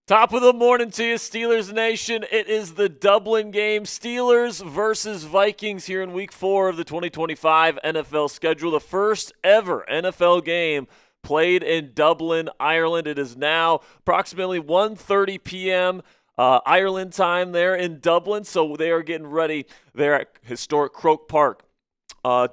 Top of the morning to you, Steelers Nation. It is the Dublin game, Steelers versus Vikings here in Week 4 of the 2025 NFL schedule. The first ever NFL game played in Dublin, Ireland. It is now approximately 1:30 p.m. Ireland time there in Dublin, so they are getting ready there at historic Croke Park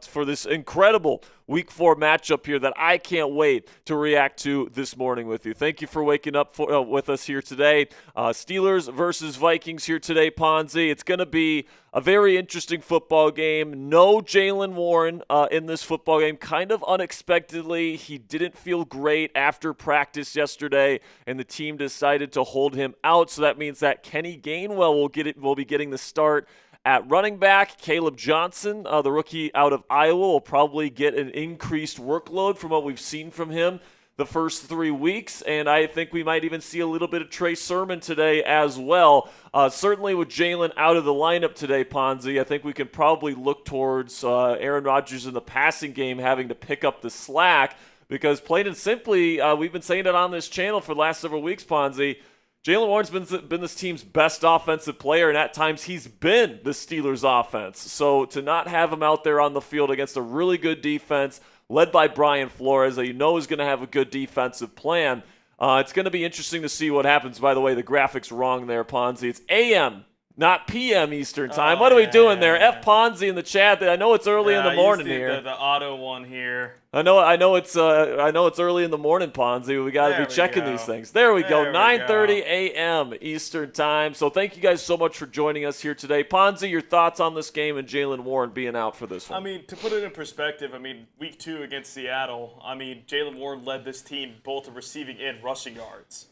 for this incredible Week 4 matchup here that I can't wait to react to this morning with you. Thank you for waking up with us here today. Steelers versus Vikings here today, Ponzi. It's going to be a very interesting football game. No Jaylen Warren in this football game. Kind of unexpectedly, he didn't feel great after practice yesterday, and the team decided to hold him out. So that means that Kenny Gainwell will be getting the start at running back. Caleb Johnson, the rookie out of Iowa, will probably get an increased workload from what we've seen from him the first 3 weeks, and I think we might even see a little bit of Trey Sermon today as well. Certainly with Jaylen out of the lineup today, Ponzi, I think we can probably look towards Aaron Rodgers in the passing game having to pick up the slack, because plain and simply, we've been saying it on this channel for the last several weeks, Ponzi, Jaylen Warren's been this team's best offensive player, and at times he's been the Steelers' offense. So to not have him out there on the field against a really good defense led by Brian Flores, that you know is going to have a good defensive plan, it's going to be interesting to see what happens. By the way, the graphic's wrong there, Ponzi. It's a.m., not p.m. Eastern time. What are we doing there? F Ponzi in the chat. I know it's early in the morning here. The auto one here. I know it's early in the morning, Ponzi. We got to be checking these things. There we go. 9:30 a.m. Eastern time. So thank you guys so much for joining us here today. Ponzi, your thoughts on this game and Jaylen Warren being out for this one? I mean, to put it in perspective, Week 2 against Seattle, Jaylen Warren led this team both in receiving and rushing yards.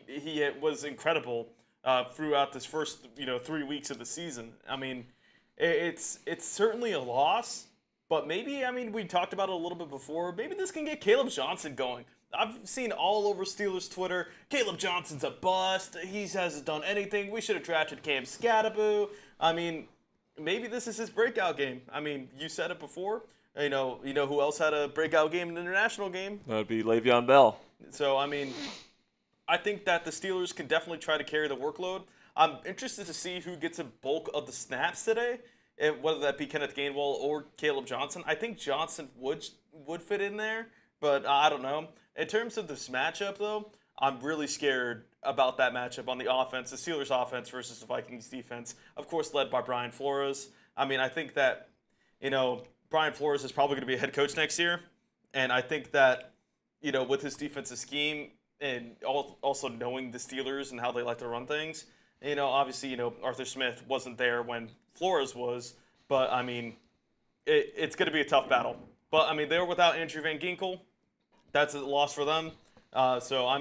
He was incredible throughout this first 3 weeks of the season. It's certainly a loss. But maybe, we talked about it a little bit before, maybe this can get Caleb Johnson going. I've seen all over Steelers Twitter, Caleb Johnson's a bust, he hasn't done anything, we should have drafted Cam Scattaboo. Maybe this is his breakout game. You said it before, you know who else had a breakout game in the international game? That would be Le'Veon Bell. So, I think that the Steelers can definitely try to carry the workload. I'm interested to see who gets a bulk of the snaps today. Whether that be Kenneth Gainwell or Caleb Johnson. I think Johnson would fit in there, but I don't know. In terms of this matchup, though, I'm really scared about that matchup on the offense, the Steelers' offense versus the Vikings' defense, of course, led by Brian Flores. I think that, Brian Flores is probably going to be a head coach next year, and I think that, with his defensive scheme and also knowing the Steelers and how they like to run things, obviously, Arthur Smith wasn't there when Flores was, but it's going to be a tough battle. But they're without Andrew Van Ginkel. That's a loss for them. So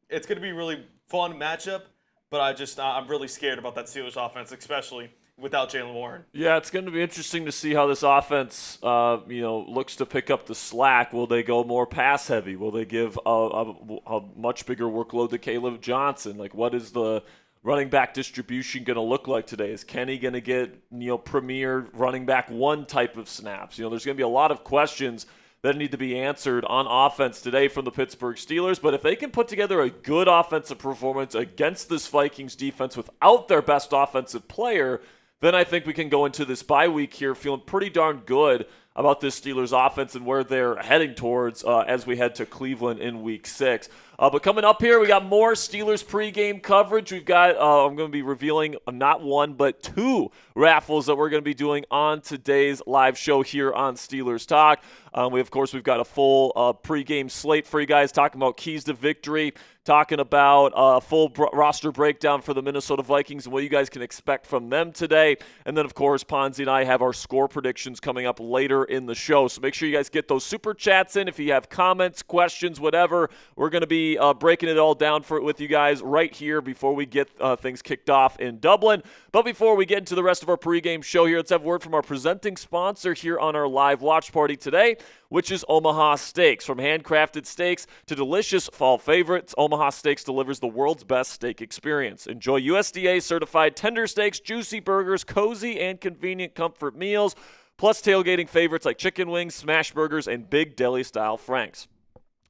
it's going to be a really fun matchup. But I'm really scared about that Steelers offense, especially without Jaylen Warren. Yeah, it's going to be interesting to see how this offense, looks to pick up the slack. Will they go more pass heavy? Will they give a much bigger workload to Caleb Johnson? Like, what is the running back distribution going to look like today? Is Kenny going to get, premier running back one type of snaps? There's going to be a lot of questions that need to be answered on offense today from the Pittsburgh Steelers. But if they can put together a good offensive performance against this Vikings defense without their best offensive player, then I think we can go into this bye week here feeling pretty darn good about this Steelers offense and where they're heading towards as we head to Cleveland in Week 6. But coming up here, we got more Steelers pregame coverage. We've got, I'm going to be revealing not one, but two raffles that we're going to be doing on today's live show here on Steelers Talk. We've got a full pregame slate for you guys, talking about keys to victory, talking about a full roster breakdown for the Minnesota Vikings and what you guys can expect from them today. And then, of course, Ponzi and I have our score predictions coming up later in the show. So make sure you guys get those super chats in. If you have comments, questions, whatever, we're going to be breaking it all down with you guys right here before we get things kicked off in Dublin. But before we get into the rest of our pregame show here, let's have a word from our presenting sponsor here on our live watch party today, which is Omaha Steaks. From handcrafted steaks to delicious fall favorites, Omaha Steaks delivers the world's best steak experience. Enjoy USDA-certified tender steaks, juicy burgers, cozy and convenient comfort meals, plus tailgating favorites like chicken wings, smash burgers, and big deli-style franks.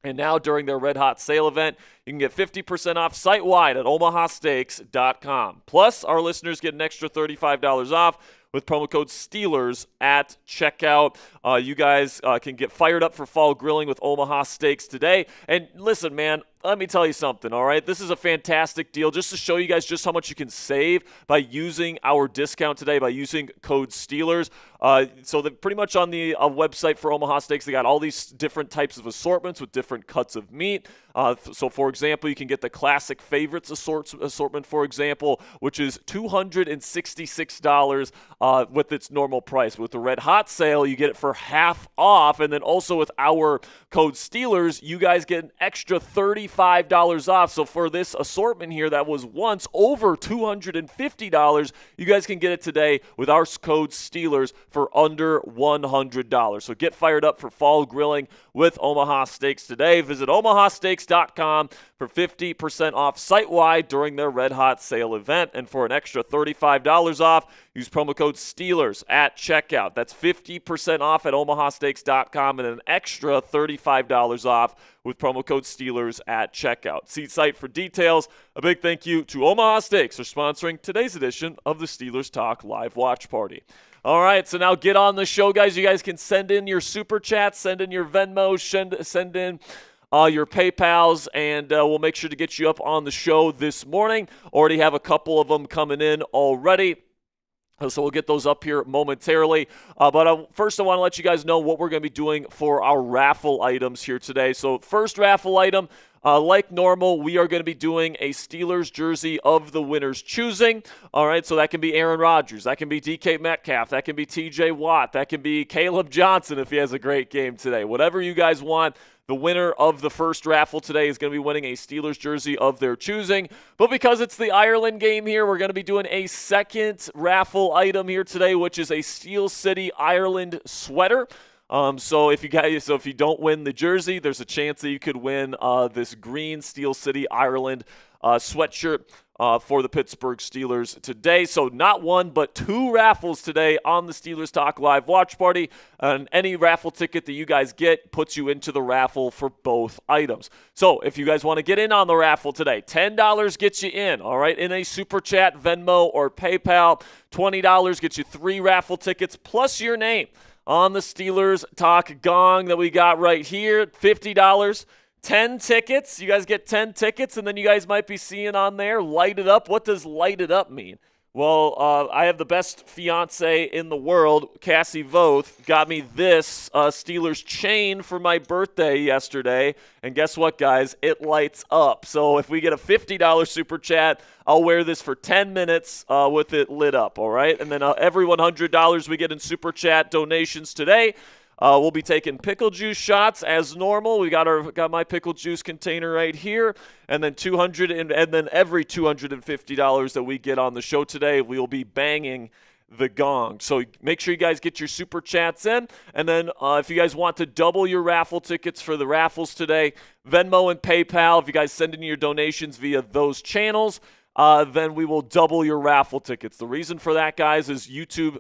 And now during their Red Hot Sale event, you can get 50% off site-wide at omahasteaks.com. Plus, our listeners get an extra $35 off with promo code Steelers at checkout. You guys can get fired up for fall grilling with Omaha Steaks today. And listen, man, let me tell you something, all right? This is a fantastic deal just to show you guys just how much you can save by using our discount today, by using code Steelers. So pretty much on the website for Omaha Steaks, they got all these different types of assortments with different cuts of meat. So, for example, you can get the Classic Favorites assortment, for example, which is $266 with its normal price. With the Red Hot Sale, you get it for half off. And then also with our code Steelers, you guys get an extra $35 off. So for this assortment here that was once over $250, you guys can get it today with our code Steelers for under $100. So get fired up for fall grilling with Omaha Steaks today. Visit omahasteaks.com for 50% off site-wide during their Red Hot Sale event. And for an extra $35 off, use promo code Steelers at checkout. That's 50% off at omahasteaks.com and an extra $35 off with promo code Steelers at checkout. See site for details. A big thank you to Omaha Steaks for sponsoring today's edition of the Steelers Talk Live Watch Party. All right, so now get on the show, guys. You guys can send in your Super Chats, send in your Venmo, send in your PayPals, and we'll make sure to get you up on the show this morning. Already have a couple of them coming in already. So we'll get those up here momentarily. But first, I want to let you guys know what we're going to be doing for our raffle items here today. So first raffle item, like normal, we are going to be doing a Steelers jersey of the winner's choosing. All right, so that can be Aaron Rodgers. That can be DK Metcalf. That can be TJ Watt. That can be Caleb Johnson if he has a great game today. Whatever you guys want. The winner of the first raffle today is going to be winning a Steelers jersey of their choosing. But because it's the Ireland game here, we're going to be doing a second raffle item here today, which is a Steel City Ireland sweater. So if you don't win the jersey, there's a chance that you could win this green Steel City Ireland sweatshirt for the Pittsburgh Steelers today. So not one, but two raffles today on the Steelers Talk Live Watch Party. And any raffle ticket that you guys get puts you into the raffle for both items. So if you guys want to get in on the raffle today, $10 gets you in, all right, in a Super Chat, Venmo, or PayPal. $20 gets you 3 raffle tickets plus your name on the Steelers Talk Gong that we got right here. $50. 10 tickets. You guys get 10 tickets, and then you guys might be seeing on there, light it up. What does light it up mean? Well, I have the best fiance in the world, Cassie Voth, got me this Steelers chain for my birthday yesterday. And guess what, guys? It lights up. So if we get a $50 Super Chat, I'll wear this for 10 minutes with it lit up, all right? And then every $100 we get in Super Chat donations today, we'll be taking pickle juice shots as normal. We got my pickle juice container right here, and then every $250 that we get on the show today, we will be banging the gong. So make sure you guys get your Super Chats in, and then if you guys want to double your raffle tickets for the raffles today, Venmo and PayPal, if you guys send in your donations via those channels, then we will double your raffle tickets. The reason for that, guys, is YouTube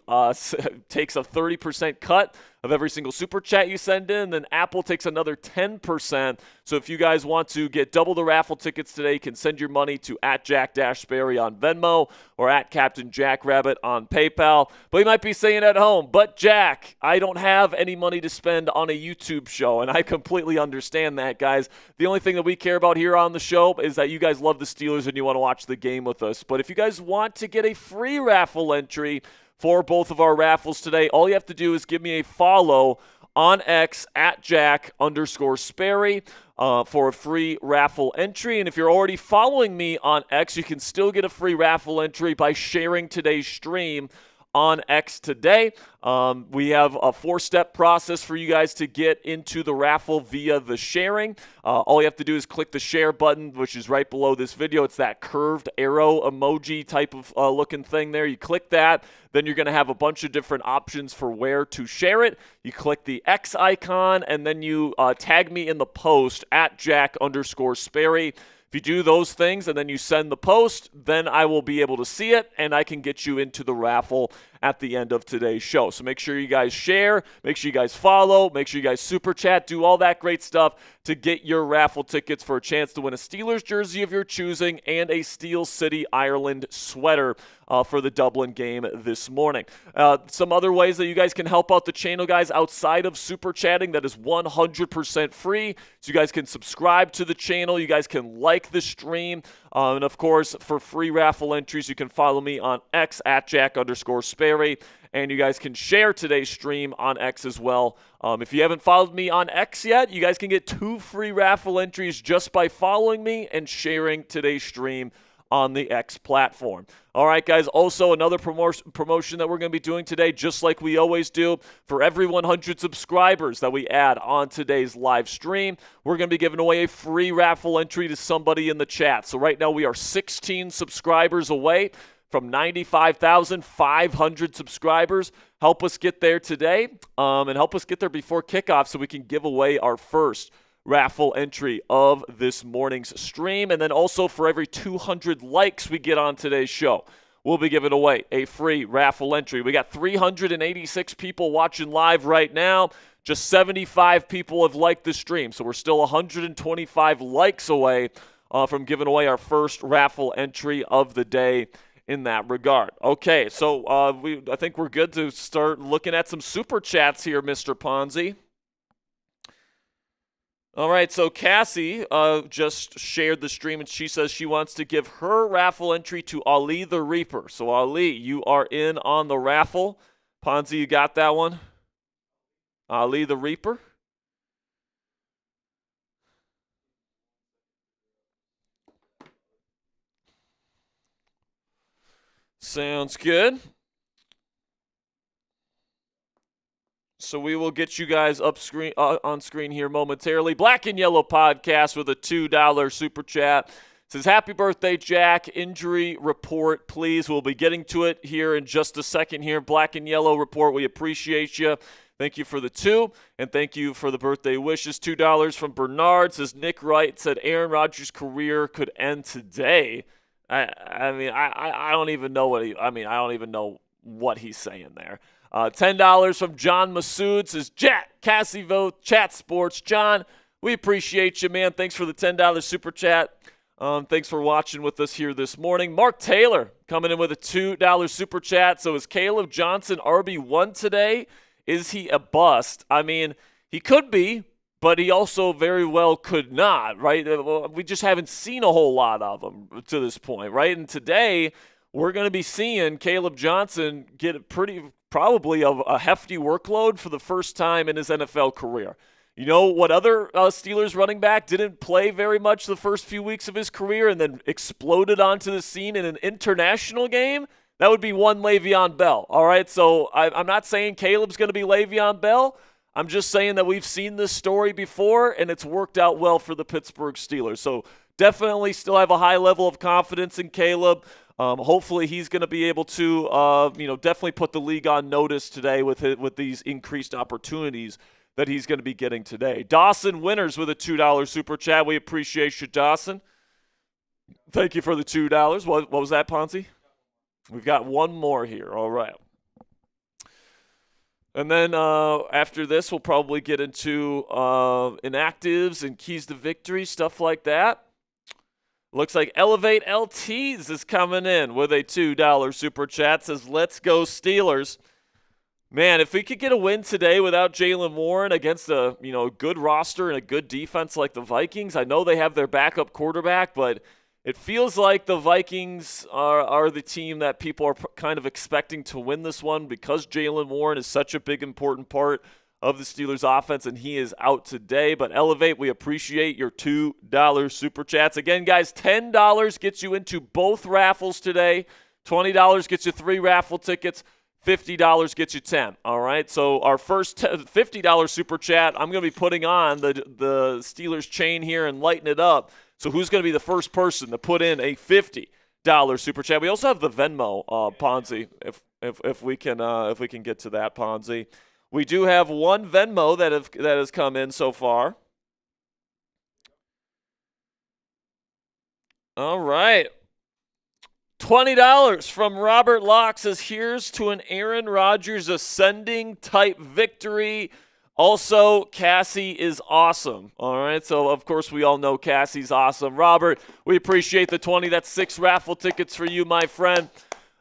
takes a 30% cut of every single Super Chat you send in, then Apple takes another 10%. So if you guys want to get double the raffle tickets today, you can send your money to @Jack-Sperry on Venmo or @CaptainJackRabbit on PayPal. But you might be saying at home, but Jack, I don't have any money to spend on a YouTube show, and I completely understand that, guys. The only thing that we care about here on the show is that you guys love the Steelers and you want to watch the game with us. But if you guys want to get a free raffle entry for both of our raffles today, all you have to do is give me a follow on X @Jack_Sperry for a free raffle entry. And if you're already following me on X, you can still get a free raffle entry by sharing today's stream on X today. We have a 4-step process for you guys to get into the raffle via the sharing. All you have to do is click the share button, which is right below this video. It's that curved arrow emoji type of looking thing there. You click that, then you're going to have a bunch of different options for where to share it. You click the X icon, and then you tag me in the post @Jack_Sperry. If you do those things and then you send the post, then I will be able to see it, and I can get you into the raffle at the end of today's show. So make sure you guys share, make sure you guys follow, make sure you guys super chat, do all that great stuff to get your raffle tickets for a chance to win a Steelers jersey of your choosing and a Steel City, Ireland sweater for the Dublin game this morning. Some other ways that you guys can help out the channel, guys, outside of super chatting, that is 100% free. So you guys can subscribe to the channel, you guys can like the stream, and of course, for free raffle entries, you can follow me on X at Jack_Sperry. And you guys can share today's stream on X as well. If you haven't followed me on X yet, you guys can get 2 free raffle entries just by following me and sharing today's stream on the X platform. All right, guys, also another promotion that we're going to be doing today, just like we always do. For every 100 subscribers that we add on today's live stream, we're going to be giving away a free raffle entry to somebody in the chat. So right now we are 16 subscribers away from 95,500 subscribers. Help us get there today and help us get there before kickoff so we can give away our first raffle entry of this morning's stream. And then also for every 200 likes we get on today's show, we'll be giving away a free raffle entry. We got 386 people watching live right now. Just 75 people have liked the stream. So we're still 125 likes away from giving away our first raffle entry of the day in that regard. Okay, so I think we're good to start looking at some super chats here, Mr. Ponzi. All right, so Cassie just shared the stream, and she says she wants to give her raffle entry to Ali the Reaper. So, Ali, you are in on the raffle. Ponzi, you got that one? Ali the Reaper? Sounds good. So we will get you guys on screen here momentarily. Black and Yellow Podcast with a $2 super chat. Says, happy birthday, Jack. Injury report, please. We'll be getting to it here in just a second here. Black and Yellow report, we appreciate you. Thank you for the 2, and thank you for the birthday wishes. $2 from Bernard. Says, Nick Wright said Aaron Rodgers' career could end today. I don't even know what he's saying there. $10 from John Masood says, Jack, Cassie Vote, Chat Sports. John, we appreciate you, man. Thanks for the $10 super chat. Thanks for watching with us here this morning. Mark Taylor coming in with a $2 super chat. So is Caleb Johnson RB1 today? Is he a bust? I mean, he could be, but he also very well could not, right? We just haven't seen a whole lot of him to this point, right? And today we're going to be seeing Caleb Johnson get probably a hefty workload for the first time in his NFL career. You know what other Steelers running back didn't play very much the first few weeks of his career and then exploded onto the scene in an international game? That would be one Le'Veon Bell, all right? So I'm not saying Caleb's going to be Le'Veon Bell. I'm just saying that we've seen this story before, and it's worked out well for the Pittsburgh Steelers. So definitely still have a high level of confidence in Caleb. Hopefully he's going to be able to, definitely put the league on notice today with these increased opportunities that he's going to be getting today. Dawson Winters with a $2 super chat. We appreciate you, Dawson. Thank you for the $2. What was that, Ponzi? We've got one more here. All right. And then after this, we'll probably get into inactives and keys to victory, stuff like that. Looks like Elevate LTs is coming in with a $2 super chat. Says, let's go Steelers. Man, if we could get a win today without Jaylen Warren against a good roster and a good defense like the Vikings, I know they have their backup quarterback, but it feels like the Vikings are the team that people are kind of expecting to win this one because Jaylen Warren is such a big, important part of the Steelers offense, and he is out today. But Elevate, we appreciate your $2 super chats. Again, guys, $10 gets you into both raffles today. $20 gets you 3 raffle tickets. $50 gets you 10. All right, so our first $50 super chat, I'm going to be putting on the Steelers chain here and lighting it up. So who's going to be the first person to put in a $50 super chat? We also have the Venmo, Ponzi, if we can get to that, Ponzi. We do have one Venmo that has come in so far. All right. $20 from Robert Locke says, here's to an Aaron Rodgers ascending type victory. Also, Cassie is awesome. All right, so of course we all know Cassie's awesome. Robert, we appreciate the 20. That's 6 raffle tickets for you, my friend.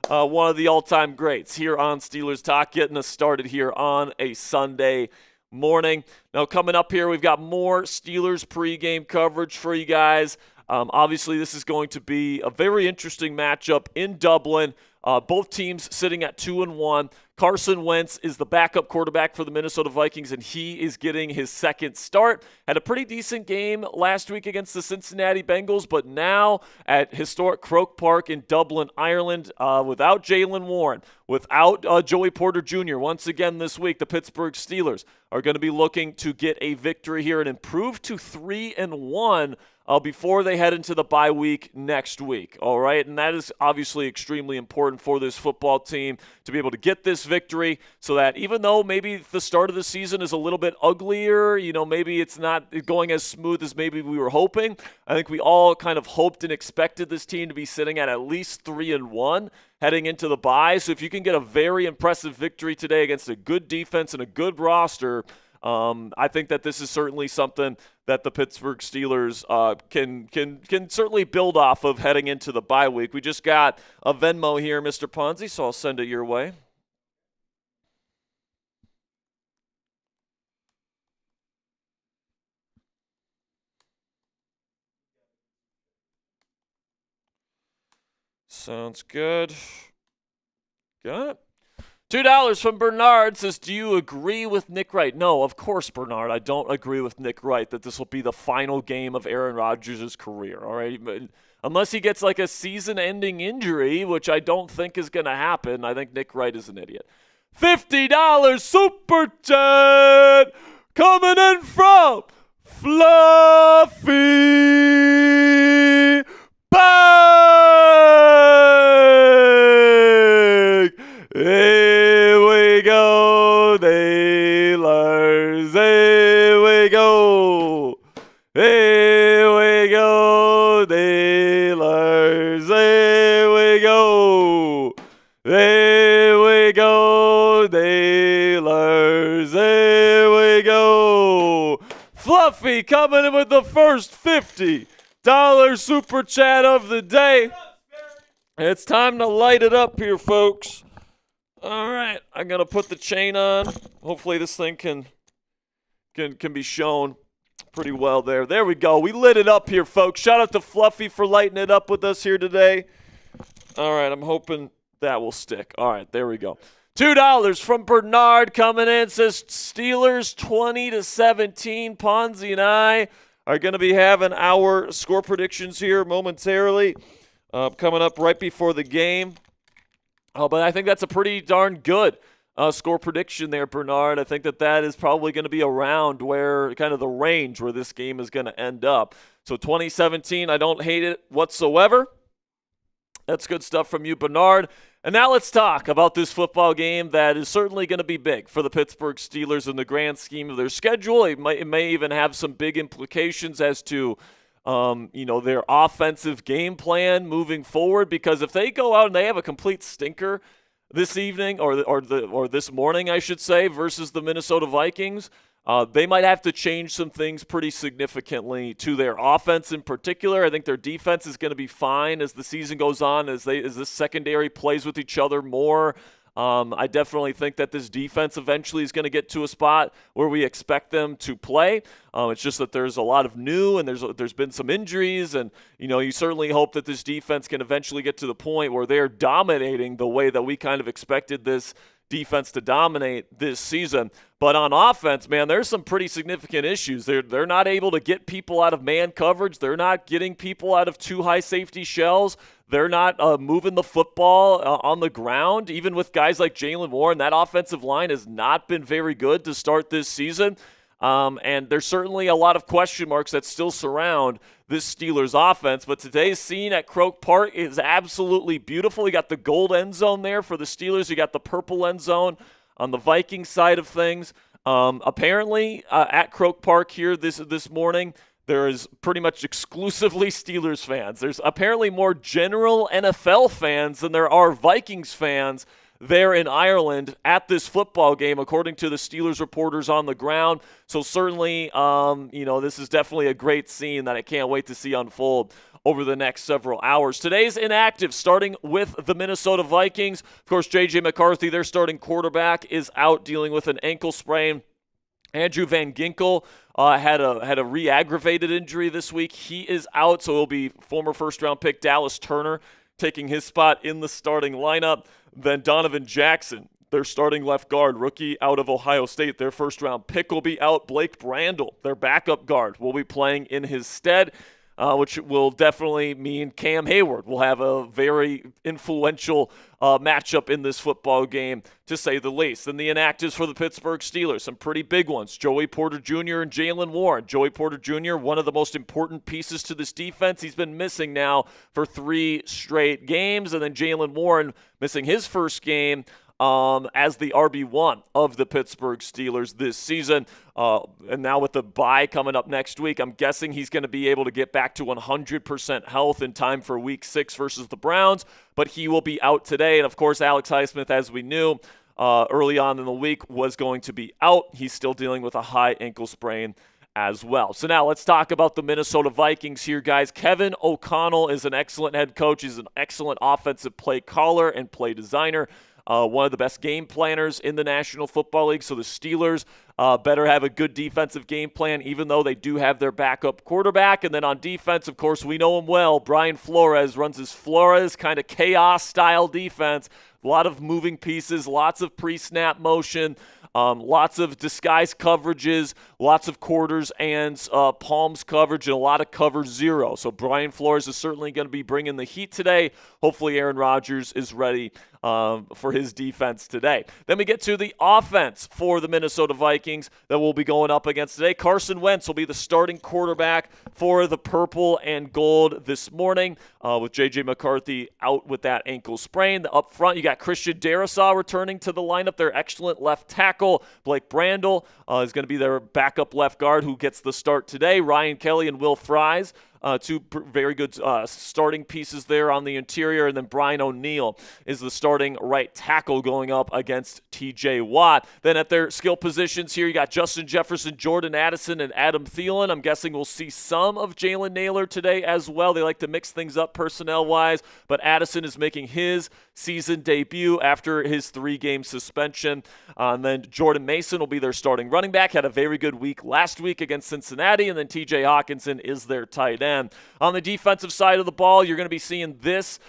One of the all-time greats here on Steelers Talk, getting us started here on a Sunday morning. Now, coming up here, we've got more Steelers pregame coverage for you guys. Obviously, this is going to be a very interesting matchup in Dublin. Both teams sitting at 2-1. Carson Wentz is the backup quarterback for the Minnesota Vikings, and he is getting his second start. Had a pretty decent game last week against the Cincinnati Bengals, but now at historic Croke Park in Dublin, Ireland, without Jaylen Warren, without Joey Porter Jr. Once again this week, the Pittsburgh Steelers are going to be looking to get a victory here and improve to 3-1 before they head into the bye week next week, all right? And that is obviously extremely important for this football team to be able to get this victory so that even though maybe the start of the season is a little bit uglier, maybe it's not going as smooth as maybe we were hoping. I think we all kind of hoped and expected this team to be sitting at least 3-1 heading into the bye. So if you can get a very impressive victory today against a good defense and a good roster, I think that this is certainly something that the Pittsburgh Steelers can certainly build off of heading into the bye week. We just got a Venmo here, Mr. Ponzi, so I'll send it your way. Sounds good. Got it. $2 from Bernard says, do you agree with Nick Wright? No, of course, Bernard. I don't agree with Nick Wright that this will be the final game of Aaron Rodgers' career, all right? Unless he gets like a season-ending injury, which I don't think is going to happen, I think Nick Wright is an idiot. $50 Super Chat coming in from Fluffy Bag. Here we go, Steelers. Here we go. Here we go, Steelers. Here we go. Here we go, Steelers. Here we go. Fluffy coming in with the first $50 Super Chat of the day. It's time to light it up here, folks. All right, I'm going to put the chain on. Hopefully this thing can be shown pretty well there. There we go. We lit it up here, folks. Shout out to Fluffy for lighting it up with us here today. All right, I'm hoping that will stick. All right, there we go. $2 from Bernard coming in. Says Steelers 20-17. Ponzi and I are going to be having our score predictions here momentarily coming up right before the game. But I think that's a pretty darn good score prediction there, Bernard. I think that is probably going to be around where kind of the range where this game is going to end up. So 2017, I don't hate it whatsoever. That's good stuff from you, Bernard. And now let's talk about this football game that is certainly going to be big for the Pittsburgh Steelers in the grand scheme of their schedule. It may even have some big implications as to their offensive game plan moving forward, because if they go out and they have a complete stinker this evening or this morning, I should say, versus the Minnesota Vikings, they might have to change some things pretty significantly to their offense in particular. I think their defense is going to be fine as the season goes on, as this secondary plays with each other more. I definitely think that this defense eventually is going to get to a spot where we expect them to play. It's just that there's a lot of new and there's been some injuries, and you certainly hope that this defense can eventually get to the point where they're dominating the way that we kind of expected this defense to dominate this season. But on offense, man, there's some pretty significant issues. They're not able to get people out of man coverage. They're not getting people out of too high safety shells. They're not moving the football on the ground. Even with guys like Jaylen Warren, that offensive line has not been very good to start this season. And there's certainly a lot of question marks that still surround this Steelers offense. But today's scene at Croke Park is absolutely beautiful. You got the gold end zone there for the Steelers. You got the purple end zone on the Vikings side of things. Apparently, at Croke Park here this morning, there is pretty much exclusively Steelers fans. There's apparently more general NFL fans than there are Vikings fans there in Ireland at this football game, according to the Steelers reporters on the ground. So certainly, this is definitely a great scene that I can't wait to see unfold over the next several hours. Today's inactive, starting with the Minnesota Vikings. Of course, J.J. McCarthy, their starting quarterback, is out dealing with an ankle sprain. Andrew Van Ginkel had a re-aggravated injury this week. He is out, so it'll be former first-round pick Dallas Turner taking his spot in the starting lineup. Then Donovan Jackson, their starting left guard, rookie out of Ohio State, their first-round pick will be out. Blake Brandel, their backup guard, will be playing in his stead, which will definitely mean Cam Hayward will have a very influential matchup in this football game, to say the least. And the inactives for the Pittsburgh Steelers, some pretty big ones. Joey Porter Jr. and Jaylen Warren. Joey Porter Jr., one of the most important pieces to this defense. He's been missing now for 3 straight games. And then Jaylen Warren missing his first game as the RB1 of the Pittsburgh Steelers this season. And now with the bye coming up next week, I'm guessing he's going to be able to get back to 100% health in time for Week 6 versus the Browns, but he will be out today. And, of course, Alex Highsmith, as we knew early on in the week, was going to be out. He's still dealing with a high ankle sprain as well. So now let's talk about the Minnesota Vikings here, guys. Kevin O'Connell is an excellent head coach. He's an excellent offensive play caller and play designer. One of the best game planners in the National Football League. So the Steelers better have a good defensive game plan, even though they do have their backup quarterback. And then on defense, of course, we know him well. Brian Flores runs his Flores kind of chaos-style defense. A lot of moving pieces, lots of pre-snap motion, lots of disguise coverages, lots of quarters and palms coverage, and a lot of cover zero. So Brian Flores is certainly going to be bringing the heat today. Hopefully Aaron Rodgers is ready for his defense today. Then we get to the offense for the Minnesota Vikings that we'll be going up against today. Carson Wentz will be the starting quarterback for the purple and gold this morning, with J.J. McCarthy out with that ankle sprain. Up front, you got Christian Darrisaw returning to the lineup, their excellent left tackle. Blake Brandel is going to be their backup left guard who gets the start today. Ryan Kelly and Will Fries, two very good starting pieces there on the interior. And then Brian O'Neill is the starting right tackle going up against T.J. Watt. Then at their skill positions here, you got Justin Jefferson, Jordan Addison, and Adam Thielen. I'm guessing we'll see some of Jalen Naylor today as well. They like to mix things up personnel-wise, but Addison is making his season debut after his 3-game suspension. And then Jordan Mason will be their starting running back. Had a very good week last week against Cincinnati. And then T.J. Hawkinson is their tight end. On the defensive side of the ball, you're going to be seeing this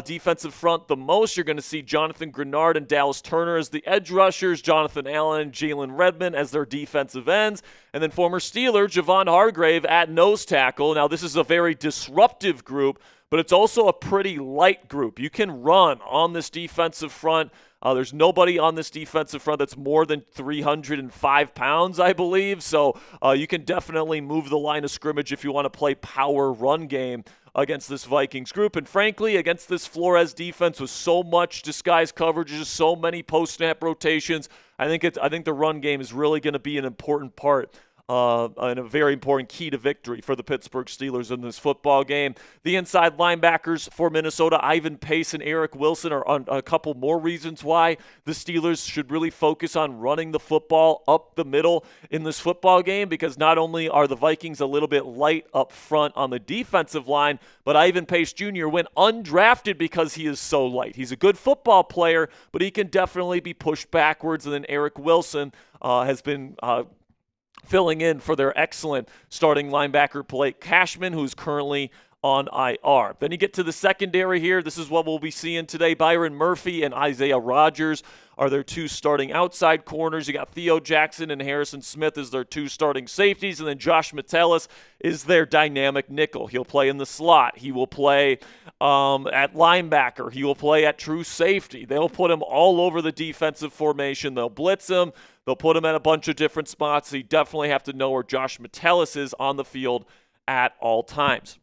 defensive front the most. You're going to see Jonathan Grenard and Dallas Turner as the edge rushers, Jonathan Allen and Jalen Redmond as their defensive ends, and then former Steeler Javon Hargrave at nose tackle. Now, this is a very disruptive group, but it's also a pretty light group. You can run on this defensive front. There's nobody on this defensive front that's more than 305 pounds, I believe. So you can definitely move the line of scrimmage if you want to play power run game against this Vikings group. And frankly, against this Flores defense with so much disguise coverages, so many post-snap rotations, I think the run game is really going to be an important part and a very important key to victory for the Pittsburgh Steelers in this football game. The inside linebackers for Minnesota, Ivan Pace and Eric Wilson, are on a couple more reasons why the Steelers should really focus on running the football up the middle in this football game, because not only are the Vikings a little bit light up front on the defensive line, but Ivan Pace Jr. went undrafted because he is so light. He's a good football player, but he can definitely be pushed backwards. And then Eric Wilson has been filling in for their excellent starting linebacker Blake Cashman, who's currently on IR. Then you get to the secondary here. This is what we'll be seeing today. Byron Murphy and Isaiah Rodgers are their 2 starting outside corners. You got Theo Jackson and Harrison Smith as their 2 starting safeties. And then Josh Metellus is their dynamic nickel. He'll play in the slot. He will play at linebacker. He will play at true safety. They'll put him all over the defensive formation. They'll blitz him. They'll put him at a bunch of different spots. So you definitely have to know where Josh Metellus is on the field at all times.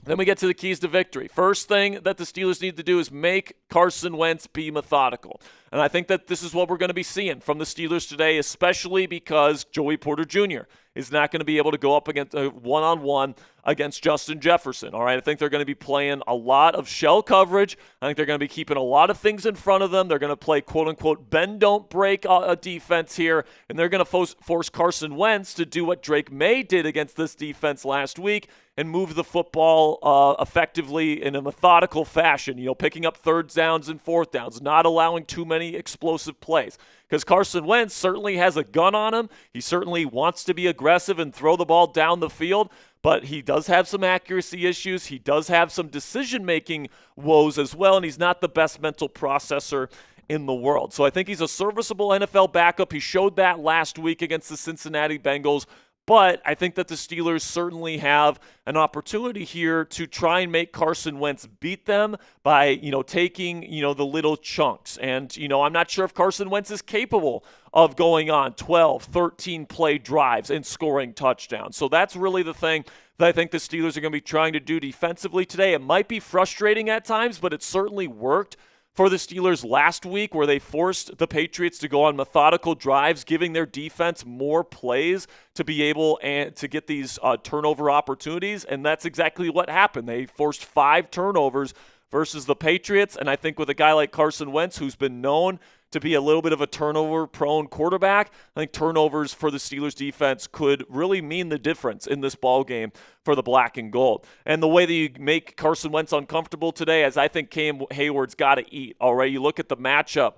Then we get to the keys to victory. First thing that the Steelers need to do is make Carson Wentz be methodical. And I think that this is what we're going to be seeing from the Steelers today, especially because Joey Porter Jr. is not going to be able to go up against one-on-one against Justin Jefferson. All right, I think they're going to be playing a lot of shell coverage. I think they're going to be keeping a lot of things in front of them. They're going to play quote-unquote bend don't break a defense here, and they're going to force Carson Wentz to do what Drake May did against this defense last week and move the football effectively in a methodical fashion, picking up third downs and fourth downs, not allowing too many explosive plays. Because Carson Wentz certainly has a gun on him. He certainly wants to be aggressive and throw the ball down the field, but he does have some accuracy issues. He does have some decision-making woes as well, and he's not the best mental processor in the world. So I think he's a serviceable NFL backup. He showed that last week against the Cincinnati Bengals. But I think that the Steelers certainly have an opportunity here to try and make Carson Wentz beat them by, taking, the little chunks. And, I'm not sure if Carson Wentz is capable of going on 12, 13 play drives and scoring touchdowns. So that's really the thing that I think the Steelers are going to be trying to do defensively today. It might be frustrating at times, but it certainly worked for the Steelers last week, where they forced the Patriots to go on methodical drives, giving their defense more plays to be able to get these turnover opportunities, and that's exactly what happened. They forced 5 turnovers versus the Patriots, and I think with a guy like Carson Wentz, who's been known to be a little bit of a turnover-prone quarterback, I think turnovers for the Steelers defense could really mean the difference in this ball game for the black and gold. And the way that you make Carson Wentz uncomfortable today is I think Cam Hayward's got to eat. All right, you look at the matchup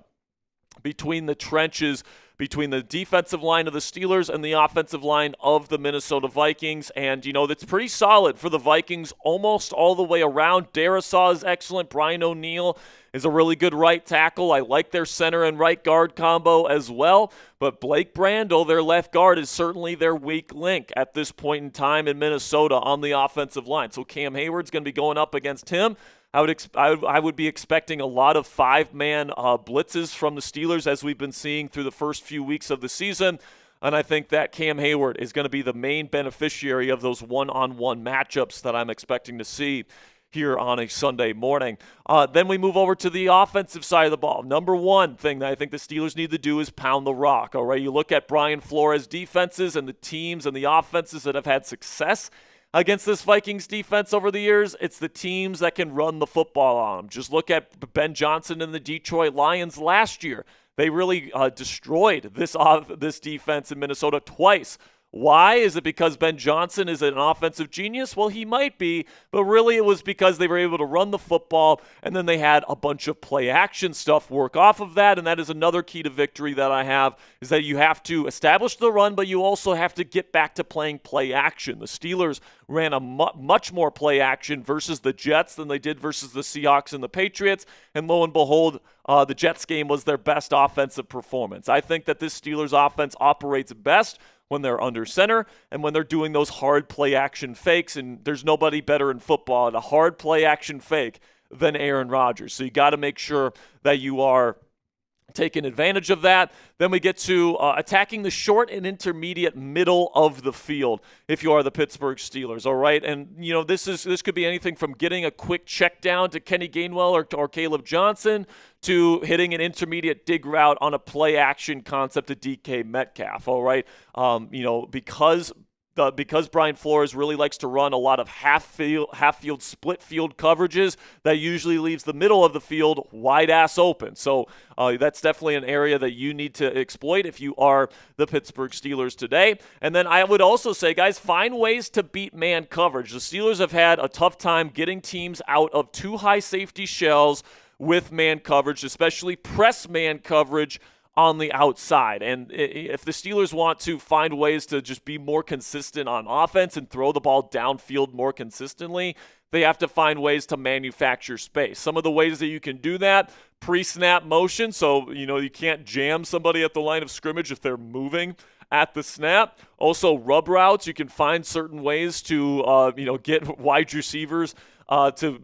between the trenches, between the defensive line of the Steelers and the offensive line of the Minnesota Vikings. And, that's pretty solid for the Vikings almost all the way around. Darisaw is excellent. Brian O'Neill is a really good right tackle. I like their center and right guard combo as well. But Blake Brandel, their left guard, is certainly their weak link at this point in time in Minnesota on the offensive line. So Cam Hayward's going to be going up against him. I would be expecting a lot of 5-man blitzes from the Steelers, as we've been seeing through the first few weeks of the season. And I think that Cam Hayward is going to be the main beneficiary of those one-on-one matchups that I'm expecting to see here on a Sunday morning. Then we move over to the offensive side of the ball. Number one thing that I think the Steelers need to do is pound the rock. All right, you look at Brian Flores' defenses and the teams and the offenses that have had success against this Vikings defense over the years. It's the teams that can run the football on them. Just look at Ben Johnson and the Detroit Lions last year. They really destroyed this defense in Minnesota twice. Why? Is it because Ben Johnson is an offensive genius? Well, he might be, but really it was because they were able to run the football, and then they had a bunch of play-action stuff work off of that, and that is another key to victory that I have, is that you have to establish the run, but you also have to get back to playing play-action. The Steelers ran a much more play-action versus the Jets than they did versus the Seahawks and the Patriots, and lo and behold, the Jets game was their best offensive performance. I think that this Steelers offense operates best when they're under center and when they're doing those hard play-action fakes, and there's nobody better in football at a hard play-action fake than Aaron Rodgers. So you got to make sure that you are taking advantage of that. Then we get to attacking the short and intermediate middle of the field if you are the Pittsburgh Steelers, all right? And, this could be anything from getting a quick check down to Kenny Gainwell or Caleb Johnson to hitting an intermediate dig route on a play-action concept to DK Metcalf, all right? Because Brian Flores really likes to run a lot of half-field, split-field coverages, that usually leaves the middle of the field wide-ass open. So that's definitely an area that you need to exploit if you are the Pittsburgh Steelers today. And then I would also say, guys, find ways to beat man coverage. The Steelers have had a tough time getting teams out of too high safety shells with man coverage, especially press man coverage on the outside. And if the Steelers want to find ways to just be more consistent on offense and throw the ball downfield more consistently, they have to find ways to manufacture space. Some of the ways that you can do that, pre-snap motion, so you can't jam somebody at the line of scrimmage if they're moving at the snap. Also, rub routes. You can find certain ways to get wide receivers to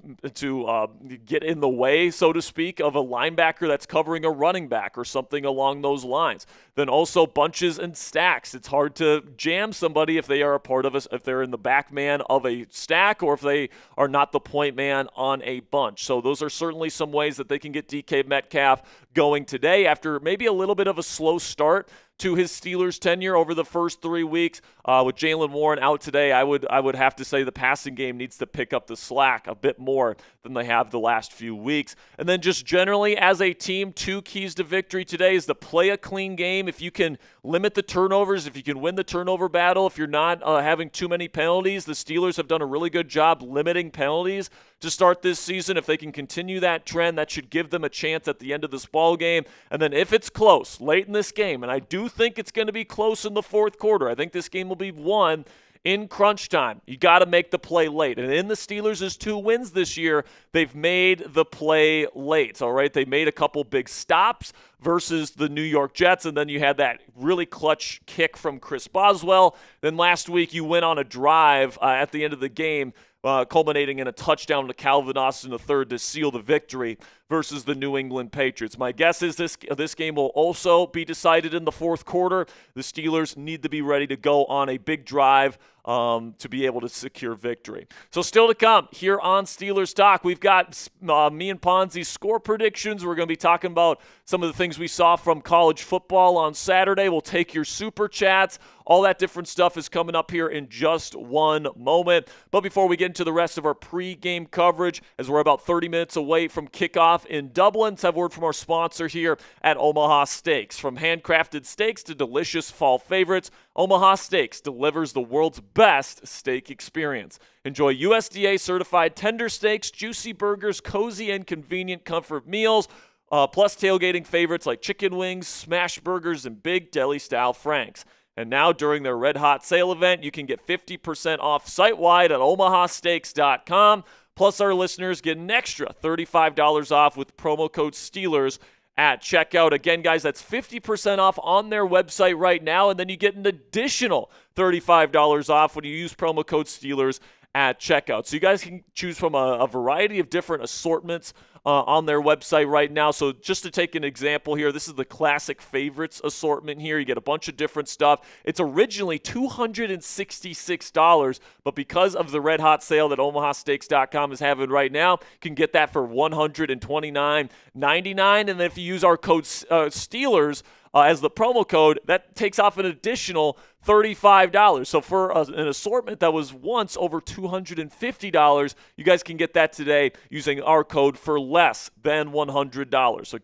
get in the way, so to speak, of a linebacker that's covering a running back or something along those lines. Then also bunches and stacks. It's hard to jam somebody if they are a part of if they're in the back man of a stack or if they are not the point man on a bunch. So those are certainly some ways that they can get DK Metcalf going today after maybe a little bit of a slow start to his Steelers tenure over the first 3 weeks. With Jaylen Warren out today, I would have to say the passing game needs to pick up the slack a bit more than they have the last few weeks. And then just generally as a team, 2 keys to victory today is to play a clean game. If you can limit the turnovers, if you can win the turnover battle, if you're not having too many penalties, the Steelers have done a really good job limiting penalties to start this season. If they can continue that trend, that should give them a chance at the end of this ball game. And then if it's close late in this game, and I do think it's going to be close in the fourth quarter, I think this game will be won in crunch time. You got to make the play late. And in the Steelers' 2 wins this year, they've made the play late. All right, they made a couple big stops versus the New York Jets, and then you had that really clutch kick from Chris Boswell. Then last week you went on a drive at the end of the game, culminating in a touchdown to Calvin Austin III to seal the victory versus the New England Patriots. My guess is this game will also be decided in the fourth quarter. The Steelers need to be ready to go on a big drive to be able to secure victory. So still to come here on Steelers Talk, we've got me and Ponzi's score predictions. We're going to be talking about some of the things we saw from college football on Saturday. We'll take your super chats. All that different stuff is coming up here in just one moment. But before we get into the rest of our pregame coverage, as we're about 30 minutes away from kickoff in Dublin, let's have a word from our sponsor here at Omaha Steaks. From handcrafted steaks to delicious fall favorites, Omaha Steaks delivers the world's best steak experience. Enjoy USDA-certified tender steaks, juicy burgers, cozy and convenient comfort meals, plus tailgating favorites like chicken wings, smash burgers, and big deli-style franks. And now during their Red Hot Sale event, you can get 50% off site-wide at omahasteaks.com. Plus, our listeners get an extra $35 off with promo code Steelers at checkout. Again, guys, that's 50% off on their website right now, and then you get an additional $35 off when you use promo code Steelers at checkout. So you guys can choose from a variety of different assortments on their website right now. So just to take an example here, this is the classic favorites assortment here. You get a bunch of different stuff. It's originally $266, but because of the red hot sale that omahasteaks.com is having right now, you can get that for $129.99. And then if you use our code Steelers as the promo code, that takes off an additional $35. So for an assortment that was once over $250, you guys can get that today using our code for less than $100. So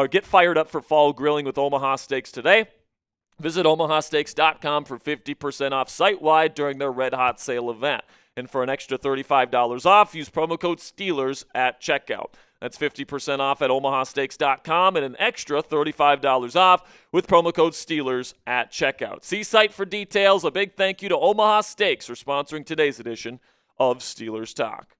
get fired up for fall grilling with Omaha Steaks today. Visit omahasteaks.com for 50% off site-wide during their Red Hot Sale event. And for an extra $35 off, use promo code Steelers at checkout. That's 50% off at omahasteaks.com and an extra $35 off with promo code Steelers at checkout. See site for details. A big thank you to Omaha Steaks for sponsoring today's edition of Steelers Talk.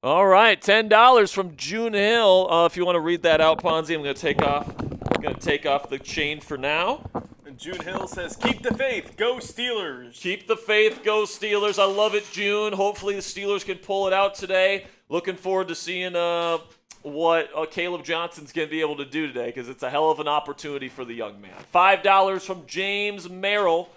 All right, $10 from June Hill. If you want to read that out, Ponzi, I'm going to take off the chain for now. And June Hill says, keep the faith, go Steelers. Keep the faith, go Steelers. I love it, June. Hopefully the Steelers can pull it out today. Looking forward to seeing what Caleb Johnson's going to be able to do today, because it's a hell of an opportunity for the young man. $5 from James Merrill.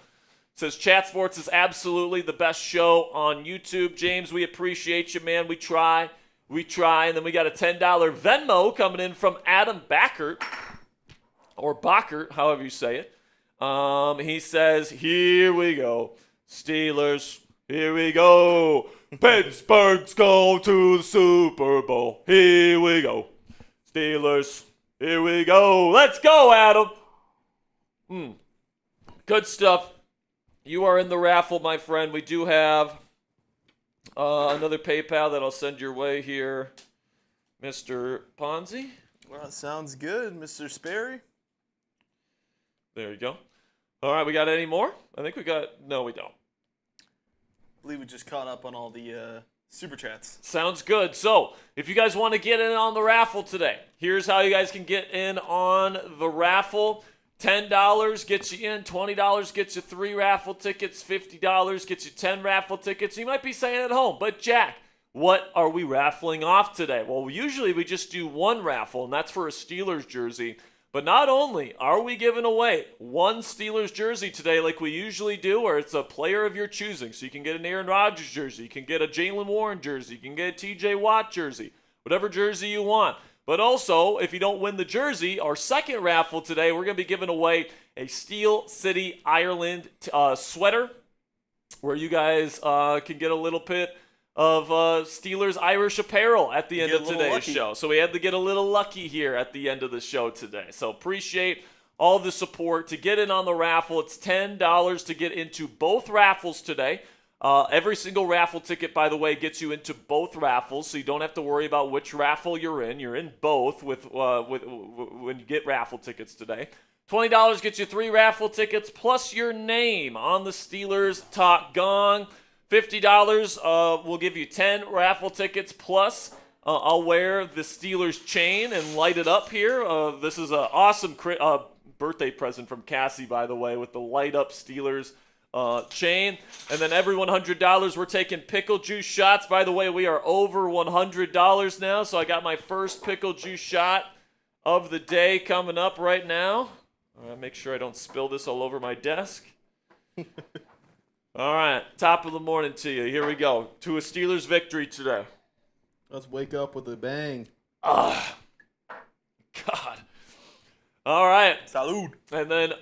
Says, Chat Sports is absolutely the best show on YouTube. James, we appreciate you, man. We try. And then we got a $10 Venmo coming in from Adam Backert, or Backert, however you say it. He says, here we go. Steelers, here we go. Pittsburgh's going to the Super Bowl. Here we go. Steelers, here we go. Let's go, Adam. Good stuff. You are in the raffle, my friend. We do have another PayPal that I'll send your way here, Mr. Ponzi. Well, that sounds good, Mr. Sperry. There you go. All right, we got any more? I think we got – no, we don't. I believe we just caught up on all the Super Chats. Sounds good. So if you guys want to get in on the raffle today, here's how you guys can get in on the raffle. $10 gets you in, $20 gets you 3 raffle tickets, $50 gets you 10 raffle tickets. You might be saying at home, but Jack, what are we raffling off today? Well, usually we just do one raffle, and that's for a Steelers jersey. But not only are we giving away one Steelers jersey today like we usually do, where it's a player of your choosing. So you can get an Aaron Rodgers jersey, you can get a Jaylen Warren jersey, you can get a TJ Watt jersey, whatever jersey you want. But also, if you don't win the jersey, our second raffle today, we're going to be giving away a Steel City, Ireland sweater where you guys can get a little bit of Steelers Irish apparel at the end of today's show. So we had to get a little lucky here at the end of the show today. So appreciate all the support. To get in on the raffle, it's $10 to get into both raffles today. Every single raffle ticket, by the way, gets you into both raffles, so you don't have to worry about which raffle you're in. You're in both when you get raffle tickets today. $20 gets you 3 raffle tickets plus your name on the Steelers Talk Gong. $50 will give you 10 raffle tickets plus I'll wear the Steelers chain and light it up here. This is an awesome birthday present from Cassie, by the way, with the light up Steelers chain. And then every $100, we're taking pickle juice shots. By the way, we are over $100 now, so I got my first pickle juice shot of the day coming up right now. Make sure I don't spill this all over my desk. All right, top of the morning to you. Here we go. To a Steelers victory today. Let's wake up with a bang. God. All right. Salud. And then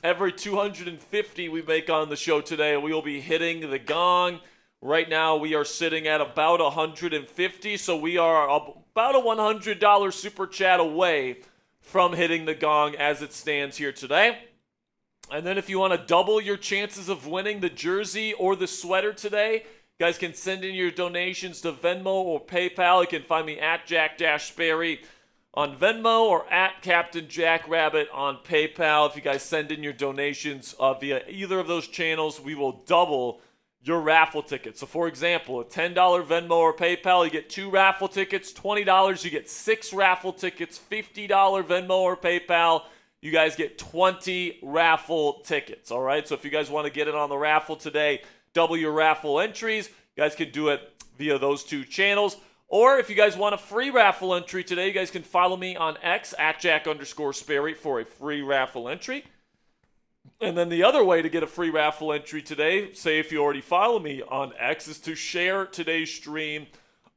every 250 we make on the show today, we will be hitting the gong. Right now, we are sitting at about 150, so we are about a $100 super chat away from hitting the gong as it stands here today. And then if you want to double your chances of winning the jersey or the sweater today, you guys can send in your donations to Venmo or PayPal. You can find me at Jack-Sperry on Venmo or at Captain Jack Rabbit on PayPal. If you guys send in your donations via either of those channels, we will double your raffle tickets. So for example, a $10 Venmo or PayPal, you get 2 raffle tickets. $20, you get 6 raffle tickets. $50 Venmo or PayPal, you guys get 20 raffle tickets. All right, so if you guys want to get in on the raffle today, double your raffle entries, you guys can do it via those 2 channels. Or if you guys want a free raffle entry today, you guys can follow me on X at Jack_Sperry for a free raffle entry. And then the other way to get a free raffle entry today, say if you already follow me on X, is to share today's stream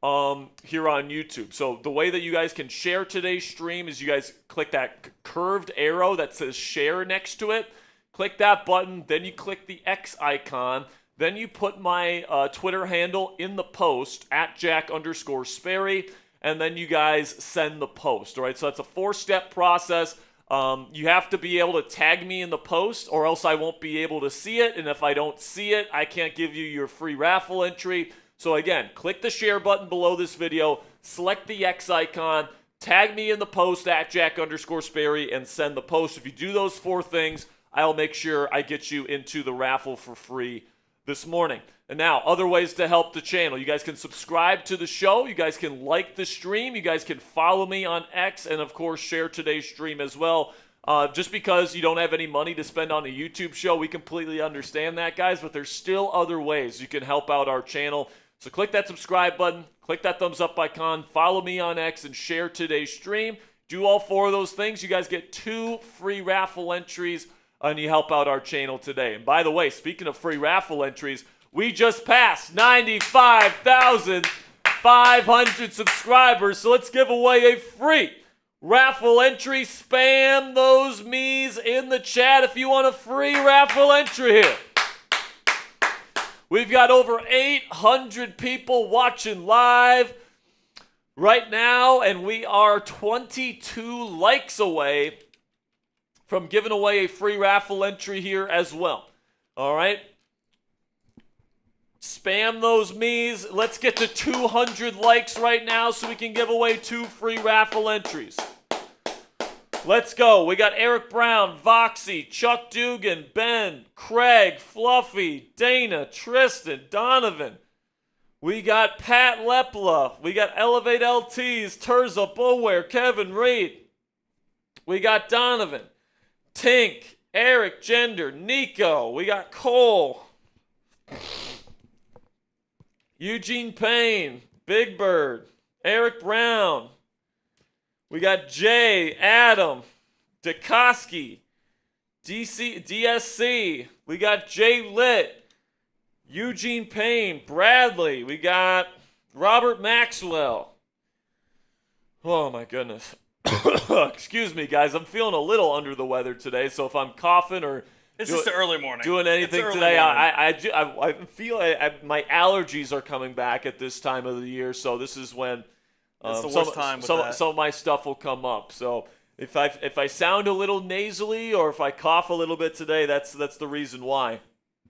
here on YouTube. So the way that you guys can share today's stream is you guys click that curved arrow that says share next to it. Click that button, then you click the X icon. Then you put my Twitter handle in the post at Jack_Sperry, and then you guys send the post. All right, so that's a 4-step process. You have to be able to tag me in the post, or else I won't be able to see it. And if I don't see it, I can't give you your free raffle entry. So again, click the share button below this video, select the X icon, tag me in the post at Jack_Sperry, and send the post. If you do those 4 things, I'll make sure I get you into the raffle for free this morning. And now, other ways to help the channel. You guys can subscribe to the show. You guys can like the stream. You guys can follow me on X and, of course, share today's stream as well. Just because you don't have any money to spend on a YouTube show, we completely understand that, guys, but there's still other ways you can help out our channel. So click that subscribe button, click that thumbs up icon, follow me on X, and share today's stream. Do all 4 of those things. You guys get 2 free raffle entries, and you help out our channel today. And by the way, speaking of free raffle entries, we just passed 95,500 subscribers, so let's give away a free raffle entry. Spam those me's in the chat if you want a free raffle entry here. We've got over 800 people watching live right now, and we are 22 likes away from giving away a free raffle entry here as well. All right? Spam those me's. Let's get to 200 likes right now so we can give away 2 free raffle entries. Let's go. We got Eric Brown, Voxy, Chuck Dugan, Ben, Craig, Fluffy, Dana, Tristan, Donovan. We got Pat Lepla. We got Elevate LTs, Terza, Boware, Kevin Reed. We got Donovan, Tink, Eric, Gender, Nico. We got Cole, Eugene Payne, Big Bird, Eric Brown. We got Jay, Adam, Dukoski, DSC. We got Jay Litt, Eugene Payne, Bradley. We got Robert Maxwell. Oh, my goodness. Excuse me, guys. I'm feeling a little under the weather today, so if I'm coughing or It's just an early morning. doing anything today, I feel my allergies are coming back at this time of the year, so this is when it's the worst time with that. some of my stuff will come up. So if I sound a little nasally or if I cough a little bit today, that's the reason why.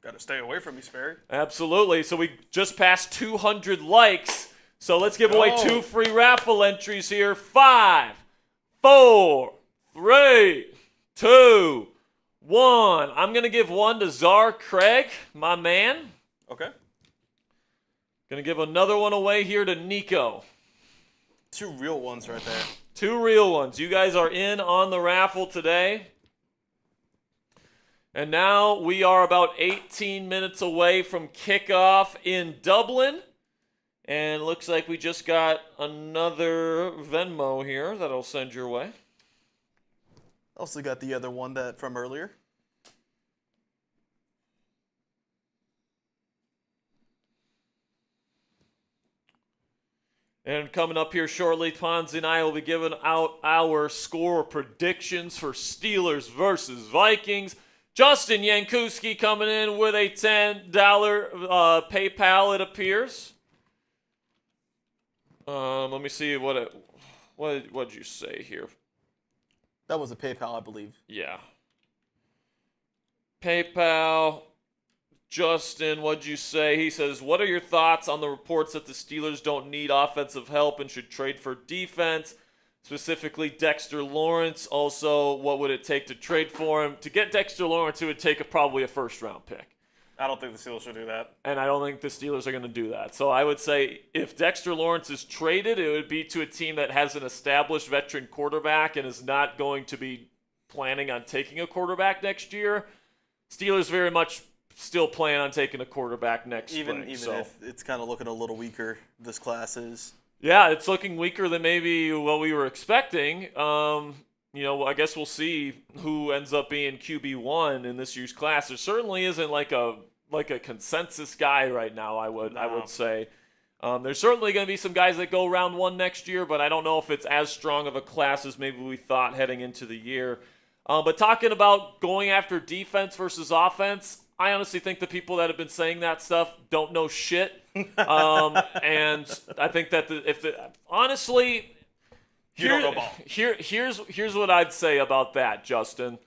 Got to stay away from me, Sperry. Absolutely. So we just passed 200 likes. So let's give away 2 free raffle entries here. 5, 4, 3, 2, 1. I'm going to give one to Czar Craig, my man. Okay. Going to give another one away here to Nico. 2 real ones right there. 2 real ones. You guys are in on the raffle today. And now we are about 18 minutes away from kickoff in Dublin. And it looks like we just got another Venmo here that I'll send your way. Also got the other one from earlier. And coming up here shortly, Ponzi and I will be giving out our score predictions for Steelers versus Vikings. Justin Yankuski coming in with a $10 PayPal, it appears. Let me see what did you say here? That was a PayPal, I believe. Yeah. PayPal. Justin, what'd you say? He says, what are your thoughts on the reports that the Steelers don't need offensive help and should trade for defense? Specifically, Dexter Lawrence. Also, what would it take to trade for him? To get Dexter Lawrence, it would take probably a first-round pick. I don't think the Steelers should do that. And I don't think the Steelers are going to do that. So I would say if Dexter Lawrence is traded, it would be to a team that has an established veteran quarterback and is not going to be planning on taking a quarterback next year. Steelers very much still plan on taking a quarterback next spring. Even if it's kind of looking a little weaker, this class is. Yeah, it's looking weaker than maybe what we were expecting. I guess we'll see who ends up being QB1 in this year's class. There certainly isn't like a consensus guy right now, I would say. There's certainly going to be some guys that go round 1 next year, but I don't know if it's as strong of a class as maybe we thought heading into the year. But talking about going after defense versus offense, I honestly think the people that have been saying that stuff don't know shit. And I think that honestly, you don't know ball. Here's what I'd say about that, Justin.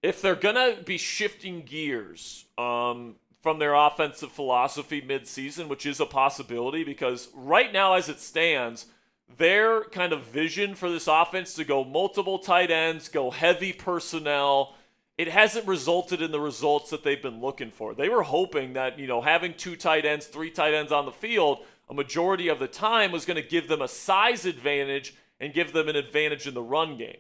If they're gonna be shifting gears from their offensive philosophy mid-season, which is a possibility, because right now as it stands, their kind of vision for this offense to go multiple tight ends, go heavy personnel, it hasn't resulted in the results that they've been looking for. They were hoping that, having 2 tight ends, 3 tight ends on the field a majority of the time was going to give them a size advantage and give them an advantage in the run game.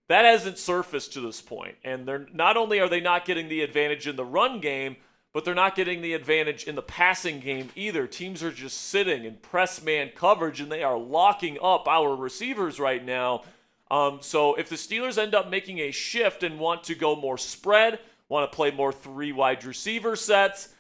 That hasn't surfaced to this point. And they're not only are they not getting the advantage in the run game, but they're not getting the advantage in the passing game either. Teams are just sitting in press man coverage, and they are locking up our receivers right now. So if the Steelers end up making a shift and want to go more spread, want to play more 3 wide receiver sets,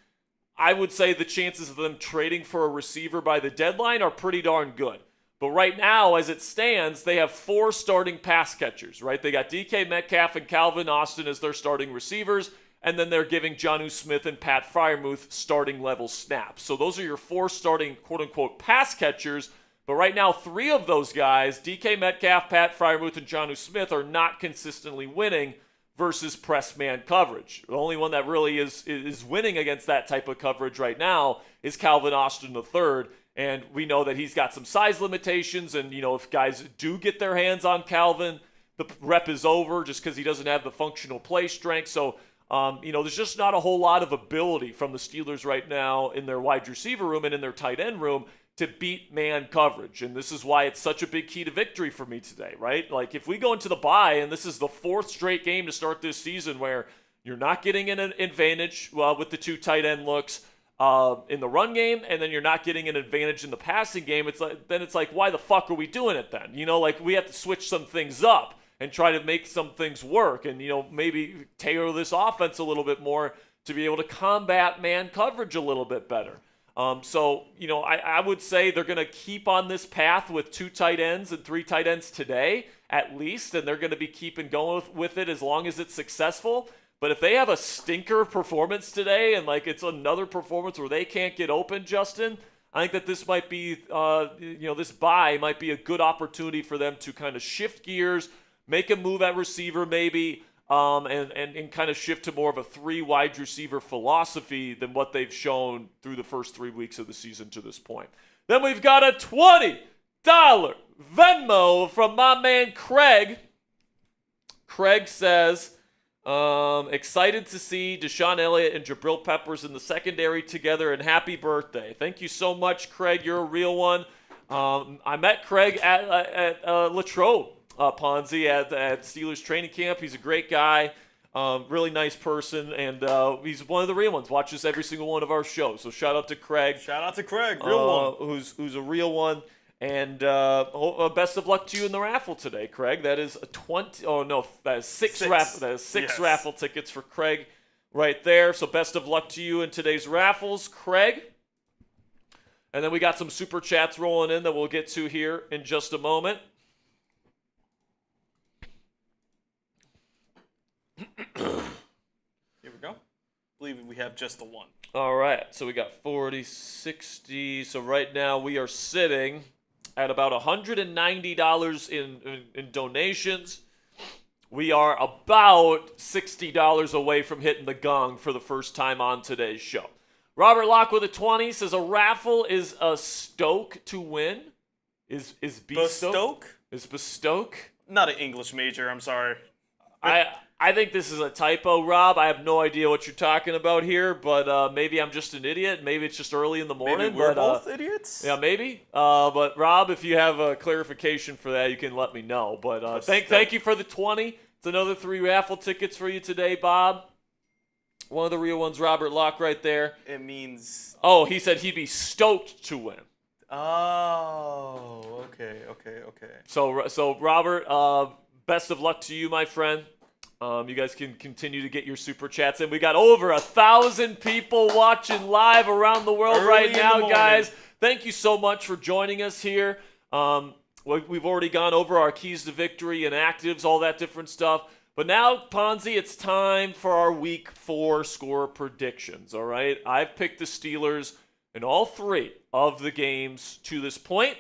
I would say the chances of them trading for a receiver by the deadline are pretty darn good. But right now, as it stands, they have 4 starting pass catchers, right? They got DK Metcalf and Calvin Austin as their starting receivers, and then they're giving Jonnu Smith and Pat Freiermuth starting level snaps. So those are your 4 starting quote-unquote pass catchers. But right now, 3 of those guys, DK Metcalf, Pat Freiermuth, and Jonnu Smith, are not consistently winning versus press man coverage. The only one that really is winning against that type of coverage right now is Calvin Austin III. And we know that he's got some size limitations. And, if guys do get their hands on Calvin, the rep is over just because he doesn't have the functional play strength. So, there's just not a whole lot of ability from the Steelers right now in their wide receiver room and in their tight end room to beat man coverage. And this is why it's such a big key to victory for me today, right? Like if we go into the bye and this is the 4th straight game to start this season where you're not getting an advantage with the 2 tight end looks in the run game, and then you're not getting an advantage in the passing game, it's like, why the fuck are we doing it then? We have to switch some things up and try to make some things work and, maybe tailor this offense a little bit more to be able to combat man coverage a little bit better. So, I would say they're going to keep on this path with 2 tight ends and 3 tight ends today, at least, and they're going to be keeping going with it as long as it's successful. But if they have a stinker performance today and, it's another performance where they can't get open, Justin, I think that this might be, this bye might be a good opportunity for them to kind of shift gears, make a move at receiver maybe, and kind of shift to more of a 3 wide receiver philosophy than what they've shown through the first 3 weeks of the season to this point. Then we've got a $20 Venmo from my man Craig. Craig says, excited to see DeShon Elliott and Jabril Peppers in the secondary together, and happy birthday. Thank you so much, Craig. You're a real one. I met Craig at Latrobe. Ponzi at Steelers training camp. He's a great guy, really nice person, and he's one of the real ones. Watches every single one of our shows. So shout out to Craig. Shout out to Craig, real one. Who's a real one. And best of luck to you in the raffle today, Craig. That is that is six. Raffle. That is 6 yes. Raffle tickets for Craig right there. So best of luck to you in today's raffles, Craig. And then we got some super chats rolling in that we'll get to here in just a moment. Here we go. I believe we have just the one. All right, so we got 40, 60. So right now we are sitting at about $190 in donations. We are about $60 away from hitting the gong for the first time on today's show. Robert Locke with a 20 says a raffle is a stoke to win. Is Bestoke? Is bestoke? Not an English major, I'm sorry. I think this is a typo, Rob. I have no idea what you're talking about here, but maybe I'm just an idiot. Maybe it's just early in the morning. Maybe we're both idiots? Yeah, maybe. But, Rob, if you have a clarification for that, you can let me know. But thank you for the 20. It's another 3 raffle tickets for you today, Bob. One of the real ones, Robert Locke, right there. It means... Oh, he said he'd be stoked to win. Oh, okay. So Robert, best of luck to you, my friend. You guys can continue to get your super chats in. We got over 1,000 people watching live around the world right now, guys. Thank you so much for joining us here. We've already gone over our keys to victory and actives, all that different stuff. But now, Ponzi, it's time for our Week 4 score predictions, all right? I've picked the Steelers in all 3 of the games to this point.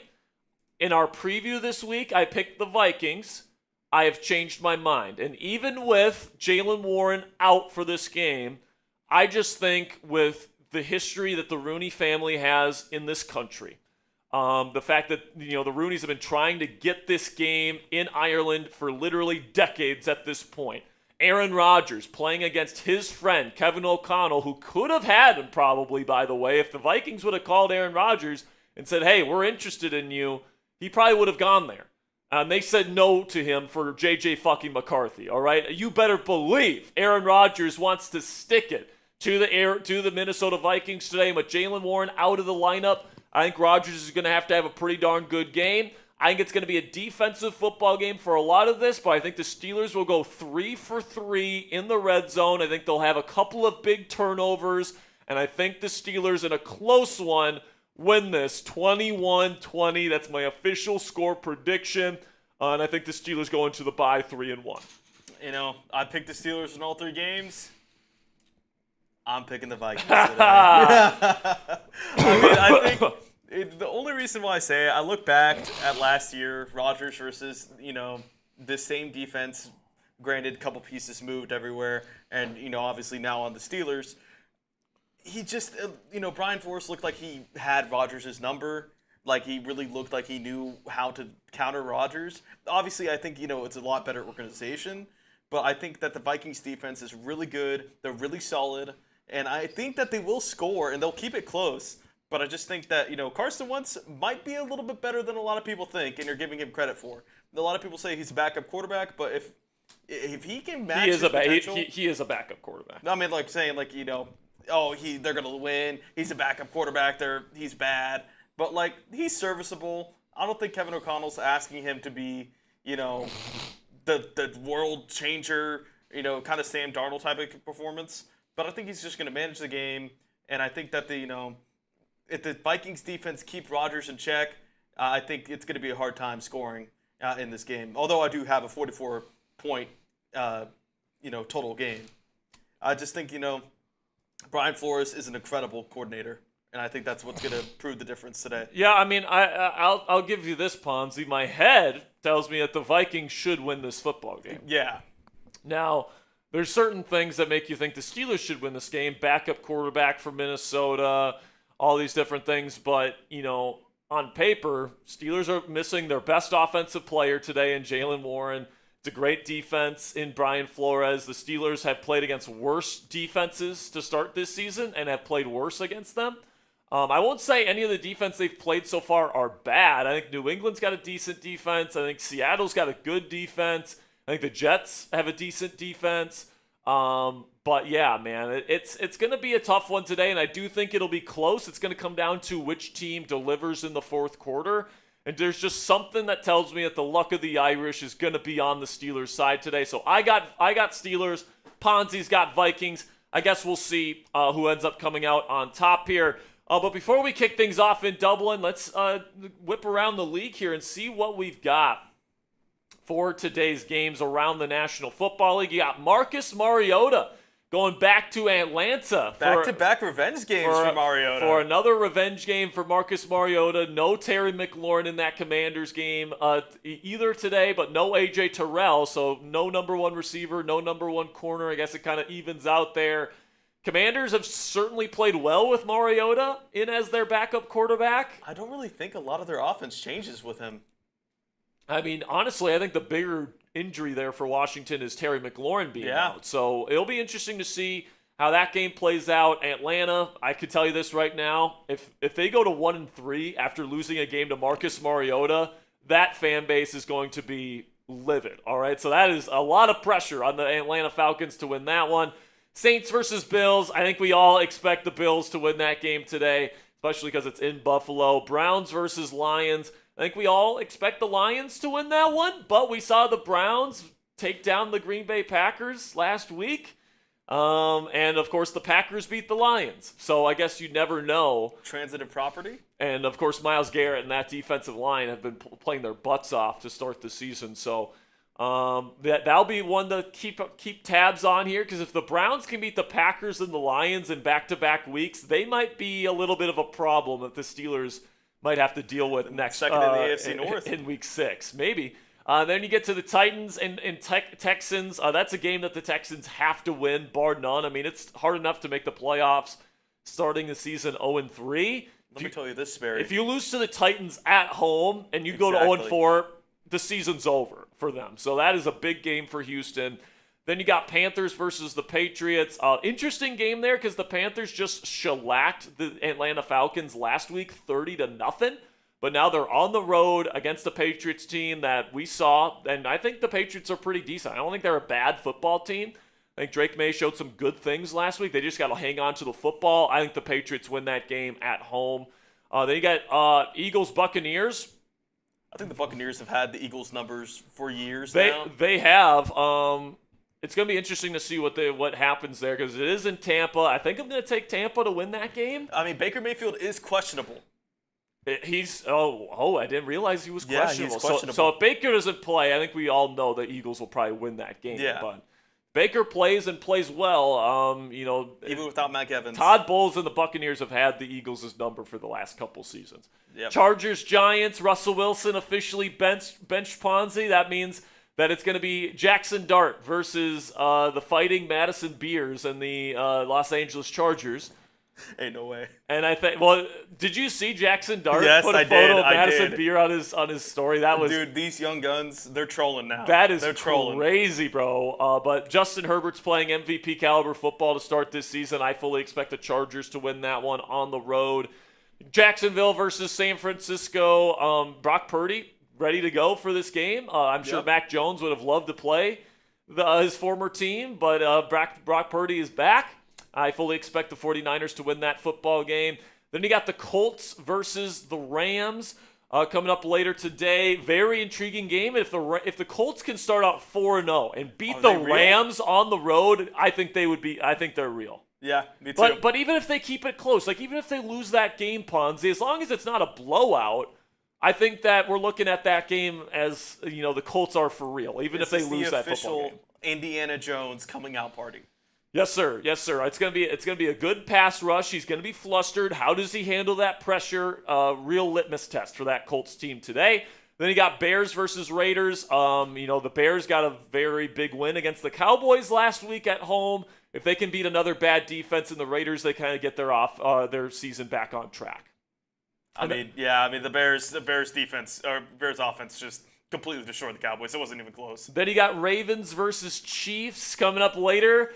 In our preview this week, I picked the Vikings. I have changed my mind. And even with Jaylen Warren out for this game, I just think with the history that the Rooney family has in this country, the fact that the Rooneys have been trying to get this game in Ireland for literally decades at this point. Aaron Rodgers playing against his friend Kevin O'Connell, who could have had him probably, by the way. If the Vikings would have called Aaron Rodgers and said, hey, we're interested in you, he probably would have gone there. And they said no to him for J.J. fucking McCarthy, all right? You better believe Aaron Rodgers wants to stick it to the Minnesota Vikings today. With Jaylen Warren out of the lineup, I think Rodgers is going to have a pretty darn good game. I think it's going to be a defensive football game for a lot of this, but I think the Steelers will go 3 for 3 in the red zone. I think they'll have a couple of big turnovers, and I think the Steelers in a close one win this 21-20. That's my official score prediction. And I think the Steelers go into the bye 3-1. I picked the Steelers in all 3 games. I'm picking the Vikings today. I think the only reason why I say it, I look back at last year, Rodgers versus, the same defense. Granted, a couple pieces moved everywhere. And, obviously now on the Steelers. He just, Brian Flores looked like he had Rodgers' number. Like, he really looked like he knew how to counter Rodgers. Obviously, I think, it's a lot better organization. But I think that the Vikings defense is really good. They're really solid. And I think that they will score, and they'll keep it close. But I just think that, Carson Wentz might be a little bit better than a lot of people think, and you're giving him credit for. A lot of people say he's a backup quarterback, but if he can match his potential... He is a backup quarterback. I mean, they're going to win. He's a backup quarterback. He's bad. But, he's serviceable. I don't think Kevin O'Connell's asking him to be, the world changer, kind of Sam Darnold type of performance. But I think he's just going to manage the game. And I think that if the Vikings defense keep Rodgers in check, I think it's going to be a hard time scoring in this game. Although I do have a 44-point, total game. I just think, Brian Flores is an incredible coordinator, and I think that's what's going to prove the difference today. Yeah, I mean, I'll give you this, Ponzi. My head tells me that the Vikings should win this football game. Yeah. Now, there's certain things that make you think the Steelers should win this game. Backup quarterback for Minnesota, all these different things. But, on paper, Steelers are missing their best offensive player today in Jaylen Warren. It's a great defense in Brian Flores. The Steelers have played against worse defenses to start this season and have played worse against them. I won't say any of the defense they've played so far are bad. I think New England's got a decent defense. I think Seattle's got a good defense. I think the Jets have a decent defense. But yeah, man, it's going to be a tough one today, and I do think it'll be close. It's going to come down to which team delivers in the fourth quarter. And there's just something that tells me that the luck of the Irish is going to be on the Steelers' side today. So I got Steelers. Ponzi's got Vikings. I guess we'll see who ends up coming out on top here. But before we kick things off in Dublin, let's whip around the league here and see what we've got for today's games around the National Football League. You got Marcus Mariota going back to Atlanta. Back-to-back revenge games for Mariota. For another revenge game for Marcus Mariota. No Terry McLaurin in that Commanders game either today, but no A.J. Terrell, so no number one receiver, no number one corner. I guess it kind of evens out there. Commanders have certainly played well with Mariota in as their backup quarterback. I don't really think a lot of their offense changes with him. I mean, honestly, I think the bigger injury there for Washington is Terry McLaurin being out. So it'll be interesting to see how that game plays out. Atlanta, I could tell you this right now. If they go to 1-3 after losing a game to Marcus Mariota, that fan base is going to be livid. All right, so that is a lot of pressure on the Atlanta Falcons to win that one. Saints versus Bills. I think we all expect the Bills to win that game today, especially because it's in Buffalo. Browns versus Lions. I think we all expect the Lions to win that one, but we saw the Browns take down the Green Bay Packers last week. And, of course, the Packers beat the Lions. So I guess you never know. Transitive property. And, of course, Myles Garrett and that defensive line have been playing their butts off to start the season. So that'll be one to keep tabs on here, because if the Browns can beat the Packers and the Lions in back-to-back weeks, they might be a little bit of a problem that the Steelers might have to deal with next second in the AFC North in Week 6, maybe. Then you get to the Titans and Texans. That's a game that the Texans have to win, bar none. I mean, it's hard enough to make the playoffs starting the season 0-3. Let me tell you this, Sperry. If you lose to the Titans at home and you go to 0-4, the season's over for them. So that is a big game for Houston. Then you got Panthers versus the Patriots. Interesting game there because the Panthers just shellacked the Atlanta Falcons last week 30-0. But now they're on the road against the Patriots team that we saw. And I think the Patriots are pretty decent. I don't think they're a bad football team. I think Drake May showed some good things last week. They just got to hang on to the football. I think the Patriots win that game at home. Then you got Eagles-Buccaneers. I think the Buccaneers have had the Eagles numbers for years now. They have. It's going to be interesting to see what happens there because it is in Tampa. I think I'm going to take Tampa to win that game. I mean, Baker Mayfield is questionable. I didn't realize he was questionable. He's questionable. So if Baker doesn't play, I think we all know the Eagles will probably win that game. Yeah. But Baker plays and plays well. Even without Mike Evans. Todd Bowles and the Buccaneers have had the Eagles' number for the last couple seasons. Yep. Chargers, Giants, Russell Wilson officially benched Ponzi. That means that it's going to be Jackson Dart versus the Fighting Madison Beers and the Los Angeles Chargers. Ain't no way. And I think, did you see Jackson Dart put a photo did. of Madison Beer on his story? That was, dude, these young guns, they're trolling now. That is trolling. Crazy, bro. But Justin Herbert's playing MVP caliber football to start this season. I fully expect the Chargers to win that one on the road. Jacksonville versus San Francisco. Brock Purdy ready to go for this game. I'm sure Mac Jones would have loved to play his former team, but Brock Purdy is back. I fully expect the 49ers to win that football game. Then you got the Colts versus the Rams coming up later today. Very intriguing game. If the Colts can start out 4-0 and beat the Rams on the road, I think they would be. I think they're real. Yeah, me too. But even if they keep it close, like even if they lose that game, Ponzi, as long as it's not a blowout, I think that we're looking at that game as, the Colts are for real, even if they lose that football game. Indiana Jones coming out party. Yes, sir. Yes, sir. It's gonna be a good pass rush. He's gonna be flustered. How does he handle that pressure? Real litmus test for that Colts team today. Then you got Bears versus Raiders. The Bears got a very big win against the Cowboys last week at home. If they can beat another bad defense in the Raiders, they kind of get their season back on track. The Bears defense or Bears offense just completely destroyed the Cowboys. It wasn't even close. Then you got Ravens versus Chiefs coming up later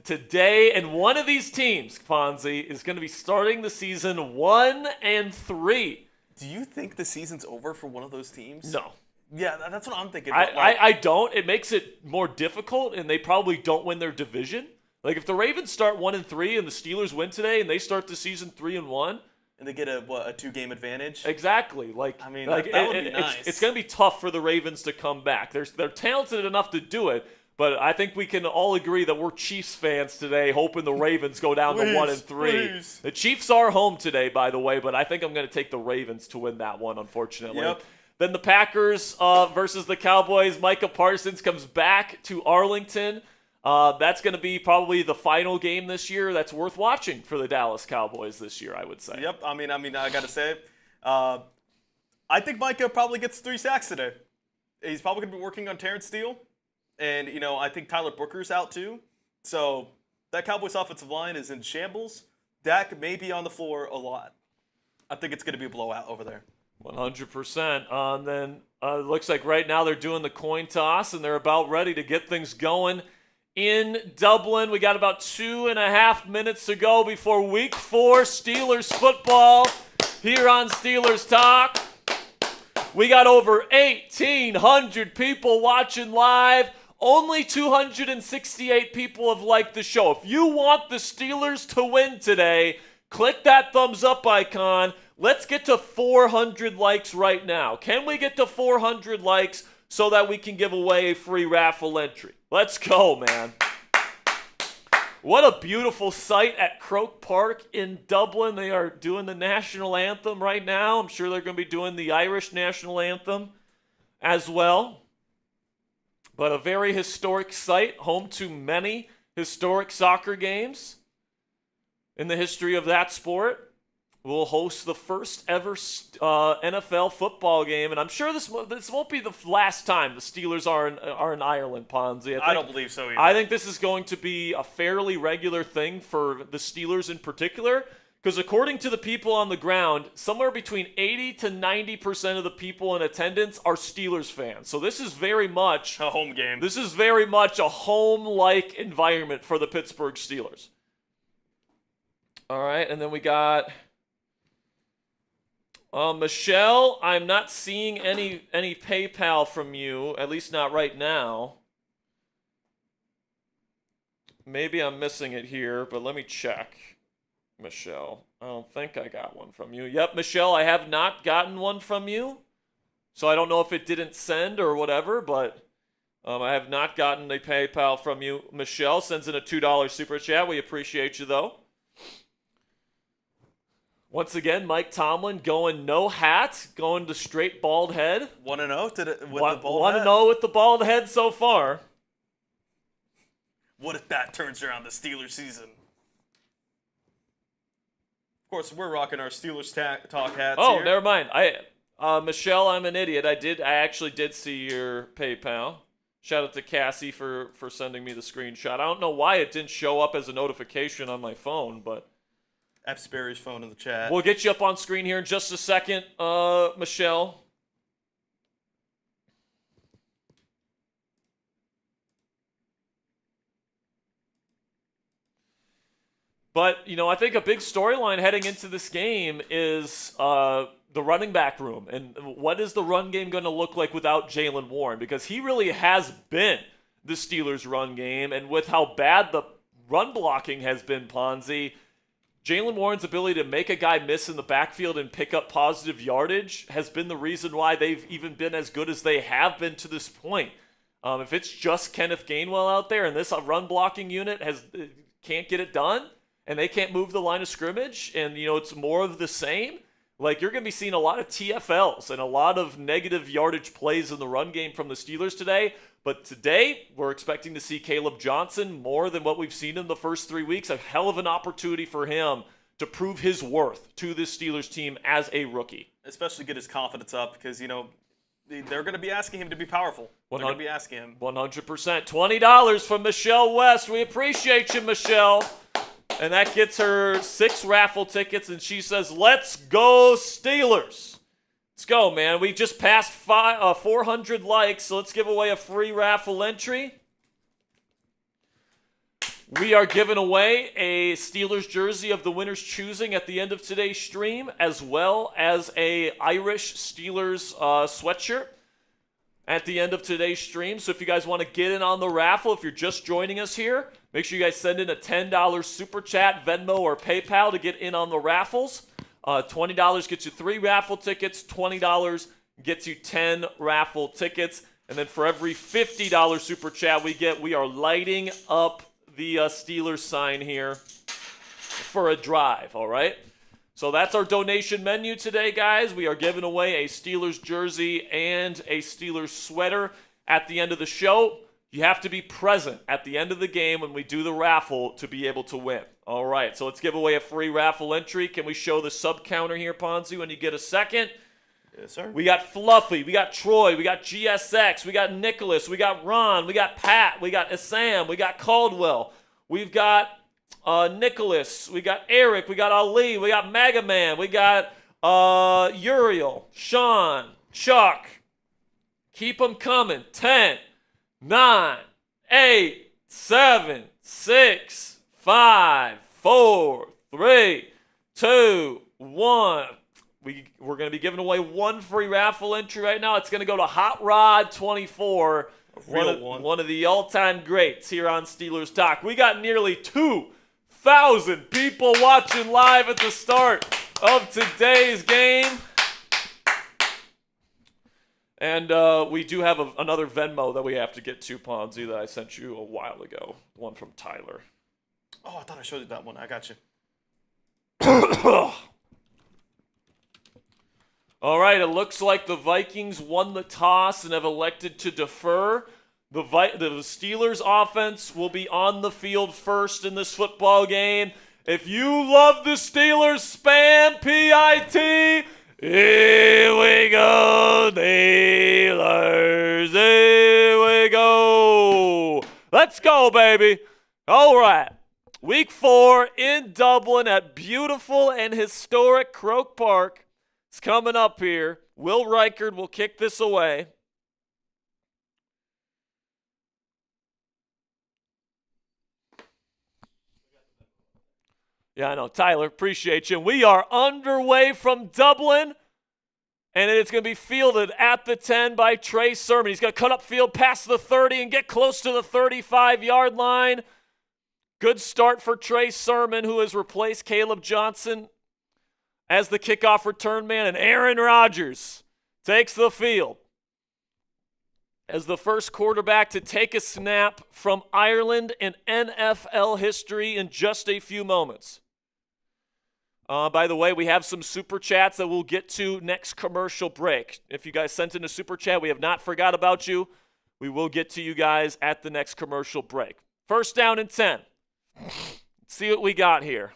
today, and one of these teams, Ponzi, is going to be starting the season 1-3. Do you think the season's over for one of those teams? No. Yeah, that's what I'm thinking. I don't. It makes it more difficult, and they probably don't win their division. Like if the Ravens start 1-3 and the Steelers win today, and they start the season 3-1. And they get a 2-game advantage? Exactly. That would be nice. It's going to be tough for the Ravens to come back. They're talented enough to do it, but I think we can all agree that we're Chiefs fans today, hoping the Ravens go down to 1-3. Please. The Chiefs are home today, by the way, but I think I'm going to take the Ravens to win that one, unfortunately. Yep. Then the Packers versus the Cowboys. Micah Parsons comes back to Arlington. That's going to be probably the final game this year that's worth watching for the Dallas Cowboys this year, I would say. Yep. I got to say, I think Micah probably gets 3 sacks today. He's probably going to be working on Terrence Steele. And, I think Tyler Booker's out too. So that Cowboys offensive line is in shambles. Dak may be on the floor a lot. I think it's going to be a blowout over there. 100%. Then it looks like right now they're doing the coin toss, and they're about ready to get things going. In Dublin, we got about 2.5 minutes to go before Week 4 Steelers football here on Steelers Talk. We got over 1,800 people watching live. Only 268 people have liked the show. If you want the Steelers to win today, click that thumbs up icon. Let's get to 400 likes right now. Can we get to 400 likes so that we can give away a free raffle entry? Let's go, man. What a beautiful sight at Croke Park in Dublin. They are doing the national anthem right now. I'm sure they're going to be doing the Irish national anthem as well. But a very historic site, home to many historic soccer games in the history of that sport. Will host the first ever NFL football game, and I'm sure this won't be the last time the Steelers are in Ireland, Ponzi. I don't believe so either. I think this is going to be a fairly regular thing for the Steelers in particular, because according to the people on the ground, somewhere between 80 to 90% of the people in attendance are Steelers fans. So this is very much a home game. This is very much a home-like environment for the Pittsburgh Steelers. All right, and then we got Michelle, I'm not seeing any PayPal from you, at least not right now. Maybe I'm missing it here, but let me check. Michelle, I don't think I got one from you. Yep, Michelle, I have not gotten one from you. So I don't know if it didn't send or whatever, but I have not gotten a PayPal from you. Michelle sends in a $2 super chat. We appreciate you, though. Once again, Mike Tomlin going no hat, going to straight bald head. 1-0 with the bald head. 1-0 with the bald head so far. What if that turns around the Steelers season? Of course, we're rocking our Steelers talk hats here. Never mind. Michelle, I'm an idiot. I actually did see your PayPal. Shout out to Cassie for sending me the screenshot. I don't know why it didn't show up as a notification on my phone, but F. Sperry's phone in the chat. We'll get you up on screen here in just a second, Michelle. But, I think a big storyline heading into this game is the running back room. And what is the run game going to look like without Jaylen Warren? Because he really has been the Steelers' run game. And with how bad the run blocking has been, Ponzi, Jaylen Warren's ability to make a guy miss in the backfield and pick up positive yardage has been the reason why they've even been as good as they have been to this point. If it's just Kenneth Gainwell out there and this run blocking unit can't get it done and they can't move the line of scrimmage and, it's more of the same, like you're going to be seeing a lot of TFLs and a lot of negative yardage plays in the run game from the Steelers today. But today, we're expecting to see Caleb Johnson more than what we've seen in the first 3 weeks. A hell of an opportunity for him to prove his worth to this Steelers team as a rookie. Especially get his confidence up because, they're going to be asking him to be powerful. They're going to be asking him. 100%. $20 from Michelle West. We appreciate you, Michelle. And that gets her 6 raffle tickets, and she says, let's go Steelers. Let's go, man. We just passed 400 likes, so let's give away a free raffle entry. We are giving away a Steelers jersey of the winner's choosing at the end of today's stream, as well as a Irish Steelers sweatshirt at the end of today's stream. So if you guys want to get in on the raffle, if you're just joining us here, make sure you guys send in a $10 super chat, Venmo, or PayPal to get in on the raffles. $20 gets you 3 raffle tickets. $20 gets you 10 raffle tickets. And then for every $50 super chat we are lighting up the Steelers sign here for a drive, all right? So that's our donation menu today, guys. We are giving away a Steelers jersey and a Steelers sweater at the end of the show. You have to be present at the end of the game when we do the raffle to be able to win. All right, so let's give away a free raffle entry. Can we show the sub counter here, Ponzi, when you get a second? Yes, sir. We got Fluffy, we got Troy, we got GSX, we got Nicholas, we got Ron, we got Pat, we got Assam, we got Caldwell, we've got Nicholas, we got Eric, we got Ali, we got Mega Man, we got Uriel, Sean, Chuck. Keep them coming. 10, 9, 8, 7, 6, 5, 4, 3, 2, 1. We're going to be giving away 1 free raffle entry right now. It's going to go to Hot Rod 24, one of the all-time greats here on Steelers Talk. We got nearly 2,000 people watching live at the start of today's game. And we do have another Venmo that we have to get to, Ponzi, that I sent you a while ago. One from Tyler. Oh, I thought I showed you that one. I got you. All right, it looks like the Vikings won the toss and have elected to defer. The Steelers offense will be on the field first in this football game. If you love the Steelers, spam PIT. Here we go, Steelers. Here we go. Let's go, baby. All right. Week 4 in Dublin at beautiful and historic Croke Park. It's coming up here. Will Reichard will kick this away. Yeah, I know. Tyler, appreciate you. We are underway from Dublin, and it's going to be fielded at the 10 by Trey Sermon. He's going to cut up field past the 30 and get close to the 35-yard line. Good start for Trey Sermon, who has replaced Caleb Johnson as the kickoff return man, and Aaron Rodgers takes the field as the first quarterback to take a snap from Ireland in NFL history in just a few moments. By the way, we have some super chats that we'll get to next commercial break. If you guys sent in a super chat, we have not forgot about you. We will get to you guys at the next commercial break. First down and 10. Let's see what we got here.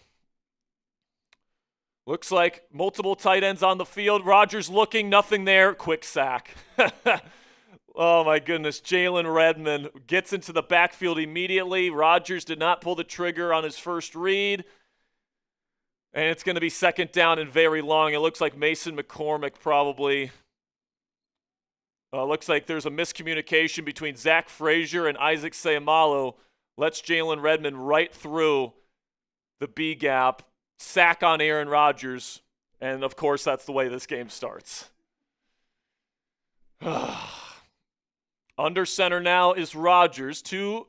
Looks like multiple tight ends on the field. Rodgers looking, nothing there. Quick sack. Oh, my goodness. Jaylen Redmond gets into the backfield immediately. Rodgers did not pull the trigger on his first read. And it's going to be second down and very long. It looks like Mason McCormick probably. Looks like there's a miscommunication between Zach Frazier and Isaac Seumalo. Lets Jaylen Redmond right through the B gap. Sack on Aaron Rodgers. And, of course, that's the way this game starts. Under center now is Rodgers. 2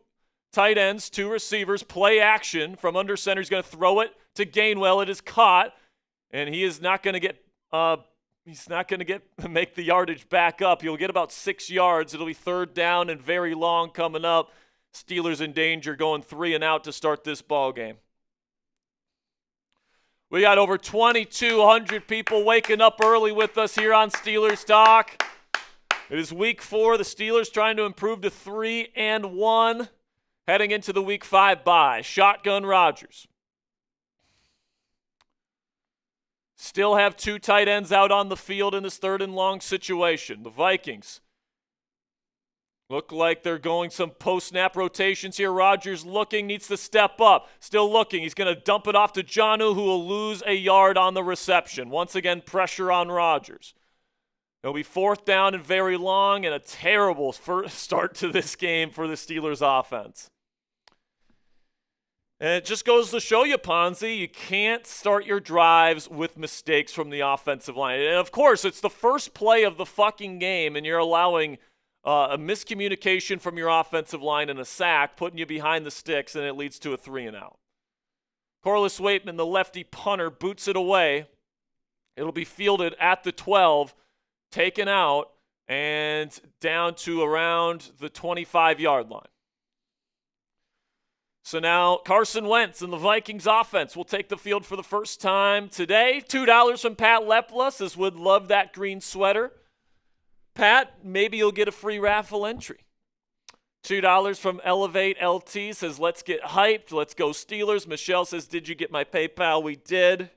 tight ends, 2 receivers. Play action from under center. He's going to throw it to Gainwell. It is caught, and he is not going to get. He's not going to make the yardage back up. He'll get about 6 yards. It'll be third down and very long coming up. Steelers in danger, going 3 and out to start this ball game. We got over 2,200 people waking up early with us here on Steelers Talk. It is week 4. The Steelers trying to improve to 3-1, heading into the week 5 bye. Shotgun Rodgers. Still have 2 tight ends out on the field in this 3rd and long situation. The Vikings look like they're going some post-snap rotations here. Rodgers looking, needs to step up. Still looking. He's going to dump it off to Jonnu, who will lose a yard on the reception. Once again, pressure on Rodgers. It'll be 4th down and very long, and a terrible first start to this game for the Steelers offense. And it just goes to show you, Ponzi, you can't start your drives with mistakes from the offensive line. And, of course, it's the first play of the fucking game, and you're allowing a miscommunication from your offensive line and a sack, putting you behind the sticks, and it leads to a 3 and out. Corliss Waitman, the lefty punter, boots it away. It'll be fielded at the 12, taken out, and down to around the 25-yard line. So now Carson Wentz and the Vikings offense will take the field for the first time today. $2 from Pat Lepla says, would love that green sweater. Pat, maybe you'll get a free raffle entry. $2 from Elevate LT says, let's get hyped. Let's go Steelers. Michelle says, did you get my PayPal? We did.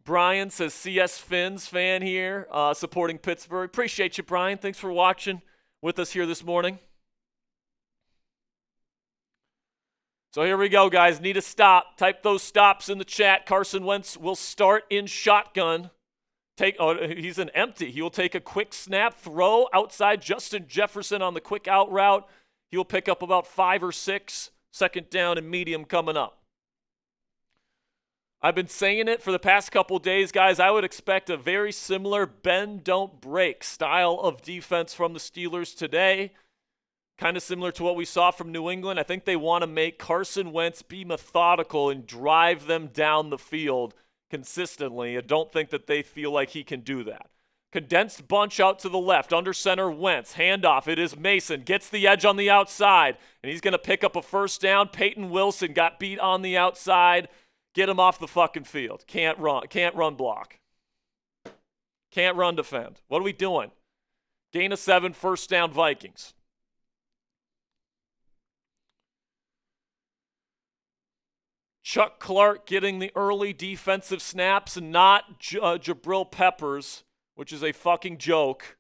Brian says, CS Finns fan here, supporting Pittsburgh. Appreciate you, Brian. Thanks for watching with us here this morning. So here we go, guys. Need a stop. Type those stops in the chat. Carson Wentz will start in shotgun. He's an empty. He will take a quick snap, throw outside Justin Jefferson on the quick out route. He'll pick up about 5 or 6. 2nd down and medium coming up. I've been saying it for the past couple days, guys. I would expect a very similar bend, don't break style of defense from the Steelers today. Kind of similar to what we saw from New England. I think they want to make Carson Wentz be methodical and drive them down the field consistently. I don't think that they feel like he can do that. Condensed bunch out to the left, under center Wentz. Handoff, it is Mason. Gets the edge on the outside, and he's going to pick up a 1st down. Peyton Wilson got beat on the outside. Get him off the fucking field. Can't run block. Can't run defend. What are we doing? Gain of 7, 1st down Vikings. Chuck Clark getting the early defensive snaps and not Jabril Peppers, which is a fucking joke.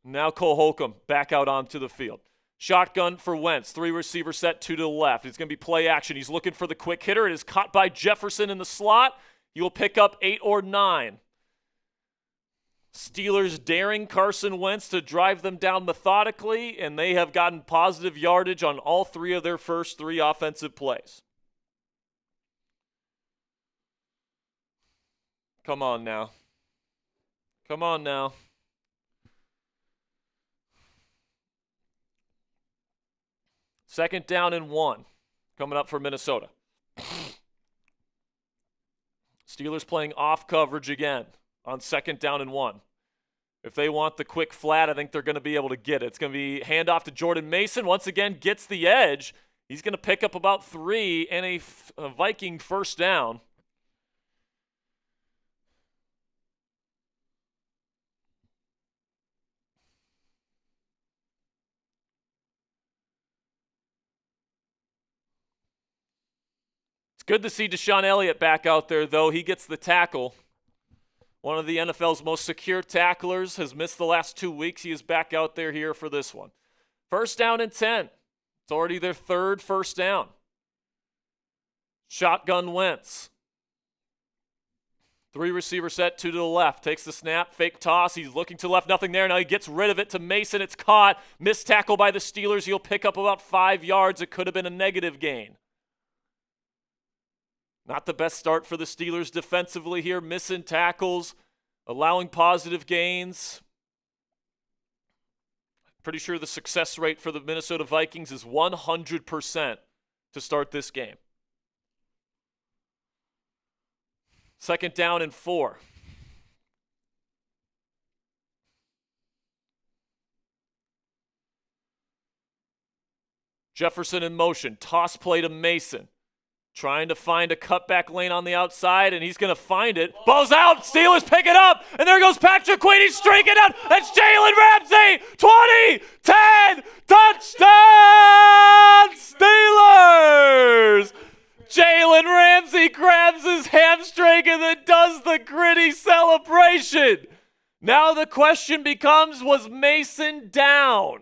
Now Cole Holcomb back out onto the field. Shotgun for Wentz. 3 receiver set, 2 to the left. It's going to be play action. He's looking for the quick hitter. It is caught by Jefferson in the slot. He will pick up 8 or 9. Steelers daring Carson Wentz to drive them down methodically, and they have gotten positive yardage on all 3 of their first 3 offensive plays. Come on now. Come on now. Second down and 1 coming up for Minnesota. Steelers playing off coverage again on 2nd down and 1. If they want the quick flat, I think they're going to be able to get it. It's going to be handoff to Jordan Mason. Once again, gets the edge. He's going to pick up about 3 and a Viking 1st down. It's good to see DeShon Elliott back out there, though. He gets the tackle. One of the NFL's most secure tacklers, has missed the last 2 weeks. He is back out there here for this one. 1st down and 10. It's already their 3rd 1st down. Shotgun Wentz. 3 receiver set, 2 to the left. Takes the snap, fake toss. He's looking to the left, nothing there. Now he gets rid of it to Mason. It's caught. Missed tackle by the Steelers. He'll pick up about 5 yards. It could have been a negative gain. Not the best start for the Steelers defensively here. Missing tackles, allowing positive gains. Pretty sure the success rate for the Minnesota Vikings is 100% to start this game. 2nd down and 4. Jefferson in motion. Toss play to Mason. Trying to find a cutback lane on the outside, and he's going to find it. Ball's out. Steelers pick it up, and there goes Patrick Queen. He's streaking out. That's Jaylen Ramsey. 20, 10, touchdown Steelers. Jaylen Ramsey grabs his hamstring and then does the gritty celebration. Now the question becomes, was Mason down?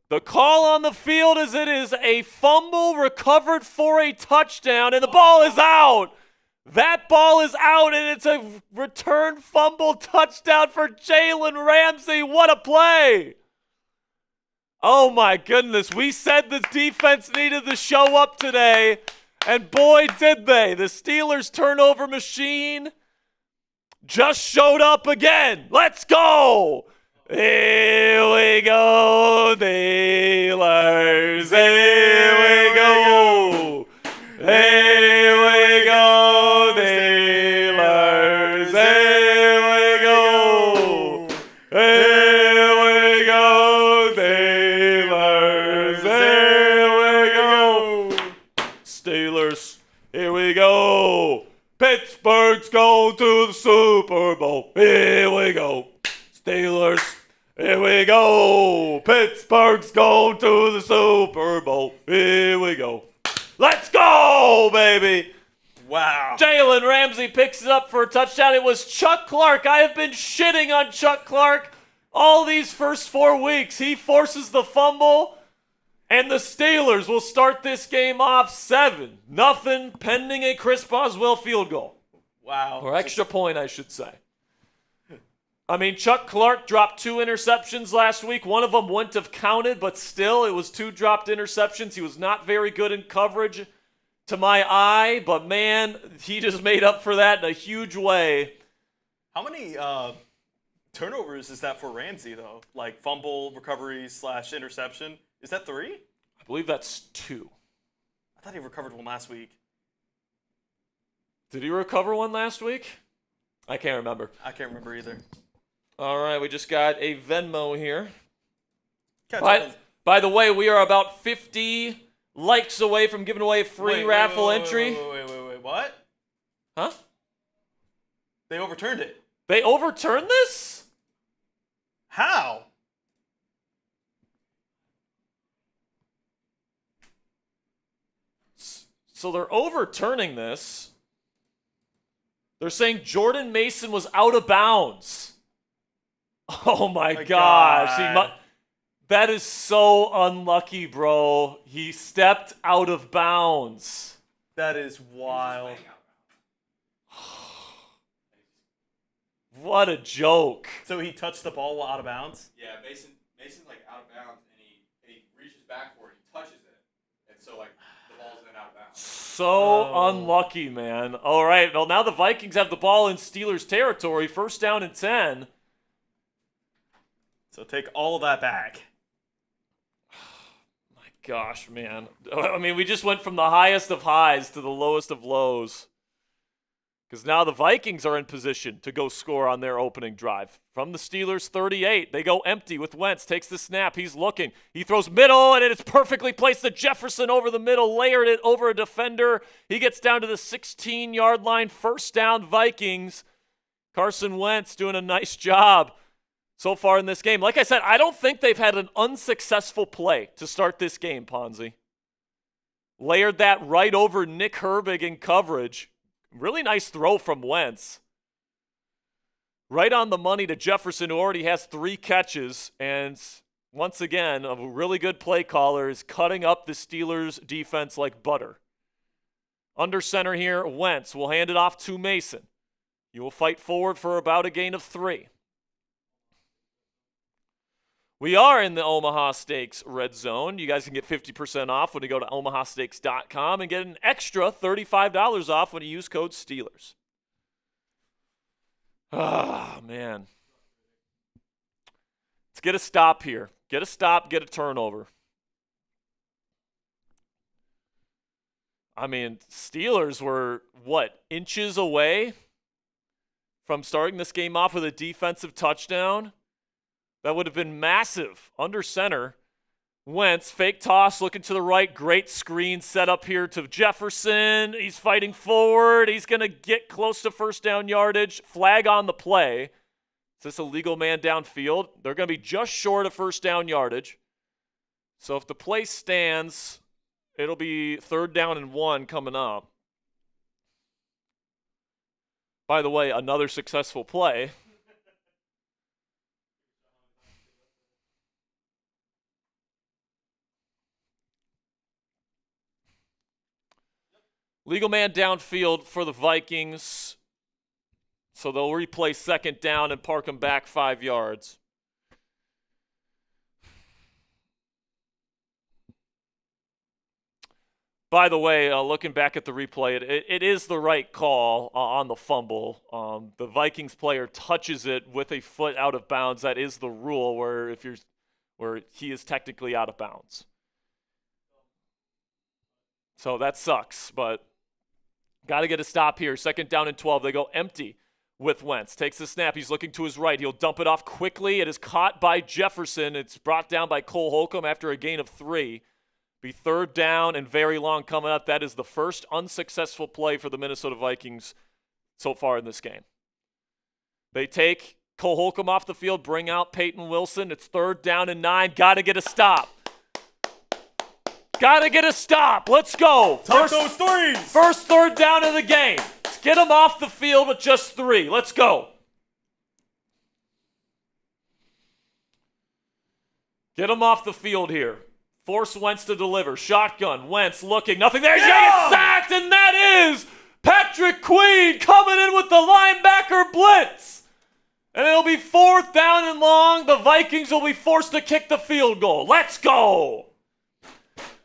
The call on the field is it is a fumble recovered for a touchdown, and the ball is out. That ball is out, and it's a return fumble touchdown for Jaylen Ramsey. What a play. Oh, my goodness. We said the defense needed to show up today, and boy, did they. The Steelers turnover machine just showed up again. Let's go. Here we go, Steelers. Here we go. Here we go, Steelers. Here we go. Here we go, Steelers. Here we go. Steelers, here we go. Pittsburgh's going to the Super Bowl. Here we go. Steelers. Here we go. Pittsburgh's going to the Super Bowl. Here we go. Let's go, baby. Wow. Jaylen Ramsey picks it up for a touchdown. It was Chuck Clark. I have been shitting on Chuck Clark all these first 4 weeks. He forces the fumble, and the Steelers will start this game off 7-0, pending a Chris Boswell field goal. Wow. Or extra point, I should say. I mean, Chuck Clark dropped 2 interceptions last week. One of them wouldn't have counted, but still, it was 2 dropped interceptions. He was not very good in coverage to my eye, but man, he just made up for that in a huge way. How many turnovers is that for Ramsey, though? Like fumble, recovery / interception? Is that 3? I believe that's 2. I thought he recovered one last week. Did he recover one last week? I can't remember. I can't remember either. All right, we just got a Venmo here. Catch By the way, we are about 50 likes away from giving away a free raffle entry. Wait. What? Huh? They overturned it. They overturned this? How? So they're overturning this. They're saying Jordan Mason was out of bounds. Oh my gosh. That is so unlucky, bro. He stepped out of bounds. That is wild. What a joke. So he touched the ball out of bounds? Yeah, Mason like out of bounds, and he reaches back for it, he touches it, and so like the ball's then out of bounds. So unlucky, man. All right, well now the Vikings have the ball in Steelers territory, 1st down and 10. So take all of that back. My gosh, man. I mean, we just went from the highest of highs to the lowest of lows. Because now the Vikings are in position to go score on their opening drive. From the Steelers 38, they go empty with Wentz. Takes the snap. He's looking. He throws middle, and it's perfectly placed to Jefferson over the middle. Layered it over a defender. He gets down to the 16-yard line. 1st down, Vikings. Carson Wentz doing a nice job so far in this game. Like I said, I don't think they've had an unsuccessful play to start this game, Ponzi. Layered that right over Nick Herbig in coverage. Really nice throw from Wentz. Right on the money to Jefferson, who already has 3 catches. And once again, a really good play caller is cutting up the Steelers' defense like butter. Under center here, Wentz will hand it off to Mason. You will fight forward for about a gain of 3. We are in the Omaha Steaks Red Zone. You guys can get 50% off when you go to omahasteaks.com and get an extra $35 off when you use code Steelers. Ah, man. Let's get a stop here. Get a stop, get a turnover. I mean, Steelers were, inches away from starting this game off with a defensive touchdown? That would have been massive. Under center, Wentz, fake toss, looking to the right. Great screen set up here to Jefferson. He's fighting forward. He's going to get close to first down yardage. Flag on the play. Is this a legal man downfield? They're going to be just short of first down yardage. So if the play stands, it'll be 3rd down and 1 coming up. By the way, another successful play. Legal man downfield for the Vikings. So they'll replay 2nd down and park him back 5 yards. By the way, looking back at the replay, it is the right call on the fumble. The Vikings player touches it with a foot out of bounds. That is the rule where he is technically out of bounds. So that sucks, but got to get a stop here. 2nd down and 12. They go empty with Wentz. Takes the snap. He's looking to his right. He'll dump it off quickly. It is caught by Jefferson. It's brought down by Cole Holcomb after a gain of 3. Be 3rd down and very long coming up. That is the first unsuccessful play for the Minnesota Vikings so far in this game. They take Cole Holcomb off the field, bring out Peyton Wilson. It's 3rd down and 9. Got to get a stop. Got to get a stop. Let's go. Tuck those threes. First 3rd down of the game. Let's get them off the field with just 3. Let's go. Get them off the field here. Force Wentz to deliver. Shotgun. Wentz looking. Nothing there. He's going to get sacked, and that is Patrick Queen coming in with the linebacker blitz. And it'll be 4th down and long. The Vikings will be forced to kick the field goal. Let's go.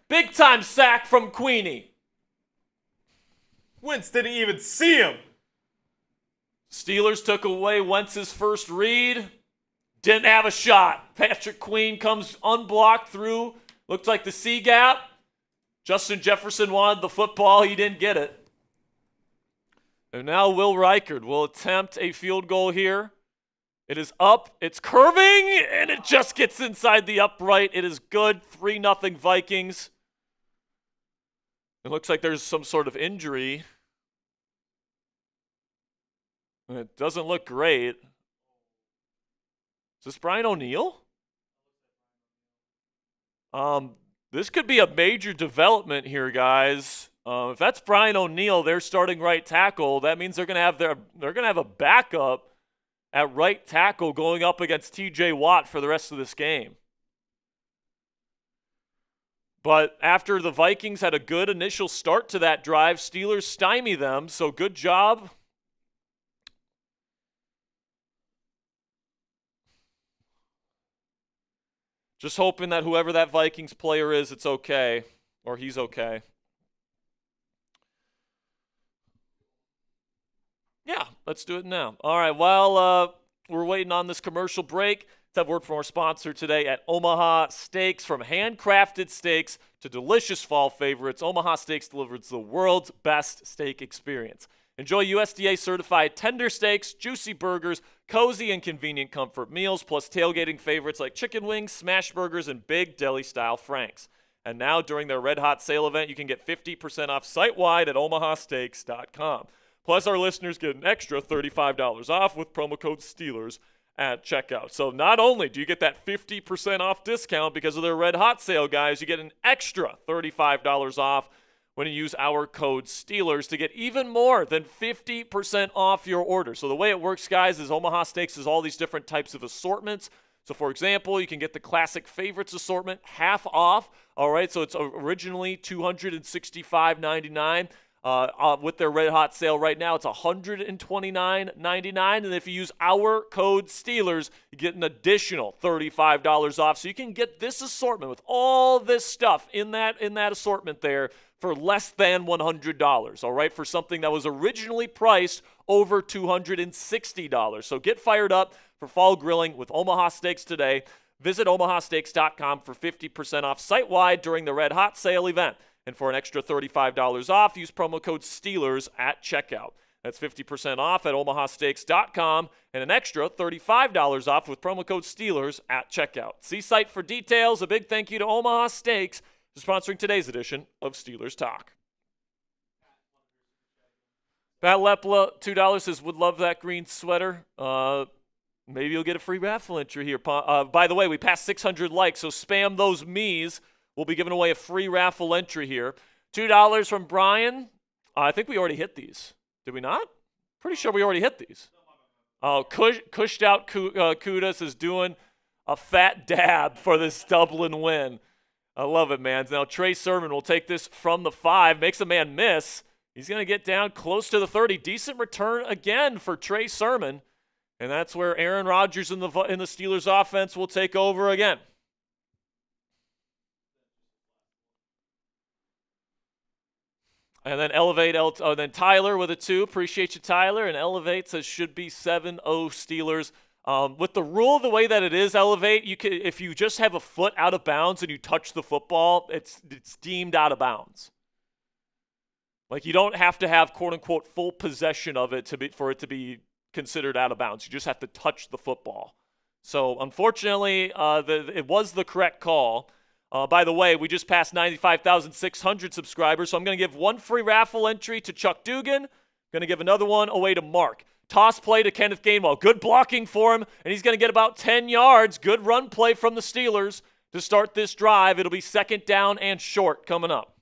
Big time sack from Queenie. Wentz didn't even see him. Steelers took away Wentz's first read. Didn't have a shot. Patrick Queen comes unblocked through. Looked like the C gap. Justin Jefferson wanted the football. He didn't get it. And now Will Reichard will attempt a field goal here. It is up. It's curving, and it just gets inside the upright. It is good. 3-0 Vikings. It looks like there's some sort of injury. It doesn't look great. Is this Brian O'Neill? This could be a major development here, guys. If that's Brian O'Neill, their starting right tackle, that means they're gonna have a backup at right tackle going up against T.J. Watt for the rest of this game. But after the Vikings had a good initial start to that drive, Steelers stymie them. So good job. Just hoping that whoever that Vikings player is, it's okay, or he's okay. Yeah, let's do it now. All right, while we're waiting on this commercial break, let's have a word from our sponsor today at Omaha Steaks. From handcrafted steaks to delicious fall favorites, Omaha Steaks delivers the world's best steak experience. Enjoy USDA-certified tender steaks, juicy burgers, cozy and convenient comfort meals, plus tailgating favorites like chicken wings, smash burgers, and big deli-style franks. And now, during their Red Hot Sale event, you can get 50% off site-wide at omahasteaks.com. Plus, our listeners get an extra $35 off with promo code Steelers at checkout. So not only do you get that 50% off discount because of their Red Hot Sale, guys, you get an extra $35 off when you use our code Steelers to get even more than 50% off your order. So the way it works, guys, is Omaha Steaks has all these different types of assortments. So, for example, you can get the classic favorites assortment half off. All right, so it's originally $265.99. With their Red Hot Sale right now, it's $129.99. And if you use our code Steelers, you get an additional $35 off. So you can get this assortment with all this stuff in that assortment there for less than $100, all right, for something that was originally priced over $260. So get fired up for fall grilling with Omaha Steaks today. Visit omahasteaks.com for 50% off site-wide during the Red Hot Sale event. And for an extra $35 off, use promo code Steelers at checkout. That's 50% off at omahasteaks.com and an extra $35 off with promo code Steelers at checkout. See site for details. A big thank you to Omaha Steaks for sponsoring today's edition of Steelers Talk. Pat Lepla, $2 says, would love that green sweater. Maybe you'll get a free raffle entry here. By the way, we passed 600 likes, so spam those me's. We'll be giving away a free raffle entry here. $2 from Brian. I think we already hit these. Did we not? Pretty sure we already hit these. Oh, Cushed Out Kudas is doing a fat dab for this Dublin win. I love it, man. Now, Trey Sermon will take this from the 5, makes a man miss. He's going to get down close to the 30. Decent return again for Trey Sermon. And that's where Aaron Rodgers in the Steelers offense will take over again. And then then Tyler with a 2. Appreciate you, Tyler. And Elevate says should be 7-0 Steelers. With the rule the way that it is, Elevate, if you just have a foot out of bounds and you touch the football, it's deemed out of bounds. Like, you don't have to have, quote-unquote, full possession of it for it to be considered out of bounds. You just have to touch the football. So, unfortunately, it was the correct call. By the way, we just passed 95,600 subscribers, so I'm going to give one free raffle entry to Chuck Dugan. Going to give another one away to Mark. Toss play to Kenneth Gainwell. Good blocking for him, and he's going to get about 10 yards. Good run play from the Steelers to start this drive. It'll be 2nd down and short coming up.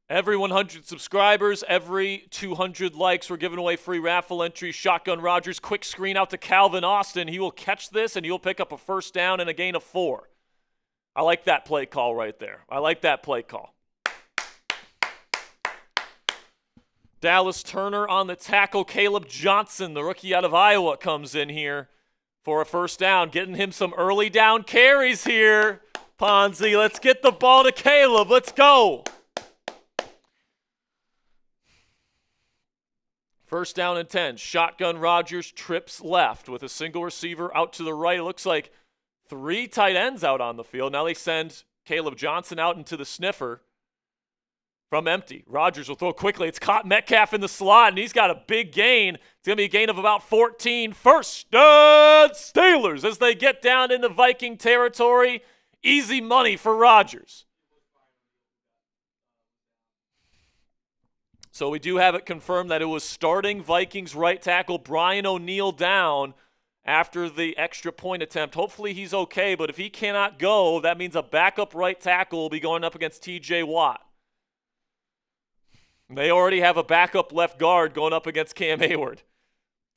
Every 100 subscribers, every 200 likes, we're giving away free raffle entries. Shotgun Rodgers, quick screen out to Calvin Austin. He will catch this, and he'll pick up a 1st down and a gain of 4. I like that play call right there. I like that play call. Dallas Turner on the tackle. Caleb Johnson, the rookie out of Iowa, comes in here for a 1st down. Getting him some early down carries here. Ponzi, let's get the ball to Caleb. Let's go. 1st down and 10. Shotgun Rodgers trips left with a single receiver out to the right. It looks like 3 tight ends out on the field. Now they send Caleb Johnson out into the sniffer from empty. Rodgers will throw quickly. It's caught Metcalf in the slot, and he's got a big gain. It's going to be a gain of about 14. 1st down Steelers as they get down into Viking territory. Easy money for Rodgers. So we do have it confirmed that it was starting Vikings right tackle Brian O'Neill down after the extra point attempt. Hopefully he's okay, but if he cannot go, that means a backup right tackle will be going up against T.J. Watt. They already have a backup left guard going up against Cam Hayward.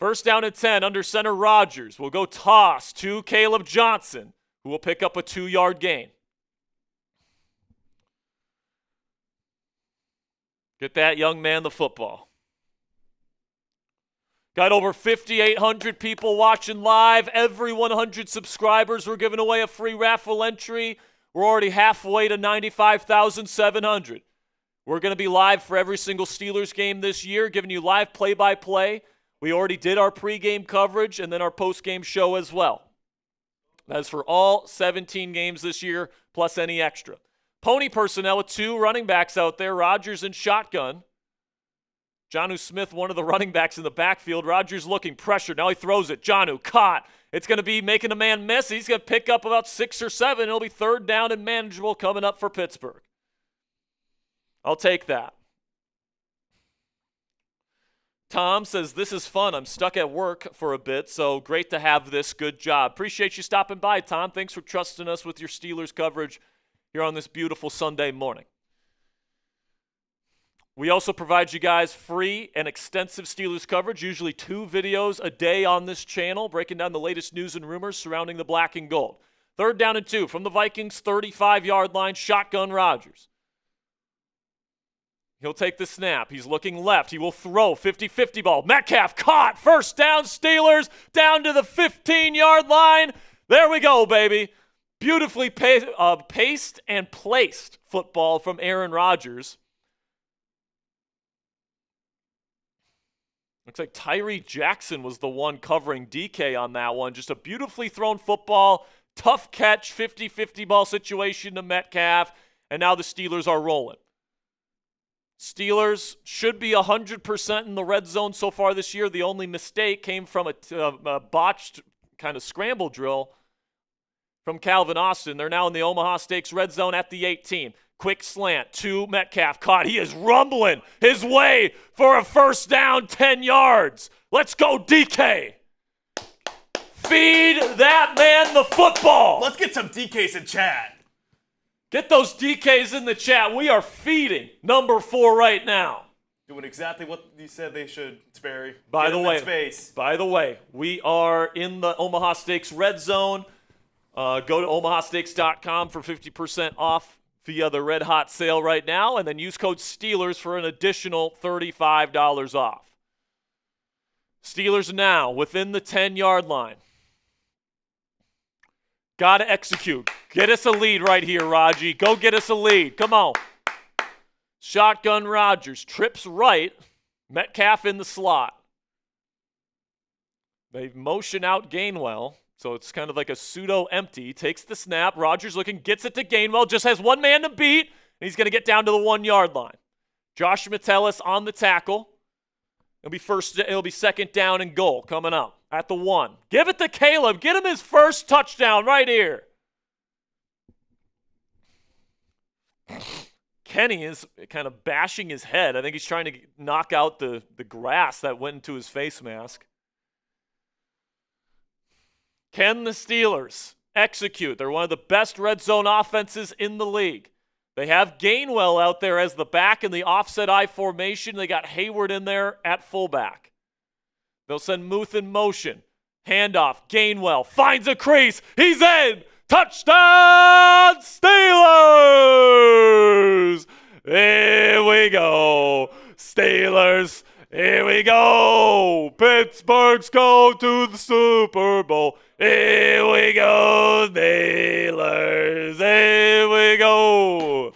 1st down and 10, under center Rodgers will go toss to Caleb Johnson, who will pick up a 2-yard gain. Get that young man the football. Got over 5,800 people watching live. Every 100 subscribers, we're giving away a free raffle entry. We're already halfway to 95,700. We're going to be live for every single Steelers game this year, giving you live play-by-play. We already did our pregame coverage and then our postgame show as well. That's for all 17 games this year, plus any extra. Pony personnel with 2 running backs out there, Rodgers and shotgun. Jonnu Smith, one of the running backs in the backfield. Rodgers looking, pressure. Now he throws it. Jonnu caught. It's going to be making a man miss. He's going to pick up about 6 or 7. It'll be 3rd down and manageable coming up for Pittsburgh. I'll take that. Tom says, this is fun. I'm stuck at work for a bit, so great to have this. Good job. Appreciate you stopping by, Tom. Thanks for trusting us with your Steelers coverage here on this beautiful Sunday morning. We also provide you guys free and extensive Steelers coverage, usually 2 videos a day on this channel, breaking down the latest news and rumors surrounding the black and gold. 3rd down and 2 from the Vikings 35-yard line, shotgun Rodgers. He'll take the snap. He's looking left. He will throw 50-50 ball. Metcalf caught. 1st down Steelers down to the 15-yard line. There we go, baby. Beautifully paced and placed football from Aaron Rodgers. Looks like Tyree Jackson was the one covering DK on that one. Just a beautifully thrown football, tough catch, 50-50 ball situation to Metcalf, and now the Steelers are rolling. Steelers should be 100% in the red zone so far this year. The only mistake came from a botched kind of scramble drill from Calvin Austin. They're now in the Omaha Steaks red zone at the 18. Quick slant to Metcalf. Caught. He is rumbling his way for a first down, 10 yards. Let's go, DK. Feed that man the football. Let's get some DKs in chat. Get those DKs in the chat. We are feeding number 4 right now. Doing exactly what you said they should, Sperry. By Get the them in way, space. we are in the Omaha Steaks red zone. Go to omahasteaks.com for 50% off via the Red Hot sale right now, and then use code Steelers for an additional $35 off. Steelers now within the 10-yard line. Got to execute. Get us a lead right here, Raji. Go get us a lead. Come on. Shotgun Rodgers. Trips right. Metcalf in the slot. They motion out Gainwell. So it's kind of like a pseudo-empty. Takes the snap. Rodgers looking, gets it to Gainwell. Just has one man to beat. And he's going to get down to the 1-yard line. Josh Metellus on the tackle. It'll be second down and goal coming up at the 1. Give it to Caleb. Get him his first touchdown right here. Kenny is kind of bashing his head. I think he's trying to knock out the grass that went into his face mask. Can the Steelers execute? They're one of the best red zone offenses in the league. They have Gainwell out there as the back in the offset I formation. They got Hayward in there at fullback. They'll send Muth in motion. Handoff. Gainwell finds a crease. He's in. Touchdown Steelers! Here we go. Steelers. Here we go. Pittsburgh's go to the Super Bowl. Here we go, Steelers. Here we go.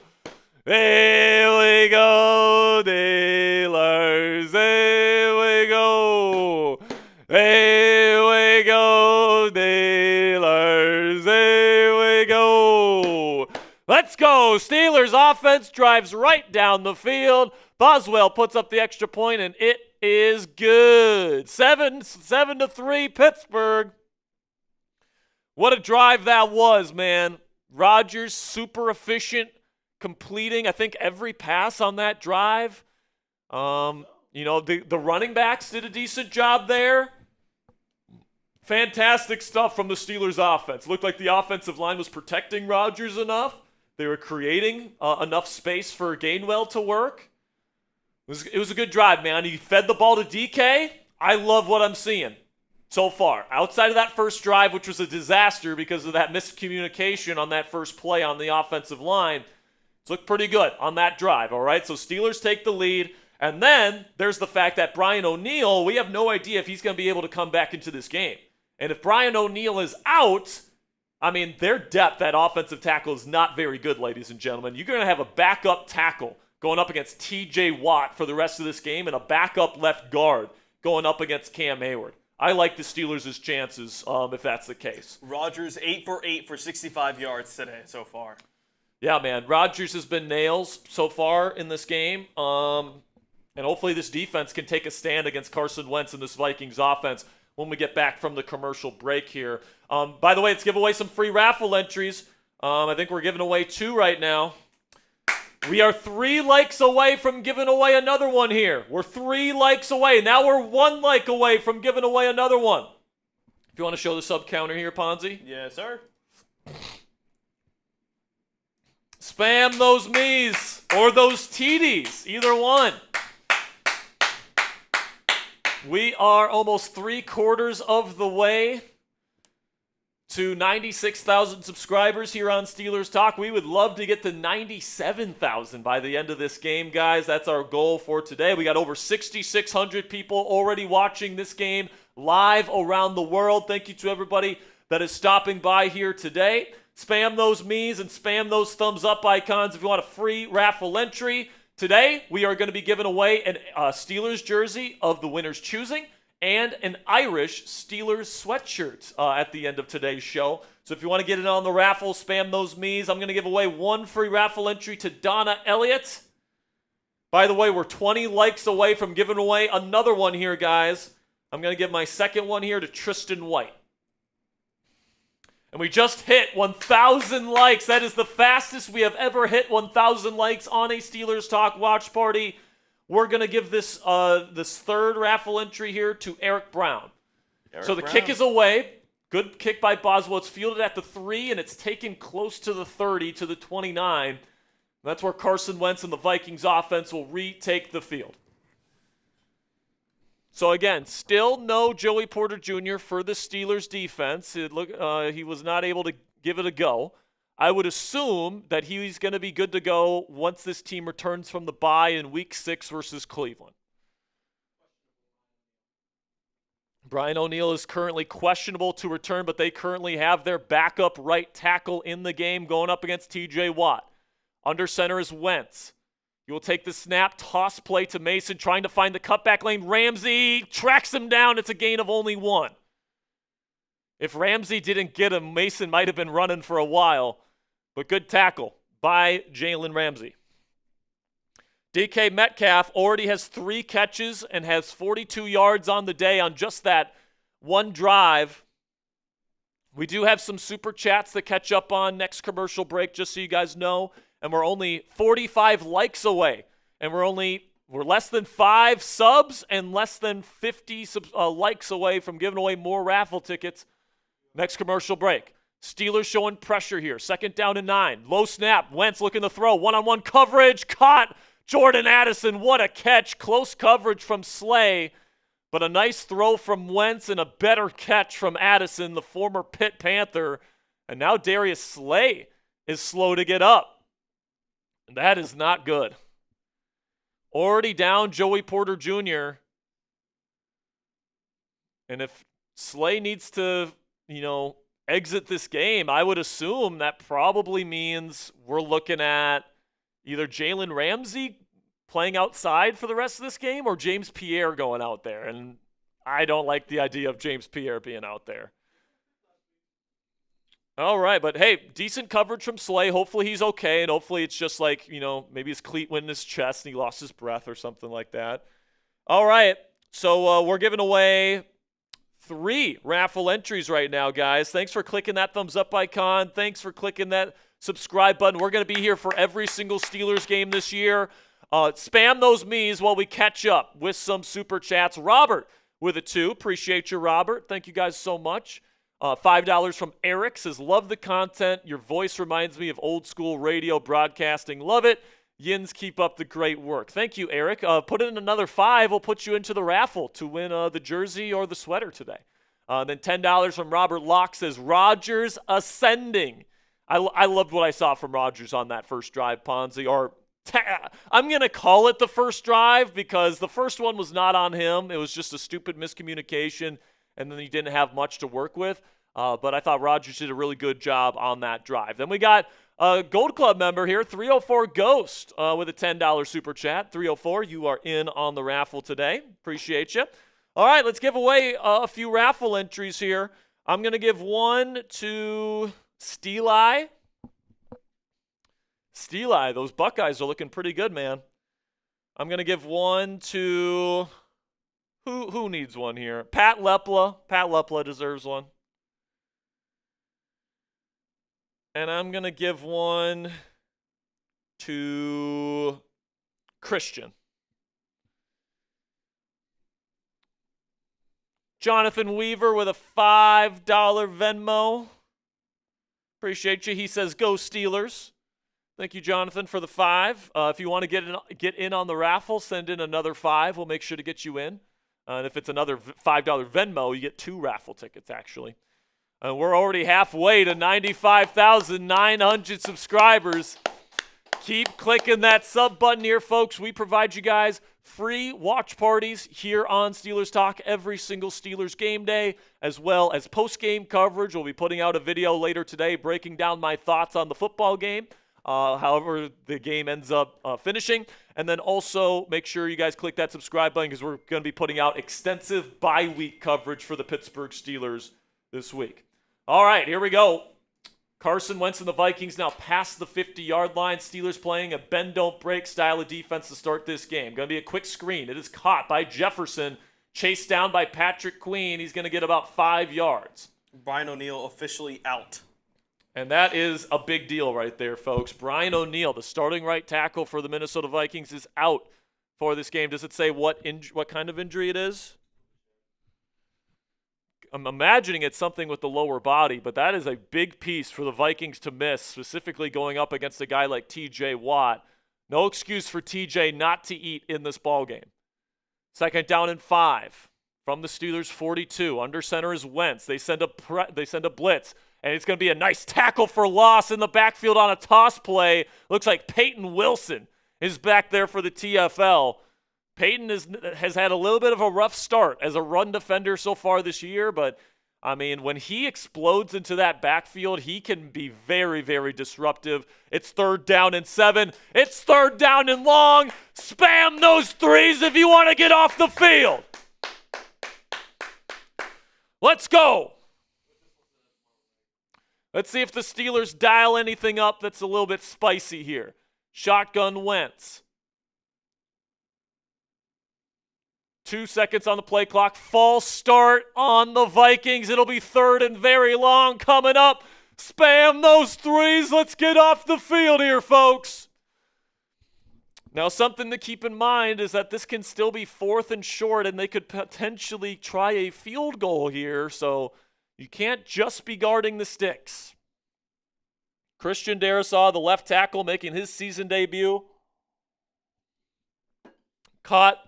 Here we go, Steelers. Here we go. Here we go, Steelers. Here we go. Let's go. Steelers offense drives right down the field. Boswell puts up the extra point, and it is good. 7-3 Pittsburgh. What a drive that was, man. Rodgers, super efficient, completing, I think, every pass on that drive. The running backs did a decent job there. Fantastic stuff from the Steelers offense. Looked like the offensive line was protecting Rodgers enough. They were creating enough space for Gainwell to work. It was a good drive, man. He fed the ball to DK. I love what I'm seeing so far. Outside of that first drive, which was a disaster because of that miscommunication on that first play on the offensive line, it's looked pretty good on that drive, all right? So Steelers take the lead. And then there's the fact that Brian O'Neill, we have no idea if he's going to be able to come back into this game. And if Brian O'Neill is out, I mean, their depth at offensive tackle is not very good, ladies and gentlemen. You're going to have a backup tackle going up against T.J. Watt for the rest of this game and a backup left guard going up against Cam Hayward. I like the Steelers' chances if that's the case. Rodgers 8 for 8 for 65 yards today so far. Yeah, man. Rodgers has been nails so far in this game. And hopefully this defense can take a stand against Carson Wentz and this Vikings offense when we get back from the commercial break here. By the way, let's give away some free raffle entries. I think we're giving away 2 right now. We are 3 likes away from giving away another one here. We're 3 likes away. Now we're 1 like away from giving away another one. If you want to show the sub counter here, Ponzi. Yes, sir. Spam those me's or those TDs, either one. We are almost 3/4 of the way to 96,000 subscribers here on Steelers Talk. We would love to get to 97,000 by the end of this game, guys. That's our goal for today. We got over 6,600 people already watching this game live around the world. Thank you to everybody that is stopping by here today. Spam those me's and spam those thumbs up icons if you want a free raffle entry. Today, we are going to be giving away a Steelers jersey of the winner's choosing and an Irish Steelers sweatshirt at the end of today's show. So if you want to get it on the raffle, spam those me's. I'm going to give away one free raffle entry to DeShon Elliott. By the way, we're 20 likes away from giving away another one here, guys. I'm going to give my second one here to Tristan White. And we just hit 1,000 likes. That is the fastest we have ever hit 1,000 likes on a Steelers Talk watch party. We're going to give this third raffle entry here to Eric Brown. So the kick is away. Good kick by Boswell. It's fielded at the 3, and it's taken close to the 30, to the 29. That's where Carson Wentz and the Vikings offense will retake the field. So again, still no Joey Porter Jr. for the Steelers defense. He was not able to give it a go. I would assume that he's going to be good to go once this team returns from the bye in Week 6 versus Cleveland. Brian O'Neill is currently questionable to return, but they currently have their backup right tackle in the game going up against T.J. Watt. Under center is Wentz. You will take the snap, toss play to Mason, trying to find the cutback lane. Ramsey tracks him down. It's a gain of only 1. If Ramsey didn't get him, Mason might have been running for a while. But good tackle by Jaylen Ramsey. DK Metcalf already has 3 catches and has 42 yards on the day on just that one drive. We do have some super chats to catch up on next commercial break, just so you guys know. And we're only 45 likes away. And we're less than 5 subs and less than 50 likes away from giving away more raffle tickets. Next commercial break. Steelers showing pressure here. 2nd down and 9. Low snap. Wentz looking to throw. One-on-one coverage. Caught. Jordan Addison. What a catch. Close coverage from Slay. But a nice throw from Wentz and a better catch from Addison, the former Pitt Panther. And now Darius Slay is slow to get up. That is not good. Already down Joey Porter Jr. And if Slay needs to, exit this game, I would assume that probably means we're looking at either Jaylen Ramsey playing outside for the rest of this game or James Pierre going out there. And I don't like the idea of James Pierre being out there. All right, but hey, decent coverage from Slay. Hopefully he's okay, and hopefully it's just like, maybe his cleat went in his chest and he lost his breath or something like that. All right, so we're giving away 3 raffle entries right now, guys. Thanks for clicking that thumbs up icon. Thanks for clicking that subscribe button. We're going to be here for every single Steelers game this year. Spam those me's while we catch up with some super chats. Robert with a 2. Appreciate you, Robert. Thank you guys so much. $5 from Eric says, love the content. Your voice reminds me of old school radio broadcasting. Love it. Yins, keep up the great work. Thank you, Eric. Put in another 5. We'll put you into the raffle to win the jersey or the sweater today. Then $10 from Robert Locke says, Rodgers ascending. I loved what I saw from Rodgers on that first drive, Ponzi. I'm going to call it the first drive because the first one was not on him. It was just a stupid miscommunication, and then he didn't have much to work with. But I thought Rodgers did a really good job on that drive. Then we got a Gold Club member here, 304 Ghost, with a $10 super chat. 304, you are in on the raffle today. Appreciate you. All right, let's give away a few raffle entries here. I'm going to give one to Steeli. Steeli, those Buckeyes are looking pretty good, man. I'm going to give one to who needs one here? Pat Lepla. Pat Lepla deserves one. And I'm going to give one to Christian. Jonathan Weaver with a $5 Venmo. Appreciate you. He says, go Steelers. Thank you, Jonathan, for the 5. If you want to get in on the raffle, send in another 5. We'll make sure to get you in. And if it's another $5 Venmo, you get 2 raffle tickets, actually. We're already halfway to 95,900 subscribers. Keep clicking that sub button here, folks. We provide you guys free watch parties here on Steelers Talk every single Steelers game day, as well as post-game coverage. We'll be putting out a video later today breaking down my thoughts on the football game, however the game ends up finishing. And then also make sure you guys click that subscribe button because we're going to be putting out extensive bye-week coverage for the Pittsburgh Steelers this week. All right, here we go. Carson Wentz and the Vikings now past the 50-yard line. Steelers playing a bend-don't-break style of defense to start this game. Going to be a quick screen. It is caught by Jefferson, chased down by Patrick Queen. He's going to get about 5 yards. Brian O'Neill officially out. And that is a big deal right there, folks. Brian O'Neill, the starting right tackle for the Minnesota Vikings, is out for this game. Does it say what kind of injury it is? I'm imagining it's something with the lower body, but that is a big piece for the Vikings to miss, specifically going up against a guy like T.J. Watt. No excuse for T.J. not to eat in this ballgame. 2nd down and 5 from the Steelers' 42. Under center is Wentz. They send a blitz, and it's going to be a nice tackle for loss in the backfield on a toss play. Looks like Peyton Wilson is back there for the TFL. Peyton has had a little bit of a rough start as a run defender so far this year, but, I mean, when he explodes into that backfield, he can be very, very disruptive. It's 3rd down and 7. It's 3rd down and long. Spam those threes if you want to get off the field. Let's go. Let's see if the Steelers dial anything up that's a little bit spicy here. Shotgun Wentz. 2 seconds on the play clock. False start on the Vikings. It'll be 3rd and very long coming up. Spam those threes. Let's get off the field here, folks. Now, something to keep in mind is that this can still be 4th and short, and they could potentially try a field goal here, so you can't just be guarding the sticks. Christian Darrisaw, the left tackle, making his season debut. Caught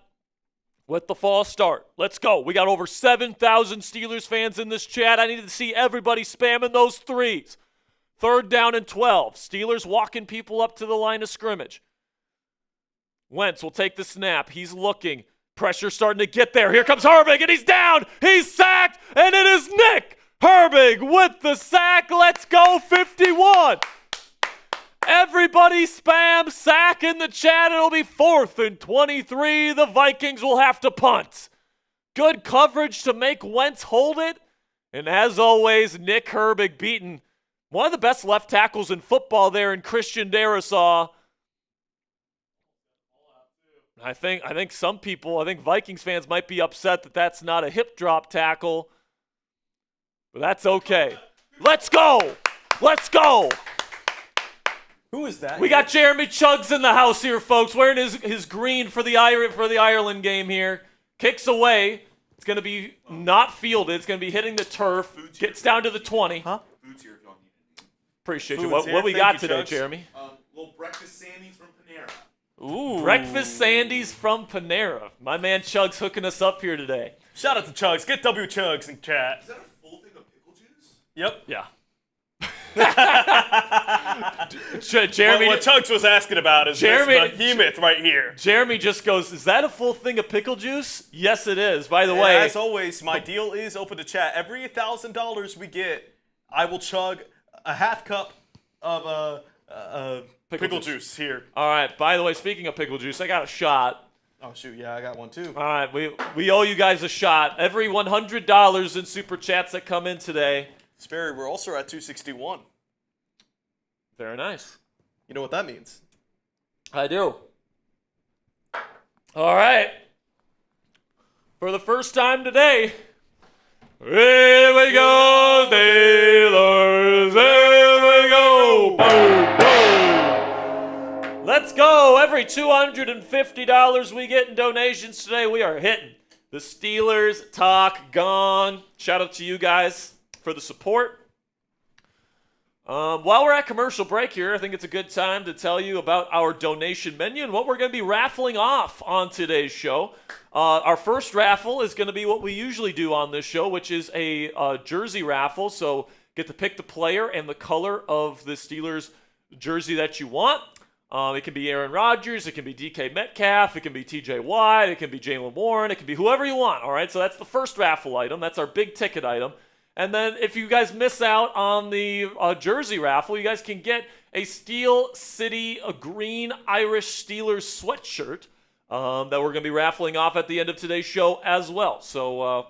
with the false start. Let's go. We got over 7,000 Steelers fans in this chat. I need to see everybody spamming those threes. 3rd down and 12. Steelers walking people up to the line of scrimmage. Wentz will take the snap. He's looking. Pressure starting to get there. Here comes Herbig, and he's down. He's sacked, and it is Nick Herbig with the sack. Let's go, 51. Everybody spam sack in the chat. It'll be 4th and 23. The Vikings will have to punt. Good coverage to make Wentz hold it. And as always, Nick Herbig beaten one of the best left tackles in football there in Christian Darrisaw. I think some people, I think Vikings fans might be upset that that's not a hip drop tackle. But that's okay. Let's go. Let's go. Who is that? We got Jeremy Chuggs in the house here, folks, wearing his green for the Ireland game here. Kicks away. It's going to be not fielded. It's going to be hitting the turf. Gets down to the 20. Huh? Food's here if y'all need it. Appreciate you. Food's What we here. got Thank you, today, Chuggs. Jeremy? Little breakfast Sandies from Panera. Ooh. Breakfast Sandies from Panera. My man Chuggs hooking us up here today. Shout out to Chuggs. Get W Chuggs in chat. Is that a full thing of pickle juice? Yep. Yeah. Jeremy, What Chuggs was asking about is this behemoth right here. Jeremy just goes, is that a full thing of pickle juice? Yes, it is. By the And way, as always, my deal is open to chat. Every $1,000 we get, I will chug a half cup of pickle juice here. all right, by the way, speaking of pickle juice, I got a shot. Oh, shoot. Yeah, I got one too. All right, we owe you guys a shot. Every $100 in super chats that come in today. Sperry, we're also at 261. Very nice. You know what that means? I do. All right. For the first time today, here we go, Steelers. Here we go. Boom, boom. Let's go. Every $250 we get in donations today, we are hitting the Steelers Talk Gong. Shout out to you guys for the support. While we're at commercial break here, I think it's a good time to tell you about our donation menu and what we're going to be raffling off on today's show. Our first raffle is going to be what we usually do on this show, which is a jersey raffle. So get to pick the player and the color of the Steelers jersey that you want. It can be Aaron Rodgers. It can be DK Metcalf. It can be TJ Watt. It can be Jaylen Warren. It can be whoever you want, all right? So that's the first raffle item. That's our big ticket item. And then if you guys miss out on the jersey raffle, you guys can get a Steel City Green Irish Steelers sweatshirt that we're going to be raffling off at the end of today's show as well. So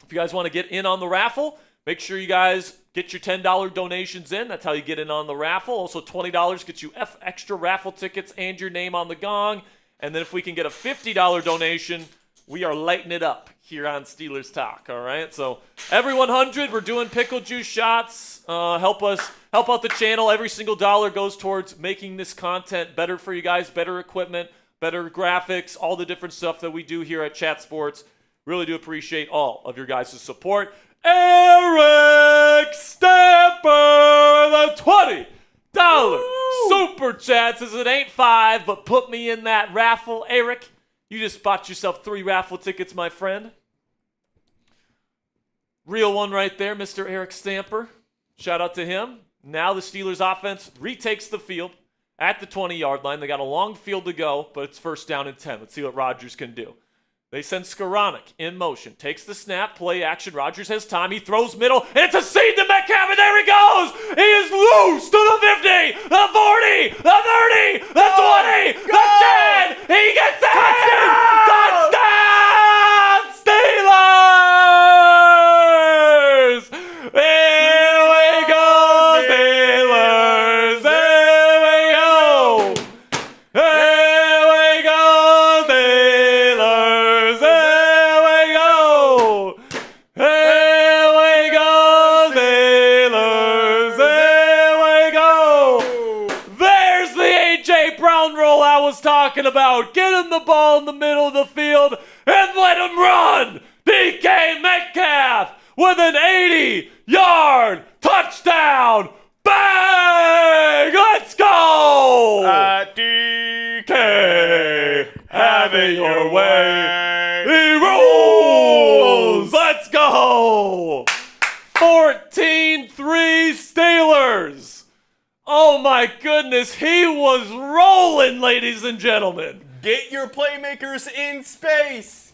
if you guys want to get in on the raffle, make sure you guys get your $10 donations in. That's how you get in on the raffle. Also, $20 gets you extra raffle tickets and your name on the gong. And then if we can get a $50 donation, we are lighting it up here on Steelers Talk, all right? So every 100, we're doing pickle juice shots. Help out the channel. Every single dollar goes towards making this content better for you guys, better equipment, better graphics, all the different stuff that we do here at Chat Sports. Really do appreciate all of your guys' support. Eric Stamper, the $20 super chat says it ain't 5, but put me in that raffle. Eric, you just bought yourself 3 raffle tickets, my friend. Real one right there, Mr. Eric Stamper. Shout out to him. Now the Steelers offense retakes the field at the 20-yard line. They got a long field to go, but it's 1st down and 10. Let's see what Rodgers can do. They send Skoranek in motion. Takes the snap, play action. Rodgers has time. He throws middle, and it's a seed to Metcalf, and there he goes! He is loose to the 50, the 40, the 30, the 20, the 10! He gets it! Touchdown! Steelers! Here we go, Steelers! Here we go! Here we go, Steelers! Here we go! Here we go, Steelers! Here we go! There's the A.J. Brown roll I was talking about. Get him the ball in the middle of the field and let him run! DK Metcalf with an 80-yard touchdown! Bang! Let's go! DK, have it your way. He rolls! Let's go! 14-3 Steelers. Oh my goodness, he was rolling, ladies and gentlemen. Get your playmakers in space.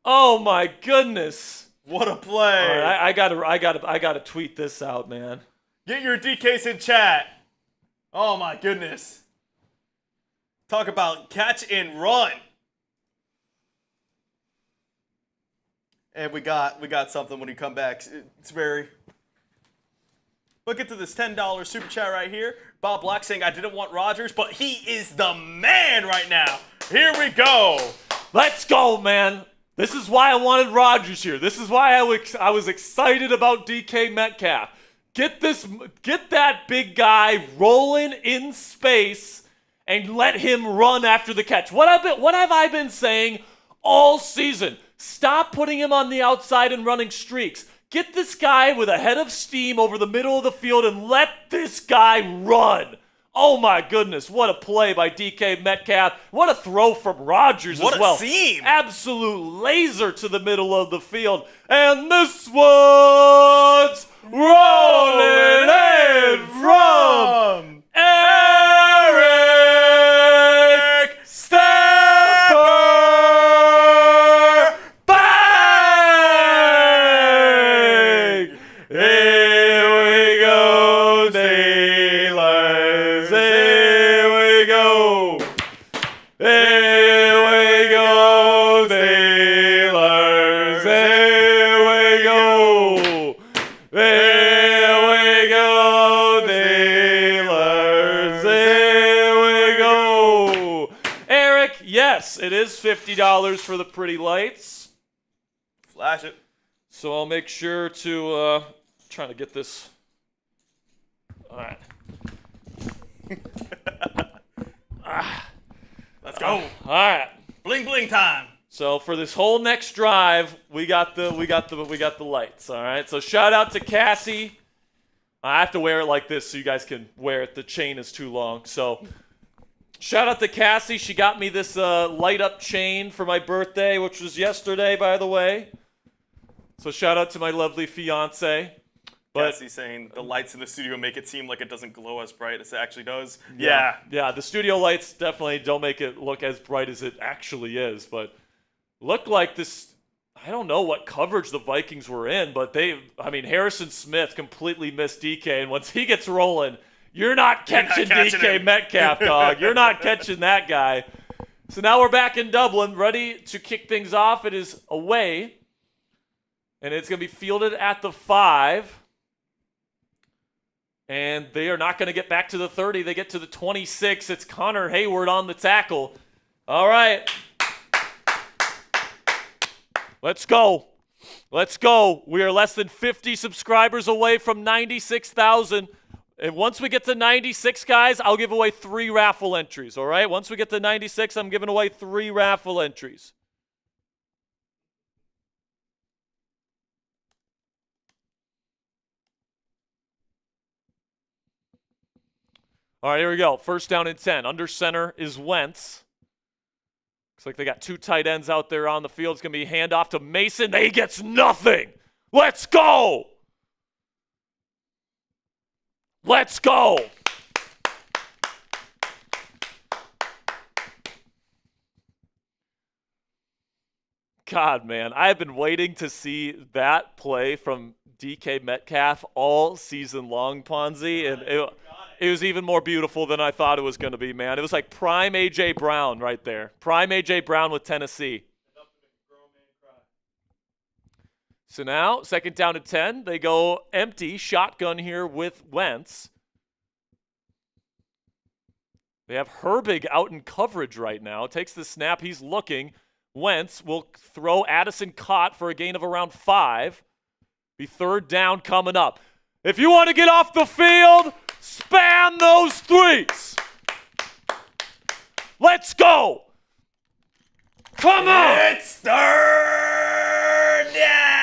Oh my goodness. What a play. All right, I gotta tweet this out, man. Get your DKs in chat. Oh my goodness. Talk about catch and run. And we got something when you come back. It's very. Look into this $10 super chat right here. Bob Black saying I didn't want Rodgers, but he is the man right now. Here we go. Let's go, man. This is why I wanted Rodgers here. This is why I was excited about DK Metcalf. Get that big guy rolling in space and let him run after the catch. What have I been saying all season? Stop putting him on the outside and running streaks. Get this guy with a head of steam over the middle of the field and let this guy run. Oh my goodness, what a play by DK Metcalf. What a throw from Rodgers as well. What a seam. Absolute laser to the middle of the field. And this one's rolling in from Eric Stamper. Bang! Here we go, Steelers. Here we go. Here we go, Steelers. Here we go. Here we go, Steelers. Here we go. Eric, yes, it is $50 for the pretty lights. Flash it. So I'll make sure to trying to get this. All right. Let's go. All right. Bling bling time. So for this whole next drive, we got the lights. All right. So shout out to Cassie. I have to wear it like this so you guys can wear it. The chain is too long. So shout out to Cassie. She got me this light up chain for my birthday, which was yesterday, by the way. So shout out to my lovely fiance. But Cassie saying the lights in the studio make it seem like it doesn't glow as bright as it actually does. Yeah. Yeah, the studio lights definitely don't make it look as bright as it actually is. But looked like this, I don't know what coverage the Vikings were in, but Harrison Smith completely missed DK. And once he gets rolling, you're not catching DK him. Metcalf, dog. You're not catching that guy. So now we're back in Dublin, ready to kick things off. It is away, and it's going to be fielded at the 5. And they are not going to get back to the 30. They get to the 26. It's Connor Hayward on the tackle. All right. Let's go. Let's go. We are less than 50 subscribers away from 96,000. And once we get to 96, guys, I'll give away 3 raffle entries, all right? Once we get to 96, I'm giving away 3 raffle entries. All right, here we go. First down and 10. Under center is Wentz. Looks like they got 2 tight ends out there on the field. It's going to be handoff to Mason. He gets nothing. Let's go. Let's go. God, man, I've been waiting to see that play from DK Metcalf all season long, Ponzi, and it was even more beautiful than I thought it was going to be, man. It was like prime A.J. Brown right there. Prime A.J. Brown with Tennessee. So now, second down to 10. They go empty, shotgun here with Wentz. They have Herbig out in coverage right now. Takes the snap. He's looking. Wentz will throw Addison Cott for a gain of around 5. Be third down coming up. If you want to get off the field, spam those 3s. Let's go. Come on. It's third down.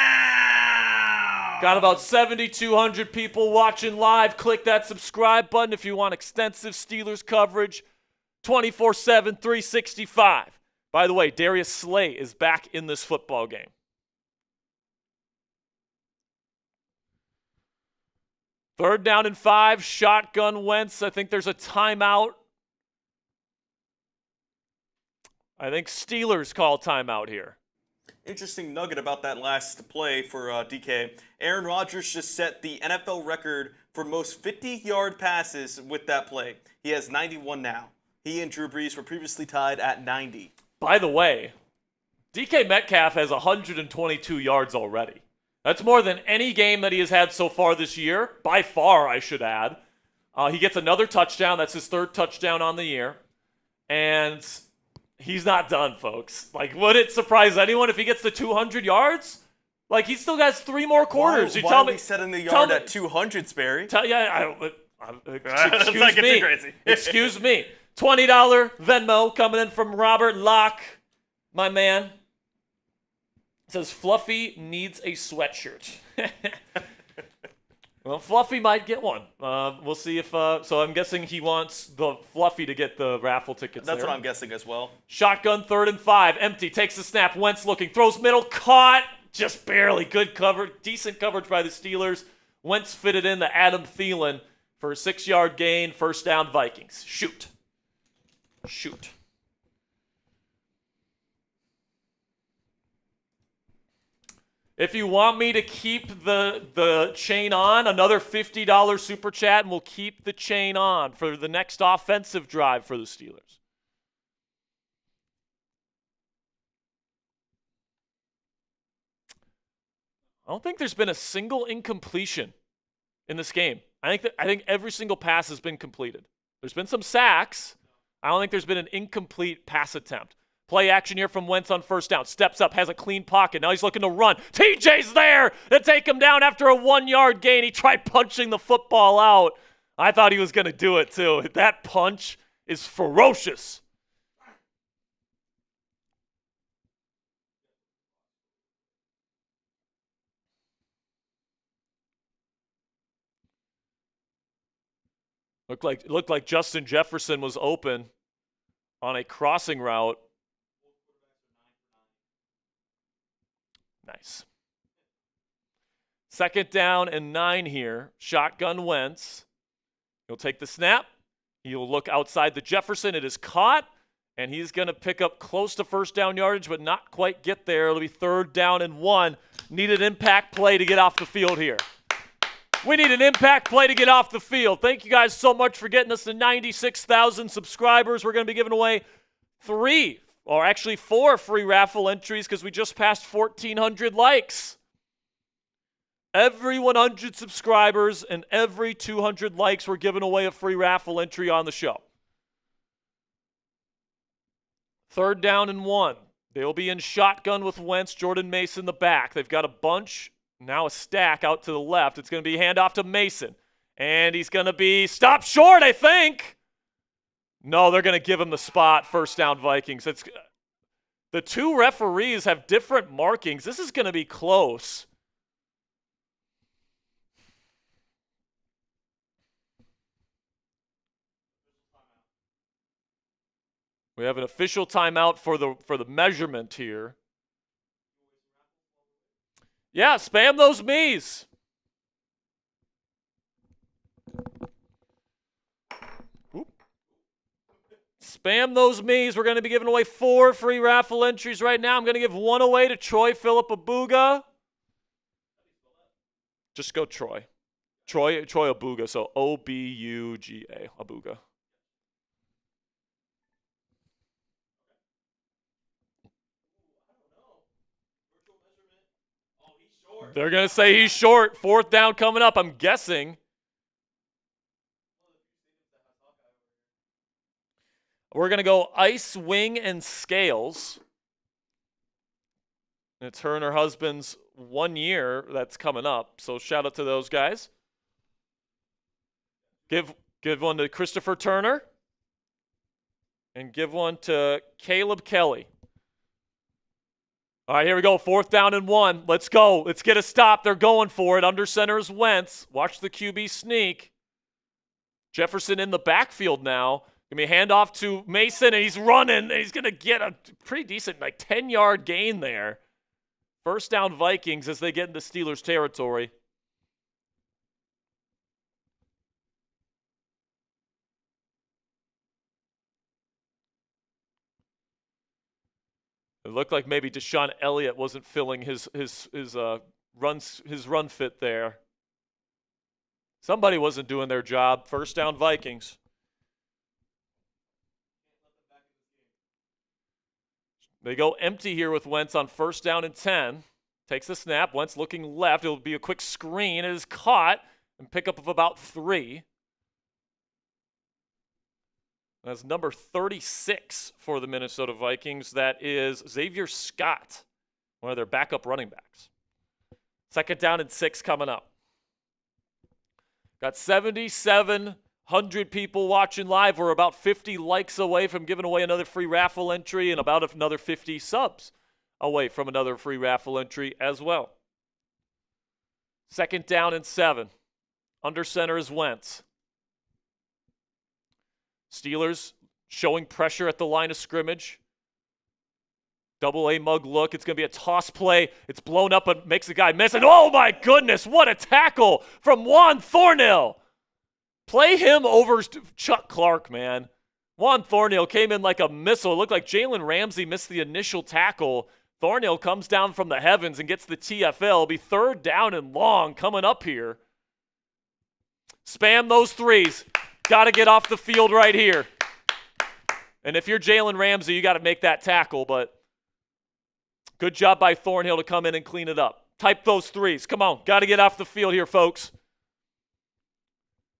Got about 7,200 people watching live. Click that subscribe button if you want extensive Steelers coverage 24/7, 365. By the way, Darius Slay is back in this football game. Third down and 5, shotgun Wentz. I think there's a timeout. I think Steelers call timeout here. Interesting nugget about that last play for DK. Aaron Rodgers just set the NFL record for most 50-yard passes with that play. He has 91 now. He and Drew Brees were previously tied at 90. By the way, DK Metcalf has 122 yards already. That's more than any game that he has had so far this year. By far, I should add. He gets another touchdown. That's his 3rd touchdown on the year. And he's not done, folks. Like, would it surprise anyone if he gets to 200 yards? Like, he still has 3 more quarters. Why are we setting the yard at 200, Sperry? Excuse like me. Too crazy. Excuse me. $20 Venmo coming in from Robert Locke, my man. It says Fluffy needs a sweatshirt. Well, Fluffy might get one. We'll see if. So I'm guessing he wants the Fluffy to get the raffle tickets. That's what I'm guessing as well. Shotgun, 3rd and 5. Empty. Takes the snap. Wentz looking. Throws middle. Caught. Just barely. Good cover. Decent coverage by the Steelers. Wentz fitted in to Adam Thielen for a 6-yard gain. First down, Vikings. Shoot. If you want me to keep the chain on, another $50 super chat, and we'll keep the chain on for the next offensive drive for the Steelers. I don't think there's been a single incompletion in this game. I think every single pass has been completed. There's been some sacks. I don't think there's been an incomplete pass attempt. Play action here from Wentz on first down. Steps up, has a clean pocket. Now he's looking to run. TJ's there to take him down after a 1-yard gain. He tried punching the football out. I thought he was going to do it too. That punch is ferocious. Looked like Justin Jefferson was open on a crossing route. Nice. 2nd down and 9 here. Shotgun Wentz. He'll take the snap. He'll look outside the Jefferson. It is caught, and he's going to pick up close to first down yardage, but not quite get there. It'll be 3rd down and 1. Need an impact play to get off the field here. We need an impact play to get off the field. Thank you guys so much for getting us to 96,000 subscribers. We're going to be giving away 4 free raffle entries because we just passed 1,400 likes. Every 100 subscribers and every 200 likes, we're giving away a free raffle entry on the show. 3rd down and 1. They'll be in shotgun with Wentz, Jordan Mason the back. They've got a bunch, now a stack out to the left. It's going to be handoff to Mason. And he's going to be stopped short, I think. No, they're going to give him the spot. 1st down Vikings. The 2 referees have different markings. This is going to be close. We have an official timeout for the measurement here. Yeah, spam those me's. Spam those me's. We're going to be giving away 4 free raffle entries right now. I'm going to give 1 away to Troy Philip Abuga. Just go Troy. Troy Abuga, so O-B-U-G-A, Abuga. They're going to say he's short. 4th down coming up, I'm guessing. We're going to go Ice, Wing, and Scales. It's her and her husband's 1 year that's coming up, so shout out to those guys. Give one to Christopher Turner. And give one to Caleb Kelly. All right, here we go. 4th down and 1. Let's go. Let's get a stop. They're going for it. Under center is Wentz. Watch the QB sneak. Jefferson in the backfield now. Going to be a handoff to Mason, and he's running. And he's going to get a pretty decent, 10-yard gain there. 1st down Vikings as they get into Steelers territory. It looked like maybe DeShon Elliott wasn't filling his run fit there. Somebody wasn't doing their job. 1st down Vikings. They go empty here with Wentz on 1st down and 10. Takes the snap. Wentz looking left. It'll be a quick screen. It is caught and pickup of about 3. That's number 36 for the Minnesota Vikings. That is Xavier Scott, one of their backup running backs. 2nd down and 6 coming up. Got 7,700 people watching live. We're about 50 likes away from giving away another free raffle entry and about another 50 subs away from another free raffle entry as well. 2nd down and 7. Under center is Wentz. Steelers showing pressure at the line of scrimmage. Double A mug look. It's going to be a toss play. It's blown up and makes the guy miss. And oh my goodness, what a tackle from Juan Thornhill. Play him over Chuck Clark, man. Juan Thornhill came in like a missile. It looked like Jalen Ramsey missed the initial tackle. Thornhill comes down from the heavens and gets the TFL. It'll be 3rd down and long coming up here. Spam those 3s. Got to get off the field right here. And if you're Jalen Ramsey, you got to make that tackle, but good job by Thornhill to come in and clean it up. Type those 3s. Come on. Got to get off the field here, folks.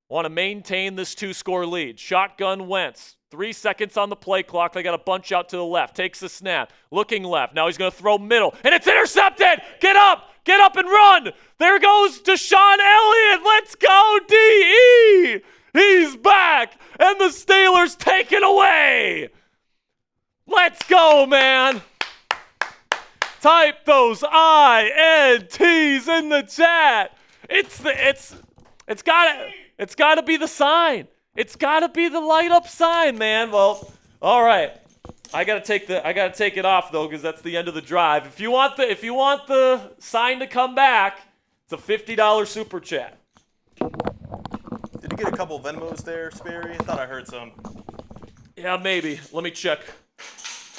Want to maintain this 2-score lead. Shotgun Wentz. 3 seconds on the play clock. They got a bunch out to the left. Takes the snap. Looking left. Now he's going to throw middle. And it's intercepted. Get up. Get up and run. There goes DeShon Elliott. Let's go, DE. He's back. And the Steelers take it away. Let's go, man. Type those INTs in the chat. It's gotta be the sign. It's gotta be the light up sign, man. Well, all right. I gotta take it off though, because that's the end of the drive. If you want the sign to come back, it's It's a $50 super chat. Did you get a couple Venmos there, Sperry? I thought I heard some. Yeah, maybe. Let me check.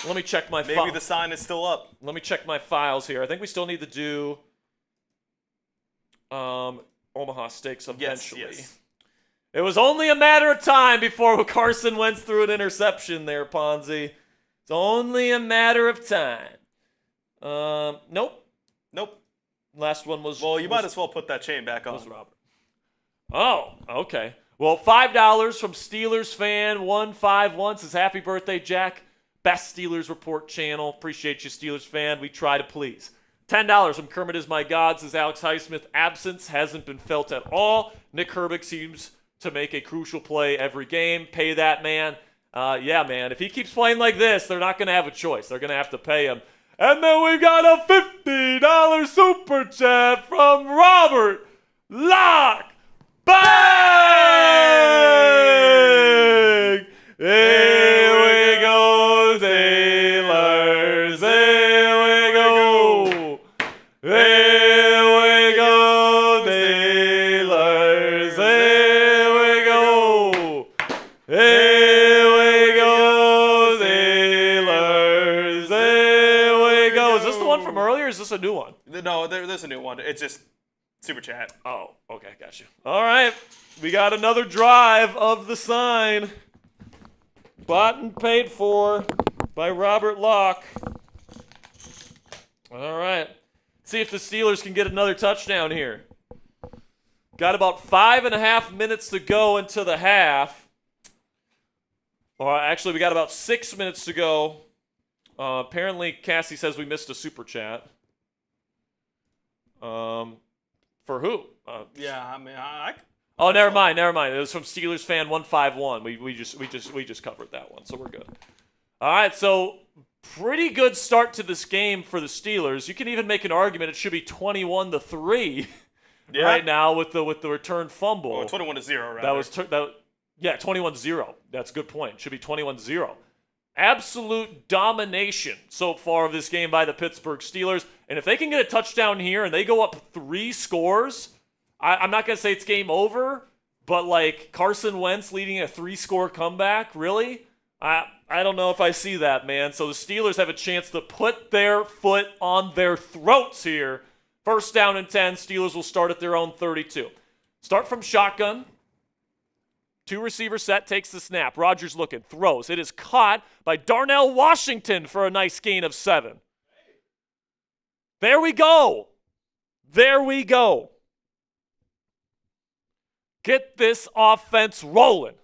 Let me check my Maybe the sign is still up. Let me check my files here. I think we still need to do Omaha Steaks eventually. Yes. It was only a matter of time before Carson Wentz threw an interception there, Ponzi. It's only a matter of time. Nope. Last one was... Well, you might as well put that chain back on. Was Robert. Oh, okay. Well, $5 from Steelers fan 151 says, happy birthday, Jack. Best Steelers Report channel. Appreciate you, Steelers fan. We try to please. $10 from Kermit is my God says Alex Highsmith. Absence hasn't been felt at all. Nick Herbig seems to make a crucial play every game. Pay that man. Yeah, man. If he keeps playing like this, they're not going to have a choice. They're going to have to pay him. And then we've got a $50 super chat from Robert Lock. Bang! Here we go, Steelers. Here we go. Here we go, Steelers. Here we go. Here we go, Steelers. Here we go. Is this the one from earlier or is this a new one? No, there's a new one. It's just super chat. Oh, okay, got you. All right, we got another drive of the sign. Bought and paid for by Robert Locke. All right, see if the Steelers can get another touchdown here. Got about 5.5 minutes to go into the half. Or actually, we got about 6 minutes to go. Apparently, Cassie says we missed a super chat. For who? Yeah, I mean, Oh, never mind. It was from Steelers fan 151. We just covered that one, so we're good. All right, so pretty good start to this game for the Steelers. You can even make an argument it should be 21-3 right now with the return fumble. Oh, 21-0, right? That was 21-0. That's a good point. It should be 21-0. Absolute domination so far of this game by the Pittsburgh Steelers. And if they can get a touchdown here and they go up 3 scores, I'm not going to say it's game over, but like Carson Wentz leading a 3-score comeback, really? I don't know if I see that, man. So the Steelers have a chance to put their foot on their throats here. First down and 10. Steelers will start at their own 32. Start from shotgun. 2-receiver set, takes the snap. Rodgers looking, throws. It is caught by Darnell Washington for a nice gain of 7. There we go. Get this offense rolling.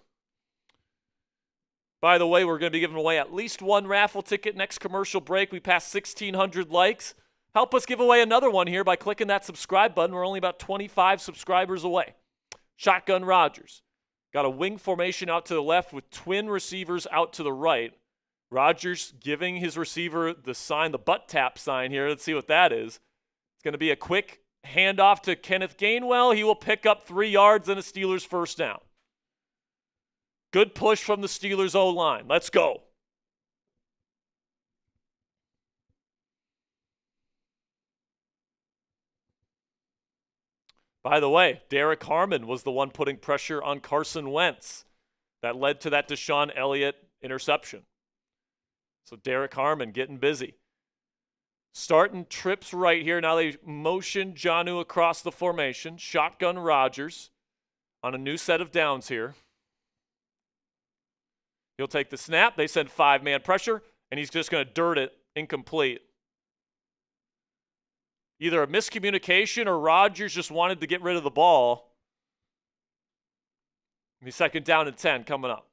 By the way, we're going to be giving away at least one raffle ticket next commercial break. We passed 1,600 likes. Help us give away another one here by clicking that subscribe button. We're only about 25 subscribers away. Shotgun Rodgers. Got a wing formation out to the left with twin receivers out to the right. Rodgers giving his receiver the sign, the butt tap sign here. Let's see what that is. It's going to be a quick handoff to Kenneth Gainwell. He will pick up 3 yards and a Steelers first down. Good push from the Steelers O-line. Let's go. By the way, Derek Harmon was the one putting pressure on Carson Wentz. That led to that DeShon Elliott interception. So Derek Harmon getting busy. Starting trips right here. Now they motion Jonnu across the formation. Shotgun Rodgers on a new set of downs here. He'll take the snap. They send 5-man pressure, and he's just going to dirt it incomplete. Either a miscommunication or Rodgers just wanted to get rid of the ball. The second down and 10 coming up.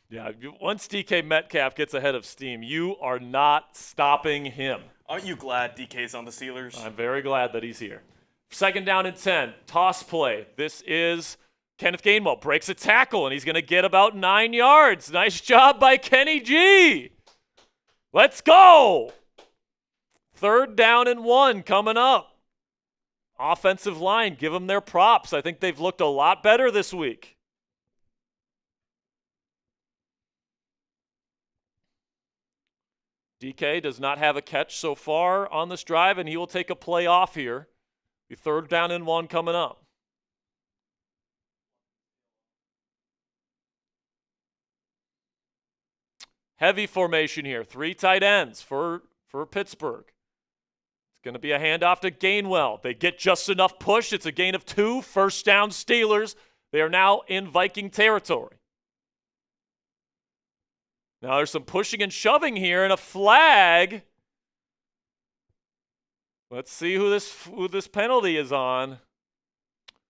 Yeah, once DK Metcalf gets ahead of steam, you are not stopping him. Aren't you glad DK's on the Steelers? I'm very glad that he's here. Second down and 10, toss play. This is Kenneth Gainwell. Breaks a tackle, and he's going to get about 9 yards. Nice job by Kenny G. Let's go. Third down and 1 coming up. offensive line, give them their props. I think they've looked a lot better this week. DK does not have a catch so far on this drive, and he will take a play off here. Be 3rd down and 1 coming up. Heavy formation here. 3 tight ends for Pittsburgh. It's going to be a handoff to Gainwell. They get just enough push. It's a gain of 2. 1st down Steelers. They are now in Viking territory. Now there's some pushing and shoving here and a flag. Let's see who this penalty is on.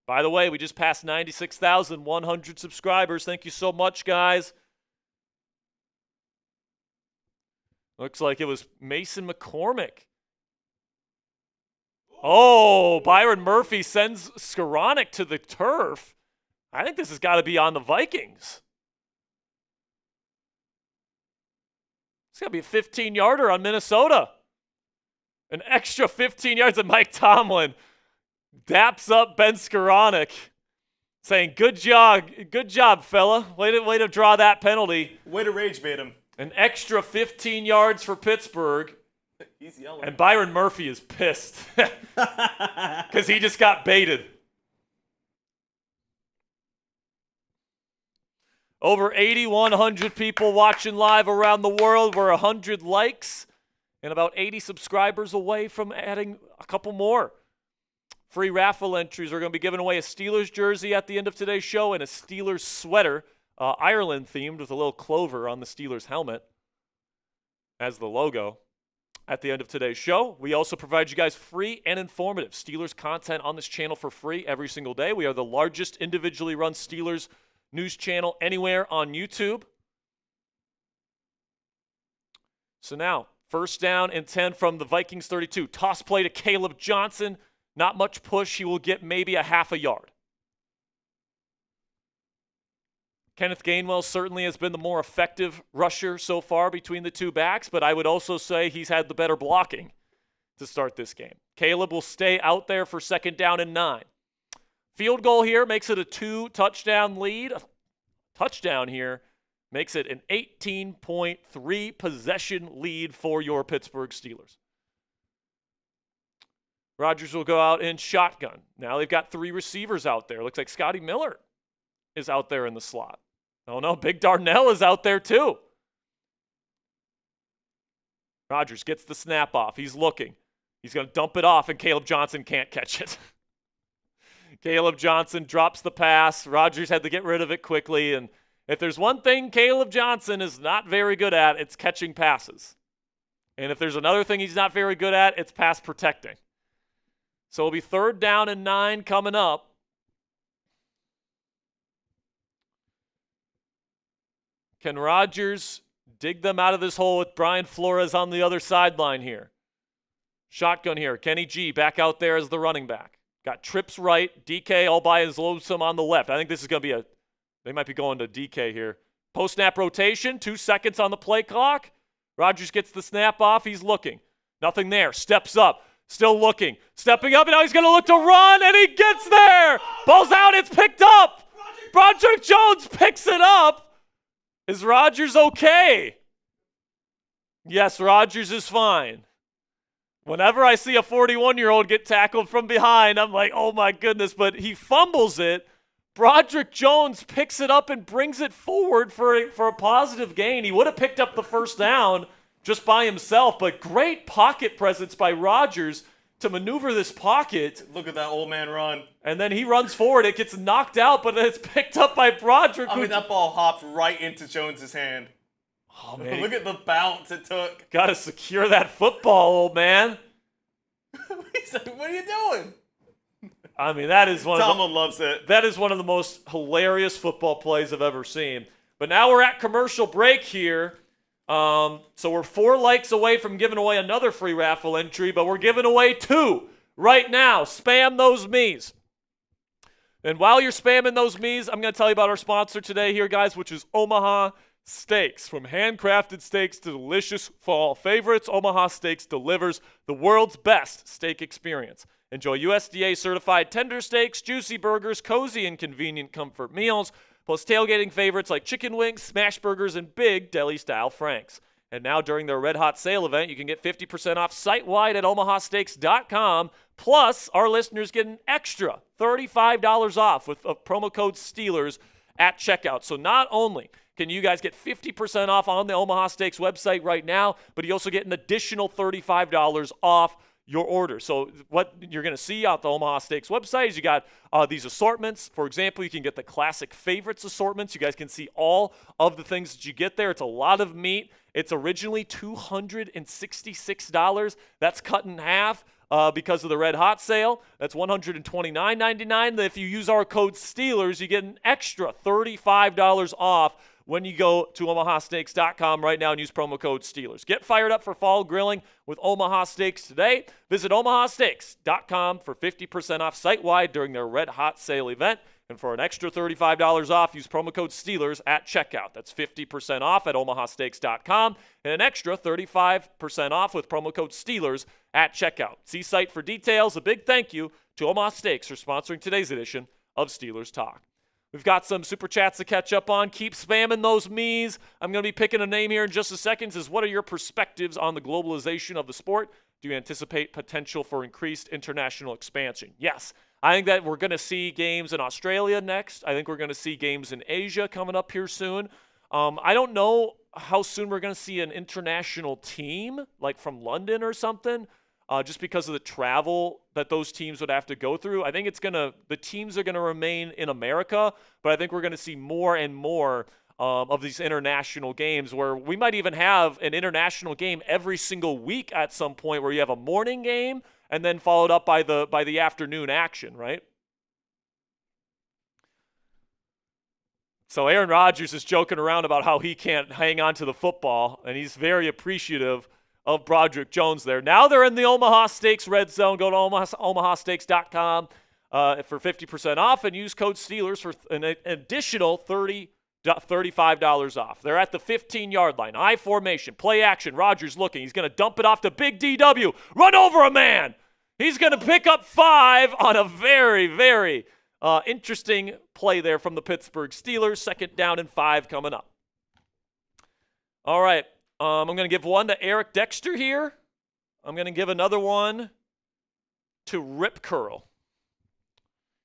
By the way, we just passed 96,100 subscribers. Thank you so much, guys. Looks like it was Mason McCormick. Oh, Byron Murphy sends Skoranek to the turf. I think this has got to be on the Vikings. It's got to be a 15-yarder on Minnesota. An extra 15 yards, and Mike Tomlin daps up Ben Skoranek, saying, good job, fella. Way to draw that penalty. Way to rage bait him. An extra 15 yards for Pittsburgh. He's yelling. And Byron Murphy is pissed because he just got baited. Over 8,100 people watching live around the world. We're 100 likes and about 80 subscribers away from adding a couple more. Free raffle entries are going to be giving away a Steelers jersey at the end of today's show and a Steelers sweater, Ireland themed with a little clover on the Steelers helmet as the logo. At the end of today's show, we also provide you guys free and informative Steelers content on this channel for free every single day. We are the largest individually run Steelers news channel anywhere on YouTube. So now, 1st down and 10 from the Vikings 32. Toss play to Caleb Johnson. Not much push. He will get maybe a half a yard. Kenneth Gainwell certainly has been the more effective rusher so far between the two backs, but I would also say he's had the better blocking to start this game. Caleb will stay out there for 2nd down and 9. Field goal here makes it a 2-touchdown lead. A touchdown here makes it an 18.3 possession lead for your Pittsburgh Steelers. Rodgers will go out in shotgun. Now they've got 3 receivers out there. Looks like Scotty Miller is out there in the slot. Oh no, Big Darnell is out there too. Rodgers gets the snap off. He's looking. He's going to dump it off, and Caleb Johnson can't catch it. Caleb Johnson drops the pass. Rodgers had to get rid of it quickly, and if there's one thing Caleb Johnson is not very good at, it's catching passes. And if there's another thing he's not very good at, it's pass protecting. So it'll be 3rd down and 9 coming up. Can Rodgers dig them out of this hole with Brian Flores on the other sideline here? Shotgun here. Kenny G back out there as the running back. Got trips right. DK all by his lonesome on the left. I think this is going to be they might be going to DK here. Post-snap rotation. 2 seconds on the play clock. Rodgers gets the snap off. He's looking. Nothing there. Steps up. Still looking. Stepping up, and now he's going to look to run, and he gets there. Ball's out. It's picked up. Broderick Jones picks it up. Is Rodgers okay? Yes, Rodgers is fine. Whenever I see a 41-year-old get tackled from behind, I'm like, oh my goodness, but he fumbles it. Broderick Jones picks it up and brings it forward for a positive gain. He would have picked up the 1st down just by himself, but great pocket presence by Rodgers to maneuver this pocket. Look at that old man run. And then he runs forward. It gets knocked out, but it's picked up by Broderick. I mean, that ball hopped right into Jones's hand. Oh, man. Look at the bounce it took. Got to secure that football, old man. He's like, what are you doing? I mean, that is Tomlin loves it. That is one of the most hilarious football plays I've ever seen. But now we're at commercial break here. So we're 4 likes away from giving away another free raffle entry, but we're giving away 2 right now. Spam those me's. And while you're spamming those me's, I'm going to tell you about our sponsor today here, guys, which is Omaha Steaks. From handcrafted steaks to delicious fall favorites, Omaha Steaks delivers the world's best steak experience. Enjoy USDA-certified tender steaks, juicy burgers, cozy and convenient comfort meals, plus tailgating favorites like chicken wings, smash burgers, and big deli-style franks. And now during their Red Hot Sale event, you can get 50% off site-wide at omahasteaks.com. Plus, our listeners get an extra $35 off with a promo code Steelers at checkout. So not only can you guys get 50% off on the Omaha Steaks website right now, but you also get an additional $35 off your order. So what you're going to see out the Omaha Steaks website is you got these assortments. For example, you can get the classic favorites assortments. You guys can see all of the things that you get there. It's a lot of meat. It's originally $266. That's cut in half because of the Red Hot sale. That's $129.99. If you use our code Steelers, you get an extra $35 off when you go to omahasteaks.com right now and use promo code Steelers. Get fired up for fall grilling with Omaha Steaks today. Visit omahasteaks.com for 50% off site-wide during their Red Hot Sale event. And for an extra $35 off, use promo code Steelers at checkout. That's 50% off at omahasteaks.com and an extra 35% off with promo code Steelers at checkout. See site for details. A big thank you to Omaha Steaks for sponsoring today's edition of Steelers Talk. We've got some super chats to catch up on. Keep spamming those me's. I'm going to be picking a name here in just a second. It says, what are your perspectives on the globalization of the sport? Do you anticipate potential for increased international expansion? Yes. I think that we're going to see games in Australia next. I think we're going to see games in Asia coming up here soon. I don't know how soon we're going to see an international team, like from London or something, just because of the travel that those teams would have to go through. I think the teams are going to remain in America, but I think we're going to see more and more of these international games where we might even have an international game every single week at some point where you have a morning game and then followed up by the afternoon action, right? So Aaron Rodgers is joking around about how he can't hang on to the football, and he's very appreciative of Broderick Jones there. Now they're in the Omaha Steaks red zone. Go to omahasteaks.com for 50% off and use code Steelers for an additional $35 off. They're at the 15-yard line. I formation, play action. Rodgers looking. He's going to dump it off to Big DW. Run over a man. He's going to pick up 5 on a very, very interesting play there from the Pittsburgh Steelers. 2nd down and 5 coming up. All right. I'm going to give one to Eric Dexter here. I'm going to give another one to Rip Curl.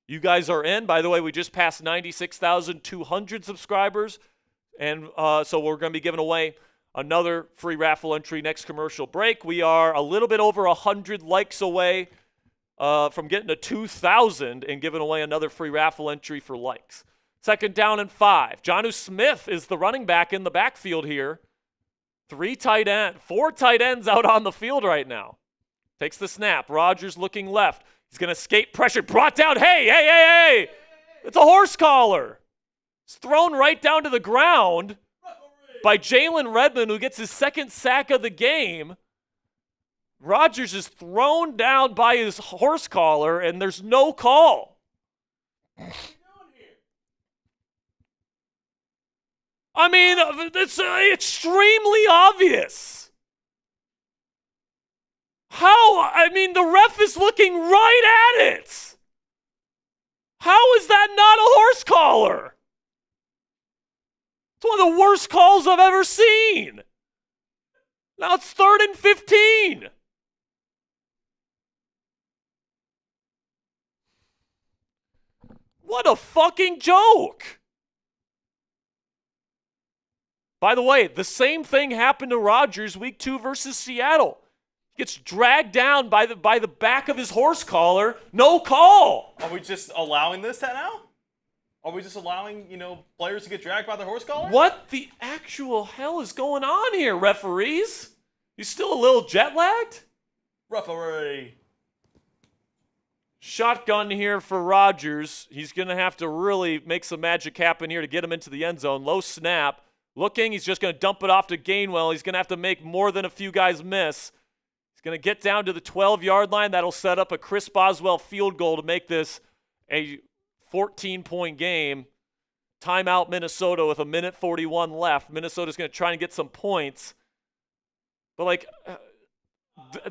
You guys are in. By the way, we just passed 96,200 subscribers. And so we're going to be giving away another free raffle entry next commercial break. We are a little bit over 100 likes away from getting to 2,000 and giving away another free raffle entry for likes. 2nd down and 5. Jonnu Smith is the running back in the backfield here. 4 tight ends out on the field right now. Takes the snap. Rodgers looking left. He's going to escape pressure. Brought down. Hey. It's a horse collar. It's thrown right down to the ground by Jaylen Redmond, who gets his 2nd sack of the game. Rodgers is thrown down by his horse collar, and there's no call. I mean, it's extremely obvious. How? I mean, the ref is looking right at it. How is that not a horse collar? It's one of the worst calls I've ever seen. Now it's 3rd and 15. What a fucking joke. By the way, the same thing happened to Rodgers week 2 versus Seattle. He gets dragged down by the back of his horse collar. No call. Are we just allowing this now? Are we just allowing, players to get dragged by their horse collar? What the actual hell is going on here, referees? You still a little jet lagged? Referee. Shotgun here for Rodgers. He's going to have to really make some magic happen here to get him into the end zone. Low snap. Looking, he's just going to dump it off to Gainwell. He's going to have to make more than a few guys miss. He's going to get down to the 12-yard line. That'll set up a Chris Boswell field goal to make this a 14-point game. Timeout Minnesota with 1:41 left. Minnesota's going to try and get some points. But,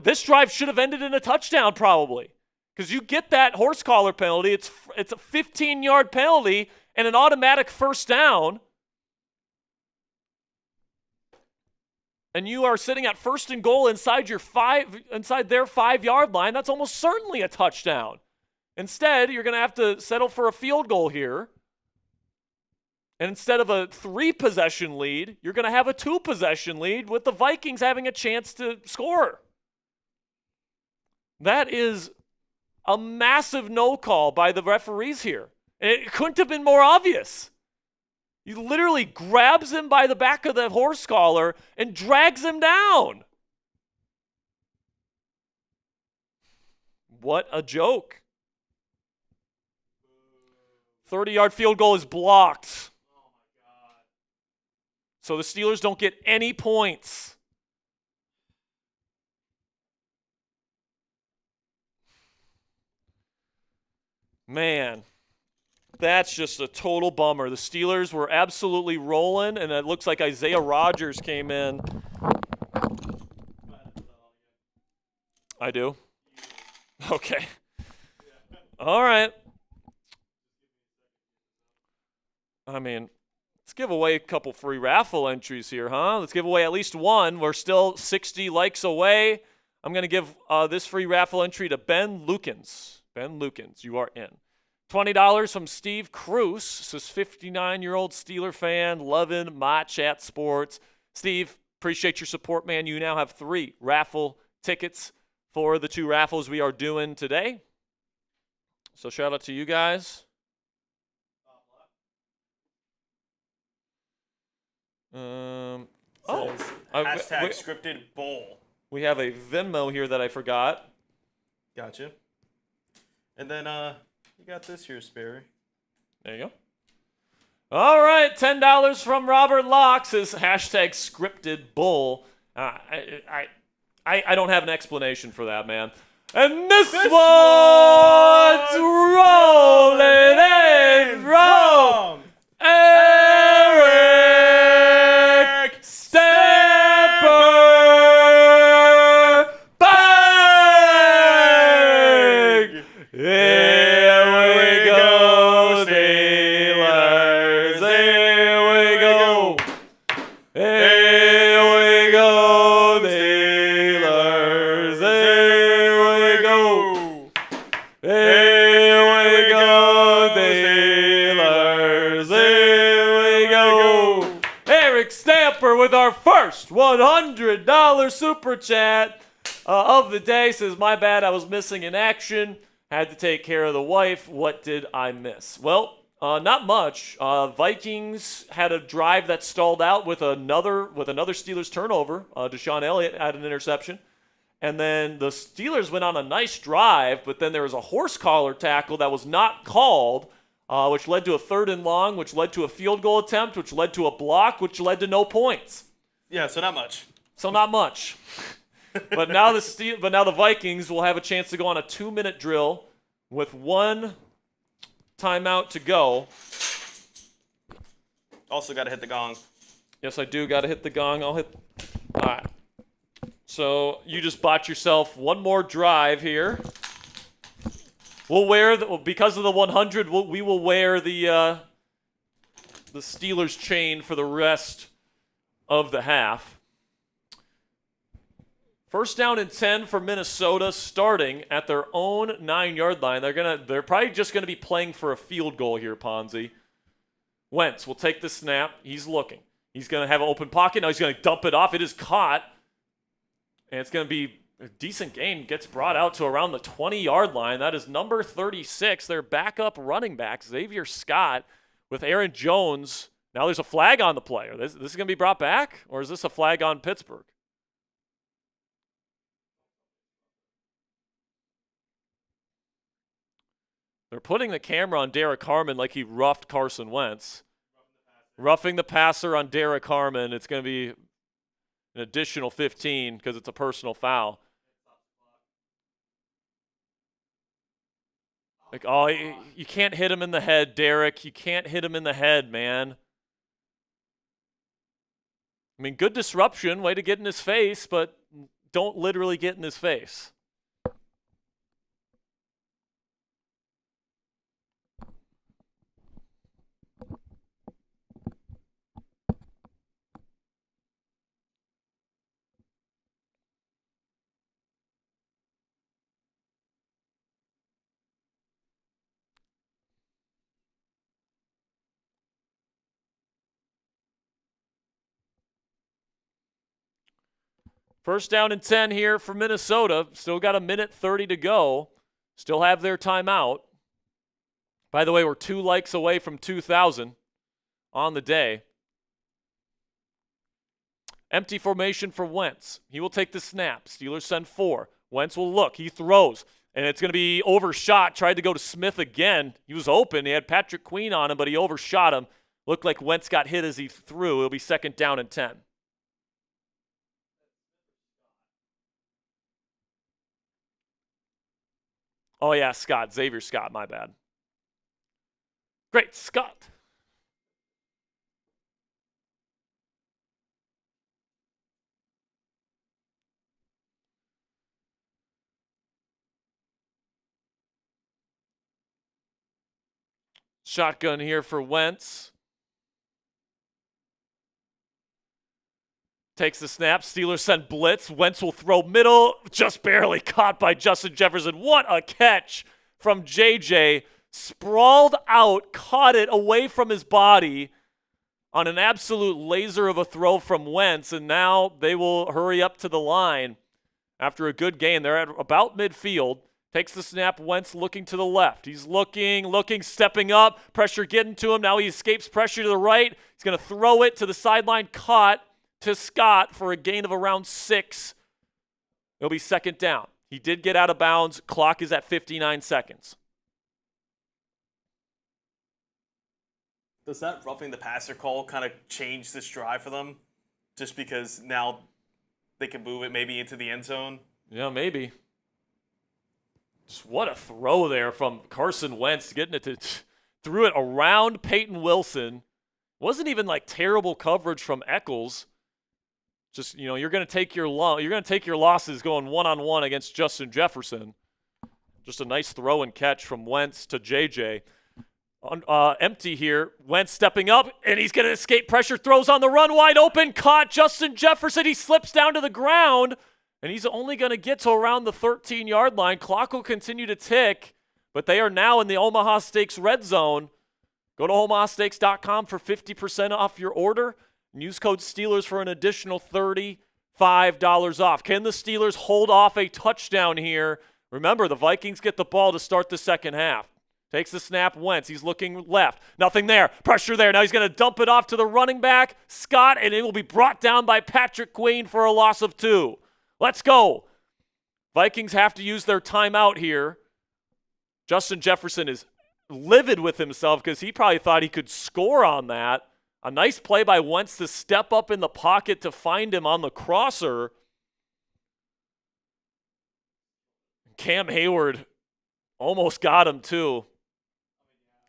this drive should have ended in a touchdown probably. Because you get that horse collar penalty. It's a 15-yard penalty and an automatic first down. And you are sitting at first and goal inside their 5-yard line. That's almost certainly a touchdown. Instead, you're going to have to settle for a field goal here. And instead of a 3-possession lead, you're going to have a 2-possession lead with the Vikings having a chance to score. That is a massive no call by the referees here. And it couldn't have been more obvious. He literally grabs him by the back of the horse collar and drags him down. What a joke. 30-yard field goal is blocked. So the Steelers don't get any points. Man, that's just a total bummer. The Steelers were absolutely rolling, and it looks like Isaiah Rodgers came in. I do? Okay. All right. I mean, let's give away a couple free raffle entries here, huh? Let's give away at least one. We're still 60 likes away. I'm going to give this free raffle entry to Ben Lukens. Ben Lukens, you are in. $20 from Steve Cruz, this 59-year-old Steeler fan, loving my chat sports. Steve, appreciate your support, man. You now have 3 raffle tickets for the 2 raffles we are doing today. So shout out to you guys. Hashtag scripted bowl. We have a Venmo here that I forgot. Gotcha. And then you got this here, Sperry. There you go. All right, $10 from Robert Locke says hashtag scripted bull. I don't have an explanation for that, man. And this one's rolling in from Eric Stepper Bag. Here we go, Steelers. Here we go. Here we go, Steelers. Here we go. Here we go, Steelers. Here we go. Eric Stamper with our first $100 super chat of the day says, my bad, I was missing in action. Had to take care of the wife. What did I miss? Well, not much. Vikings had a drive that stalled out with another Steelers turnover. DeShon Elliott had an interception. And then the Steelers went on a nice drive, but then there was a horse collar tackle that was not called, which led to a 3rd and long, which led to a field goal attempt, which led to a block, which led to no points. Yeah, so not much. So not much. But now the Vikings will have a chance to go on a 2-minute drill with 1 timeout to go. Also got to hit the gong. Yes, I do. Got to hit the gong. All right. So you just bought yourself one more drive here. We'll wear because of the 100. We will wear the Steelers chain for the rest of the half. First down and 10 for Minnesota, starting at their own 9-yard line. They're probably just gonna be playing for a field goal here, Ponzi. Wentz will take the snap. He's looking. He's gonna have an open pocket. Now he's gonna dump it off. It is caught, and it's gonna be a decent gain. Gets brought out to around the 20-yard line. That is number 36. Their backup running back, Xavier Scott, with Aaron Jones. Now there's a flag on the play. This is gonna be brought back, or is this a flag on Pittsburgh? They're putting the camera on Derek Harmon like he roughed Carson Wentz. Roughing the passer on Derek Harmon. It's going to be an additional 15 because it's a personal foul. Like, oh, you can't hit him in the head, Derek. You can't hit him in the head, man. I mean, good disruption, way to get in his face, but don't literally get in his face. First down and 10 here for Minnesota. Still got a minute 30 to go. Still have their timeout. By the way, we're 2 likes away from 2,000 on the day. Empty formation for Wentz. He will take the snap. Steelers send 4. Wentz will look. He throws. And it's going to be overshot. Tried to go to Smith again. He was open. He had Patrick Queen on him, but he overshot him. Looked like Wentz got hit as he threw. It'll be second down and 10. Oh, yeah, Scott. Xavier Scott, my bad. Great, Scott. Shotgun here for Wentz. Takes the snap. Steelers send blitz. Wentz will throw middle. Just barely caught by Justin Jefferson. What a catch from JJ. Sprawled out, caught it away from his body on an absolute laser of a throw from Wentz, and now they will hurry up to the line after a good gain. They're at about midfield. Takes the snap. Wentz looking to the left. He's looking, stepping up. Pressure getting to him. Now he escapes pressure to the right. He's going to throw it to the sideline. Caught to Scott for a gain of around 6. It'll be second down. He did get out of bounds. Clock is at 59 seconds. Does that roughing the passer call kind of change this drive for them? Just because now they can move it maybe into the end zone? Yeah, maybe. Just what a throw there from Carson Wentz, getting it to threw it around Peyton Wilson. Wasn't even like terrible coverage from Eccles. Just, you're going to take your losses going one-on-one against Justin Jefferson. Just a nice throw and catch from Wentz to JJ. Empty here. Wentz stepping up, and he's going to escape pressure. Throws on the run, wide open. Caught Justin Jefferson. He slips down to the ground, and he's only going to get to around the 13-yard line. Clock will continue to tick, but they are now in the Omaha Steaks red zone. Go to omahasteaks.com for 50% off your order. And use code Steelers for an additional $35 off. Can the Steelers hold off a touchdown here? Remember, the Vikings get the ball to start the second half. Takes the snap, Wentz. He's looking left. Nothing there. Pressure there. Now he's going to dump it off to the running back, Scott, and it will be brought down by Patrick Queen for a loss of 2. Let's go. Vikings have to use their timeout here. Justin Jefferson is livid with himself because he probably thought he could score on that. A nice play by Wentz to step up in the pocket to find him on the crosser. Cam Hayward almost got him too.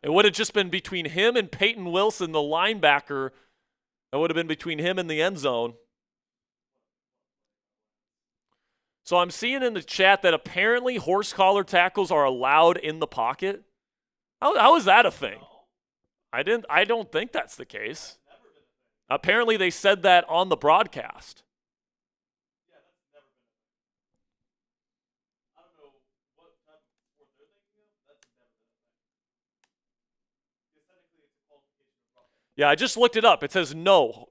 It would have just been between him and Peyton Wilson, the linebacker. That would have been between him and the end zone. So I'm seeing in the chat that apparently horse collar tackles are allowed in the pocket. How is that a thing? I don't think that's the case. Apparently they said that on the broadcast. Yeah, that's never been a thing. I don't know what type of sport they're thinking of. That's never been a thing. Because technically it's a qualification of roughing. Yeah, I just looked it up. It says no.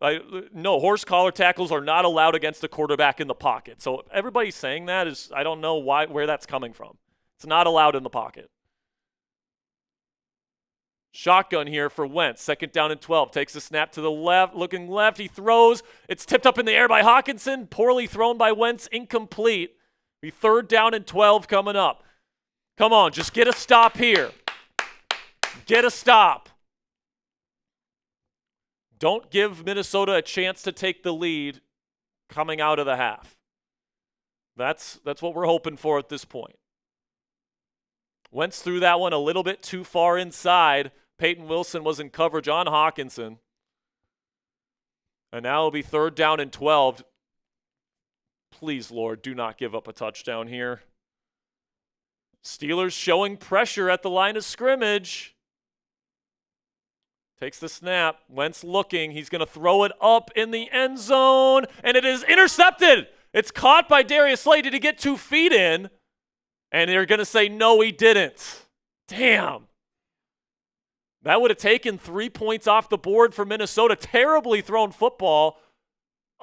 No, horse collar tackles are not allowed against a quarterback in the pocket. So everybody saying that is, I don't know where that's coming from. It's not allowed in the pocket. Shotgun here for Wentz. Second down and 12. Takes the snap to the left. Looking left. He throws. It's tipped up in the air by Hawkinson. Poorly thrown by Wentz. Incomplete. Be third down and 12 coming up. Come on, just get a stop here. Get a stop. Don't give Minnesota a chance to take the lead coming out of the half. That's what we're hoping for at this point. Wentz threw that one a little bit too far inside. Peyton Wilson was in coverage on Hawkinson. And now it'll be third down and 12. Please, Lord, do not give up a touchdown here. Steelers showing pressure at the line of scrimmage. Takes the snap. Wentz looking. He's going to throw it up in the end zone. And it is intercepted. It's caught by Darius Slay. Did he get 2 feet in? And they're going to say, no, he didn't. Damn. That would have taken 3 points off the board for Minnesota. Terribly thrown football.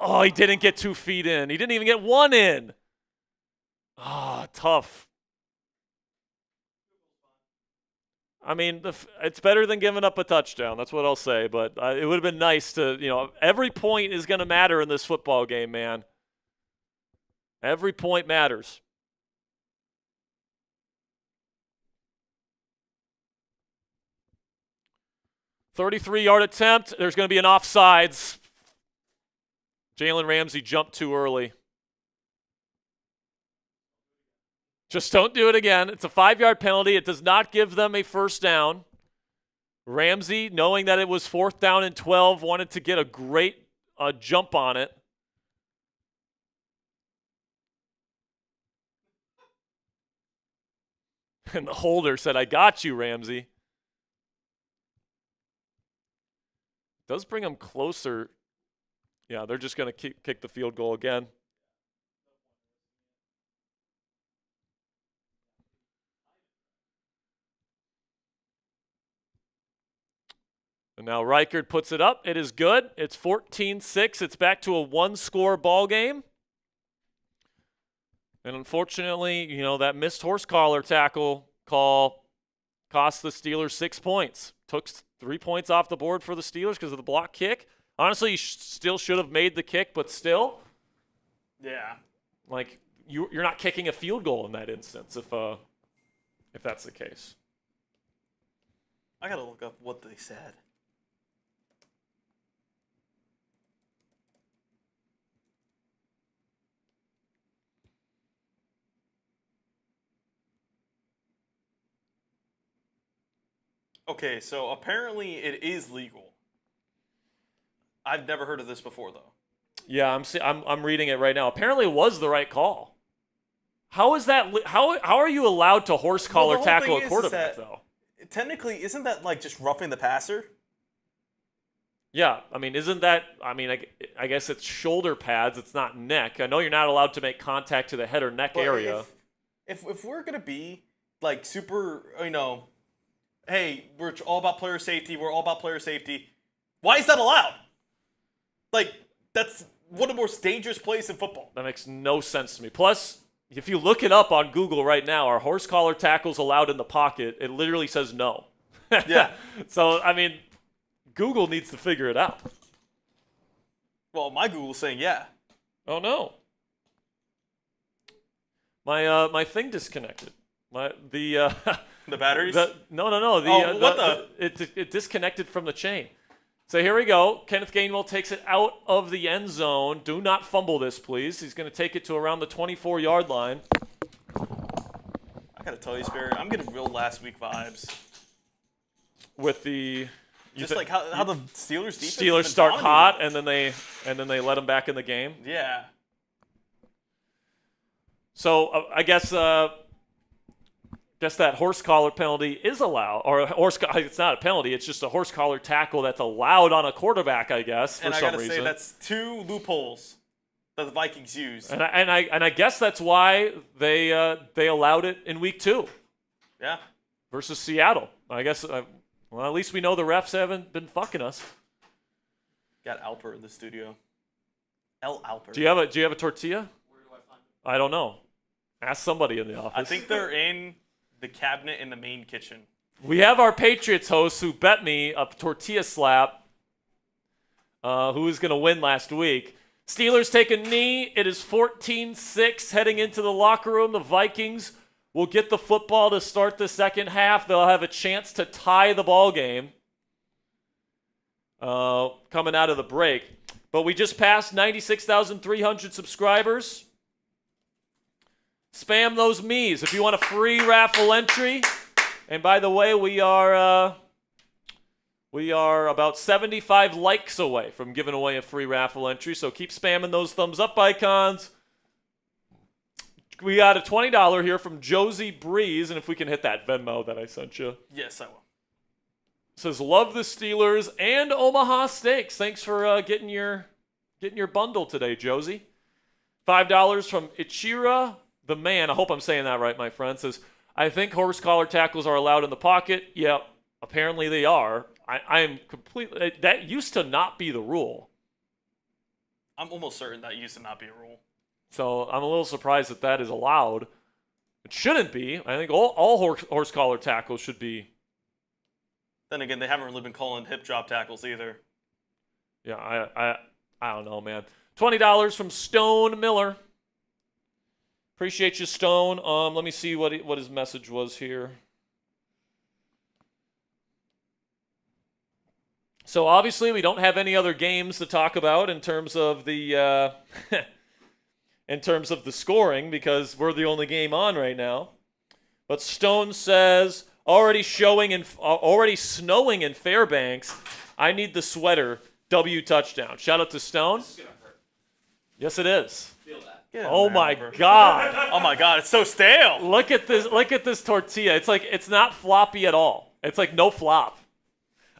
Oh, he didn't get 2 feet in. He didn't even get 1 in. Ah, tough. I mean, it's better than giving up a touchdown. That's what I'll say. But it would have been nice to, every point is going to matter in this football game, man. Every point matters. .33-yard attempt. There's going to be an offsides. Jalen Ramsey jumped too early. Just don't do it again. It's a 5-yard penalty. It does not give them a first down. Ramsey, knowing that it was 4th down and 12, wanted to get a great jump on it. And the holder said, "I got you, Ramsey." Does bring them closer. Yeah, they're just going to kick the field goal again. And now Reichard puts it up. It is good. It's 14-6. It's back to a 1-score ball game. And unfortunately, that missed horse collar tackle call cost the Steelers 6 points. Took 3 points off the board for the Steelers because of the block kick. Honestly, you still should have made the kick, but still. Yeah. Like, you're not kicking a field goal in that instance if that's the case. I got to look up what they said. Okay, so apparently it is legal. I've never heard of this before, though. Yeah, I'm reading it right now. Apparently, it was the right call. How is that? How are you allowed to horse collar tackle a quarterback, though? Technically, isn't that like just roughing the passer? Yeah, I mean, isn't that? I mean, I guess it's shoulder pads. It's not neck. I know you're not allowed to make contact to the head or neck area. If we're gonna be like super, hey, we're all about player safety. We're all about player safety. Why is that allowed? Like, that's one of the most dangerous plays in football. That makes no sense to me. Plus, if you look it up on Google right now, are horse collar tackles allowed in the pocket? It literally says no. Yeah. So, I mean, Google needs to figure it out. Well, my Google's saying yeah. Oh, no. My thing disconnected. The batteries? No. It disconnected from the chain. So here we go. Kenneth Gainwell takes it out of the end zone. Do not fumble this, please. He's going to take it to around the 24-yard line. I got to tell you, Sperry, I'm getting real last week vibes. With the just like how the Steelers defense Steelers start hot and then they let them back in the game. Yeah. So I guess that horse collar penalty is allowed, or it's not a penalty. It's just a horse collar tackle that's allowed on a quarterback, I guess, for some reason. And I gotta say that's 2 loopholes that the Vikings use. And I guess that's why they allowed it in week 2. Yeah. Versus Seattle. I guess. Well, at least we know the refs haven't been fucking us. Got Alper in the studio. Alper. Do you have a tortilla? Where do I find it? I don't know. Ask somebody in the office. I think they're in the cabinet in the main kitchen. We have our Patriots host who bet me a tortilla slap, who was going to win last week. Steelers take a knee. It is 14-6 heading into the locker room. The Vikings will get the football to start the second half. They'll have a chance to tie the ball game coming out of the break. But we just passed 96,300 subscribers. Spam those me's if you want a free raffle entry. And by the way, we are about 75 likes away from giving away a free raffle entry. So keep spamming those thumbs up icons. We got a $20 here from Josie Breeze, and if we can hit that Venmo that I sent you. Yes, I will. Says love the Steelers and Omaha Steaks. Thanks for getting your bundle today, Josie. $5 from Ichira the Man. I hope I'm saying that right, my friend. Says I think horse collar tackles are allowed in the pocket. Yep, apparently they are. I am completely. That used to not be the rule. I'm almost certain that used to not be a rule. So I'm a little surprised that that is allowed. It shouldn't be. I think all horse collar tackles should be. Then again, they haven't really been calling hip drop tackles either. Yeah, I don't know, man. $20 from Stone Miller. Appreciate you, Stone. Let me see what his message was here. So obviously we don't have any other games to talk about in terms of the in terms of the scoring because we're the only game on right now. But Stone says already snowing in Fairbanks. I need the sweater. W touchdown. Shout out to Stone. This is gonna hurt. Yes, it is. Feel that. Yeah, Oh man, my bro. God! Oh my God, it's so stale. Look at this tortilla. It's not floppy at all. It's like no flop.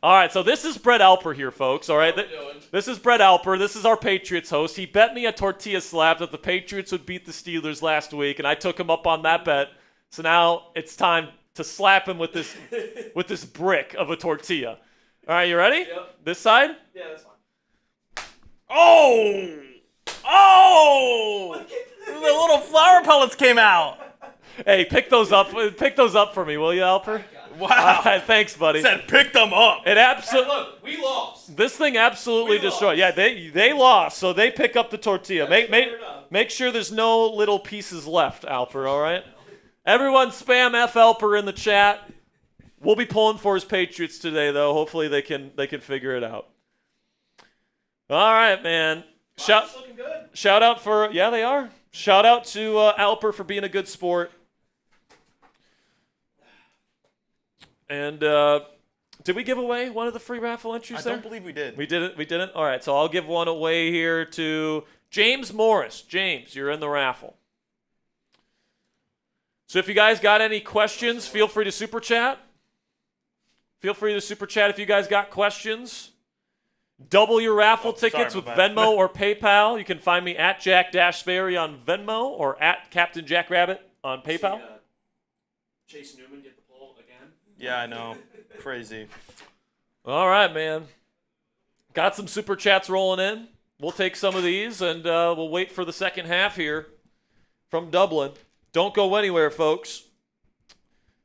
All right, so this is Brett Alper here, folks. All right, this is Brett Alper. This is our Patriots host. He bet me a tortilla slab that the Patriots would beat the Steelers last week, and I took him up on that bet. So now it's time to slap him with this brick of a tortilla. All right, you ready? Yep. This side? Yeah, that's fine. Oh! Oh! The little flower pellets came out. Hey, pick those up. Pick those up for me, will you, Alper? Wow. Thanks, buddy. Said pick them up. It absolutely. Look, we lost. This thing absolutely We destroyed. lost. Yeah, they lost, so they pick up the tortilla. That's fair enough. Make sure there's no little pieces left, Alper. All right. Everyone, spam F Alper in the chat. We'll be pulling for his Patriots today, though. Hopefully they can figure it out. All right, man. It's looking good. Shout out for they are. Shout out to Alper for being a good sport. And did we give away one of the free raffle entries I there? don't believe we did. We didn't. We didn't. All right, so I'll give one away here to James Morris. James, you're in the raffle. So if you guys got any questions, feel free to super chat. Feel free to super chat if you guys got questions. Double your raffle tickets with about that. Venmo or PayPal. You can find me at Jack Sperry on Venmo or at Captain Jack Rabbit on PayPal. See, Chase Newman get the poll again. Yeah, I know. Crazy. All right, man. Got some super chats rolling in. We'll take some of these, and we'll wait for the second half here from Dublin. Don't go anywhere, folks.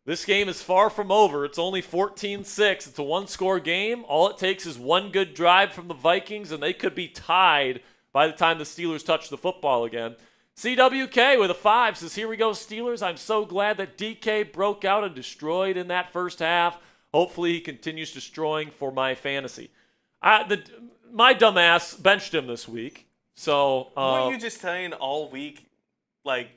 This game is far from over. It's only 14-6. It's a one-score game. All it takes is one good drive from the Vikings, and they could be tied by the time the Steelers touch the football again. CWK with a 5 says, here we go, Steelers. I'm so glad that DK broke out and destroyed in that first half. Hopefully he continues destroying for my fantasy. My dumbass benched him this week. So Weren't you just saying all week, like,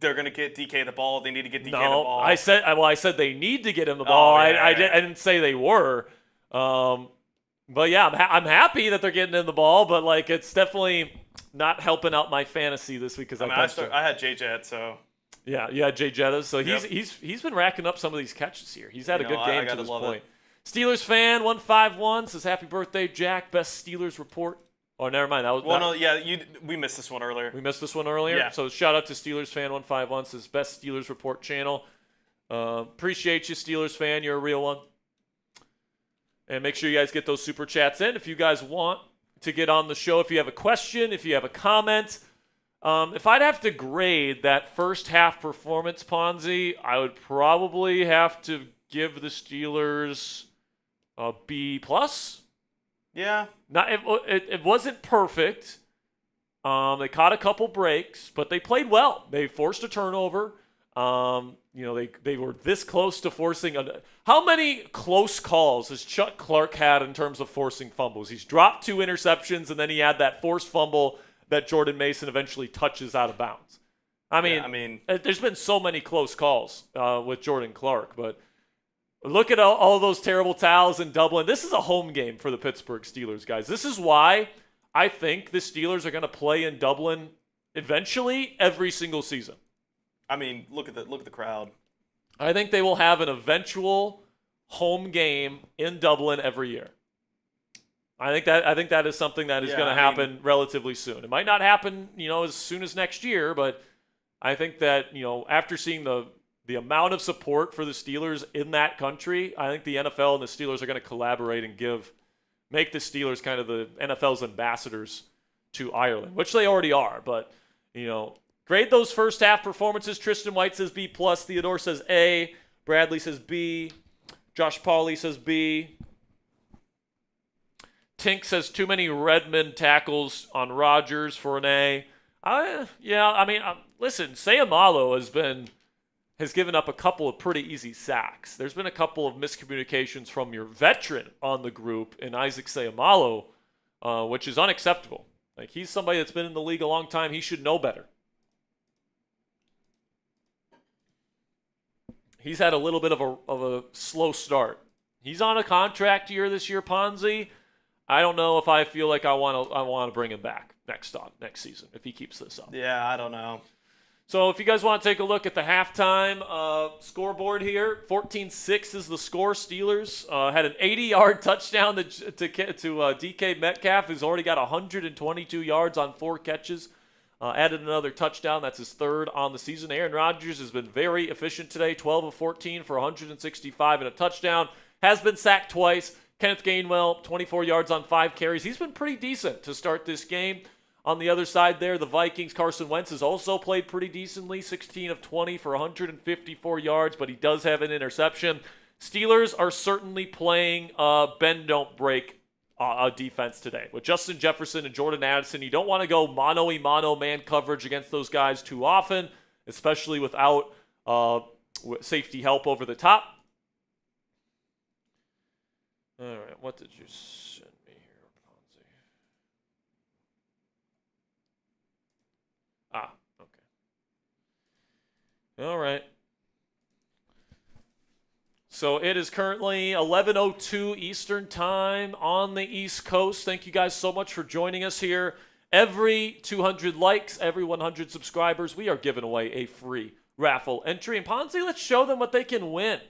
they're going to get DK the ball, they need to get DK the ball? I said they need to get him the ball. Oh, yeah, I didn't say they were. But yeah, I'm happy that they're getting in the ball, but like it's definitely not helping out my fantasy this week because I had J Jet, so yeah, you had Jay Jettas, so Yep. he's been racking up some of these catches here. He's had a good I game to gotta this love point. it. Steelers fan 151 says happy birthday, Jack. Best Steelers report. Oh, never mind. We missed this one earlier. We missed this one earlier. Yeah. So shout out to Steelers fan 151 says best Steelers report channel. Appreciate you, Steelers fan. You're a real one. And make sure you guys get those super chats in if you guys want to get on the show. If you have a question, if you have a comment. If I'd have to grade that first half performance, Ponzi, I would probably have to give the Steelers a B+. Yeah. It wasn't perfect. They caught a couple breaks, but they played well. They forced a turnover. They were this close to forcing how many close calls has Chuck Clark had in terms of forcing fumbles? He's dropped 2 interceptions, and then he had that forced fumble that Jordan Mason eventually touches out of bounds. There's been so many close calls with Jordan Clark, but look at all those terrible towels in Dublin. This is a home game for the Pittsburgh Steelers, guys. This is why I think the Steelers are going to play in Dublin eventually every single season. Look at the crowd. I think they will have an eventual home game in Dublin every year. I think that is something that is going to happen relatively soon. It might not happen, as soon as next year, but I think that, after seeing the amount of support for the Steelers in that country, I think the NFL and the Steelers are going to collaborate and make the Steelers kind of the NFL's ambassadors to Ireland, which they already are. But, grade those first half performances. Tristan White says B+, Theodore says A, Bradley says B, Josh Pauly says B. Tink says too many Redmond tackles on Rodgers for an A. Listen, Sayamalo has given up a couple of pretty easy sacks. There's been a couple of miscommunications from your veteran on the group in Isaac Sayamalo, which is unacceptable. Like, he's somebody that's been in the league a long time. He should know better. He's had a little bit of a slow start. He's on a contract year this year, Ponzi. I don't know if I feel like I want to bring him back next season if he keeps this up. Yeah, I don't know. So if you guys want to take a look at the halftime scoreboard here, 14-6 is the score. Steelers had an 80-yard touchdown to DK Metcalf, who's already got 122 yards on 4 catches. Added another touchdown. That's his 3rd on the season. Aaron Rodgers has been very efficient today, 12 of 14 for 165 and a touchdown. Has been sacked twice. Kenneth Gainwell, 24 yards on 5 carries. He's been pretty decent to start this game. On the other side there, the Vikings, Carson Wentz has also played pretty decently, 16 of 20 for 154 yards, but he does have an interception. Steelers are certainly playing bend, don't break defense today. With Justin Jefferson and Jordan Addison, you don't want to go mano-a-mano man coverage against those guys too often, especially without safety help over the top. All right, what did you send me here, Ponzi? Okay. All right. So it is currently 11:02 Eastern Time on the East Coast. Thank you guys so much for joining us here. Every 200 likes, every 100 subscribers, we are giving away a free raffle entry. And Ponzi, let's show them what they can win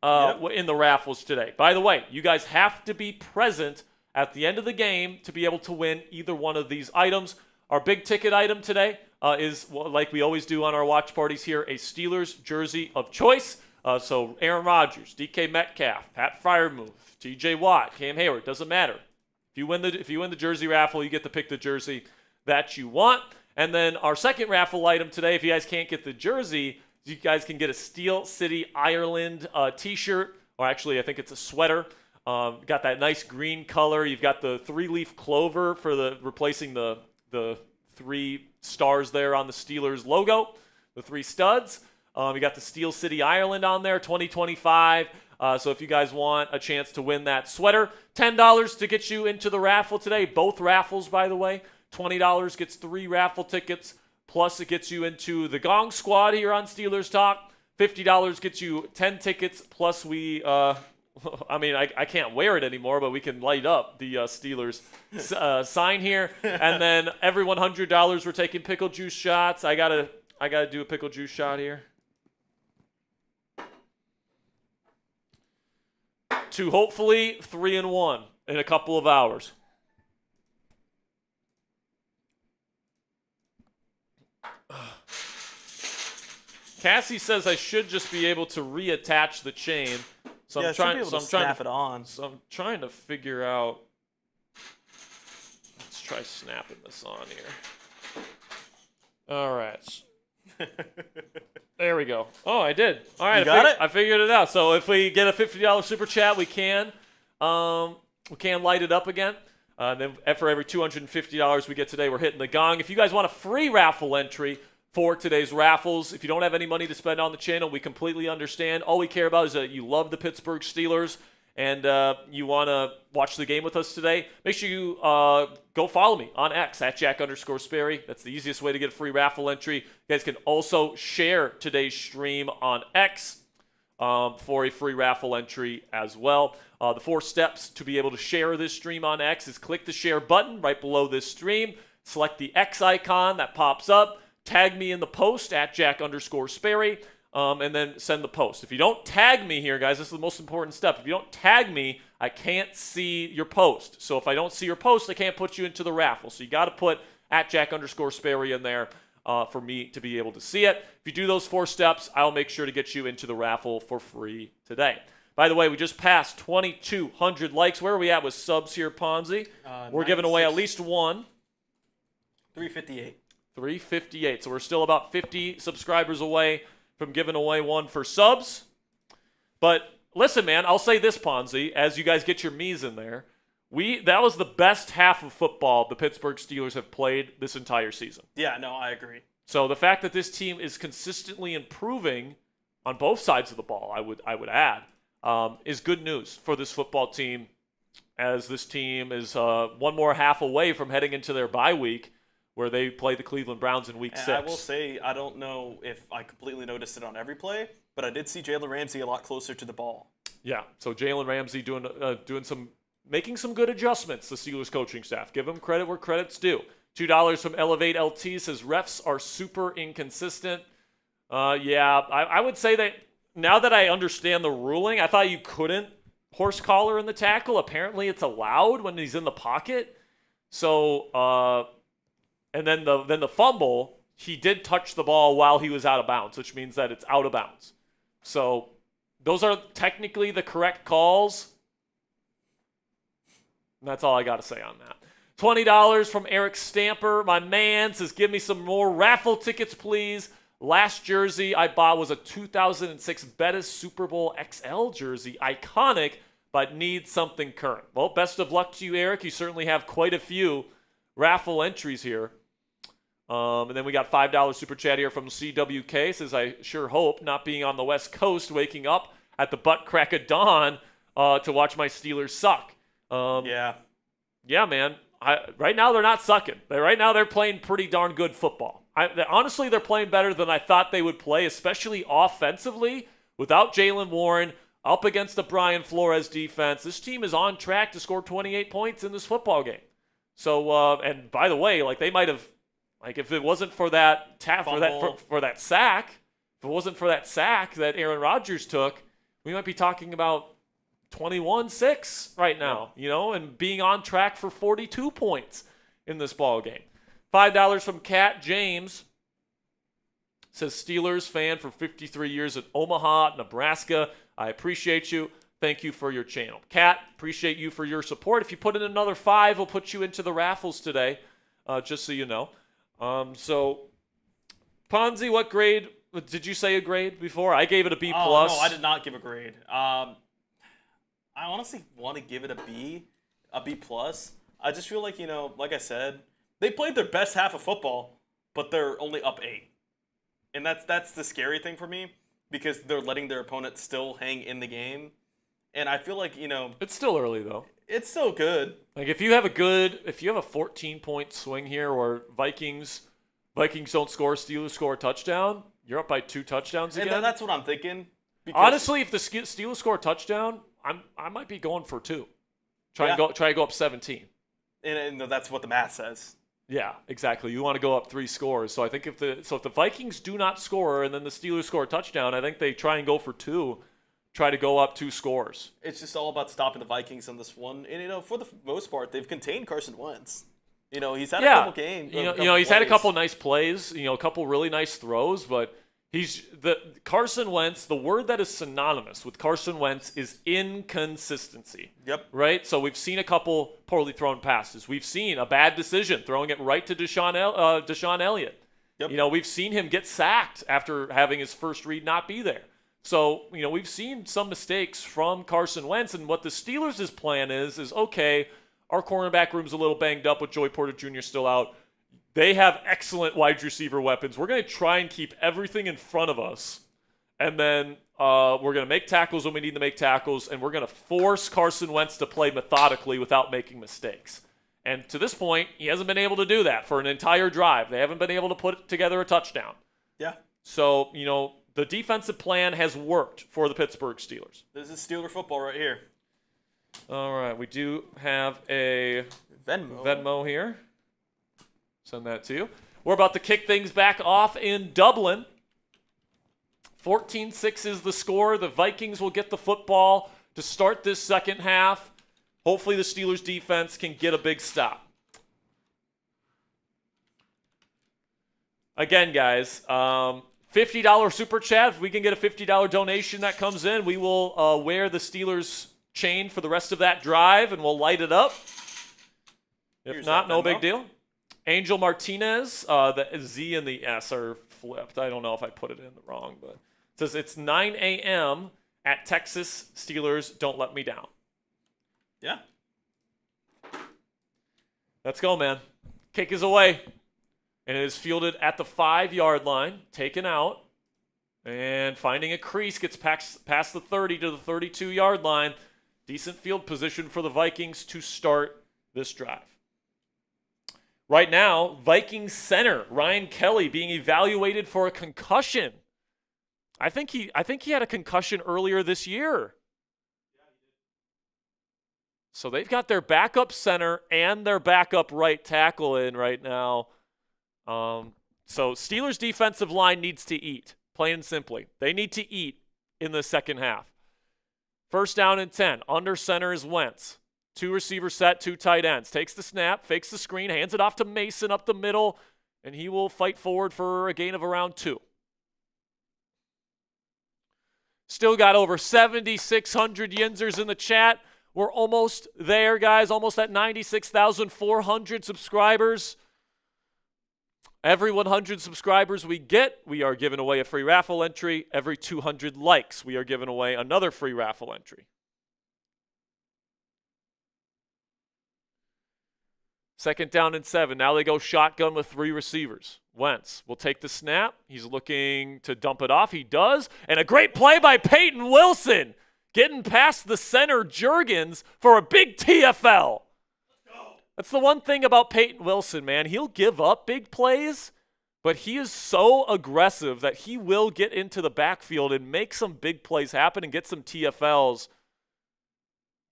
in the raffles today. By the way, you guys have to be present at the end of the game to be able to win either one of these items. Our big ticket item today is, like we always do on our watch parties here, a Steelers jersey of choice. So Aaron Rodgers, DK Metcalf, Pat Freiermuth, TJ Watt, Cam Hayward, doesn't matter. If you win the jersey raffle, you get to pick the jersey that you want. And then our second raffle item today, if you guys can't get the jersey, you guys can get a Steel City Ireland t-shirt, or actually I think it's a sweater. Got that nice green color. You've got the 3-leaf clover for replacing the 3 stars there on the Steelers logo, the 3 studs. You got the Steel City Ireland on there, 2025. So if you guys want a chance to win that sweater, $10 to get you into the raffle today. Both raffles, by the way. $20 gets 3 raffle tickets. Plus, it gets you into the Gong squad here on Steelers Talk. $50 gets you 10 tickets. Plus, I can't wear it anymore, but we can light up the Steelers sign here. And then every $100, we're taking pickle juice shots. I gotta do a pickle juice shot here. To hopefully 3-1 in a couple of hours. Cassie says I should just be able to reattach the chain. So I'm trying to snap it on. So I'm trying to figure out. Let's try snapping this on here. All right. There we go. Oh, I did. All right, I figured it out. So if we get a $50 super chat, we can light it up again. Then for every $250 we get today, we're hitting the gong. If you guys want a free raffle entry for today's raffles, if you don't have any money to spend on the channel, we completely understand. All we care about is that you love the Pittsburgh Steelers and you want to watch the game with us today. Make sure you go follow me on X at Jack_Sperry. That's the easiest way to get a free raffle entry. You guys can also share today's stream on X for a free raffle entry as well. The 4 steps to be able to share this stream on X is click the share button right below this stream, select the X icon that pops up, tag me in the post at Jack_Sperry, and then send the post. If you don't tag me here, guys, this is the most important step. If you don't tag me, I can't see your post. So if I don't see your post, I can't put you into the raffle. So you got to put at Jack_Sperry in there for me to be able to see it. If you do those 4 steps, I'll make sure to get you into the raffle for free today. By the way, we just passed 2,200 likes. Where are we at with subs here, Ponzi? We're giving away at least 1. 358. 358. So we're still about 50 subscribers away from giving away one for subs. But listen, man, I'll say this, Ponzi, as you guys get your me's in there. That was the best half of football the Pittsburgh Steelers have played this entire season. Yeah, no, I agree. So the fact that this team is consistently improving on both sides of the ball, I would add, is good news for this football team, as this team is one more half away from heading into their bye week, where they play the Cleveland Browns in Week 6. I will say, I don't know if I completely noticed it on every play, but I did see Jalen Ramsey a lot closer to the ball. Yeah, so Jalen Ramsey making some good adjustments, the Steelers coaching staff. Give them credit where credit's due. $2 from Elevate LT says refs are super inconsistent. I would say that now that I understand the ruling, I thought you couldn't horse collar in the tackle. Apparently it's allowed when he's in the pocket. So, and then the fumble, he did touch the ball while he was out of bounds, which means that it's out of bounds. So those are technically the correct calls. And that's all I got to say on that. $20 from Eric Stamper. My man says, give me some more raffle tickets, please. Last jersey I bought was a 2006 Bettis Super Bowl XL jersey. Iconic, but needs something current. Well, best of luck to you, Eric. You certainly have quite a few raffle entries here. And then we got $5 super chat here from CWK. Says, I sure hope, not being on the West Coast, waking up at the butt crack of dawn to watch my Steelers suck. Yeah, man. Right now they're not sucking. Right now they're playing pretty darn good football. Honestly, they're playing better than I thought they would play, especially offensively. Without Jaylen Warren, up against the Brian Flores defense, this team is on track to score 28 points in this football game. So, and by the way, they might have, if it wasn't for that for that sack, if it wasn't for that sack that Aaron Rodgers took, we might be talking about 21-6 right now, and being on track for 42 points in this ball game. $5 from Cat James. Says, Steelers fan for 53 years in Omaha, Nebraska. I appreciate you. Thank you for your channel. Cat, appreciate you for your support. If you put in another 5, we'll put you into the raffles today, just so you know. So, Ponzi, what grade? Did you say a grade before? I gave it a B+. Oh, no, I did not give a grade. I honestly want to give it a B+. I just feel like, like I said, they played their best half of football, but they're only up 8. And that's the scary thing for me, because they're letting their opponent still hang in the game. And I feel like, it's still early though. It's still good. If you have a 14-point swing here, or Vikings don't score, Steelers score a touchdown, you're up by 2 touchdowns again. And that's what I'm thinking. Honestly, if the Steelers score a touchdown, I might be going for 2. Try to go up 17. And that's what the math says. Yeah, exactly. You want to go up 3 scores. So I think if the Vikings do not score and then the Steelers score a touchdown, I think they try and go for 2, try to go up 2 scores. It's just all about stopping the Vikings on this one. And for the most part, they've contained Carson Wentz. He's had a couple games. He's had a couple nice plays. A couple really nice throws, but Carson Wentz, the word that is synonymous with Carson Wentz is inconsistency. Yep. Right? So we've seen a couple poorly thrown passes. We've seen a bad decision, throwing it right to DeShon Elliott. Yep. We've seen him get sacked after having his first read not be there. So, we've seen some mistakes from Carson Wentz, and what the Steelers' plan is okay, our cornerback room's a little banged up with Joey Porter Jr. still out. They have excellent wide receiver weapons. We're going to try and keep everything in front of us. And then we're going to make tackles when we need to make tackles. And we're going to force Carson Wentz to play methodically without making mistakes. And to this point, he hasn't been able to do that for an entire drive. They haven't been able to put together a touchdown. Yeah. So, the defensive plan has worked for the Pittsburgh Steelers. This is Steeler football right here. All right. We do have a Venmo here. Send that to you. We're about to kick things back off in Dublin. 14-6 is the score. The Vikings will get the football to start this second half. Hopefully the Steelers defense can get a big stop. Again, guys, $50 super chat. If we can get a $50 donation that comes in, we will wear the Steelers chain for the rest of that drive, and we'll light it up. If not, no big deal. Angel Martinez, the Z and the S are flipped. I don't know if I put it in the wrong, but it says it's 9 a.m. at Texas Steelers. Don't let me down. Yeah. Let's go, man. Kick is away. And it is fielded at the 5-yard line, taken out. And finding a crease, gets past the 30 to the 32-yard line. Decent field position for the Vikings to start this drive. Right now, Vikings center Ryan Kelly being evaluated for a concussion. I think he had a concussion earlier this year. So they've got their backup center and their backup right tackle in right now. So Steelers defensive line needs to eat, plain and simply. They need to eat in the second half. First down and 10. Under center is Wentz. 2 receiver set, 2 tight ends. Takes the snap, fakes the screen, hands it off to Mason up the middle, and he will fight forward for a gain of around 2. Still got over 7,600 Yinzers in the chat. We're almost there, guys, almost at 96,400 subscribers. Every 100 subscribers we get, we are giving away a free raffle entry. Every 200 likes, we are giving away another free raffle entry. Second down and 7. Now they go shotgun with 3 receivers. Wentz will take the snap. He's looking to dump it off. He does. And a great play by Peyton Wilson, getting past the center Juergens for a big TFL. That's the one thing about Peyton Wilson, man. He'll give up big plays, but he is so aggressive that he will get into the backfield and make some big plays happen and get some TFLs.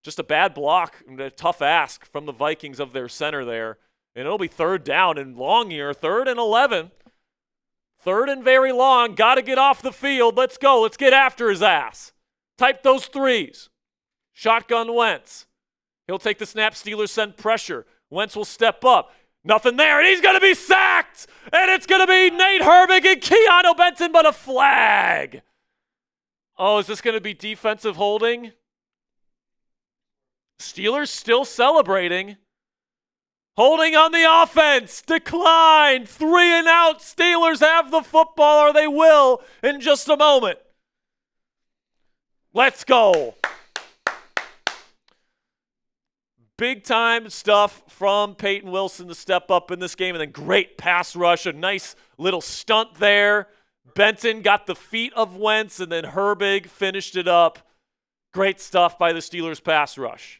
Just a bad block and a tough ask from the Vikings of their center there. And it'll be third down and long here, 3rd and 11. 3rd and very long. Got to get off the field. Let's go. Let's get after his ass. Type those 3s. Shotgun Wentz. He'll take the snap. Steelers send pressure. Wentz will step up. Nothing there, and he's going to be sacked. And it's going to be Nate Herbig and Keanu Benton, but a flag. Oh, is this going to be defensive holding? Steelers still celebrating. Holding on the offense. Declined. 3 and out. Steelers have the football, or they will in just a moment. Let's go. Big time stuff from Peyton Wilson to step up in this game, and then great pass rush, a nice little stunt there. Benton got the feet of Wentz, and then Herbig finished it up. Great stuff by the Steelers pass rush.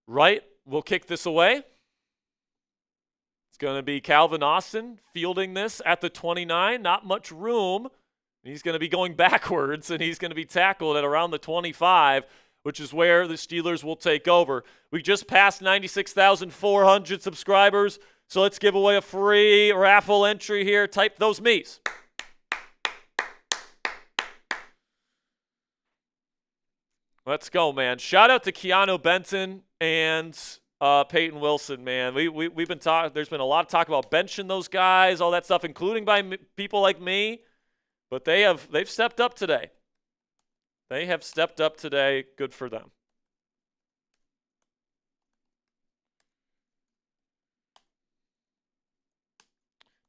Wright will kick this away. It's going to be Calvin Austin fielding this at the 29. Not much room. He's going to be going backwards, and he's going to be tackled at around the 25, which is where the Steelers will take over. We just passed 96,400 subscribers, so let's give away a free raffle entry here. Type those me's. Let's go, man. Shout out to Keanu Benton and Peyton Wilson, man. We've been talking. There's been a lot of talk about benching those guys, all that stuff, including by people like me. But they've stepped up today. They have stepped up today. Good for them.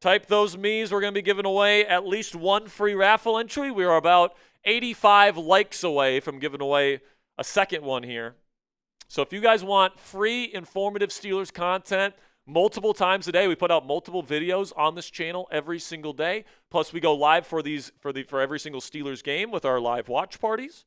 Type those me's. We're going to be giving away at least 1 free raffle entry. We are about 85 likes away from giving away a second one here. So if you guys want free, informative Steelers content multiple times a day, we put out multiple videos on this channel every single day. Plus, we go live for every single Steelers game with our live watch parties.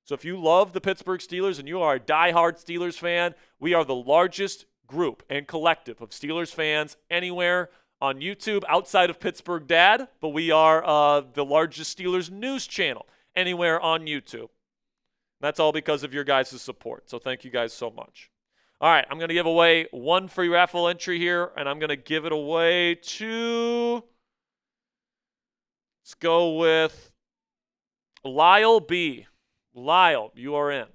So if you love the Pittsburgh Steelers and you are a diehard Steelers fan, we are the largest group and collective of Steelers fans anywhere on YouTube outside of Pittsburgh Dad, but we are the largest Steelers news channel anywhere on YouTube. That's all because of your guys' support. So thank you guys so much. All right, I'm going to give away 1 free raffle entry here, and I'm going to give it away to, let's go with Lyle B. Lyle, you are in.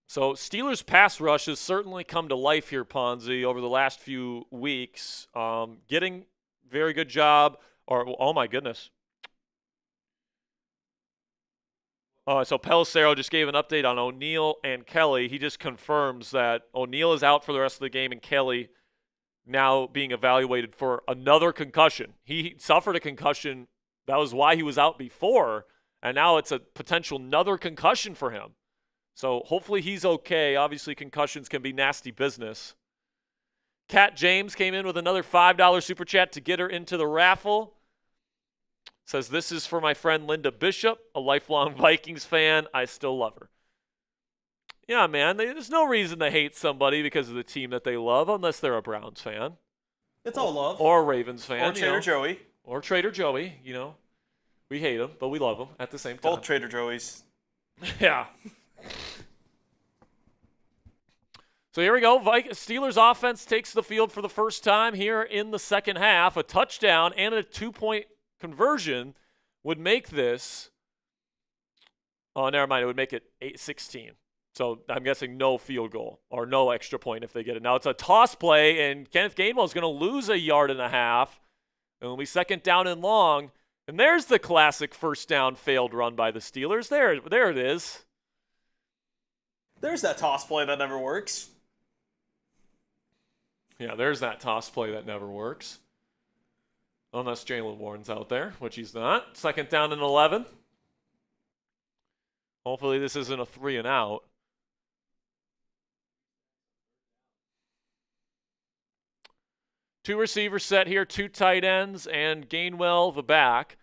So Steelers pass rush has certainly come to life here, Ponzi, over the last few weeks. Getting very good job. Oh my goodness. So Pelissero just gave an update on O'Neal and Kelly. He just confirms that O'Neal is out for the rest of the game and Kelly now being evaluated for another concussion. He suffered a concussion. That was why he was out before, and now it's a potential another concussion for him. So hopefully he's okay. Obviously concussions can be nasty business. Kat James came in with another $5 super chat to get her into the raffle. Says, this is for my friend Linda Bishop, a lifelong Vikings fan. I still love her. Yeah, man, there's no reason to hate somebody because of the team that they love unless they're a Browns fan. It's all love. Or a Ravens fan. Or Trader Joey. Or Trader Joey, you know. We hate him, but we love him at the same time. Both Trader Joeys. Yeah. So here we go. Steelers offense takes the field for the first time here in the second half. A touchdown and a 2-point conversion would make this. Oh, never mind. It would make it 8-16. So I'm guessing no field goal or no extra point if they get it. Now it's a toss play, and Kenneth Gainwell is going to lose a yard and a half. It'll be second down and long. And there's the classic first down failed run by the Steelers. There it is. There's that toss play that never works. Yeah, there's that toss play that never works. Unless Jaylen Warren's out there, which he's not. Second down and 11. Hopefully this isn't a 3 and out. Two receivers set here, two tight ends, and Gainwell the back.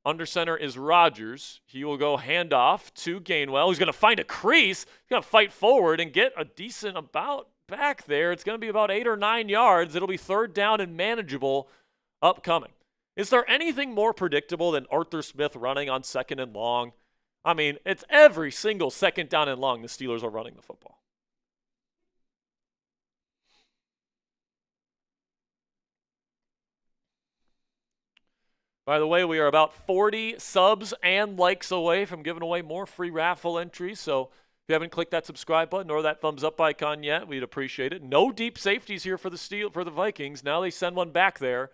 Under center is Rodgers. He will go handoff to Gainwell. He's going to find a crease. He's going to fight forward and get a decent about back there. It's going to be about 8 or 9 yards. It'll be third down and manageable upcoming. Is there anything more predictable than Arthur Smith running on second and long? I mean, it's every single second down and long the Steelers are running the football. By the way, we are about 40 subs and likes away from giving away more free raffle entries. So if you haven't clicked that subscribe button or that thumbs up icon yet, we'd appreciate it. No deep safeties here for the Vikings. Now they send one back there.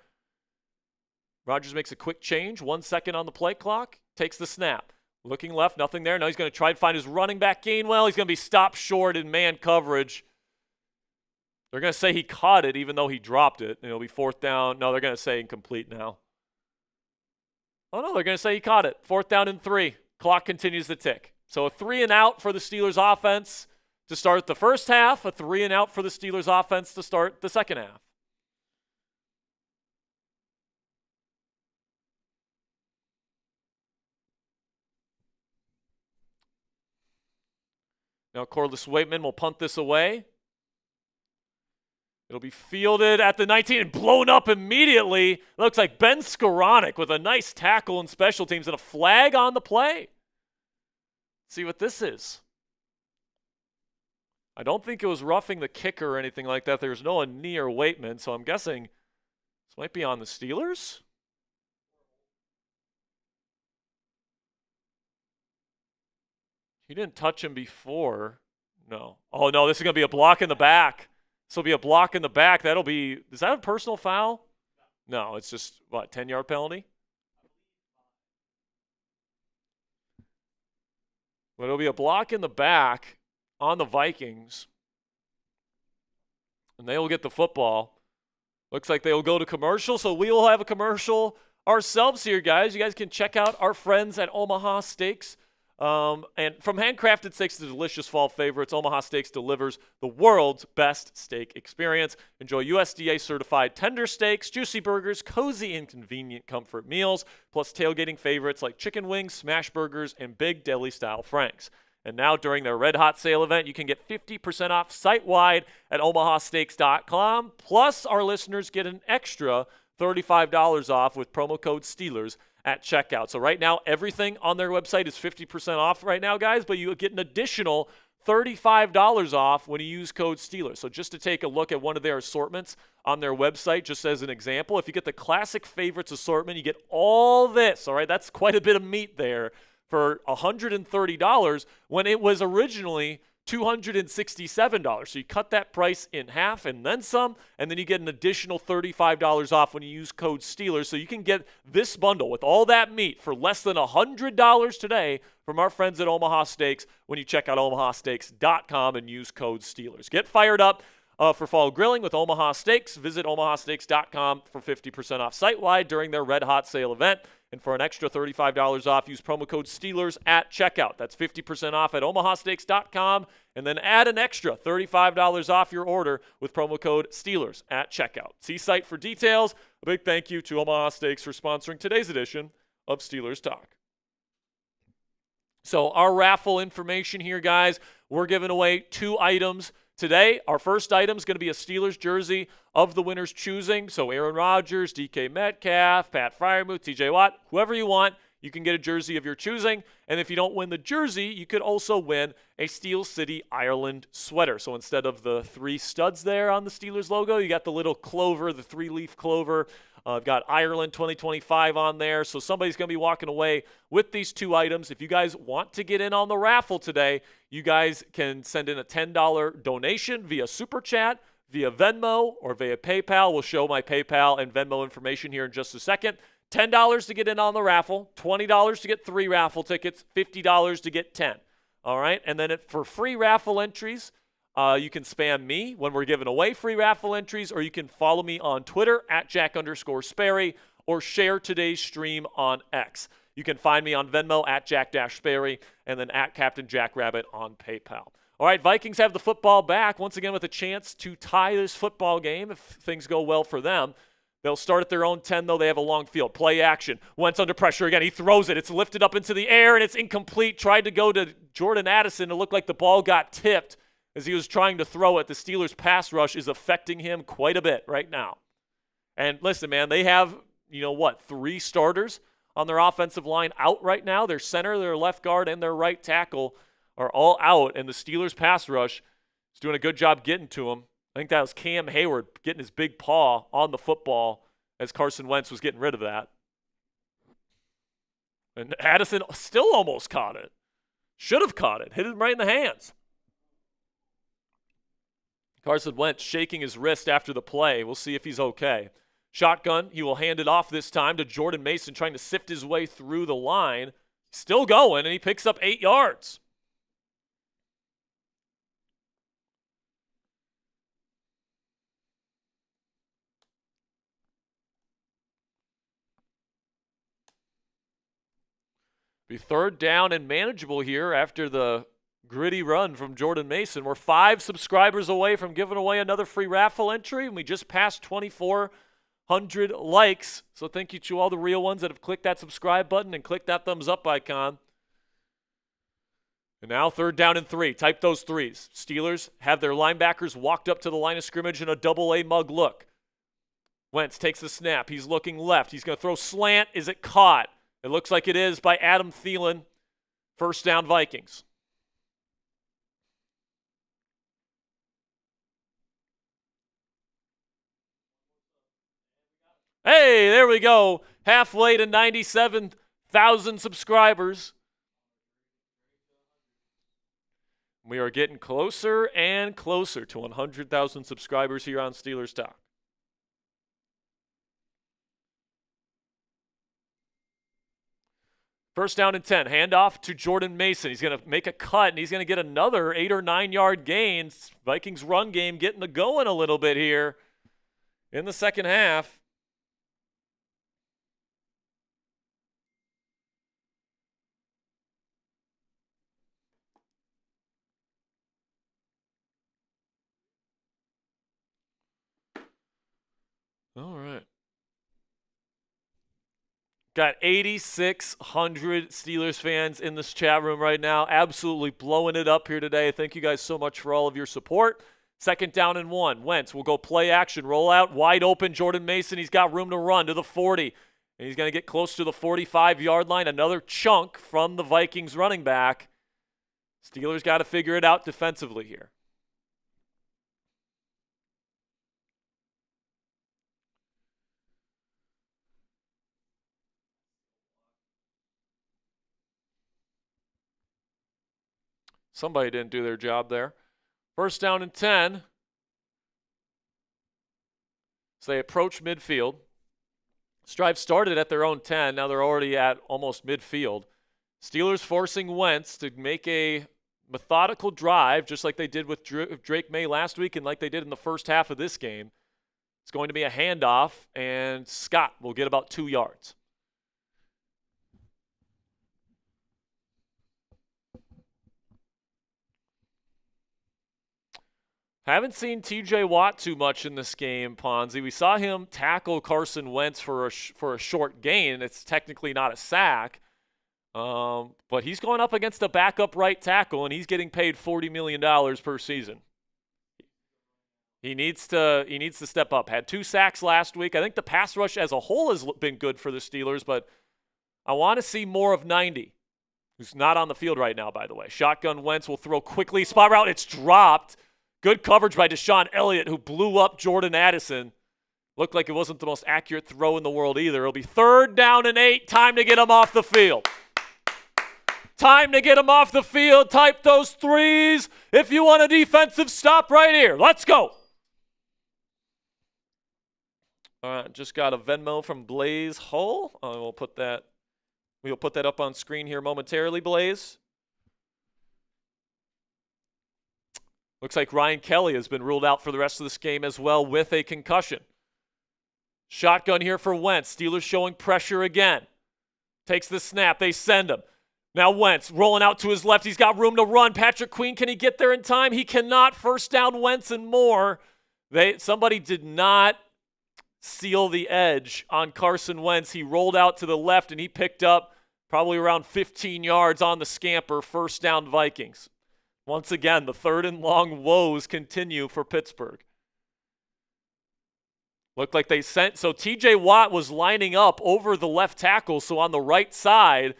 Rodgers makes a quick change. 1 second on the play clock. Takes the snap. Looking left, nothing there. Now he's going to try to find his running back Gainwell. He's going to be stopped short in man coverage. They're going to say he caught it even though he dropped it. And it'll be fourth down. No, they're going to say incomplete now. Oh, no, they're going to say he caught it. Fourth down and 3. Clock continues to tick. So a 3 and out for the Steelers offense to start the first half. A 3 and out for the Steelers offense to start the second half. Now Corliss Waitman will punt this away. It'll be fielded at the 19 and blown up immediately. It looks like Ben Skoranek with a nice tackle in special teams and a flag on the play. Let's see what this is. I don't think it was roughing the kicker or anything like that. There's no one near Waitman, so I'm guessing this might be on the Steelers. He didn't touch him before. No. Oh, no, this is going to be a block in the back. This will be a block in the back. That'll be, is that a personal foul? No, it's just, 10-yard penalty? But it'll be a block in the back on the Vikings. And they will get the football. Looks like they will go to commercial, so we will have a commercial ourselves here, guys. You guys can check out our friends at Omaha Steaks. And from handcrafted steaks to delicious fall favorites, Omaha Steaks delivers the world's best steak experience. Enjoy USDA-certified tender steaks, juicy burgers, cozy and convenient comfort meals, plus tailgating favorites like chicken wings, smash burgers, and big deli-style franks. And now during their Red Hot Sale event, you can get 50% off site-wide at omahasteaks.com. Plus, our listeners get an extra $35 off with promo code STEELERS at checkout. So right now, everything on their website is 50% off right now, guys, but you get an additional $35 off when you use code STEELERS. So just to take a look at one of their assortments on their website, just as an example, if you get the Classic Favorites assortment, you get all this, all right? That's quite a bit of meat there for $130 when it was originally $267. So you cut that price in half and then some, and then you get an additional $35 off when you use code Steelers. So you can get this bundle with all that meat for less than $100 today from our friends at Omaha Steaks when you check out omahasteaks.com and use code Steelers. Get fired up for fall grilling with Omaha Steaks. Visit omahasteaks.com for 50% off site-wide during their Red Hot Sale event. And for an extra $35 off, use promo code Steelers at checkout. That's 50% off at omahasteaks.com. And then add an extra $35 off your order with promo code Steelers at checkout. See site for details. A big thank you to Omaha Steaks for sponsoring today's edition of Steelers Talk. So our raffle information here, guys, we're giving away 2 items today. Our first item is going to be a Steelers jersey of the winner's choosing. So Aaron Rodgers, DK Metcalf, Pat Freiermuth, TJ Watt, whoever you want, you can get a jersey of your choosing. And if you don't win the jersey, you could also win a Steel City, Ireland sweater. So instead of the 3 studs there on the Steelers logo, you got the little clover, the 3-leaf clover. I've got Ireland 2025 on there. So somebody's going to be walking away with these 2 items. If you guys want to get in on the raffle today, you guys can send in a $10 donation via Super Chat, via Venmo, or via PayPal. We'll show my PayPal and Venmo information here in just a second. $10 to get in on the raffle, $20 to get 3 raffle tickets, $50 to get 10. All right? And then for free raffle entries, you can spam me when we're giving away free raffle entries, or you can follow me on Twitter at Jack_Sperry, or share today's stream on X. You can find me on Venmo at Jack-Sperry, and then at Captain Jackrabbit on PayPal. All right, Vikings have the football back once again with a chance to tie this football game if things go well for them. They'll start at their own 10, though. They have a long field. Play action. Wentz under pressure again. He throws it. It's lifted up into the air, and it's incomplete. Tried to go to Jordan Addison. It looked like the ball got tipped as he was trying to throw it. The Steelers' pass rush is affecting him quite a bit right now. And listen, man, they have, 3 starters on their offensive line out right now. Their center, their left guard, and their right tackle are all out, and the Steelers' pass rush is doing a good job getting to them. I think that was Cam Hayward getting his big paw on the football as Carson Wentz was getting rid of that. And Addison still almost caught it. Should have caught it. Hit him right in the hands. Carson Wentz shaking his wrist after the play. We'll see if he's okay. Shotgun. He will hand it off this time to Jordan Mason, trying to sift his way through the line. Still going, and he picks up 8 yards. Be 3rd down and manageable here after the gritty run from Jordan Mason. We're 5 subscribers away from giving away another free raffle entry, and we just passed 2,400 likes. So thank you to all the real ones that have clicked that subscribe button and clicked that thumbs up icon. And now 3rd down and 3. Type those 3s. Steelers have their linebackers walked up to the line of scrimmage in a double-A mug look. Wentz takes the snap. He's looking left. He's going to throw slant. Is it caught? It looks like it is by Adam Thielen. 1st down, Vikings. Hey, there we go. Halfway to 97,000 subscribers. We are getting closer and closer to 100,000 subscribers here on Steelers Talk. First down and 10. Handoff to Jordan Mason. He's going to make a cut, and he's going to get another 8 or 9 yard gain. Vikings run game getting it going a little bit here in the second half. All right. Got 8,600 Steelers fans in this chat room right now. Absolutely blowing it up here today. Thank you guys so much for all of your support. 2nd down and 1. Wentz will go play action. Roll out wide open. Jordan Mason. He's got room to run to the 40. And he's going to get close to the 45-yard line. Another chunk from the Vikings running back. Steelers got to figure it out defensively here. Somebody didn't do their job there. First down and 10. So they approach midfield. Strive started at their own 10. Now they're already at almost midfield. Steelers forcing Wentz to make a methodical drive, just like they did with Drake May last week and like they did in the first half of this game. It's going to be a handoff, and Scott will get about 2 yards. Haven't seen TJ Watt too much in this game, Ponzi. We saw him tackle Carson Wentz for a short gain. It's technically not a sack, but he's going up against a backup right tackle, and he's getting paid $40 million per season. He needs to step up. Had 2 sacks last week. I think the pass rush as a whole has been good for the Steelers, but I want to see more of 90, who's not on the field right now, by the way. Shotgun Wentz will throw quickly. Spot route, it's dropped. Good coverage by DeShon Elliott, who blew up Jordan Addison. Looked like it wasn't the most accurate throw in the world either. It'll be 3rd down and 8. Time to get him off the field. Time to get him off the field. Type those 3s if you want a defensive stop right here. Let's go. All right, just got a Venmo from Blaze Hull. We'll put that up on screen here momentarily, Blaze. Looks like Ryan Kelly has been ruled out for the rest of this game as well with a concussion. Shotgun here for Wentz. Steelers showing pressure again. Takes the snap. They send him. Now Wentz rolling out to his left. He's got room to run. Patrick Queen, can he get there in time? He cannot. First down, Wentz and more. Somebody did not seal the edge on Carson Wentz. He rolled out to the left, and he picked up probably around 15 yards on the scamper. First down, Vikings. Once again, the 3rd and long woes continue for Pittsburgh. Looked like they sent, so TJ Watt was lining up over the left tackle, so on the right side,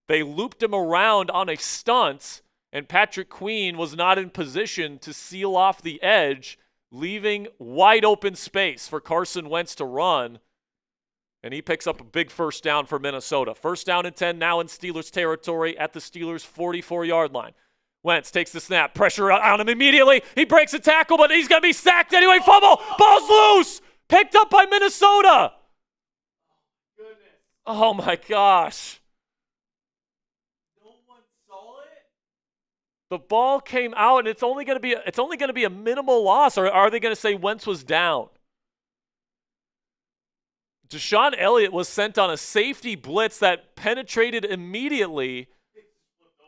they looped him around on a stunt, and Patrick Queen was not in position to seal off the edge, leaving wide open space for Carson Wentz to run, and he picks up a big first down for Minnesota. First down and 10 now in Steelers territory at the Steelers' 44-yard line. Wentz takes the snap. Pressure on him immediately. He breaks a tackle, but he's going to be sacked anyway. Fumble. Ball's loose. Picked up by Minnesota. Goodness. Oh, my gosh. No one saw it? The ball came out, and it's only going to be a minimal loss, or are they going to say Wentz was down? DeShon Elliott was sent on a safety blitz that penetrated immediately,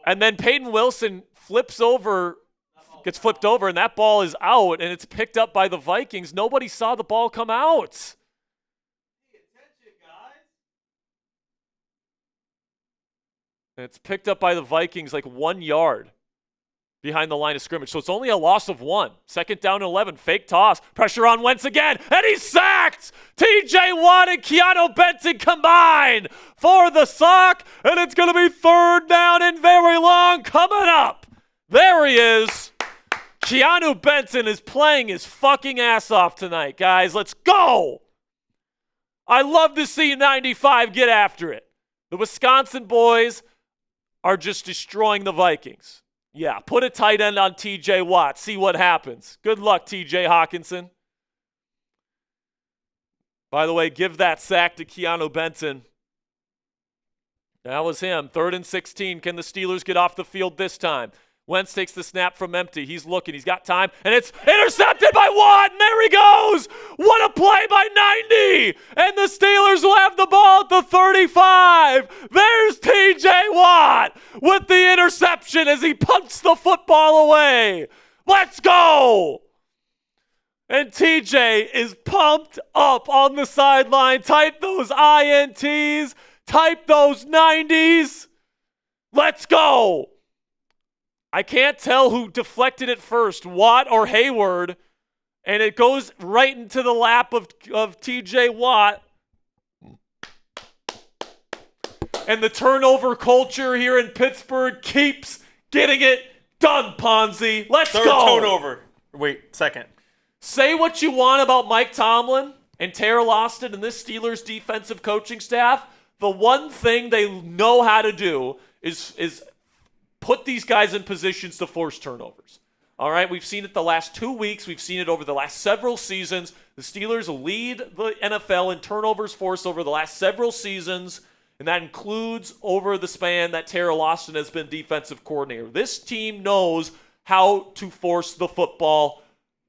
and then Peyton Wilson gets flipped over, and that ball is out, and it's picked up by the Vikings. Nobody saw the ball come out. Pay attention, guys. And it's picked up by the Vikings like 1 yard behind the line of scrimmage. So it's only a loss of 1. Second down and 11. Fake toss. Pressure on Wentz again. And he's sacked. TJ Watt and Keanu Benton combined for the sack. And it's going to be 3rd down and very long coming up. There he is. Keanu Benton is playing his fucking ass off tonight, guys. Let's go. I love to see 95 get after it. The Wisconsin boys are just destroying the Vikings. Yeah, put a tight end on TJ Watt. See what happens. Good luck, TJ Hawkinson. By the way, give that sack to Keanu Benton. That was him. 3rd and 16. Can the Steelers get off the field this time? Wentz takes the snap from empty. He's looking. He's got time. And it's intercepted by Watt. And there he goes. What a play by 90. And the Steelers will have the ball at the 35. There's TJ Watt with the interception as he punts the football away. Let's go. And TJ is pumped up on the sideline. Type those INTs. Type those 90s. Let's go. I can't tell who deflected it first, Watt or Hayward, and it goes right into the lap of TJ Watt. And the turnover culture here in Pittsburgh keeps getting it done, Ponzi. Let's go. 3rd turnover. Wait, 2nd. Say what you want about Mike Tomlin and Tara Loston and this Steelers defensive coaching staff. The one thing they know how to do is put these guys in positions to force turnovers. All right, we've seen it the last 2 weeks. We've seen it over the last several seasons. The Steelers lead the NFL in turnovers forced over the last several seasons, and that includes over the span that Tara Lawson has been defensive coordinator. This team knows how to force the football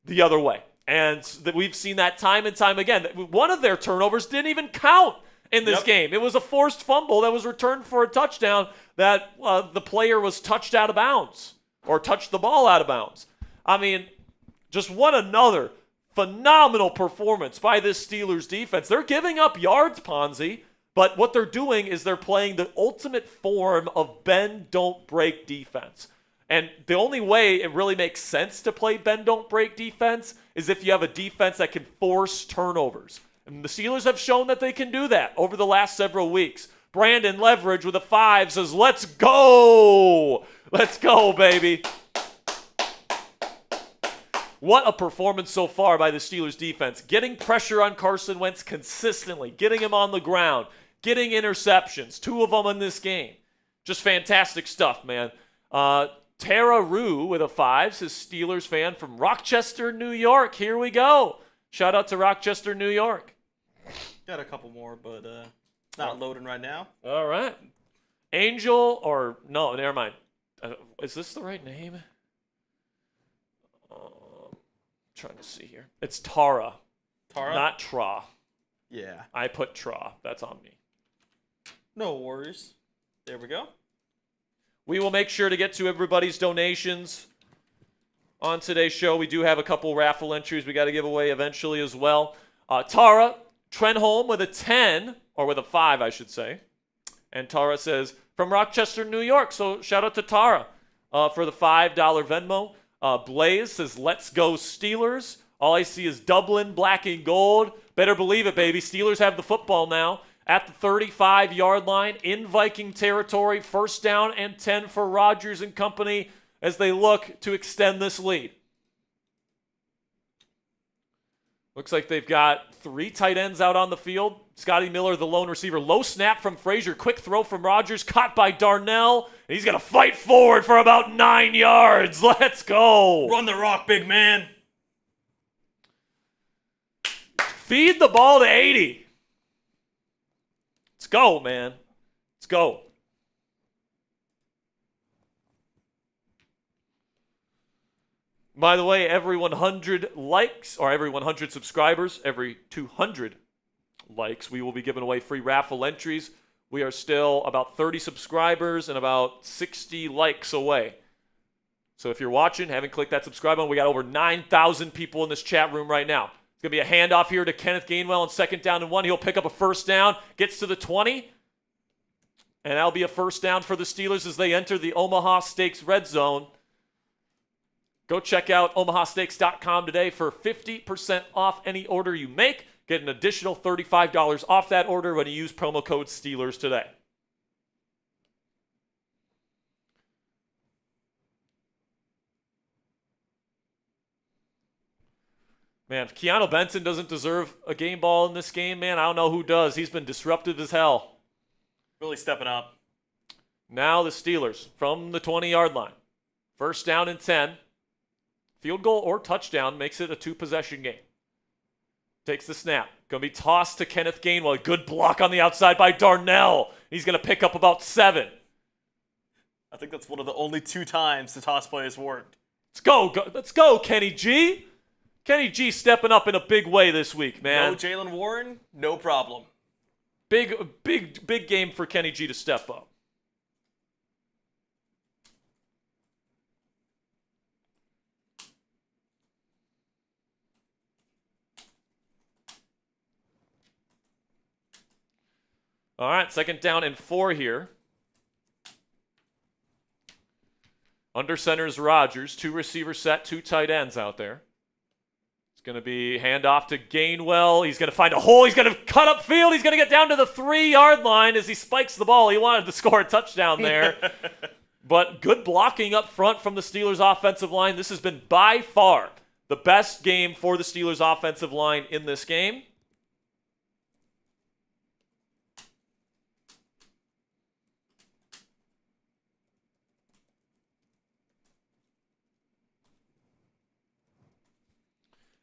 the other way, and we've seen that time and time again. One of their turnovers didn't even count in this game. It was a forced fumble that was returned for a touchdown that the player was touched out of bounds or touched the ball out of bounds. I mean, just what another phenomenal performance by this Steelers defense. They're giving up yards, Ponzi, but what they're doing is they're playing the ultimate form of bend, don't break defense. And the only way it really makes sense to play bend, don't break defense is if you have a defense that can force turnovers. And the Steelers have shown that they can do that over the last several weeks. Brandon Leverage with a 5 says, let's go. Let's go, baby. What a performance so far by the Steelers defense. Getting pressure on Carson Wentz consistently, getting him on the ground, getting interceptions, 2 of them in this game. Just fantastic stuff, man. Tara Rue with a 5 says Steelers fan from Rochester, New York. Here we go. Shout out to Rochester, New York. Got a couple more, but not loading right now. All right. Angel, or no, never mind. Is this the right name? Trying to see here. It's Tara. Tara? Not Tra. Yeah. I put Tra. That's on me. No worries. There we go. We will make sure to get to everybody's donations on today's show. We do have a couple raffle entries we got to give away eventually as well. Tara Trenholm with a 10, or with a 5, I should say. And Tara says, from Rochester, New York. So shout out to Tara for the $5 Venmo. Blaze says, let's go Steelers. All I see is Dublin, black and gold. Better believe it, baby. Steelers have the football now at the 35-yard line in Viking territory. First down and 10 for Rodgers and company as they look to extend this lead. Looks like they've got 3 tight ends out on the field. Scotty Miller, the lone receiver. Low snap from Frazier. Quick throw from Rodgers. Caught by Darnell. And he's going to fight forward for about 9 yards. Let's go. Run the rock, big man. Feed the ball to 80. Let's go, man. Let's go. By the way, every 100 likes, or every 100 subscribers, every 200 likes, we will be giving away free raffle entries. We are still about 30 subscribers and about 60 likes away. So if you're watching, haven't clicked that subscribe button, we got over 9,000 people in this chat room right now. It's going to be a handoff here to Kenneth Gainwell on 2nd down and 1. He'll pick up a first down, gets to the 20, and that'll be a first down for the Steelers as they enter the Omaha Steaks red zone. Go check out omahasteaks.com today for 50% off any order you make. Get an additional $35 off that order when you use promo code Steelers today. Man, if Keanu Benson doesn't deserve a game ball in this game, man, I don't know who does. He's been disruptive as hell. Really stepping up. Now the Steelers from the 20-yard line. First down and 10. Field goal or touchdown makes it a 2-possession game. Takes the snap. Going to be tossed to Kenneth Gainwell. Good block on the outside by Darnell. He's going to pick up about 7. I think that's one of the only 2 times the toss play has worked. Let's go, Kenny G. Kenny G stepping up in a big way this week, man. No Jaylen Warren, no problem. Big game for Kenny G to step up. All right, 2nd down and 4 here. Under center is Rodgers. 2 receiver set, 2 tight ends out there. It's going to be handoff to Gainwell. He's going to find a hole. He's going to cut up field. He's going to get down to the 3-yard line as he spikes the ball. He wanted to score a touchdown there. But good blocking up front from the Steelers offensive line. This has been by far the best game for the Steelers offensive line in this game.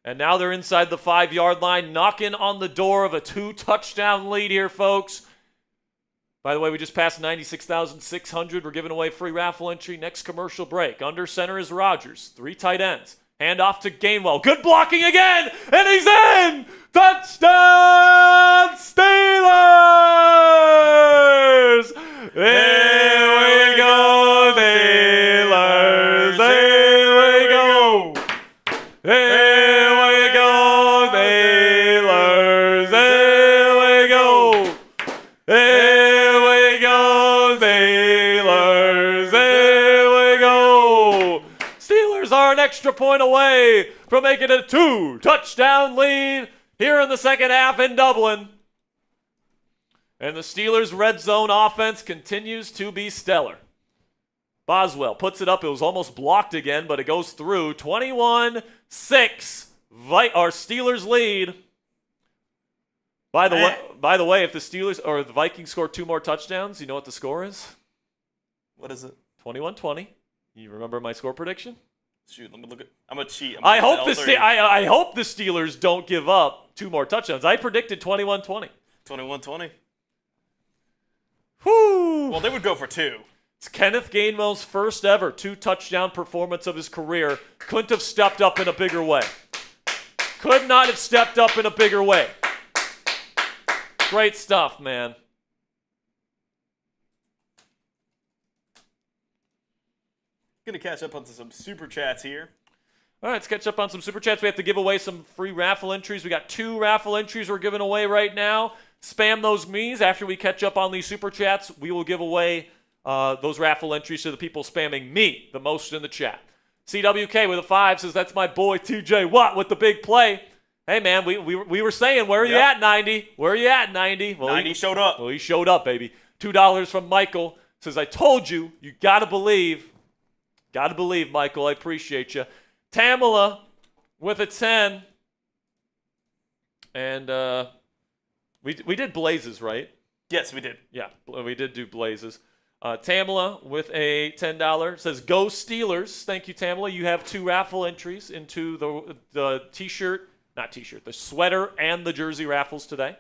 And now they're inside the 5-yard line, knocking on the door of a 2-touchdown lead here, folks. By the way, we just passed 96,600. We're giving away free raffle entry. Next commercial break. Under center is Rodgers. 3 tight ends. Hand off to Gainwell. Good blocking again, and he's in! Touchdown Steelers! There we go, Steelers! There we go! There we go, Steelers! There we go! There we go, Steelers! There we go! Steelers are an extra point away from making a 2-touchdown lead here in the second half in Dublin. And the Steelers' red zone offense continues to be stellar. Boswell puts it up. It was almost blocked again, but it goes through. 21-6, our Steelers lead. By the way, if the Steelers or the Vikings score 2 more touchdowns, you know what the score is? What is it? 21-20. You remember my score prediction? Shoot, let me look at. I'm gonna cheat. I hope the Steelers don't give up 2 more touchdowns. I predicted 21-20. 21-20. Whoo! Well, they would go for 2. It's Kenneth Gainwell's first ever 2-touchdown performance of his career. Couldn't have stepped up in a bigger way. Could not have stepped up in a bigger way. Great stuff, man. Gonna catch up on some super chats here. All right, let's catch up on some super chats. We have to give away some free raffle entries. We got 2 raffle entries we're giving away right now. Spam those me's. After we catch up on these super chats, we will give away those raffle entries to the people spamming me the most in the chat. CWK with a 5 says, that's my boy TJ Watt with the big play. Hey, man, we were saying, where are you at, 90? Where are you at, 90? Well, 90 showed up. Well, he showed up, baby. $2 from Michael. Says, I told you, you got to believe. Got to believe, Michael. I appreciate you. Tamala with a 10. And we did Blazes, right? Yes, we did. Yeah, we did do Blazes. Tamala with a $10 says, go Steelers. Thank you, Tamala. You have 2 raffle entries into the t-shirt, not t-shirt, the sweater and the jersey raffles today.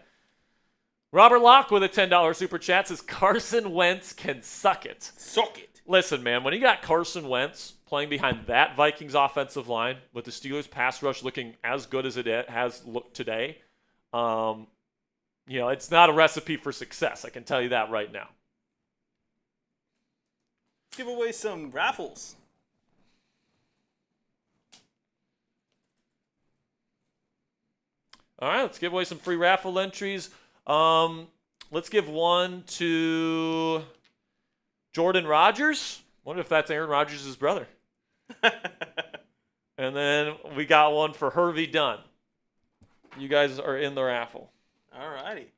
Robert Locke with a $10 super chat says, Carson Wentz can suck it. Suck it. Listen, man, when you got Carson Wentz playing behind that Vikings offensive line with the Steelers pass rush looking as good as it has looked today, it's not a recipe for success. I can tell you that right now. Let's give away some raffles. All right, let's give away some free raffle entries. Let's give one to Jordan Rodgers. Wonder if that's Aaron Rodgers' brother. And then we got one for Hervey Dunn. You guys are in the raffle. All righty.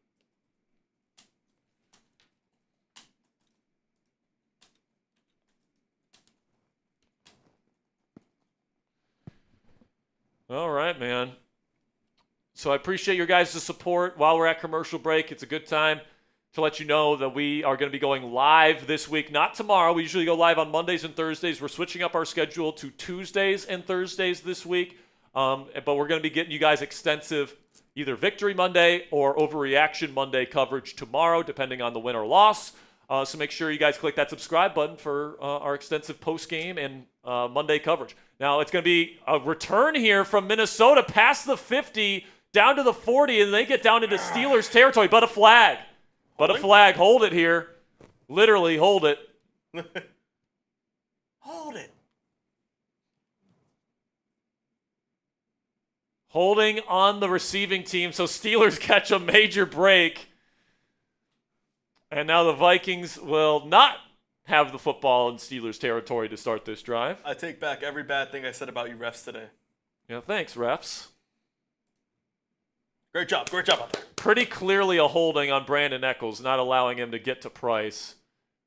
All right, man. So I appreciate your guys' support while we're at commercial break. It's a good time to let you know that we are going to be going live this week. Not tomorrow. We usually go live on Mondays and Thursdays. We're switching up our schedule to Tuesdays and Thursdays this week. But we're going to be getting you guys extensive either Victory Monday or Overreaction Monday coverage tomorrow, depending on the win or loss. So make sure you guys click that subscribe button for our extensive postgame and Monday coverage. Now, it's going to be a return here from Minnesota past the 50 down to the 40, and they get down into Steelers territory. But a flag. But a flag. Hold it here. Literally, hold it. Hold it. Holding on the receiving team. So Steelers catch a major break. And now the Vikings will not have the football in Steelers territory to start this drive. I take back every bad thing I said about you refs today. Yeah, thanks, refs. Great job out there. Pretty clearly a holding on Brandon Echols, not allowing him to get to Price.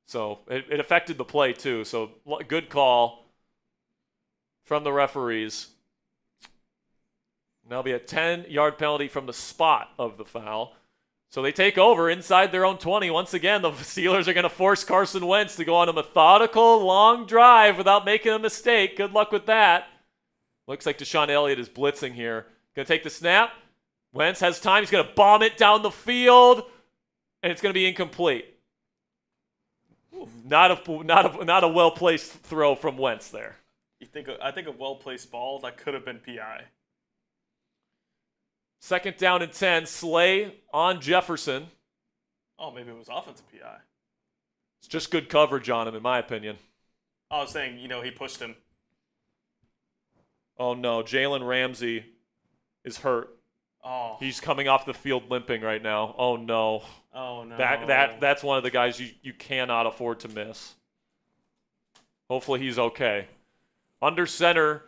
So it affected the play too. So good call from the referees. Now be a 10-yard penalty from the spot of the foul. So they take over inside their own 20. Once again, the Steelers are going to force Carson Wentz to go on a methodical, long drive without making a mistake. Good luck with that. Looks like DeShon Elliott is blitzing here. Going to take the snap. Wentz has time. He's going to bomb it down the field, and it's going to be incomplete. Not a well-placed throw from Wentz there. I think a well-placed ball that could have been PI. 2nd down and 10. Slay on Jefferson. Oh, maybe it was offensive PI. It's just good coverage on him, in my opinion. I was saying, he pushed him. Oh, no. Jalen Ramsey is hurt. Oh. He's coming off the field limping right now. Oh, no. Oh, no. That's one of the guys you cannot afford to miss. Hopefully he's okay. Under center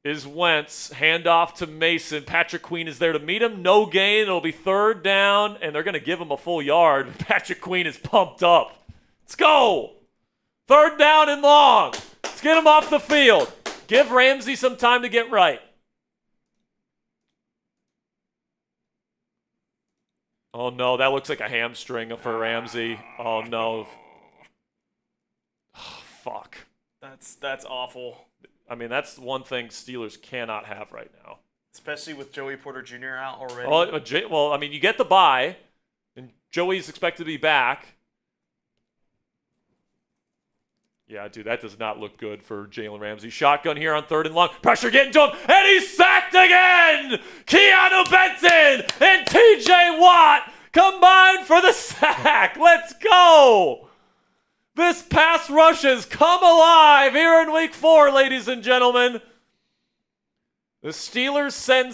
is Wentz. Handoff to Mason. Patrick Queen is there to meet him. No gain. It'll be 3rd down, and they're going to give him a full yard. Patrick Queen is pumped up. Let's go. 3rd down and long. Let's get him off the field. Give Ramsey some time to get right. Oh, no. That looks like a hamstring for Ramsey. Oh, no. Oh, fuck. That's awful. I mean, that's one thing Steelers cannot have right now. Especially with Joey Porter Jr. out already. Well, I mean, you get the bye, and Joey's expected to be back. Yeah, dude, that does not look good for Jalen Ramsey. Shotgun here on 3rd and long. Pressure getting to him, and he's sacked again! Keanu Benton and TJ Watt combined for the sack. Let's go! This pass rush has come alive here in Week 4, ladies and gentlemen. The Steelers send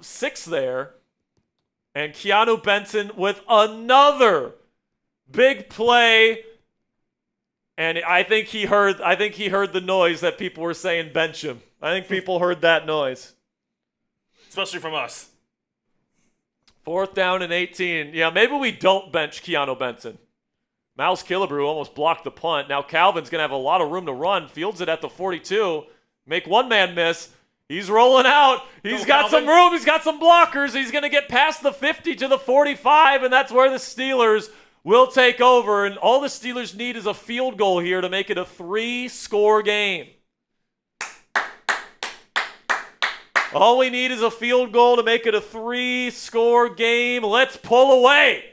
6 there, and Keanu Benton with another big play. And I think he heard the noise that people were saying bench him. I think people heard that noise. Especially from us. 4th down and 18. Yeah, maybe we don't bench Keanu Benton. Miles Killebrew almost blocked the punt. Now Calvin's going to have a lot of room to run. Fields it at the 42. Make one man miss. He's rolling out. He's got some room. He's got some blockers. He's going to get past the 50 to the 45, and that's where the Steelers will take over. And all the Steelers need is a field goal here to make it a 3-score game. All we need is a field goal to make it a 3-score game. Let's pull away.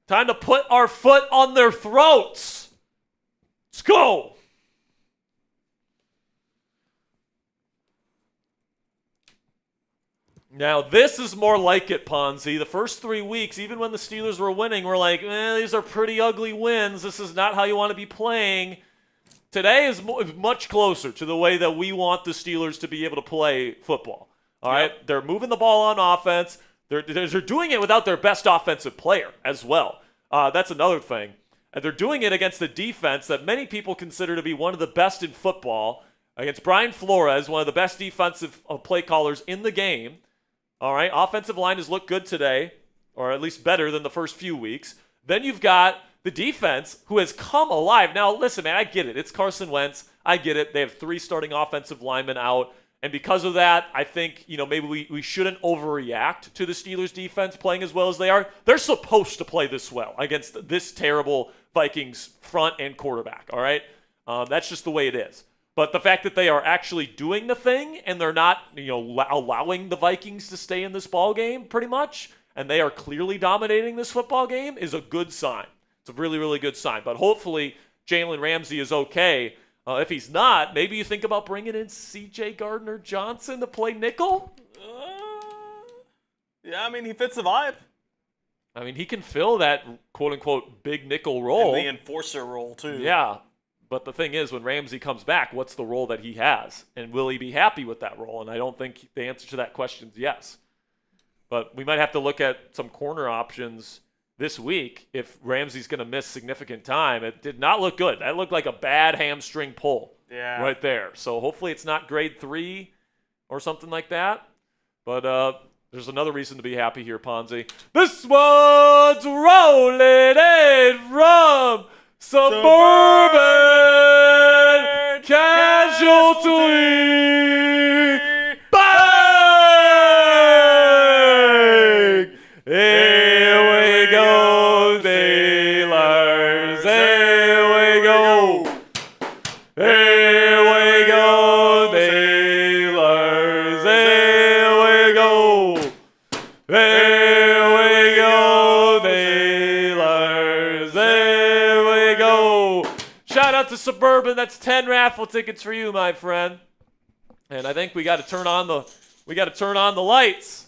Time to put our foot on their throats. Let's go. Now, this is more like it, Ponzi. The first 3 weeks, even when the Steelers were winning, we're like, these are pretty ugly wins. This is not how you want to be playing. Today is much closer to the way that we want the Steelers to be able to play football. All right? They're moving the ball on offense. They're doing it without their best offensive player as well. That's another thing. And they're doing it against a defense that many people consider to be one of the best in football, against Brian Flores, one of the best defensive play callers in the game. All right, offensive line has looked good today, or at least better than the first few weeks. Then you've got the defense who has come alive. Now, listen, man, I get it. It's Carson Wentz. I get it. They have 3 starting offensive linemen out. And because of that, I think, maybe we shouldn't overreact to the Steelers defense playing as well as they are. They're supposed to play this well against this terrible Vikings front and quarterback, all right? That's just the way it is. But the fact that they are actually doing the thing and they're not, allowing the Vikings to stay in this ball game pretty much, and they are clearly dominating this football game is a good sign. It's a really, really good sign. But hopefully Jalen Ramsey is okay. If he's not, maybe you think about bringing in C.J. Gardner-Johnson to play nickel? Yeah, I mean, he fits the vibe. I mean, he can fill that quote-unquote big nickel role. And the enforcer role, too. Yeah. But the thing is, when Ramsey comes back, what's the role that he has? And will he be happy with that role? And I don't think the answer to that question is yes. But we might have to look at some corner options this week if Ramsey's going to miss significant time. It did not look good. That looked like a bad hamstring pull right there. So hopefully it's not grade 3 or something like that. But there's another reason to be happy here, Ponzi. This one's rolling in from Suburban Casualty. Bang! Here we go, Steelers. Here we go. Here we go, Steelers. Shout out to Suburban. That's 10 raffle tickets for you, my friend. And I think we got to turn on the lights.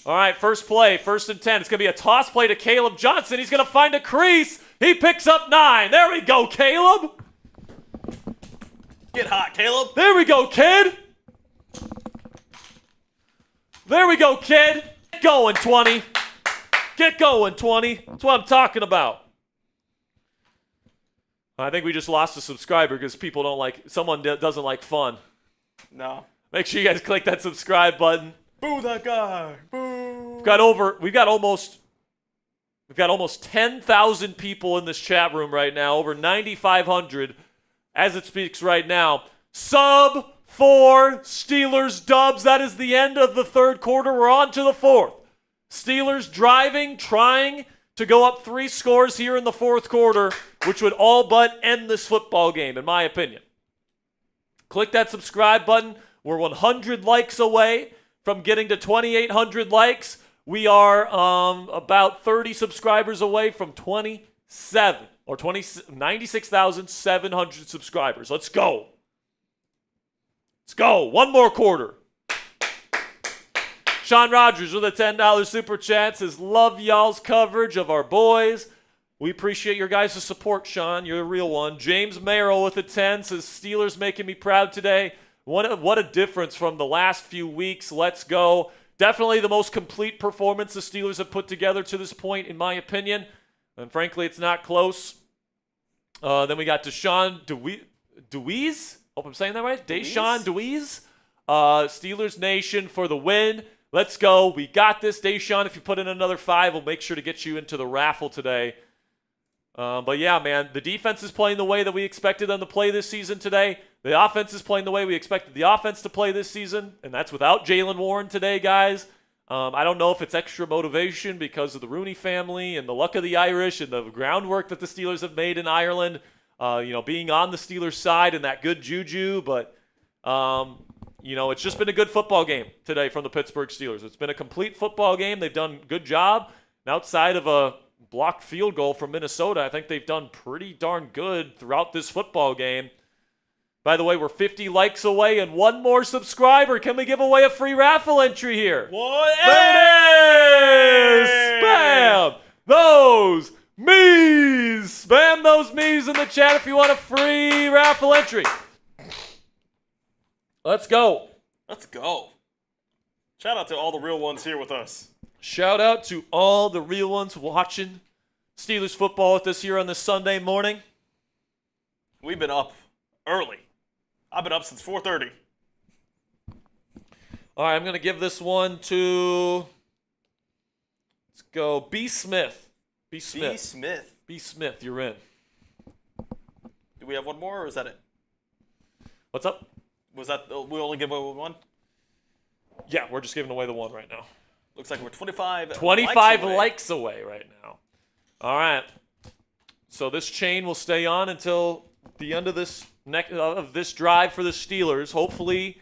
All right, first play, 1st and 10. It's going to be a toss play to Caleb Johnson. He's going to find a crease. He picks up 9. There we go, Caleb. Get hot, Caleb. There we go, kid. There we go, kid. Get going, 20. Get going, 20. That's what I'm talking about. I think we just lost a subscriber because someone doesn't like fun. No. Make sure you guys click that subscribe button. Boo that guy. Boo. We've got almost 10,000 people in this chat room right now, over 9,500 as it speaks right now. Sub 4 Steelers dubs. That is the end of the third quarter. We're on to the fourth. Steelers driving, trying to go up 3 scores here in the fourth quarter, which would all but end this football game, in my opinion. Click that subscribe button. We're 100 likes away from getting to 2,800 likes. We are about 30 subscribers away from 96,700 subscribers. Let's go. Let's go. One more quarter. Sean Rogers with a $10 super chat says, love y'all's coverage of our boys. We appreciate your guys' support, Sean. You're a real one. James Merrill with a 10 says, Steelers making me proud today. What a difference from the last few weeks. Let's go. Definitely the most complete performance the Steelers have put together to this point, in my opinion. And frankly, it's not close. Then we got DeShon Deweese. Hope I'm saying that right. DeShon Deweese. Steelers Nation for the win. Let's go. We got this. DeShon, if you put in another 5, we'll make sure to get you into the raffle today. But yeah, man, the defense is playing the way that we expected them to play this season today. The offense is playing the way we expected the offense to play this season, and that's without Jaylen Warren today, guys. I don't know if it's extra motivation because of the Rooney family and the luck of the Irish and the groundwork that the Steelers have made in Ireland, being on the Steelers side and that good juju, but it's just been a good football game today from the Pittsburgh Steelers. It's been a complete football game. They've done a good job. And outside of a blocked field goal from Minnesota, I think they've done pretty darn good throughout this football game. By the way, we're 50 likes away and 1 more subscriber. Can we give away a free raffle entry here? What? There it is! Spam those me's! Spam those me's in the chat if you want a free raffle entry. Let's go. Let's go. Shout out to all the real ones here with us. Shout out to all the real ones watching Steelers football with us here on this Sunday morning. We've been up early. I've been up since 4:30. All right, I'm going to give this one to, let's go, B. Smith. B. Smith. B. Smith. B. Smith, you're in. Do we have one more, or is that it? What's up? Was that, we only give away one? Yeah, we're just giving away the one right now. Looks like we're 25 likes away right now. All right. So this chain will stay on until the end of this drive for the Steelers. Hopefully,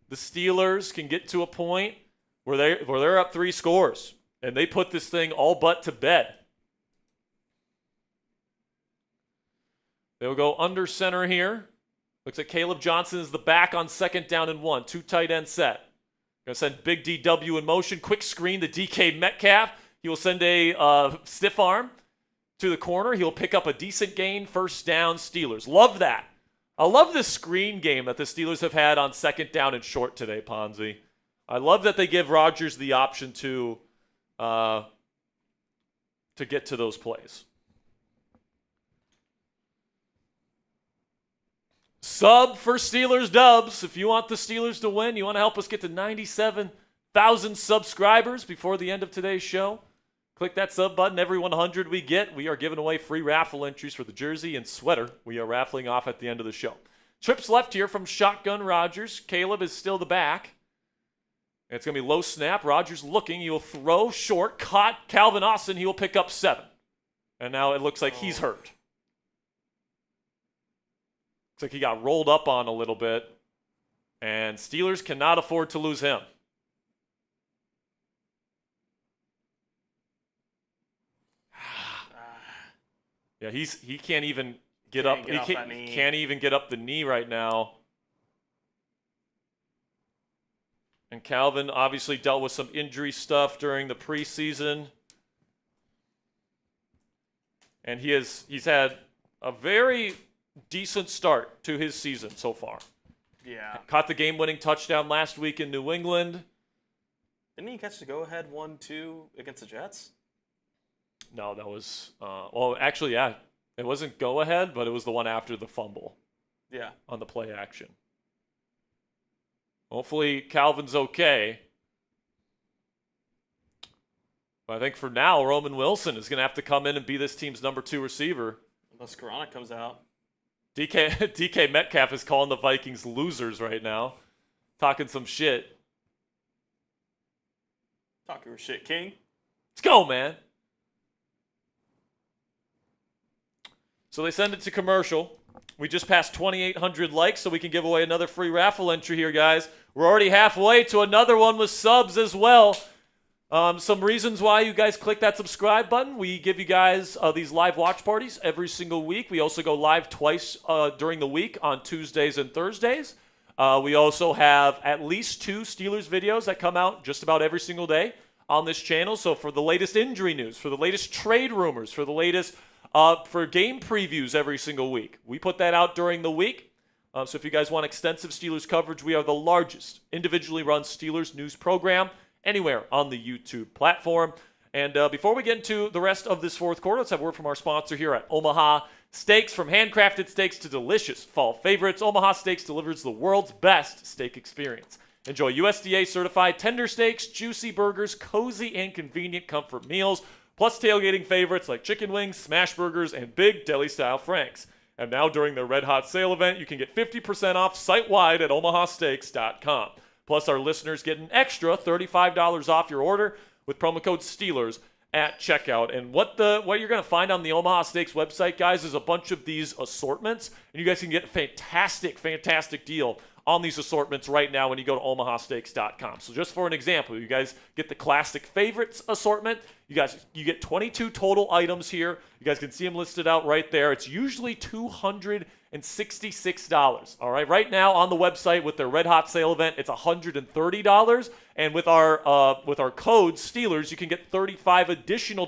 the Steelers can get to a point where they're up 3 scores and they put this thing all but to bed. They'll go under center here. Looks like Caleb Johnson is the back on 2nd down and 1. 2 tight end set. Going to send Big DW in motion. Quick screen to DK Metcalf. He will send a stiff arm to the corner. He'll pick up a decent gain. 1st down, Steelers. Love that. I love this screen game that the Steelers have had on 2nd down and short today, Ponzi. I love that they give Rodgers the option to get to those plays. Sub for Steelers dubs. If you want the Steelers to win, you want to help us get to 97,000 subscribers before the end of today's show, click that sub button. Every 100 we get, we are giving away free raffle entries for the jersey and sweater we are raffling off at the end of the show. Trips left here from Shotgun Rodgers. Caleb is still the back. It's going to be low snap. Rodgers looking. He will throw short. Caught Calvin Austin. He will pick up 7. And now it looks like he's hurt. Looks like he got rolled up on a little bit. And Steelers cannot afford to lose him. Yeah, he can't even get Can't up. get He off that knee. can't even get up the knee right now. And Calvin obviously dealt with some injury stuff during the preseason. And he's had a very decent start to his season so far. Yeah. Caught the game-winning touchdown last week in New England. Didn't he catch the go-ahead 1-2 against the Jets? No, that was well, actually, yeah, it wasn't go-ahead, but it was the one after the fumble Yeah. on the play action. Hopefully Calvin's okay. But I think for now, Roman Wilson is going to have to come in and be this team's number 2 receiver. Unless Korona comes out. DK Metcalf is calling the Vikings losers right now. Talking some shit. Talk your shit, King. Let's go, man. So they send it to commercial. We just passed 2,800 likes, so we can give away another free raffle entry here, guys. We're already halfway to another one with subs as well. Some reasons why you guys click that subscribe button. We give you guys these live watch parties every single week. We also go live twice during the week on Tuesdays and Thursdays. We also have at least 2 Steelers videos that come out just about every single day on this channel. So for the latest injury news, for the latest trade rumors, for the latest for game previews every single week, we put that out during the week. So if you guys want extensive Steelers coverage, we are the largest individually run Steelers news program anywhere on the YouTube platform. And before we get into the rest of this fourth quarter, let's have a word from our sponsor here at Omaha Steaks. From handcrafted steaks to delicious fall favorites, Omaha Steaks delivers the world's best steak experience. Enjoy USDA-certified tender steaks, juicy burgers, cozy and convenient comfort meals, plus tailgating favorites like chicken wings, smash burgers, and big deli-style franks. And now during their Red Hot Sale event, you can get 50% off site-wide at omahasteaks.com. Plus, our listeners get an extra $35 off your order with promo code Steelers at checkout. And what you're going to find on the Omaha Steaks website, guys, is a bunch of these assortments. And you guys can get a fantastic deal on these assortments right now when you go to omahasteaks.com. So just for an example, you guys get the classic favorites assortment. You get 22 total items here. You guys can see them listed out right there. It's usually $266. All right, right now on the website with their Red Hot Sale event, it's $130. And with our code Steelers, you can get $35 additional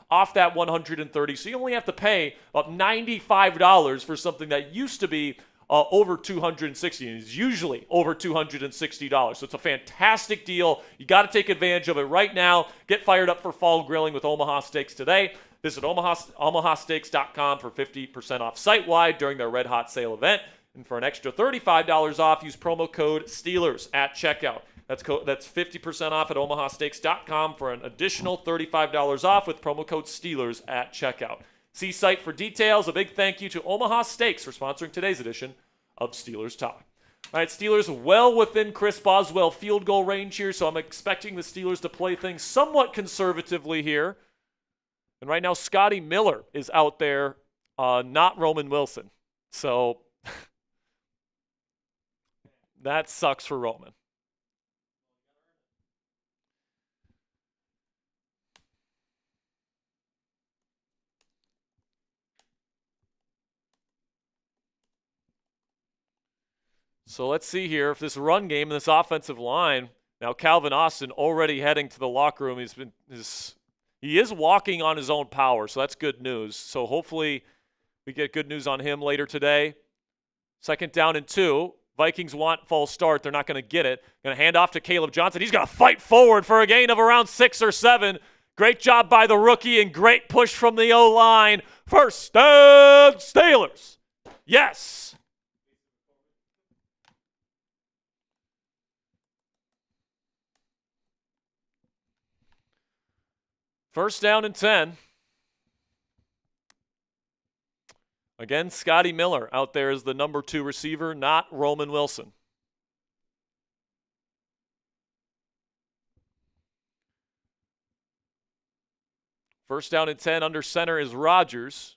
off that $130. So you only have to pay about $95 for something that used to be over $260, and it's usually over $260. So it's a fantastic deal. You got to take advantage of it right now. Get fired up for fall grilling with Omaha Steaks today. Visit omahasteaks.com for 50% off site-wide during their Red Hot Sale event. And for an extra $35 off, use promo code Steelers at checkout. That's 50% off at omahasteaks.com for an additional $35 off with promo code Steelers at checkout. See site for details. A big thank you to Omaha Steaks for sponsoring today's edition of Steelers Talk. All right, Steelers well within Chris Boswell field goal range here, so I'm expecting the Steelers to play things somewhat conservatively here. And right now, Scotty Miller is out there, not Roman Wilson. So that sucks for Roman. So let's see here if this run game and this offensive line. Now Calvin Austin already heading to the locker room. He is walking on his own power, so that's good news. So hopefully we get good news on him later today. 2nd down and 2. Vikings want false start. They're not going to get it. Going to hand off to Caleb Johnson. He's going to fight forward for a gain of around 6 or 7. Great job by the rookie and great push from the O-line. First down, Steelers. Yes. First down and 10. Again, Scotty Miller out there as the number 2 receiver, not Roman Wilson. First down and 10 under center is Rodgers.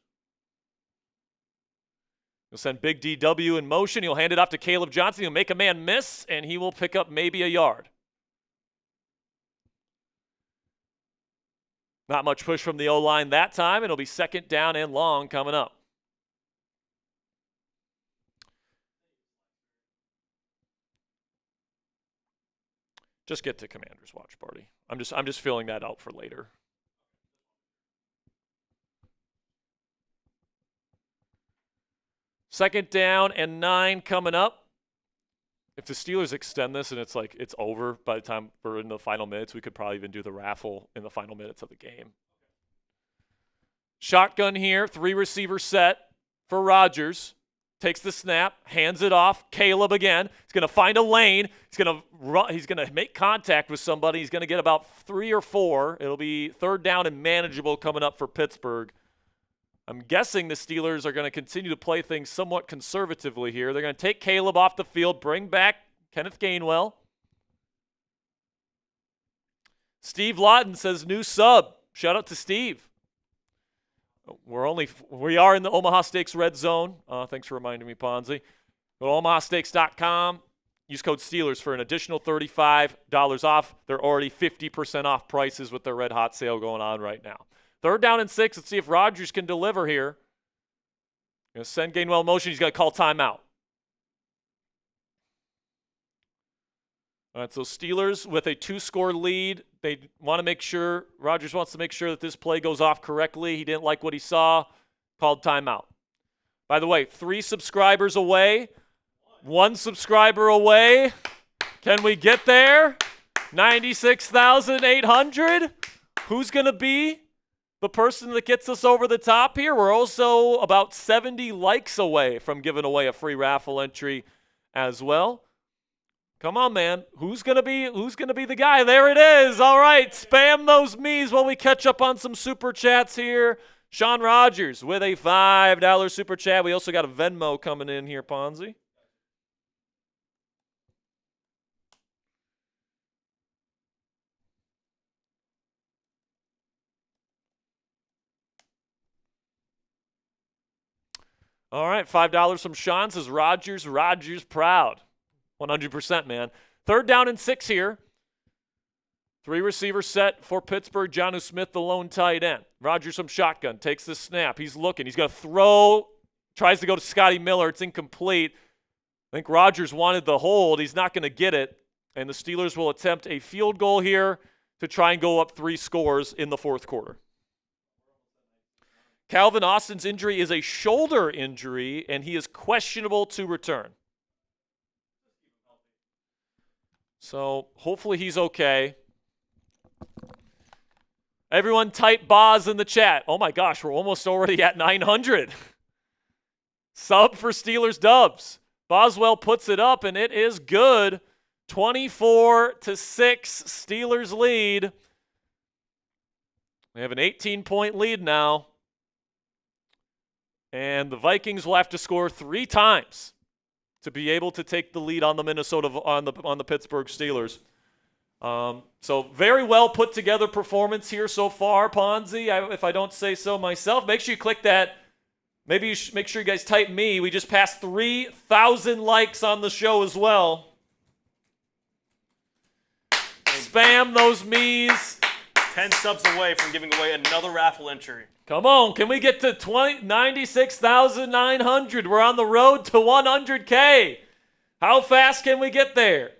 He'll send Big DW in motion. He'll hand it off to Caleb Johnson. He'll make a man miss, and he will pick up maybe a yard. Not much push from the O-line that time. It'll be 2nd down and long coming up. Just get to Commander's watch party. I'm just filling that out for later. Second down and 9 coming up. If the Steelers extend this and it's over by the time we're in the final minutes, we could probably even do the raffle in the final minutes of the game. Shotgun here, 3 receiver set for Rodgers. Takes the snap, hands it off. Caleb again. He's going to find a lane. He's going to make contact with somebody. He's going to get about 3 or 4. It'll be third down and manageable coming up for Pittsburgh. I'm guessing the Steelers are going to continue to play things somewhat conservatively here. They're going to take Caleb off the field, bring back Kenneth Gainwell. Steve Lawton says new sub. Shout out to Steve. We are in the Omaha Steaks red zone. Thanks for reminding me, Ponzi. Go to omahasteaks.com. Use code Steelers for an additional $35 off. They're already 50% off prices with their red hot sale going on right now. Third down and 6. Let's see if Rodgers can deliver here. Going to send Gainwell in motion. He's going to call timeout. All right, so Steelers with a 2-score lead. They want to make sure, Rodgers wants to make sure that this play goes off correctly. He didn't like what he saw. Called timeout. By the way, 3 subscribers away. 1 subscriber away. Can we get there? 96,800. Who's going to be the person that gets us over the top here? We're also about 70 likes away from giving away a free raffle entry as well. Come on, man. Who's gonna be the guy? There it is. All right. Spam those me's while we catch up on some super chats here. Sean Rogers with a $5 super chat. We also got a Venmo coming in here, Ponzi. All right, $5 from Sean says Rodgers proud. 100%, man. Third down and 6 here. 3 receiver set for Pittsburgh. Jonnu Smith, the lone tight end. Rodgers from shotgun, takes the snap. He's looking. He's going to throw. Tries to go to Scotty Miller. It's incomplete. I think Rodgers wanted the hold. He's not going to get it. And the Steelers will attempt a field goal here to try and go up 3 scores in the fourth quarter. Calvin Austin's injury is a shoulder injury, and he is questionable to return. So hopefully he's okay. Everyone type Boz in the chat. Oh my gosh, we're almost already at 900. Sub for Steelers Dubs. Boswell puts it up, and it is good. 24-6, Steelers lead. They have an 18-point lead now. And the Vikings will have to score 3 times to be able to take the lead on the the Pittsburgh Steelers. So very well put together performance here so far, Ponzi. If I don't say so myself, make sure you click that. Maybe you should make sure you guys type me. We just passed 3,000 likes on the show as well. Spam those me's. 10 subs away from giving away another raffle entry. Come on, can we get to 96,900? We're on the road to 100K. How fast can we get there?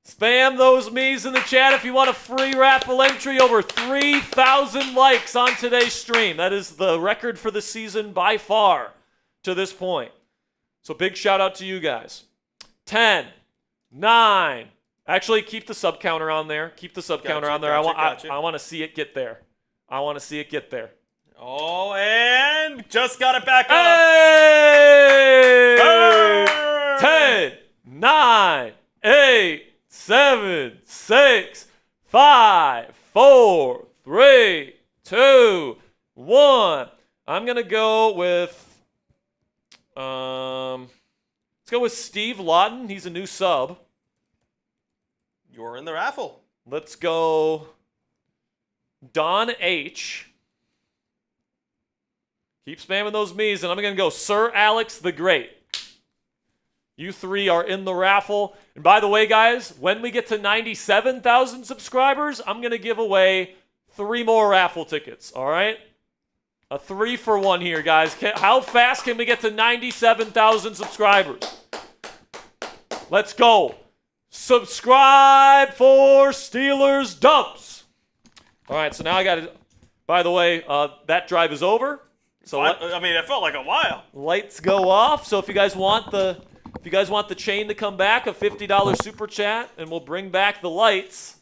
Spam those me's in the chat if you want a free raffle entry. Over 3,000 likes on today's stream. That is the record for the season by far to this point. So big shout out to you guys. 10, 9. Actually, keep the sub counter on there. Keep the sub counter on there. Gotcha. I want to see it get there. I want to see it get there. Oh, and just got it back up. Hey! Burn! 10, 9, 8, 7, 6, 5, 4, 3, 2, 1. I'm going to go with, let's go with Steve Lawton. He's a new sub. You're in the raffle. Let's go Don H. Keep spamming those me's, and I'm going to go Sir Alex the Great. You 3 are in the raffle. And by the way, guys, when we get to 97,000 subscribers, I'm going to give away 3 more raffle tickets, all right? A 3-for-1 here, guys. How fast can we get to 97,000 subscribers? Let's go. Subscribe for Steelers Dubs. All right, so now I got to, by the way, that drive is over. So I mean, it felt like a while. lights go off. So if you guys want the chain to come back, a $50 super chat, and we'll bring back the lights.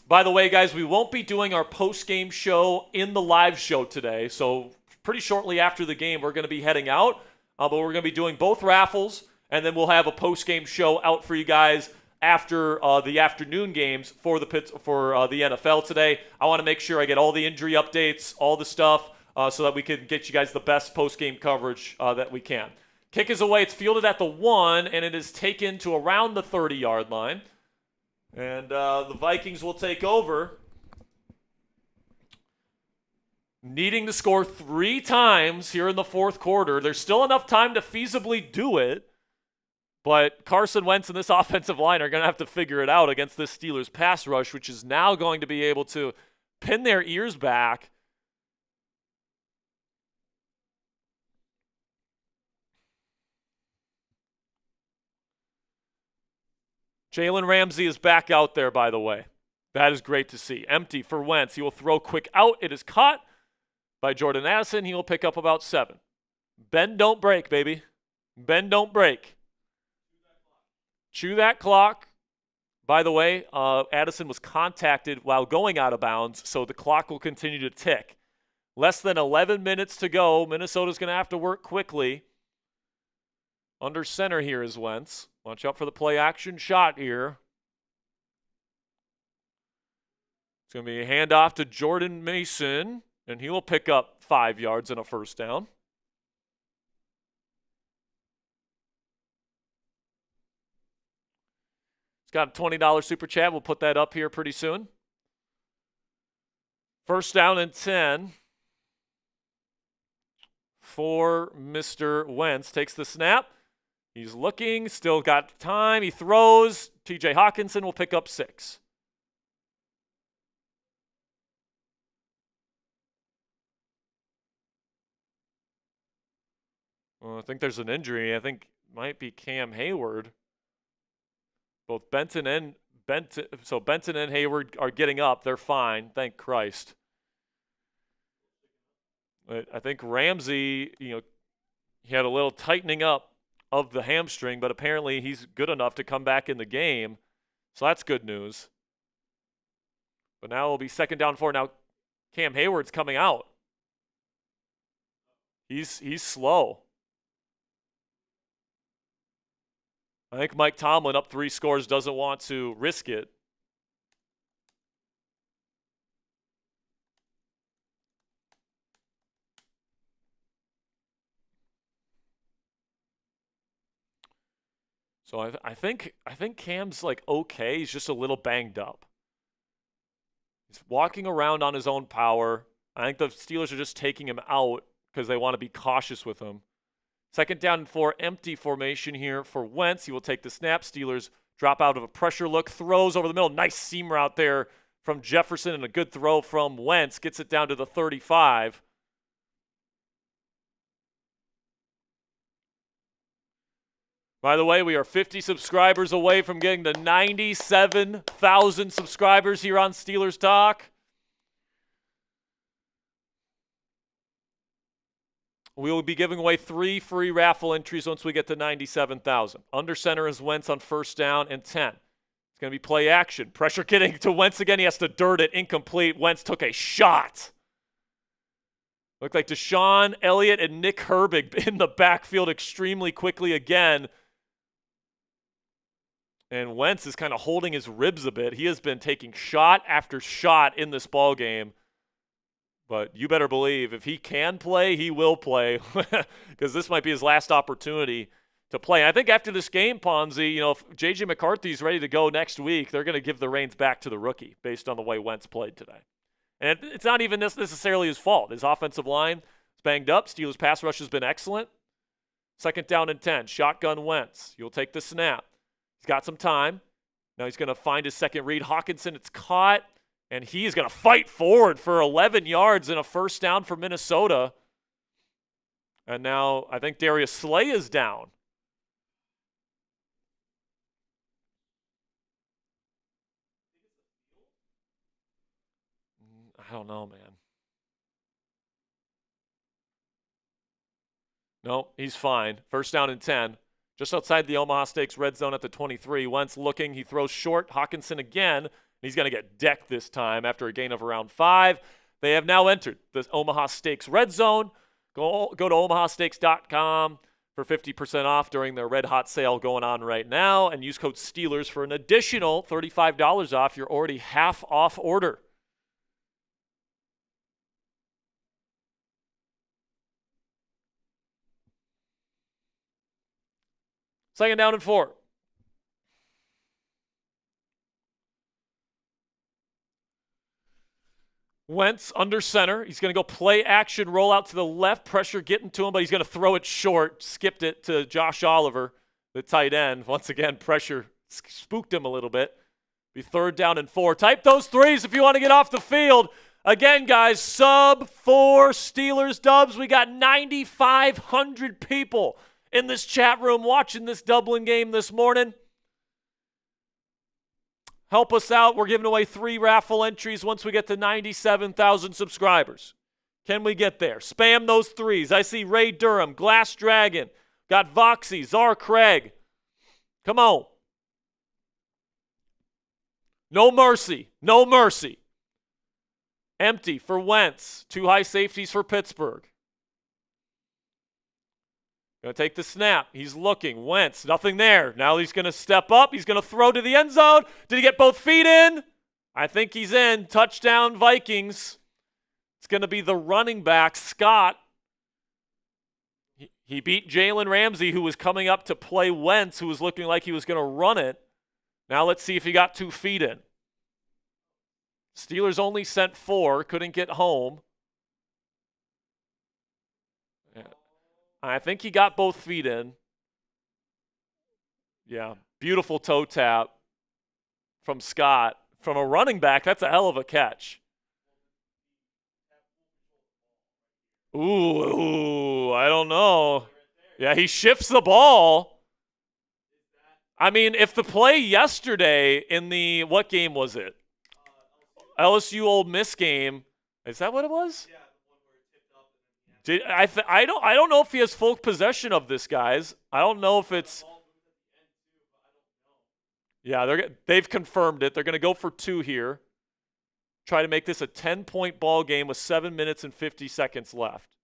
By the way, guys, we won't be doing our post-game show in the live show today. So pretty shortly after the game, we're going to be heading out. But we're going to be doing both raffles, and then we'll have a post-game show out for you guys after the afternoon games for the NFL today. I want to make sure I get all the injury updates, all the stuff, so that we can get you guys the best post-game coverage that we can. Kick is away. It's fielded at the 1, and it is taken to around the 30-yard line. And the Vikings will take over, needing to score 3 times here in the fourth quarter. There's still enough time to feasibly do it, but Carson Wentz and this offensive line are going to have to figure it out against this Steelers pass rush, which is now going to be able to pin their ears back. Jalen Ramsey is back out there, by the way. That is great to see. Empty for Wentz. He will throw quick out. It is caught by Jordan Addison. He will pick up about 7. Bend, don't break, baby. Bend, don't break. Chew that clock. By the way, Addison was contacted while going out of bounds, so the clock will continue to tick. Less than 11 minutes to go. Minnesota's going to have to work quickly. Under center here is Wentz. Watch out for the play action shot here. It's going to be a handoff to Jordan Mason, and he will pick up 5 yards and a first down. He's got a $20 super chat. We'll put that up here pretty soon. First down and 10 for Mr. Wentz. Takes the snap. He's looking, still got time. He throws. TJ Hawkinson will pick up 6. Well, I think there's an injury. I think it might be Cam Hayward. Both Benton and Hayward are getting up. They're fine, thank Christ. But I think Ramsey, he had a little tightening up of the hamstring, but apparently he's good enough to come back in the game. So that's good news. But now it'll be 2nd down 4. Now Cam Hayward's coming out. He's slow. I think Mike Tomlin, up 3 scores, doesn't want to risk it. So I think Cam's like okay. He's just a little banged up. He's walking around on his own power. I think the Steelers are just taking him out because they want to be cautious with him. 2nd down and 4, empty formation here for Wentz. He will take the snap. Steelers drop out of a pressure look. Throws over the middle. Nice seam route there from Jefferson and a good throw from Wentz. Gets it down to the 35. By the way, we are 50 subscribers away from getting to 97,000 subscribers here on Steelers Talk. We will be giving away 3 free raffle entries once we get to 97,000. Under center is Wentz on 1st down and 10. It's going to be play action. Pressure getting to Wentz again. He has to dirt it. Incomplete. Wentz took a shot. Looked like DeShon Elliott and Nick Herbig in the backfield extremely quickly again. And Wentz is kind of holding his ribs a bit. He has been taking shot after shot in this ball game. But you better believe if he can play, he will play because this might be his last opportunity to play. And I think after this game, Ponzi, if J.J. McCarthy's ready to go next week, they're going to give the reins back to the rookie based on the way Wentz played today. And it's not even necessarily his fault. His offensive line is banged up. Steelers' pass rush has been excellent. 2nd down and 10. Shotgun Wentz. You'll take the snap. He's got some time. Now he's going to find his second read. Hawkinson, it's caught. And he is going to fight forward for 11 yards and a first down for Minnesota. And now I think Darius Slay is down. I don't know, man. No, he's fine. First down and 10. Just outside the Omaha Steaks red zone at the 23. Wentz looking. He throws short. Hawkinson again. He's going to get decked this time after a gain of around 5. They have now entered the Omaha Steaks red zone. Go to omahasteaks.com for 50% off during their red hot sale going on right now. And use code Steelers for an additional $35 off your already half off order. Second down and 4. Wentz under center. He's going to go play action, roll out to the left, pressure getting to him, but he's going to throw it short. Skipped it to Josh Oliver, the tight end. Once again, pressure spooked him a little bit. Be third down and 4. Type those threes if you want to get off the field. Again, guys, sub 4 Steelers dubs. We got 9,500 people in this chat room watching this Dublin game this morning. Help us out. We're giving away 3 raffle entries once we get to 97,000 subscribers. Can we get there? Spam those threes. I see Ray Durham, Glass Dragon, got Voxy, Czar Craig. Come on. No mercy. No mercy. Empty for Wentz. 2 high safeties for Pittsburgh. Going to take the snap. He's looking. Wentz, nothing there. Now he's going to step up. He's going to throw to the end zone. Did he get both feet in? I think he's in. Touchdown, Vikings. It's going to be the running back, Scott. He beat Jaylen Ramsey, who was coming up to play Wentz, who was looking like he was going to run it. Now let's see if he got 2 feet in. Steelers only sent 4. Couldn't get home. I think he got both feet in. Yeah, beautiful toe tap from Scott. From a running back, that's a hell of a catch. Ooh, I don't know. Yeah, he shifts the ball. I mean, if the play yesterday in the, what game was it? LSU Ole Miss game. Is that what it was? Yeah. I don't know if he has full possession of this, guys. I don't know if it's. Yeah, they've confirmed it. They're going to go for 2 here. Try to make this a 10-point ball game with 7 minutes and 50 seconds left.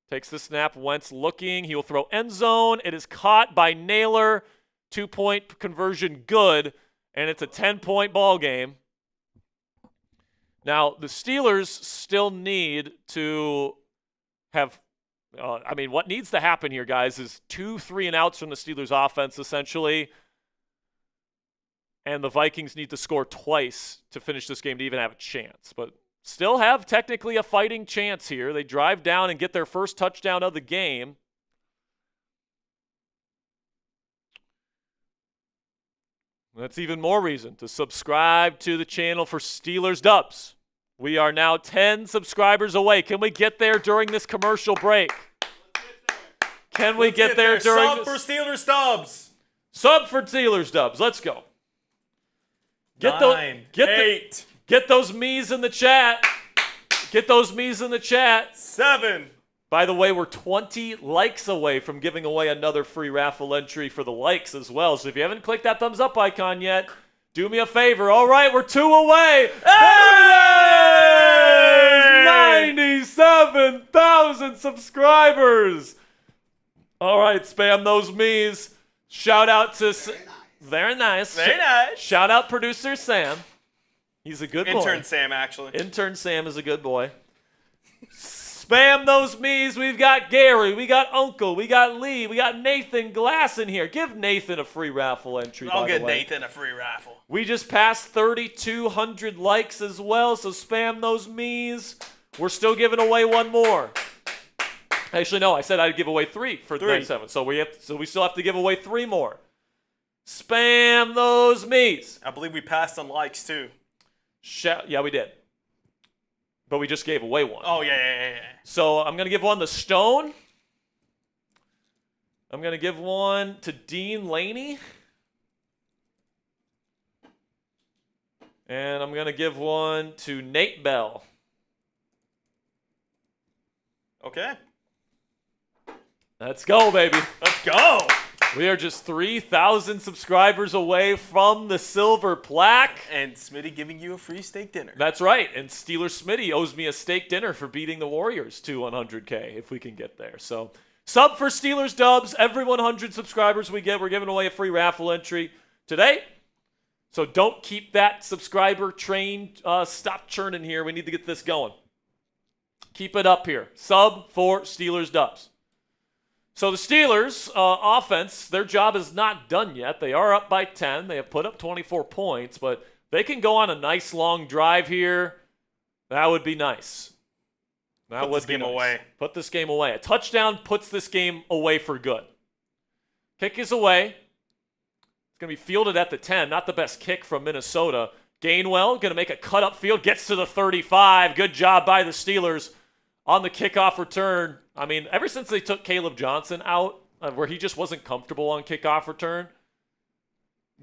Takes the snap. Wentz looking. He will throw end zone. It is caught by Naylor. 2-point conversion good, and it's a 10-point ball game. Now, the Steelers still need to have what needs to happen here, guys, is 2 3-and-outs from the Steelers offense, essentially. And the Vikings need to score twice to finish this game to even have a chance. But still have technically a fighting chance here. They drive down and get their first touchdown of the game. That's even more reason to subscribe to the channel for Steelers dubs. We are now 10 subscribers away. Can we get there during this commercial break? Can we get there during Sub for Steelers dubs. Sub for Steelers dubs. Let's go. Get 9, 8. Get those me's in the chat. Get those me's in the chat. 7. By the way, we're 20 likes away from giving away another free raffle entry for the likes as well. So if you haven't clicked that thumbs up icon yet, do me a favor. All right, we're 2 away. Hey! 97,000 subscribers. All right, spam those me's. Shout out to... Very nice. Very nice. Shout out producer Sam. He's a good boy. Intern Sam, actually. Intern Sam is a good boy. Spam those me's. We've got Gary. We got Uncle. We got Lee. We got Nathan Glass in here. Give Nathan a free raffle entry, I'll by get the way. Nathan a free raffle. We just passed 3,200 likes as well, so spam those me's. We're still giving away 1 more. Actually, no, I said I'd give away 3 for 97. So we still have to give away 3 more. Spam those me's. I believe we passed on likes, too. Yeah, we did. but we just gave away one. Oh, yeah. So I'm going to give one to Stone. I'm going to give one to Dean Laney. And I'm going to give one to Nate Bell. Okay. Let's go, baby. Let's go. We are just 3,000 subscribers away from the silver plaque. And Smitty giving you a free steak dinner. That's right. And Steelers Smitty owes me a steak dinner for beating the Warriors to 100K if we can get there. So sub for Steelers dubs. Every 100 subscribers we get, we're giving away a free raffle entry today. So don't keep that subscriber train stop churning here. We need to get this going. Keep it up here. Sub for Steelers dubs. So the Steelers offense, their job is not done yet. They are up by 10. They have put up 24 points, but they can go on a nice long drive here. That would be nice. Put this game away. Put this game away. A touchdown puts this game away for good. Kick is away. It's going to be fielded at the 10. Not the best kick from Minnesota. Gainwell going to make a cut up field. Gets to the 35. Good job by the Steelers on the kickoff return. I mean, ever since they took Caleb Johnson out, where he just wasn't comfortable on kickoff return,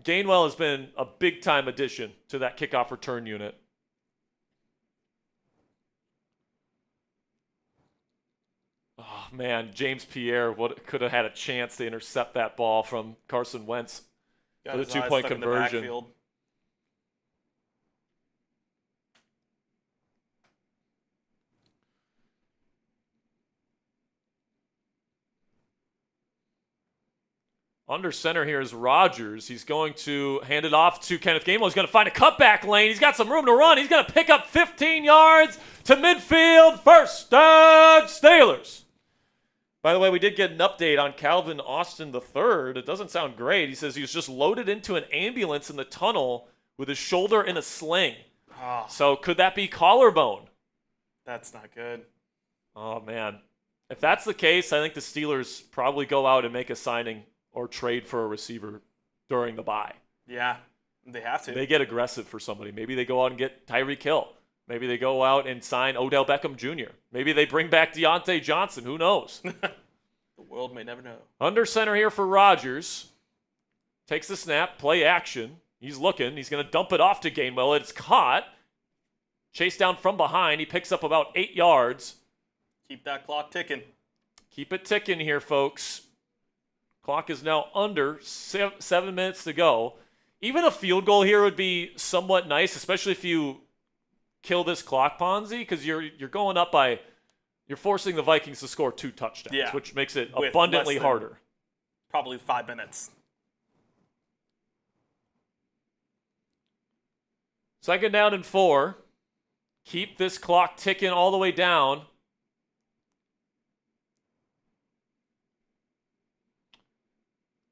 Gainwell has been a big-time addition to that kickoff return unit. Oh, man, James Pierre could have had a chance to intercept that ball from Carson Wentz for the two-point conversion. Under center here is Rodgers. He's going to hand it off to Kenneth Gainwell. He's going to find a cutback lane. He's got some room to run. He's going to pick up 15 yards to midfield. First down, Steelers. By the way, we did get an update on Calvin Austin III. It doesn't sound great. He says he was just loaded into an ambulance in the tunnel with his shoulder in a sling. Oh, So could that be collarbone? that's not good. Oh, man. If that's the case, I think the Steelers probably go out and make a signing or trade for a receiver during the bye. Yeah, they have to. They get aggressive for somebody. Maybe they go out and get Tyreek Hill. Maybe they go out and sign Odell Beckham Jr. Maybe they bring back Deontay Johnson. Who knows? The world may never know. Under center here for Rodgers. Takes the snap, play action. He's looking. He's going to dump it off to Gainwell. It's caught. Chased down from behind. He picks up about 8 yards. Keep that clock ticking. Keep it ticking here, folks. Clock is now under 7 minutes to go. Even a field goal here would be somewhat nice, especially if you kill this clock, Ponzi, because you're going up by, you're forcing the Vikings to score 2 touchdowns, which makes it With abundantly less than harder. Probably 5 minutes. Second down and 4. Keep this clock ticking all the way down.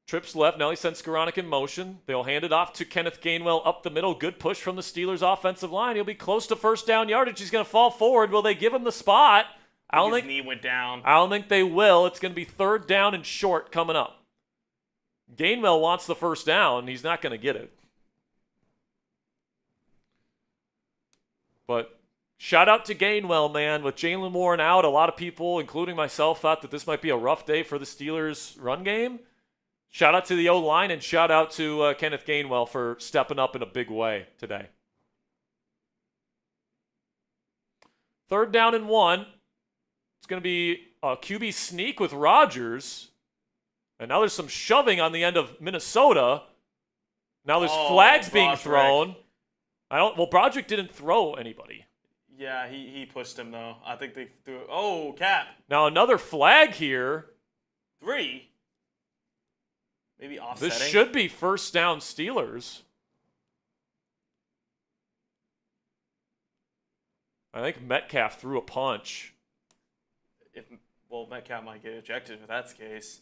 Trips left. Now he sends Skoranek in motion. They'll hand it off to Kenneth Gainwell up the middle. Good push from the Steelers' offensive line. He'll be close to first down yardage. He's going to fall forward. Will they give him the spot? His knee went down. I don't think they will. It's going to be third down and short coming up. Gainwell wants the first down. He's not going to get it. But shout out to Gainwell, man. With Jaylen Warren out, a lot of people, including myself, thought that this might be a rough day for the Steelers' run game. Shout out to the O-line and shout out to Kenneth Gainwell for stepping up in a big way today. Third down and 1. It's going to be a QB sneak with Rodgers. And now there's some shoving on the end of Minnesota. Now there's flags being thrown. Broderick didn't throw anybody. Yeah, he pushed him, though. I think they threw it. Oh, cap. Now another flag here. 3. Maybe offsetting. This should be first down Steelers. I think Metcalf threw a punch. Metcalf might get ejected if that's the case.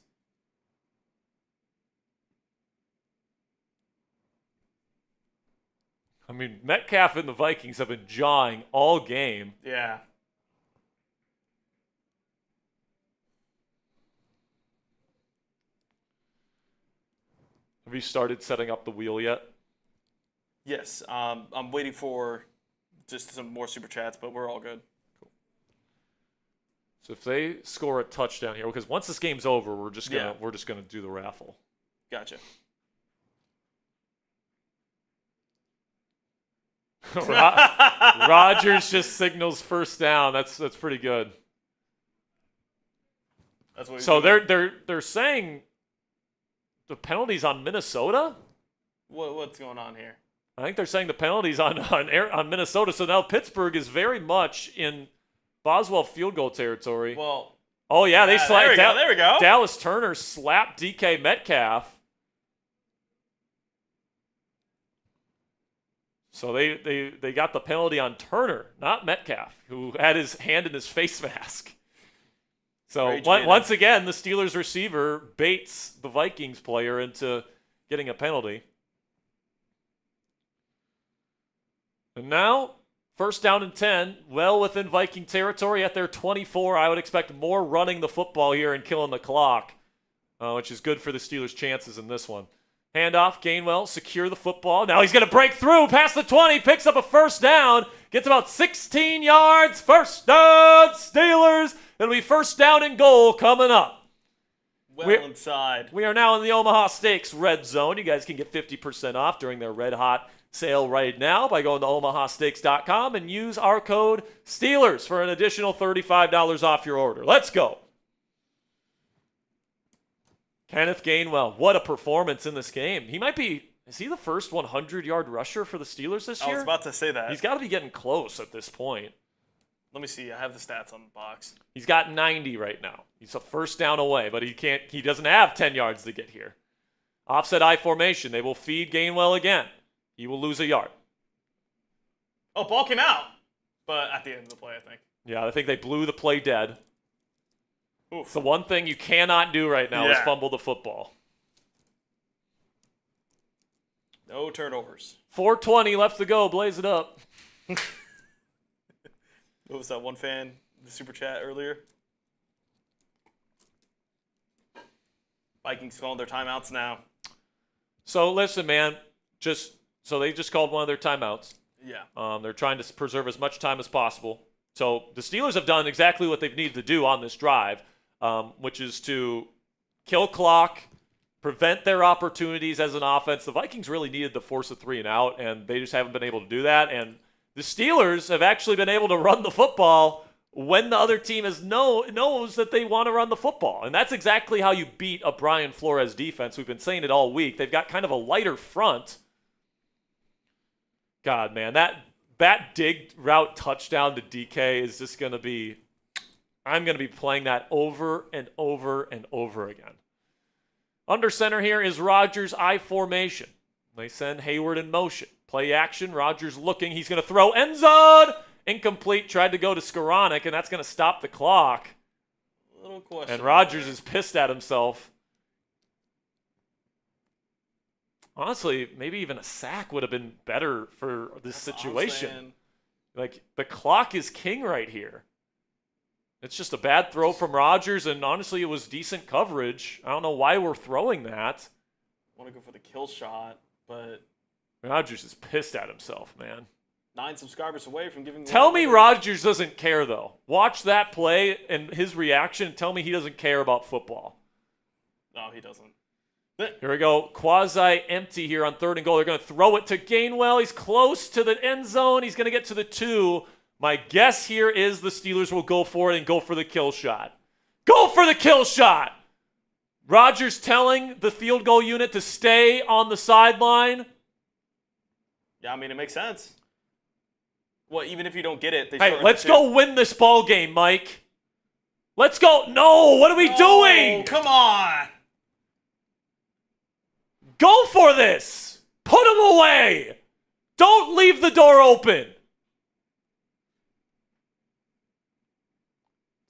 I mean, Metcalf and the Vikings have been jawing all game. Yeah. Have you started setting up the wheel yet? Yes. I'm waiting for just some more super chats, but we're all good. So if they score a touchdown here, because once this game's over, we're just gonna do the raffle. Gotcha. Rodgers just signals first down. That's pretty good. That's what. So they're saying the penalties on Minnesota. What's going on here? I think they're saying the penalties on Minnesota. So now Pittsburgh is very much in Boswell field goal territory. Well. Oh yeah, they slapped. There we go. Dallas Turner slapped DK Metcalf. So they got the penalty on Turner, not Metcalf, who had his hand in his face mask. So once again, the Steelers receiver baits the Vikings player into getting a penalty. And now, first down and 10, well within Viking territory at their 24. I would expect more running the football here and killing the clock, which is good for the Steelers' chances in this one. Handoff, Gainwell, secure the football. Now he's going to break through past the 20, picks up a first down, gets about 16 yards. First down, Steelers. It'll be first down and goal coming up. Inside. We are now in the Omaha Steaks Red Zone. You guys can get 50% off during their Red Hot sale right now by going to omahasteaks.com and use our code Steelers for an additional $35 off your order. Let's go. Kenneth Gainwell, what a performance in this game. Is he the first 100-yard rusher for the Steelers this year? I was about to say that. He's got to be getting close at this point. Let me see. I have the stats on the box. He's got 90 right now. He's a first down away, but he doesn't have 10 yards to get here. Offset I formation. They will feed Gainwell again. He will lose a yard. Oh, ball came out. But at the end of the play, I think. Yeah, I think they blew the play dead. Oof. It's the one thing you cannot do right now is fumble the football. No turnovers. 4:20 left to go. Blaze it up. What was that one fan, the super chat earlier? Vikings calling their timeouts now. So listen, man. They just called one of their timeouts. Yeah. They're trying to preserve as much time as possible. So the Steelers have done exactly what they've needed to do on this drive, which is to kill clock, prevent their opportunities as an offense. The Vikings really needed to force a 3 and out, and they just haven't been able to do that. And the Steelers have actually been able to run the football when the other team knows that they want to run the football. And that's exactly how you beat a Brian Flores defense. We've been saying it all week. They've got kind of a lighter front. God, man, that dig route touchdown to DK is just going to be – I'm going to be playing that over and over and over again. Under center here is Rodgers' I formation. They send Hayward in motion. Play action. Rodgers looking. He's going to throw end zone. Incomplete. Tried to go to Skoranek, and that's going to stop the clock. Little question. And Rodgers is pissed at himself. Honestly, maybe even a sack would have been better for this situation. Like, the clock is king right here. It's just a bad throw from Rodgers, and honestly, it was decent coverage. I don't know why we're throwing that. I want to go for the kill shot, but Rodgers is pissed at himself, man. 9 subscribers away from giving. Tell me Rodgers doesn't care, though. Watch that play and his reaction and tell me he doesn't care about football. No, he doesn't. Here we go. Quasi-empty here on 3rd and goal. They're going to throw it to Gainwell. He's close to the end zone. He's going to get to the 2. My guess here is the Steelers will go for it and go for the kill shot. Go for the kill shot! Rodgers telling the field goal unit to stay on the sideline. Yeah, I mean, it makes sense. Well, even if you don't get it, they hey, let's go win this ball game, Mike. Let's go. No, what are we doing? Come on. Go for this. Put him away. Don't leave the door open.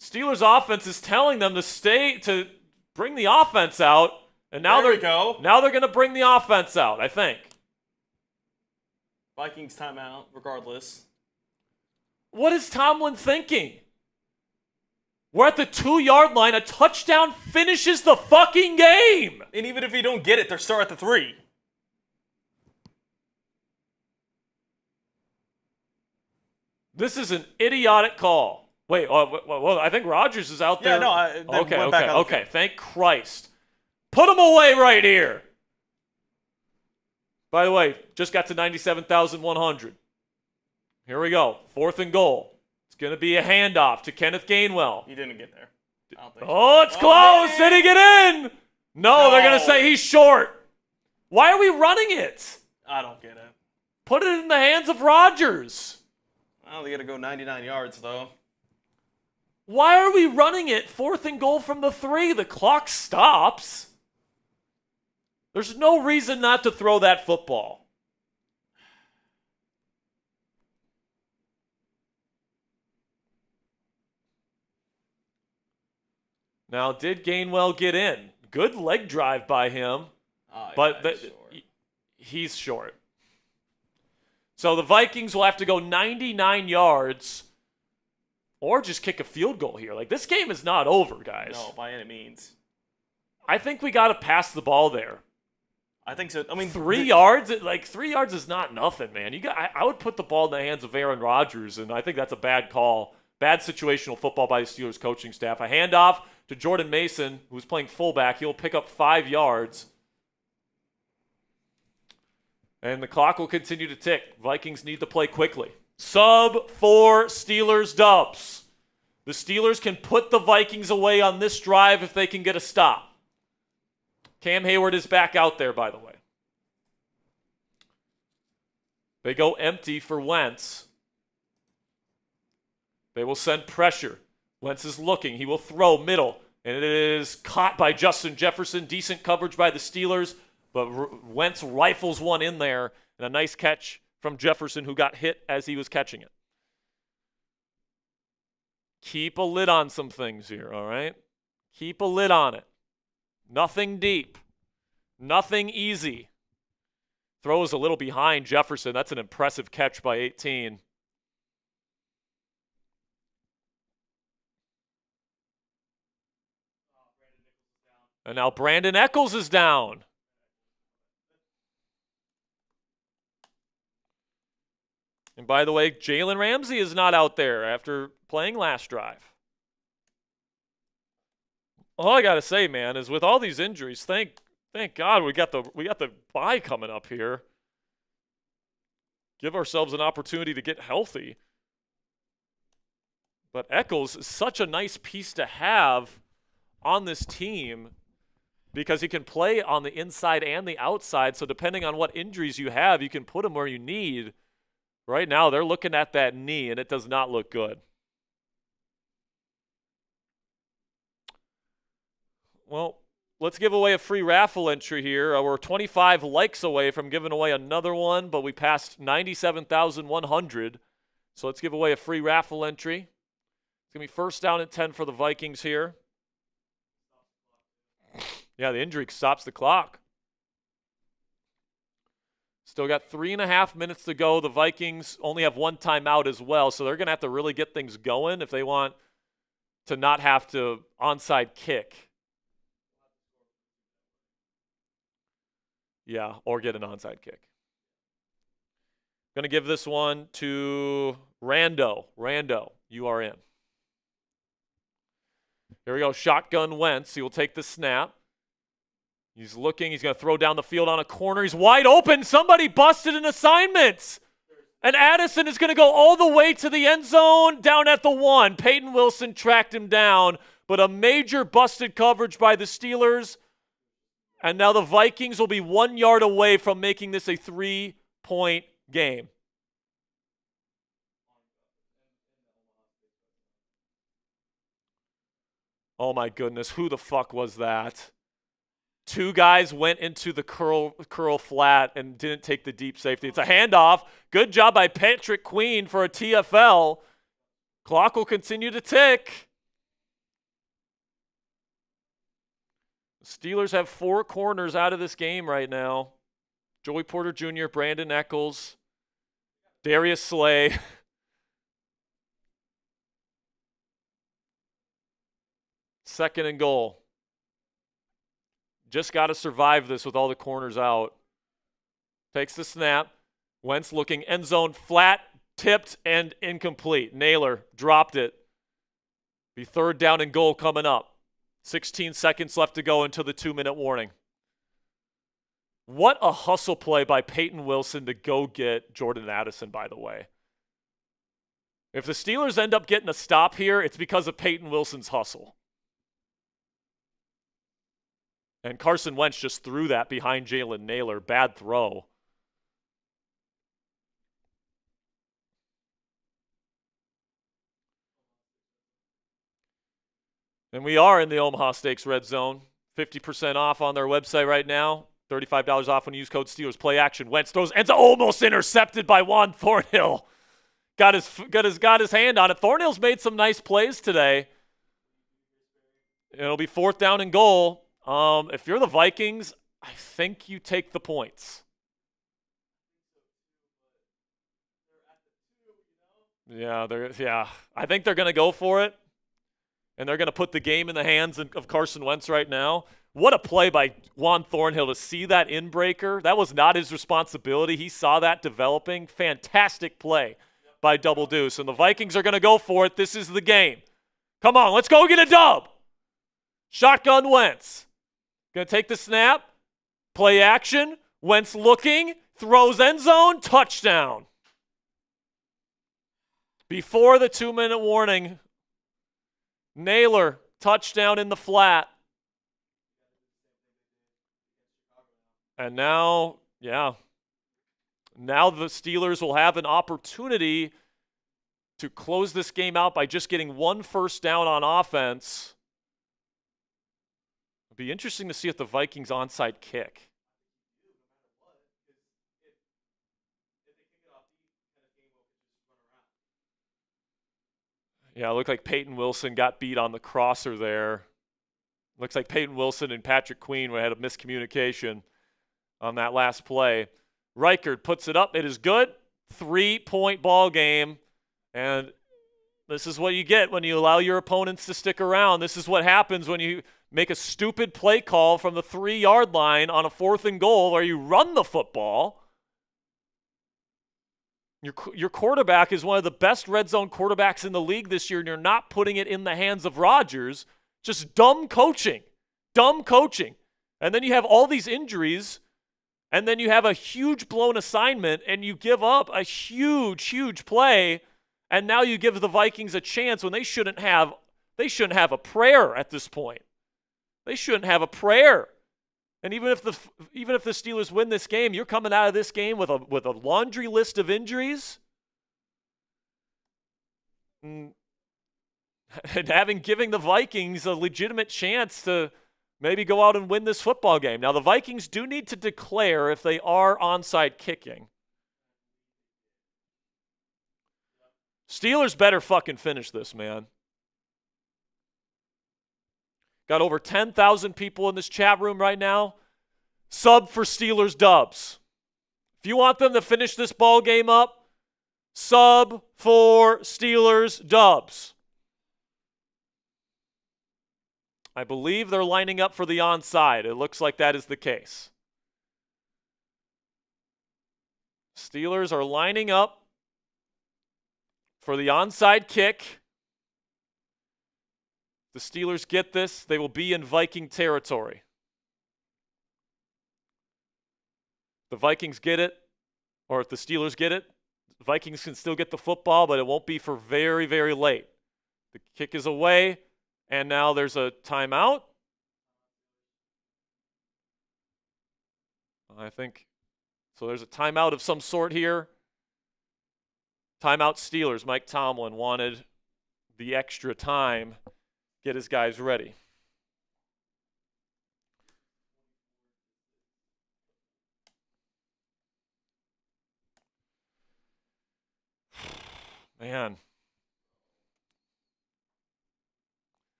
Steelers offense is telling them to bring the offense out, and now there we go. Now they're going to bring the offense out, I think. Vikings timeout, regardless. What is Tomlin thinking? We're at the 2-yard line. A touchdown finishes the fucking game. And even if you don't get it, they're still at the 3. This is an idiotic call. Wait, well, I think Rodgers is out there. Yeah, no, they went back on the field. Thank Christ. Put him away right here. By the way, just got to 97,100. Here we go. 4th and goal. It's going to be a handoff to Kenneth Gainwell. He didn't get there. I don't think Oh, it's close. Did he get in? No, they're going to say he's short. Why are we running it? I don't get it. Put it in the hands of Rodgers. Well, they got to go 99 yards, though. Why are we running it 4th and goal from the 3? The clock stops. There's no reason not to throw that football. Now, did Gainwell get in? Good leg drive by him, but he's short. So the Vikings will have to go 99 yards or just kick a field goal here. Like, this game is not over, guys. No, by any means. I think we got to pass the ball there. I think so. I mean, 3 yards? 3 yards is not nothing, man. I would put the ball in the hands of Aaron Rodgers, and I think that's a bad call. Bad situational football by the Steelers coaching staff. A handoff to Jordan Mason, who's playing fullback. He'll pick up 5 yards. And the clock will continue to tick. Vikings need to play quickly. Sub-4 Steelers dubs. The Steelers can put the Vikings away on this drive if they can get a stop. Cam Hayward is back out there, by the way. They go empty for Wentz. They will send pressure. Wentz is looking. He will throw middle. And it is caught by Justin Jefferson. Decent coverage by the Steelers. But Wentz rifles one in there. And a nice catch from Jefferson, who got hit as he was catching it. Keep a lid on some things here, all right? Keep a lid on it. Nothing deep. Nothing easy. Throw is a little behind Jefferson. That's an impressive catch by 18. And now Brandon Eccles is down. And by the way, Jalen Ramsey is not out there after playing last drive. All I got to say, man, is with all these injuries, thank God we got the bye coming up here. Give ourselves an opportunity to get healthy. But Eccles is such a nice piece to have on this team because he can play on the inside and the outside. So depending on what injuries you have, you can put him where you need. Right now, they're looking at that knee, and it does not look good. Well, let's give away a free raffle entry here. We're 25 likes away from giving away another one, but we passed 97,100. So let's give away a free raffle entry. It's going to be 1st down and 10 for the Vikings here. Yeah, the injury stops the clock. Still got 3.5 minutes to go. The Vikings only have 1 timeout as well, so they're going to have to really get things going if they want to not have to onside kick. Yeah, or get an onside kick. Going to give this one to Rando. Rando, you are in. Here we go. Shotgun Wentz. He will take the snap. He's looking. He's going to throw down the field on a corner. He's wide open. Somebody busted an assignment. And Addison is going to go all the way to the end zone down at the 1. Peyton Wilson tracked him down. But a major busted coverage by the Steelers. And now the Vikings will be 1 yard away from making this a 3-point game. Oh my goodness, who the fuck was that? 2 guys went into the curl flat and didn't take the deep safety. It's a handoff. Good job by Patrick Queen for a TFL. Clock will continue to tick. The Steelers have 4 corners out of this game right now. Joey Porter Jr., Brandon Eccles, Darius Slay. Second and goal. Just got to survive this with all the corners out. Takes the snap. Wentz looking end zone flat. tipped and incomplete. Naylor dropped it. Be third down and goal coming up. 16 seconds left to go until the 2-minute warning. What a hustle play by Peyton Wilson to go get Jordan Addison, by the way. If the Steelers end up getting a stop here, it's because of Peyton Wilson's hustle. And Carson Wentz just threw that behind Jaylen Naylor. Bad throw. And we are in the Omaha Steaks Red Zone. 50% off on their website right now. $35 off when you use code Steelers. Play action. Wentz throws. It's almost intercepted by Juan Thornhill. Got his hand on it. Thornhill's made some nice plays today. It'll be 4th down and goal. If you're the Vikings, I think you take the points. Yeah. I think they're going to go for it. And they're going to put the game in the hands of Carson Wentz right now. What a play by Juan Thornhill to see that inbreaker. That was not his responsibility. He saw that developing. Fantastic play by Double Deuce. And the Vikings are going to go for it. This is the game. Come on, let's go get a dub. Shotgun Wentz. Going to take the snap. Play action. Wentz looking. Throws end zone. Touchdown. Before the 2-minute warning, Naylor, touchdown in the flat. And now the Steelers will have an opportunity to close this game out by just getting 1 first down on offense. It'll be interesting to see if the Vikings onside kick. Yeah, it looked like Peyton Wilson got beat on the crosser there. Looks like Peyton Wilson and Patrick Queen had a miscommunication on that last play. Reichard puts it up. It is good. 3-point ball game. And this is what you get when you allow your opponents to stick around. This is what happens when you make a stupid play call from the 3-yard line on a 4th and goal where you run the football. Your quarterback is one of the best red zone quarterbacks in the league this year, and you're not putting it in the hands of Rodgers. Just dumb coaching. Dumb coaching. And then you have all these injuries, and then you have a huge blown assignment, and you give up a huge play, and now you give the Vikings a chance when they shouldn't have a prayer at this point. They shouldn't have a prayer. And even if the Steelers win this game, you're coming out of this game with a laundry list of injuries. And giving the Vikings a legitimate chance to maybe go out and win this football game. Now, the Vikings do need to declare if they are onside kicking. Steelers better fucking finish this, man. Got over 10,000 people in this chat room right now. Sub for Steelers dubs. If you want them to finish this ball game up, sub for Steelers dubs. I believe they're lining up for the onside. It looks like that is the case. Steelers are lining up for the onside kick. The Steelers get this, they will be in Viking territory. The Vikings get it, or if the Steelers get it, the Vikings can still get the football, but it won't be for very, very late. The kick is away, and now there's a timeout. I think, so there's a timeout of some sort here. Timeout Steelers. Mike Tomlin wanted the extra time. Get his guys ready. Man.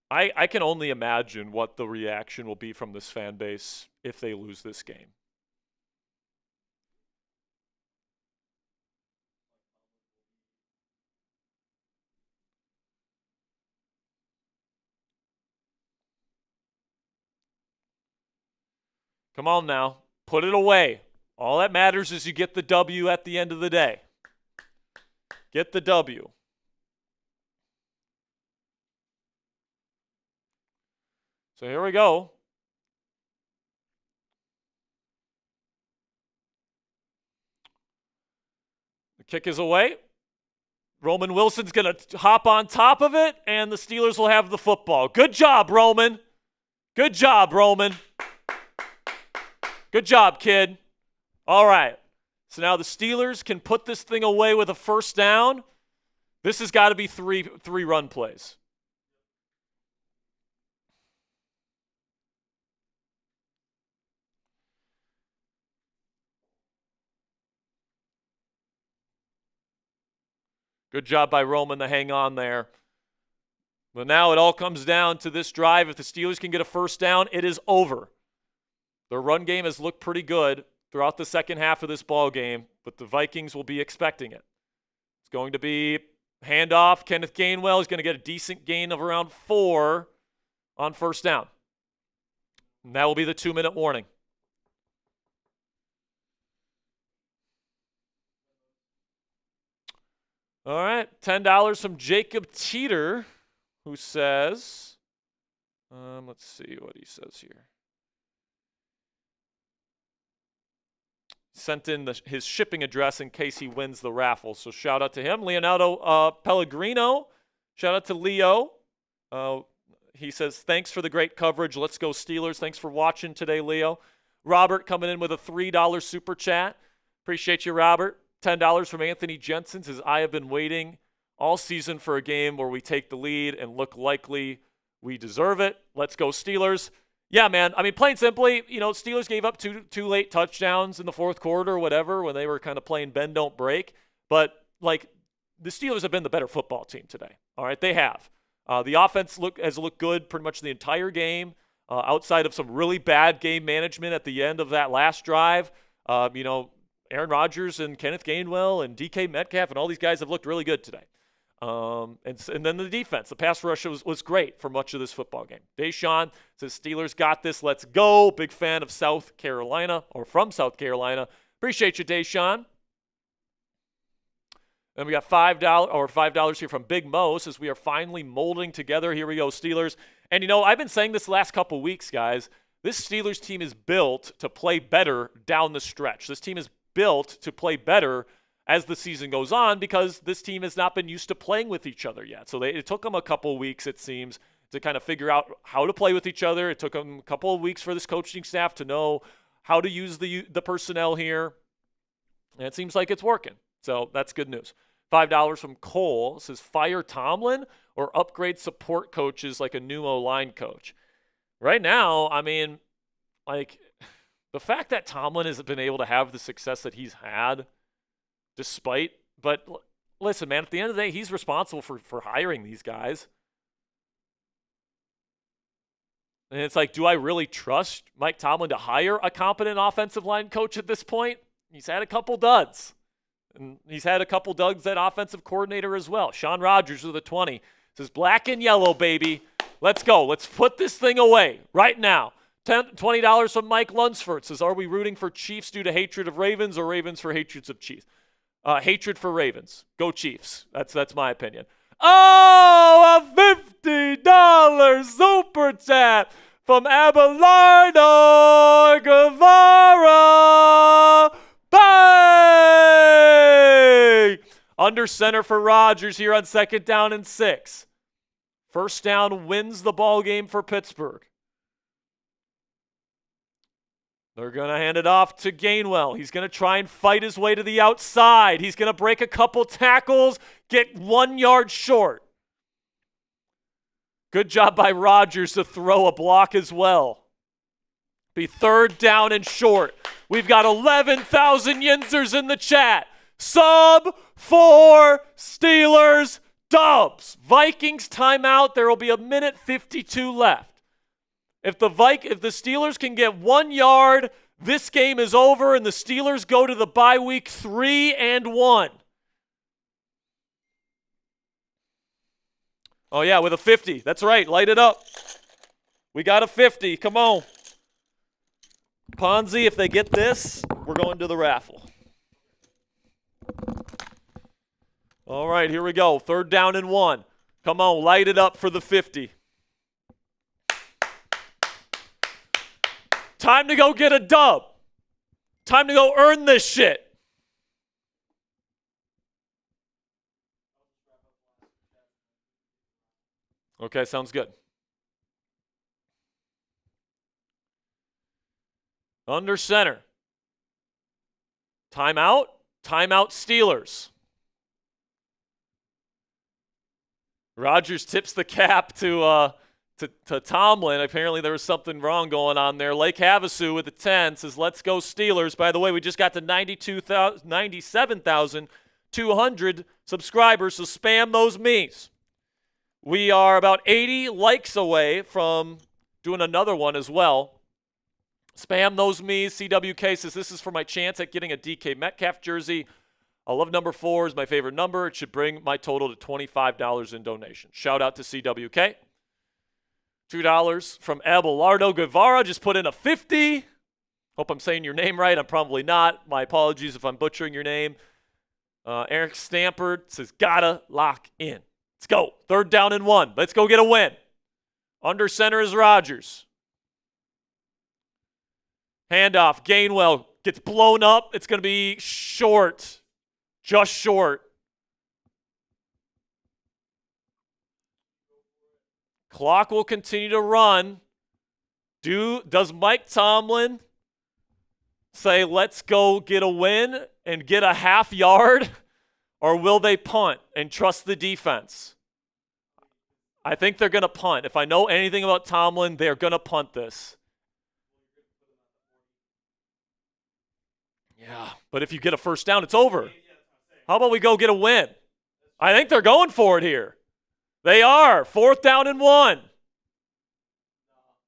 I can only imagine what the reaction will be from this fan base if they lose this game. Come on now. Put it away. All that matters is you get the W at the end of the day. get the W. So here we go. The kick is away. Roman Wilson's going to hop on top of it, and the Steelers will have the football. Good job, Roman. Good job, Roman. Good job, kid. All right. So now the Steelers can put this thing away with a first down. This has got to be three run plays. Good job by Roman to hang on there. But now it all comes down to this drive. If the Steelers can get a first down, it is over. Their run game has looked pretty good throughout the second half of this ball game, but the Vikings will be expecting it. It's going to be handoff. Kenneth Gainwell is going to get a decent gain of around 4 on first down. And that will be the 2-minute warning. All right, $10 from Jacob Teeter, who says, let's see what he says here. Sent in his shipping address in case he wins the raffle. So shout out to him. Leonardo Pellegrino, shout out to Leo. He says, thanks for the great coverage. Let's go Steelers. Thanks for watching today, Leo. Robert coming in with a $3 super chat. Appreciate you, Robert. $10 from Anthony Jensen says, I have been waiting all season for a game where we take the lead and look likely we deserve it. Let's go Steelers. Yeah, man. I mean, plain simply, Steelers gave up two late touchdowns in the fourth quarter or whatever when they were kind of playing bend, don't break. But, the Steelers have been the better football team today. All right, they have. The offense has looked good pretty much the entire game, outside of some really bad game management at the end of that last drive. Aaron Rodgers and Kenneth Gainwell and DK Metcalf and all these guys have looked really good today. And then the defense, the pass rush was great for much of this football game. DeShon says, Steelers got this. Let's go. Big fan of South Carolina or from South Carolina. Appreciate you, DeShon. Then we got $5 here from Big Mo. Says, we are finally molding together. Here we go, Steelers. And, I've been saying this the last couple weeks, guys. This Steelers team is built to play better down the stretch. This team is built to play better as the season goes on because this team has not been used to playing with each other yet. So it took them a couple of weeks, it seems, to kind of figure out how to play with each other. It took them a couple of weeks for this coaching staff to know how to use the personnel here. And it seems like it's working. So that's good news. $5 from Cole says, fire Tomlin or upgrade support coaches like a new O-line coach. Right now, I mean, the fact that Tomlin has been able to have the success that he's had but listen, man, at the end of the day, he's responsible for hiring these guys. And it's do I really trust Mike Tomlin to hire a competent offensive line coach at this point? He's had a couple duds. And he's had a couple duds at offensive coordinator as well. Sean Rogers with a 20 says, black and yellow, baby. Let's go. Let's put this thing away right now. $20 from Mike Lunsford says, are we rooting for Chiefs due to hatred of Ravens or Ravens for hatreds of Chiefs? Hatred for Ravens. Go Chiefs. That's my opinion. Oh, a $50 super chat from Abelardo Guevara. Bang! Under center for Rodgers here on 2nd down and 6. First down wins the ball game for Pittsburgh. They're going to hand it off to Gainwell. He's going to try and fight his way to the outside. He's going to break a couple tackles, get 1 yard short. Good job by Rodgers to throw a block as well. Be 3rd down and short. We've got 11,000 Yinzers in the chat. Sub 4 Steelers dubs. Vikings timeout. There will be 1:52 left. If the Steelers can get 1 yard, this game is over, and the Steelers go to the bye week 3-1. Oh, yeah, with a 50. That's right. Light it up. We got a 50. Come on. Ponzi, if they get this, we're going to the raffle. All right, here we go. 3rd down and 1. Come on, light it up for the 50. Time to go get a dub. Time to go earn this shit. Okay, sounds good. Under center. Timeout. Timeout Steelers. Rodgers tips the cap to Tomlin. Apparently there was something wrong going on there. Lake Havasu with the 10 says, let's go Steelers. By the way, we just got to 97,200 subscribers, so spam those me's. We are about 80 likes away from doing another one as well. Spam those me's. CWK says, this is for my chance at getting a DK Metcalf jersey. I love number 4 is my favorite number. It should bring my total to $25 in donation. Shout out to CWK. $2 from Abelardo Guevara. Just put in a 50. Hope I'm saying your name right. I'm probably not. My apologies if I'm butchering your name. Eric Stampert says, gotta lock in. Let's go. 3rd down and 1. Let's go get a win. Under center is Rodgers. Handoff. Gainwell gets blown up. It's going to be short. Just short. Clock will continue to run. Does Mike Tomlin say, let's go get a win and get a half yard? Or will they punt and trust the defense? I think they're going to punt. If I know anything about Tomlin, they're going to punt this. Yeah, but if you get a first down, it's over. How about we go get a win? I think they're going for it here. They are. 4th down and 1.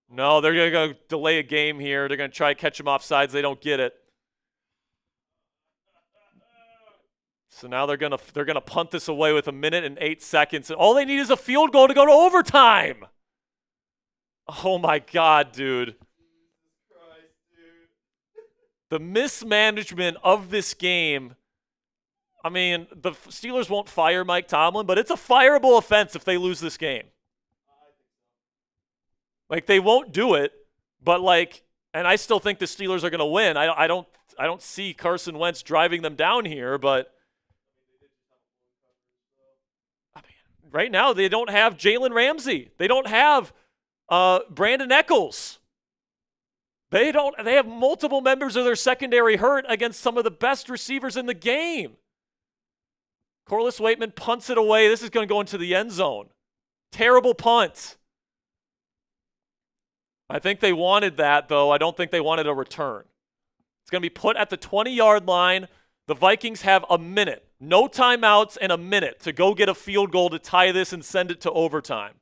No, they're going to go delay a game here. They're going to try to catch them off sides. They don't get it. So now they're gonna punt this away with 1 minute and 8 seconds. And all they need is a field goal to go to overtime. Oh my God, dude. The mismanagement of this game. I mean, the Steelers won't fire Mike Tomlin, but it's a fireable offense if they lose this game. Like, they won't do it, but and I still think the Steelers are going to win. I don't see Carson Wentz driving them down here, but I mean, right now they don't have Jaylen Ramsey. They don't have Brandon Echols. They have multiple members of their secondary hurt against some of the best receivers in the game. Corliss Waitman punts it away. This is going to go into the end zone. Terrible punt. I think they wanted that, though. I don't think they wanted a return. It's going to be put at the 20-yard line. The Vikings have a minute. No timeouts and a minute to go get a field goal to tie this and send it to overtime.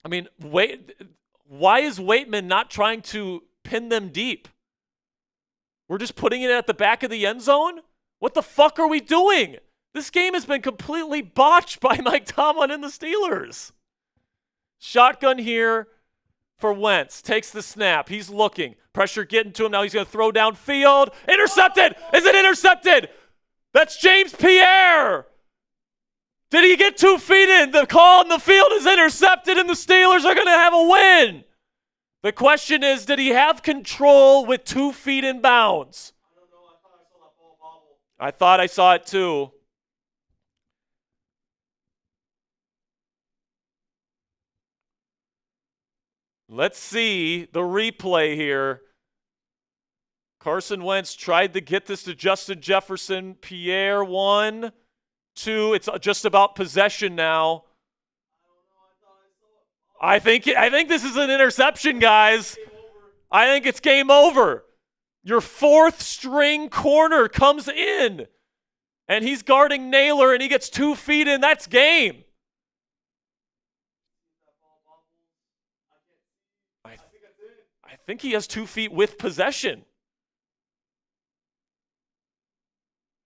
I mean, why is Waitman not trying to pin them deep? We're just putting it at the back of the end zone? What the fuck are we doing? This game has been completely botched by Mike Tomlin and the Steelers. Shotgun here for Wentz. Takes the snap. He's looking. Pressure getting to him. Now he's going to throw downfield. Intercepted! Is it intercepted? That's James Pierre! Did he get 2 feet in? The call on the field is intercepted, and the Steelers are going to have a win. The question is, did he have control with 2 feet in bounds? I don't know. I thought I saw that ball bobble. I thought I saw it too. Let's see the replay here. Carson Wentz tried to get this to Justin Jefferson. Pierre 1, 2. It's just about possession now. I think this is an interception, guys. I think it's game over. Your 4th string corner comes in, and he's guarding Naylor, and he gets 2 feet in. That's game. I think he has 2 feet with possession.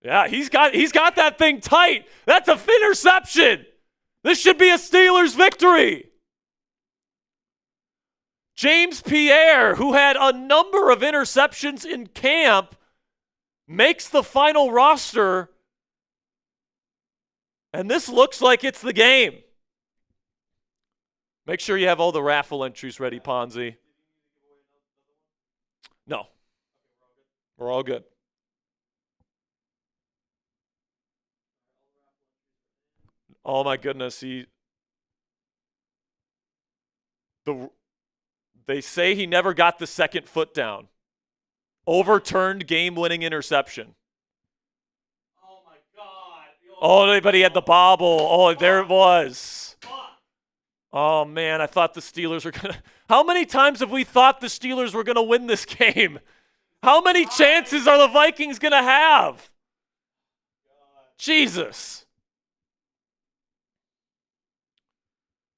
Yeah, he's got that thing tight. That's an interception. This should be a Steelers victory. James Pierre, who had a number of interceptions in camp, makes the final roster, and this looks like it's the game. Make sure you have all the raffle entries ready, Ponzi. No. We're all good. Oh my goodness, they say he never got the second foot down. Overturned game-winning interception. Oh my God. Oh, but he had the bobble. Oh, there it was. Oh man, I thought the Steelers were gonna. How many times have we thought the Steelers were gonna win this game? How many chances are the Vikings gonna have? Jesus.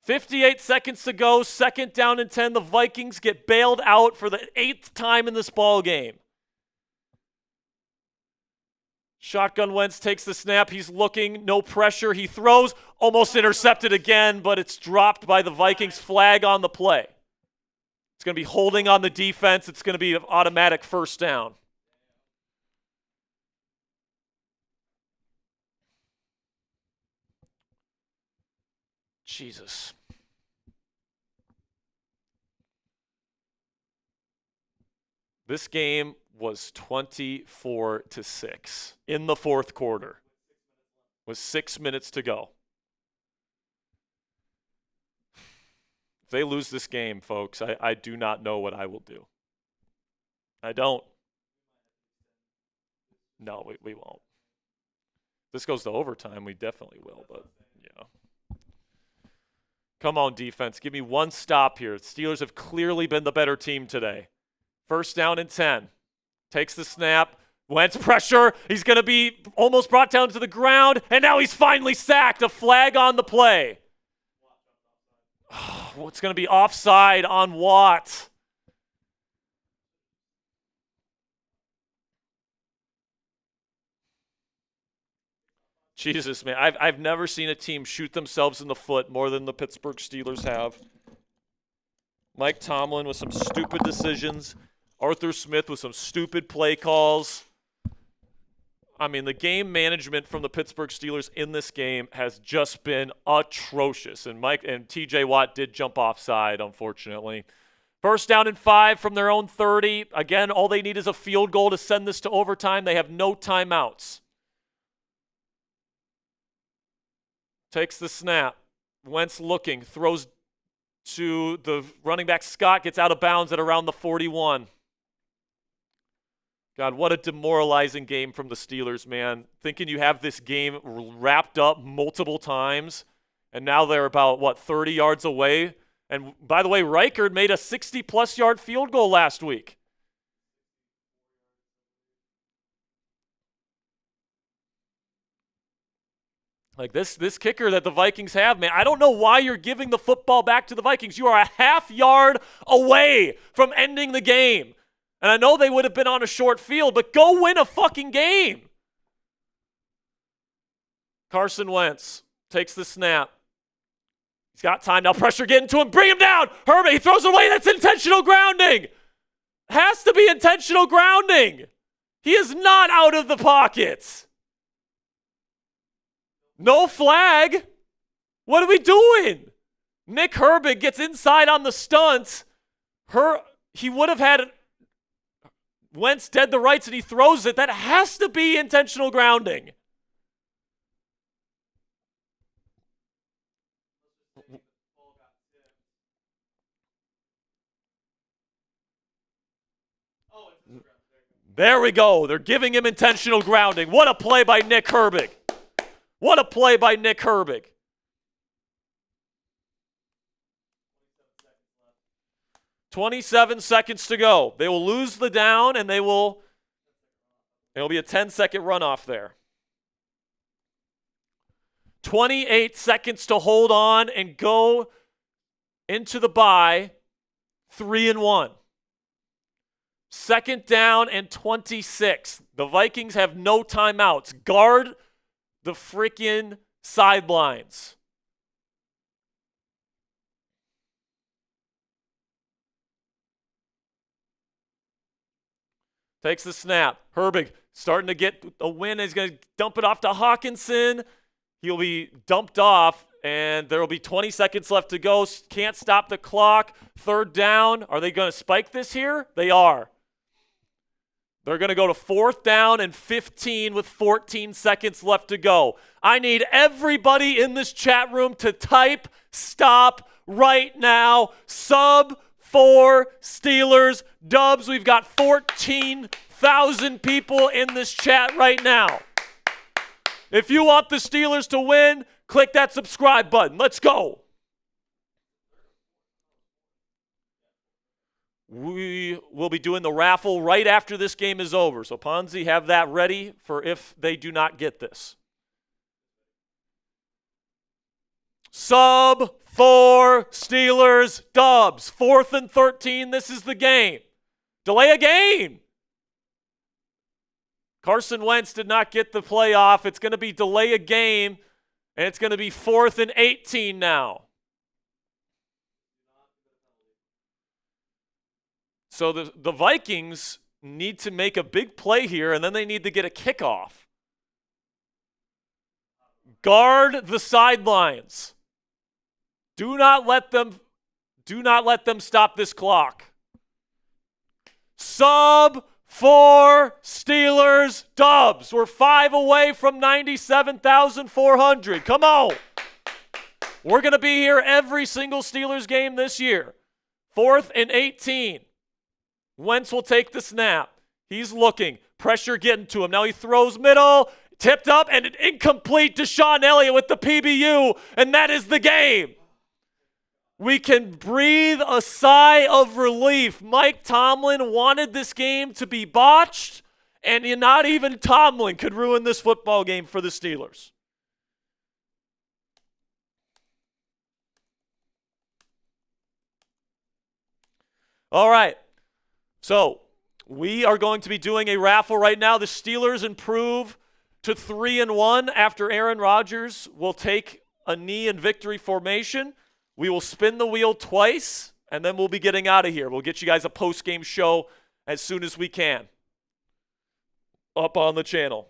58 seconds to go, second down and 10. The Vikings get bailed out for the 8th time in this ball game. Shotgun Wentz takes the snap. He's looking, no pressure. He throws, almost intercepted again, but it's dropped by the Vikings. Flag on the play. It's going to be holding on the defense. It's going to be an automatic first down. Jesus. This game was 24-6 in the fourth quarter with 6 minutes to go. If they lose this game, folks, I do not know what I will do. I don't. No, we won't. If this goes to overtime, we definitely will, but yeah. Come on, defense. Give me one stop here. The Steelers have clearly been the better team today. First down and 10. Takes the snap. Wentz pressure. He's going to be almost brought down to the ground, and now he's finally sacked. A flag on the play. It's going to be offside on Watt. Jesus, man. I've never seen a team shoot themselves in the foot more than the Pittsburgh Steelers have. Mike Tomlin with some stupid decisions. Arthur Smith with some stupid play calls. I mean, the game management from the Pittsburgh Steelers in this game has just been atrocious. And TJ Watt did jump offside, unfortunately. First down and 5 from their own 30. Again, all they need is a field goal to send this to overtime. They have no timeouts. Takes the snap. Wentz looking, throws to the running back. Scott gets out of bounds at around the 41. God, what a demoralizing game from the Steelers, man. Thinking you have this game wrapped up multiple times, and now they're about, 30 yards away? And by the way, Reichard made a 60-plus yard field goal last week. Like this kicker that the Vikings have, man, I don't know why you're giving the football back to the Vikings. You are a half yard away from ending the game. And I know they would have been on a short field, but go win a fucking game. Carson Wentz takes the snap. He's got time now. Pressure getting to him. Bring him down. Herbert, he throws it away. That's intentional grounding. Has to be intentional grounding. He is not out of the pocket. No flag. What are we doing? Nick Herbig gets inside on the stunt. He would have had Wentz dead to rights and he throws it. That has to be intentional grounding. There we go. They're giving him intentional grounding. What a play by Nick Herbig. What a play by Nick Herbig. 27 seconds to go. They will lose the down, and it'll be a 10-second runoff there. 28 seconds to hold on and go into the bye, 3-1. Second down and 26. The Vikings have no timeouts. Guard the freaking sidelines. Takes the snap. Herbig starting to get a win. He's going to dump it off to Hawkinson. He'll be dumped off, and there will be 20 seconds left to go. Can't stop the clock. Third down. Are they going to spike this here? They are. They're going to go to 4th down and 15 with 14 seconds left to go. I need everybody in this chat room to type stop right now. Sub 4 Steelers dubs. We've got 14,000 people in this chat right now. If you want the Steelers to win, click that subscribe button. Let's go. We will be doing the raffle right after this game is over. So, Ponzi, have that ready for if they do not get this. Sub 4 Steelers dubs. 4th and 13. This is the game. Delay a game. Carson Wentz did not get the playoff. It's going to be delay a game, and it's going to be 4th and 18 now. So the Vikings need to make a big play here, and then they need to get a kickoff. Guard the sidelines. Do not let them stop this clock. Sub 4 Steelers dubs. We're 5 away from 97,400. Come on. We're going to be here every single Steelers game this year. 4th and 18. Wentz will take the snap. He's looking. Pressure getting to him. Now he throws middle. Tipped up and an incomplete DeShon Elliott with the PBU. And that is the game. We can breathe a sigh of relief. Mike Tomlin wanted this game to be botched. And not even Tomlin could ruin this football game for the Steelers. All right. So, we are going to be doing a raffle right now. The Steelers improve to 3-1 after Aaron Rodgers will take a knee in victory formation. We will spin the wheel twice, and then we'll be getting out of here. We'll get you guys a post-game show as soon as we can up on the channel.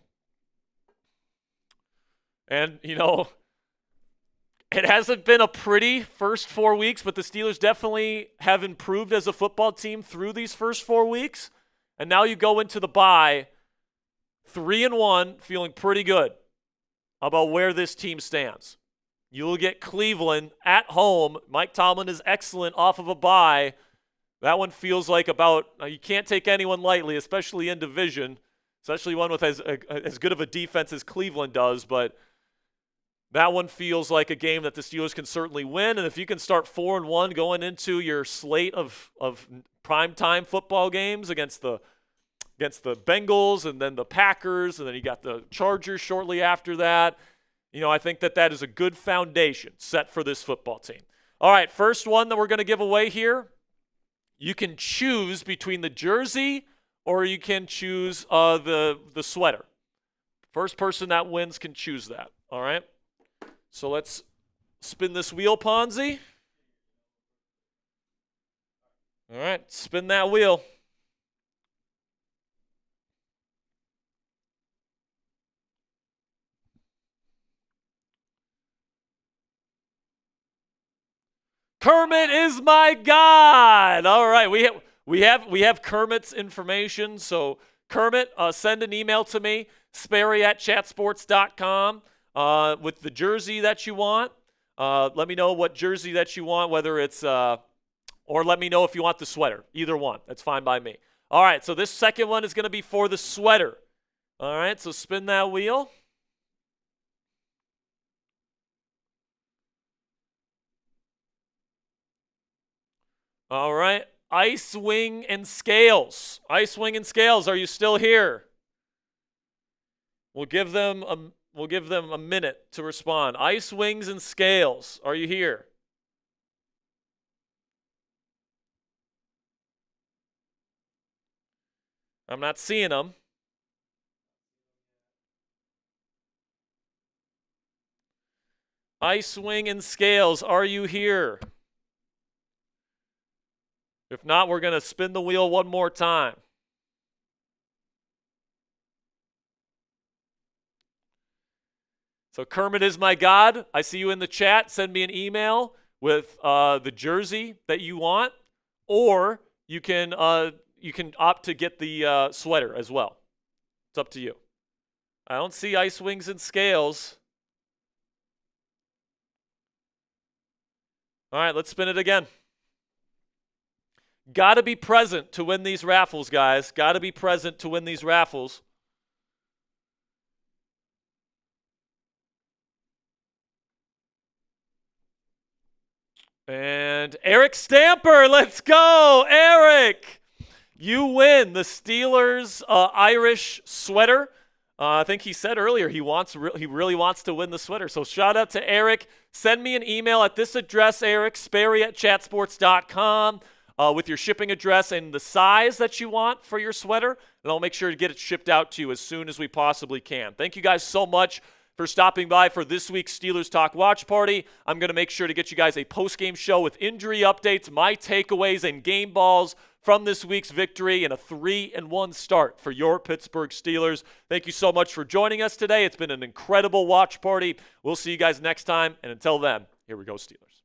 And, it hasn't been a pretty first 4 weeks, but the Steelers definitely have improved as a football team through these first 4 weeks. And now you go into the bye 3-1, feeling pretty good about where this team stands. You'll get Cleveland at home. Mike Tomlin is excellent off of a bye. That one feels like you can't take anyone lightly, especially in division, especially one with as good of a defense as Cleveland does, but that one feels like a game that the Steelers can certainly win. And if you can start 4-1 going into your slate of primetime football games against the Bengals and then the Packers, and then you got the Chargers shortly after that, I think that is a good foundation set for this football team. All right, first one that we're going to give away here, you can choose between the jersey or you can choose the sweater. First person that wins can choose that, all right? So let's spin this wheel, Ponzi. All right, spin that wheel. Kermit is my God. All right, we have Kermit's information. So Kermit, send an email to me, Sperry@chatsports.com. With the jersey that you want. Let me know what jersey that you want, whether it's, or let me know if you want the sweater. Either one. That's fine by me. All right, so this second one is going to be for the sweater. All right, so spin that wheel. All right, Ice Wing and Scales. Ice Wing and Scales, are you still here? We'll give them a minute to respond. Ice Wings and Scales, are you here? I'm not seeing them. Ice Wing and Scales, are you here? If not, we're going to spin the wheel one more time. So Kermit is my God. I see you in the chat. Send me an email with the jersey that you want, or you can opt to get the sweater as well. It's up to you. I don't see Ice Wings and Scales. All right, let's spin it again. Got to be present to win these raffles, guys. Got to be present to win these raffles. And Eric Stamper, let's go, Eric. You win the Steelers Irish sweater. I think he said earlier he really wants to win the sweater. So shout out to Eric. Send me an email at this address, Eric, Sperry@chatsports.com, with your shipping address and the size that you want for your sweater, and I'll make sure to get it shipped out to you as soon as we possibly can. Thank you guys so much for stopping by for this week's Steelers Talk Watch Party. I'm going to make sure to get you guys a post-game show with injury updates, my takeaways, and game balls from this week's victory and a 3-1 start for your Pittsburgh Steelers. Thank you so much for joining us today. It's been an incredible watch party. We'll see you guys next time, and until then, here we go, Steelers.